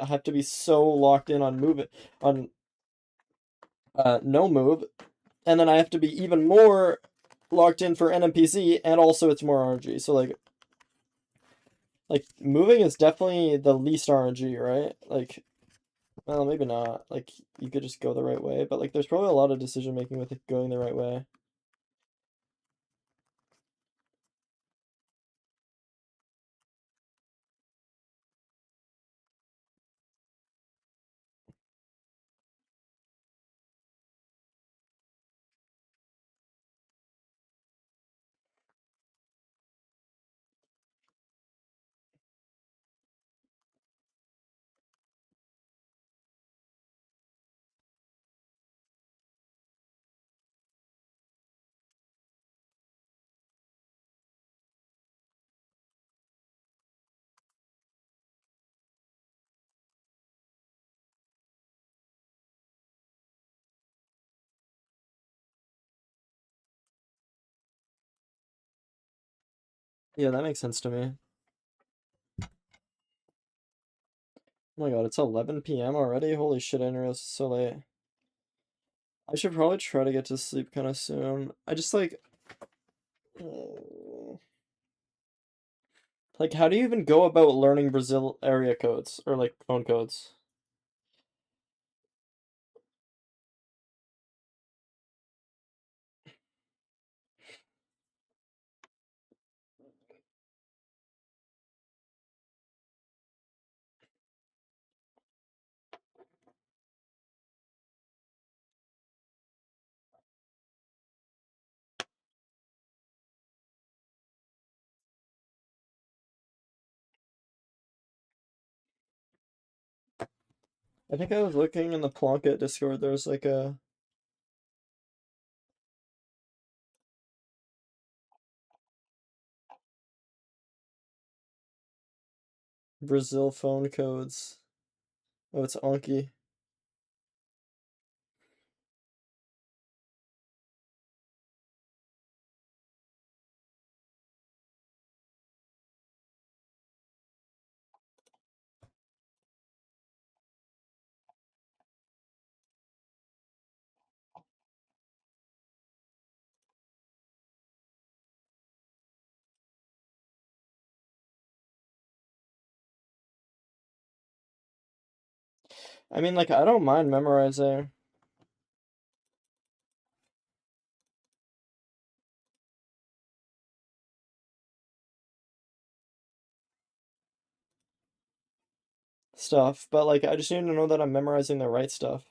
have to be so locked in on moving on no move, and then I have to be even more locked in for NMPC, and also it's more RNG. So like moving is definitely the least RNG, right? Like, well, maybe not. Like, you could just go the right way, but like there's probably a lot of decision making with it going the right way. Yeah, that makes sense to me. Oh my god, it's 11 p.m. already? Holy shit, I didn't realize it's so late. I should probably try to get to sleep kind of soon. I just like... Like, how do you even go about learning Brazil area codes? Or like phone codes? I think I was looking in the Plonket Discord, there's like a... Brazil phone codes. Oh, it's Anki. I mean, like, I don't mind memorizing. Stuff, but like, I just need to know that I'm memorizing the right stuff.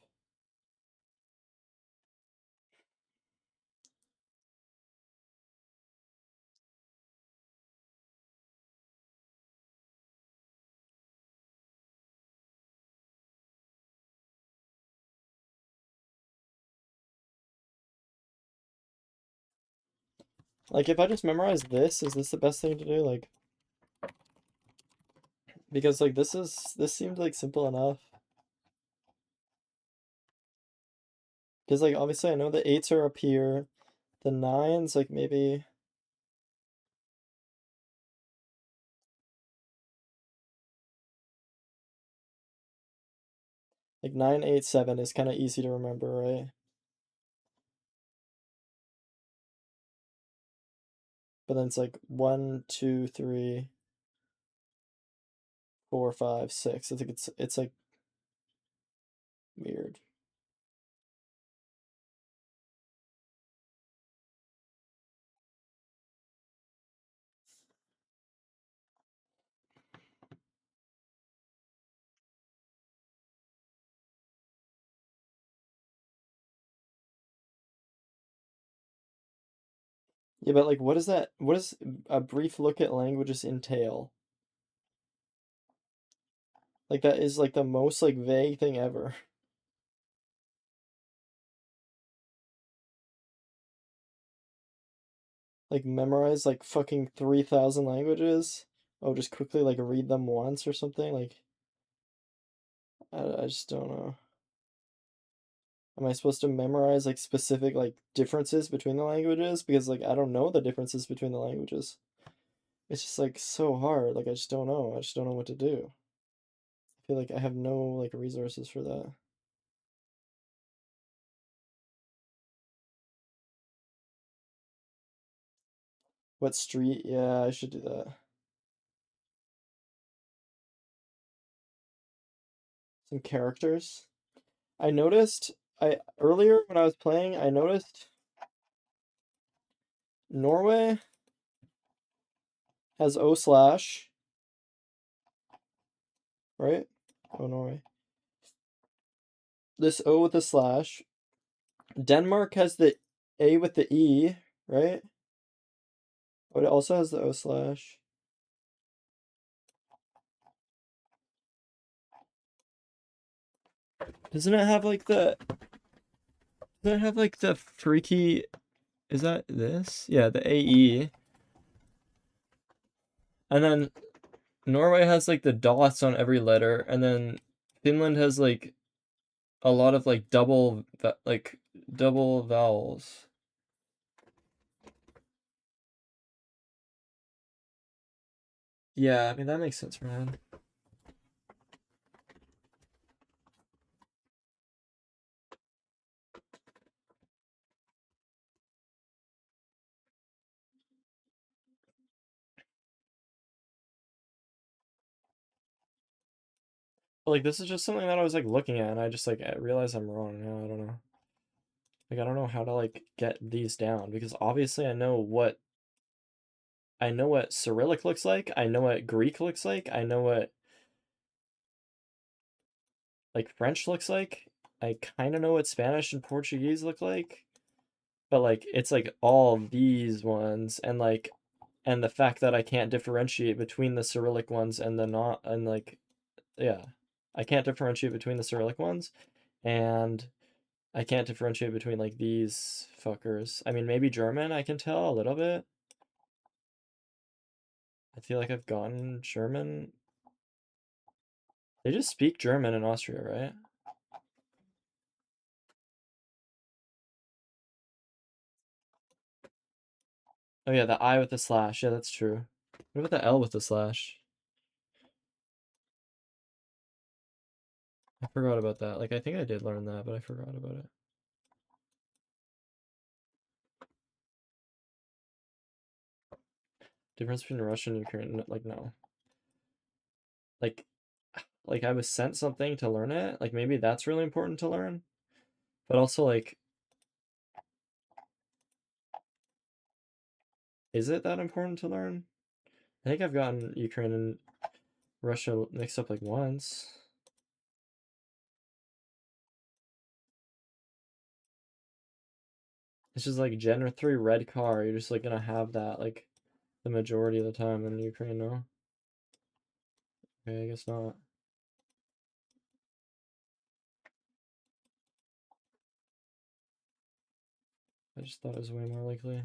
Like, if I just memorize this, is this the best thing to do? Like, because like this seemed like simple enough. Because like obviously I know the 8s are up here, the 9s like maybe like 9, 8, 7 is kind of easy to remember, right? But then it's like 1, 2, 3, 4, 5, 6. I think it's like weird. Yeah, but like, what is that? What does a brief look at languages entail? Like, that is like the most like vague thing ever. Like, memorize like fucking 3,000 languages? Oh, just quickly like read them once or something? Like, I just don't know. Am I supposed to memorize like specific like differences between the languages? Because like I don't know the differences between the languages. It's just like so hard. Like I just don't know. I just don't know what to do. I feel like I have no like resources for that. What street? Yeah, I should do that. Some characters. I noticed earlier when I was playing, I noticed Norway has O slash, right? Oh, Norway. This O with a slash. Denmark has the A with the E, right? But it also has the O slash. Doesn't it have like the... Doesn't it have like the freaky... Is that this? Yeah, the AE. And then Norway has like the dots on every letter, and then Finland has like a lot of like double vowels. Yeah, I mean that makes sense, man. But, like, this is just something that I was like looking at, and I just like I realize I'm wrong now. I don't know. Like I don't know how to like get these down because obviously I know what Cyrillic looks like. I know what Greek looks like. I know what like French looks like. I kind of know what Spanish and Portuguese look like. But like it's like all these ones and like and the fact that I can't differentiate between the Cyrillic ones and the not and like yeah. I can't differentiate between the Cyrillic ones and I can't differentiate between like these fuckers. I mean maybe German I can tell a little bit. I feel like I've gotten German. They just speak German in Austria, right? Oh yeah, the I with the slash. Yeah, that's true. What about the L with the slash? I forgot about that. Like, I think I did learn that, but I forgot about it. Difference between Russian and Ukrainian, like, no. Like, I was sent something to learn it. Like, maybe that's really important to learn. But also, like, is it that important to learn? I think I've gotten Ukraine and Russia mixed up, like, once. It's just, like, Gen 3 red car. You're just, like, gonna have that, like, the majority of the time in Ukraine, no? Okay, I guess not. I just thought it was way more likely.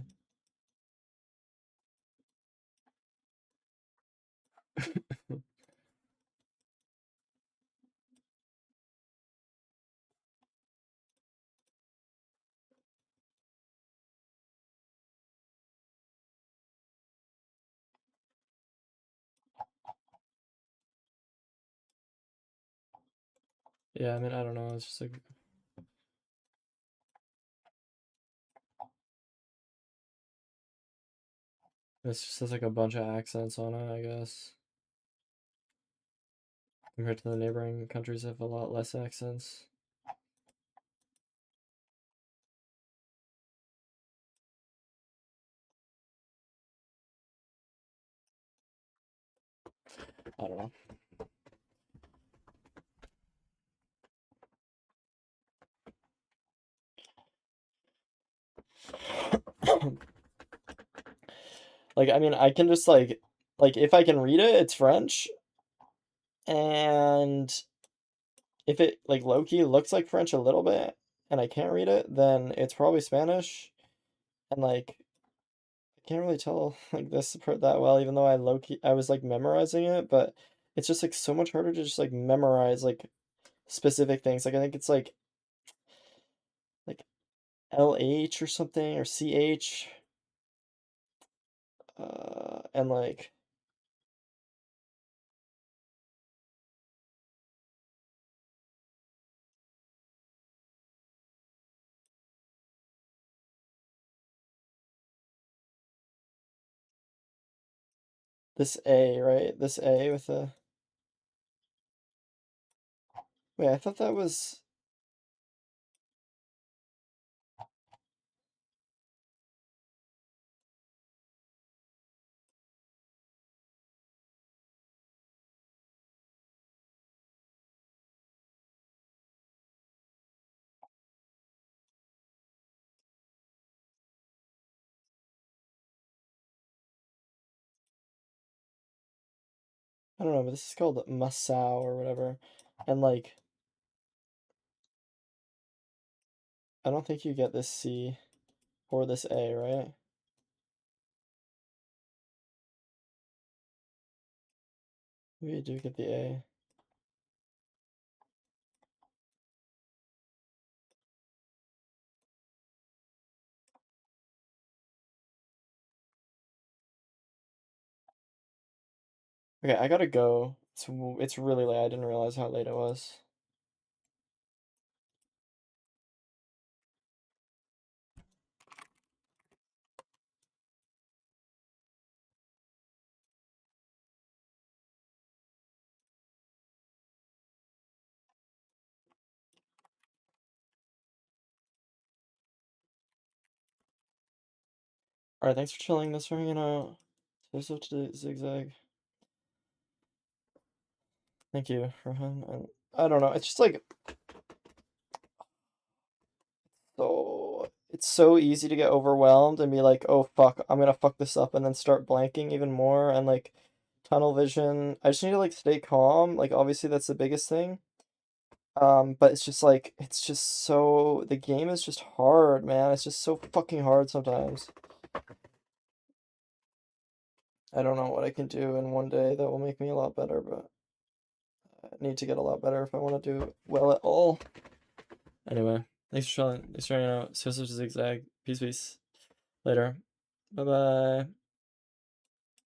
Yeah, I mean, I don't know. It's just like it's just has like a bunch of accents on it, I guess. Compared to the neighboring countries that have a lot less accents. I don't know. Like, I mean, I can just like if I can read it, it's French. And if it like low-key looks like French a little bit and I can't read it, then it's probably Spanish. And like I can't really tell like this part that well, even though I was like memorizing it, but it's just like so much harder to just like memorize like specific things. Like I think it's like LH or something or CH. And like this A, right? This A with a wait, I thought that was I don't know, but this is called Masao or whatever. And like I don't think you get this C or this A, right? Maybe you do get the A. Okay, I gotta go. It's really late. I didn't realize how late it was. Alright, thanks for chilling. Thanks for hanging out. There's such a zigzag. Thank you, Rohan. And I don't know. It's just like it's so easy to get overwhelmed and be like, oh fuck, I'm gonna fuck this up, and then start blanking even more and like tunnel vision. I just need to like stay calm. Like obviously that's the biggest thing. But it's just like the game is just hard, man. It's just so fucking hard sometimes. I don't know what I can do in one day that will make me a lot better, but I need to get a lot better if I want to do well at all. Anyway, thanks for chilling. Thanks for hanging out. So zigzag. Peace, peace. Later. Bye bye.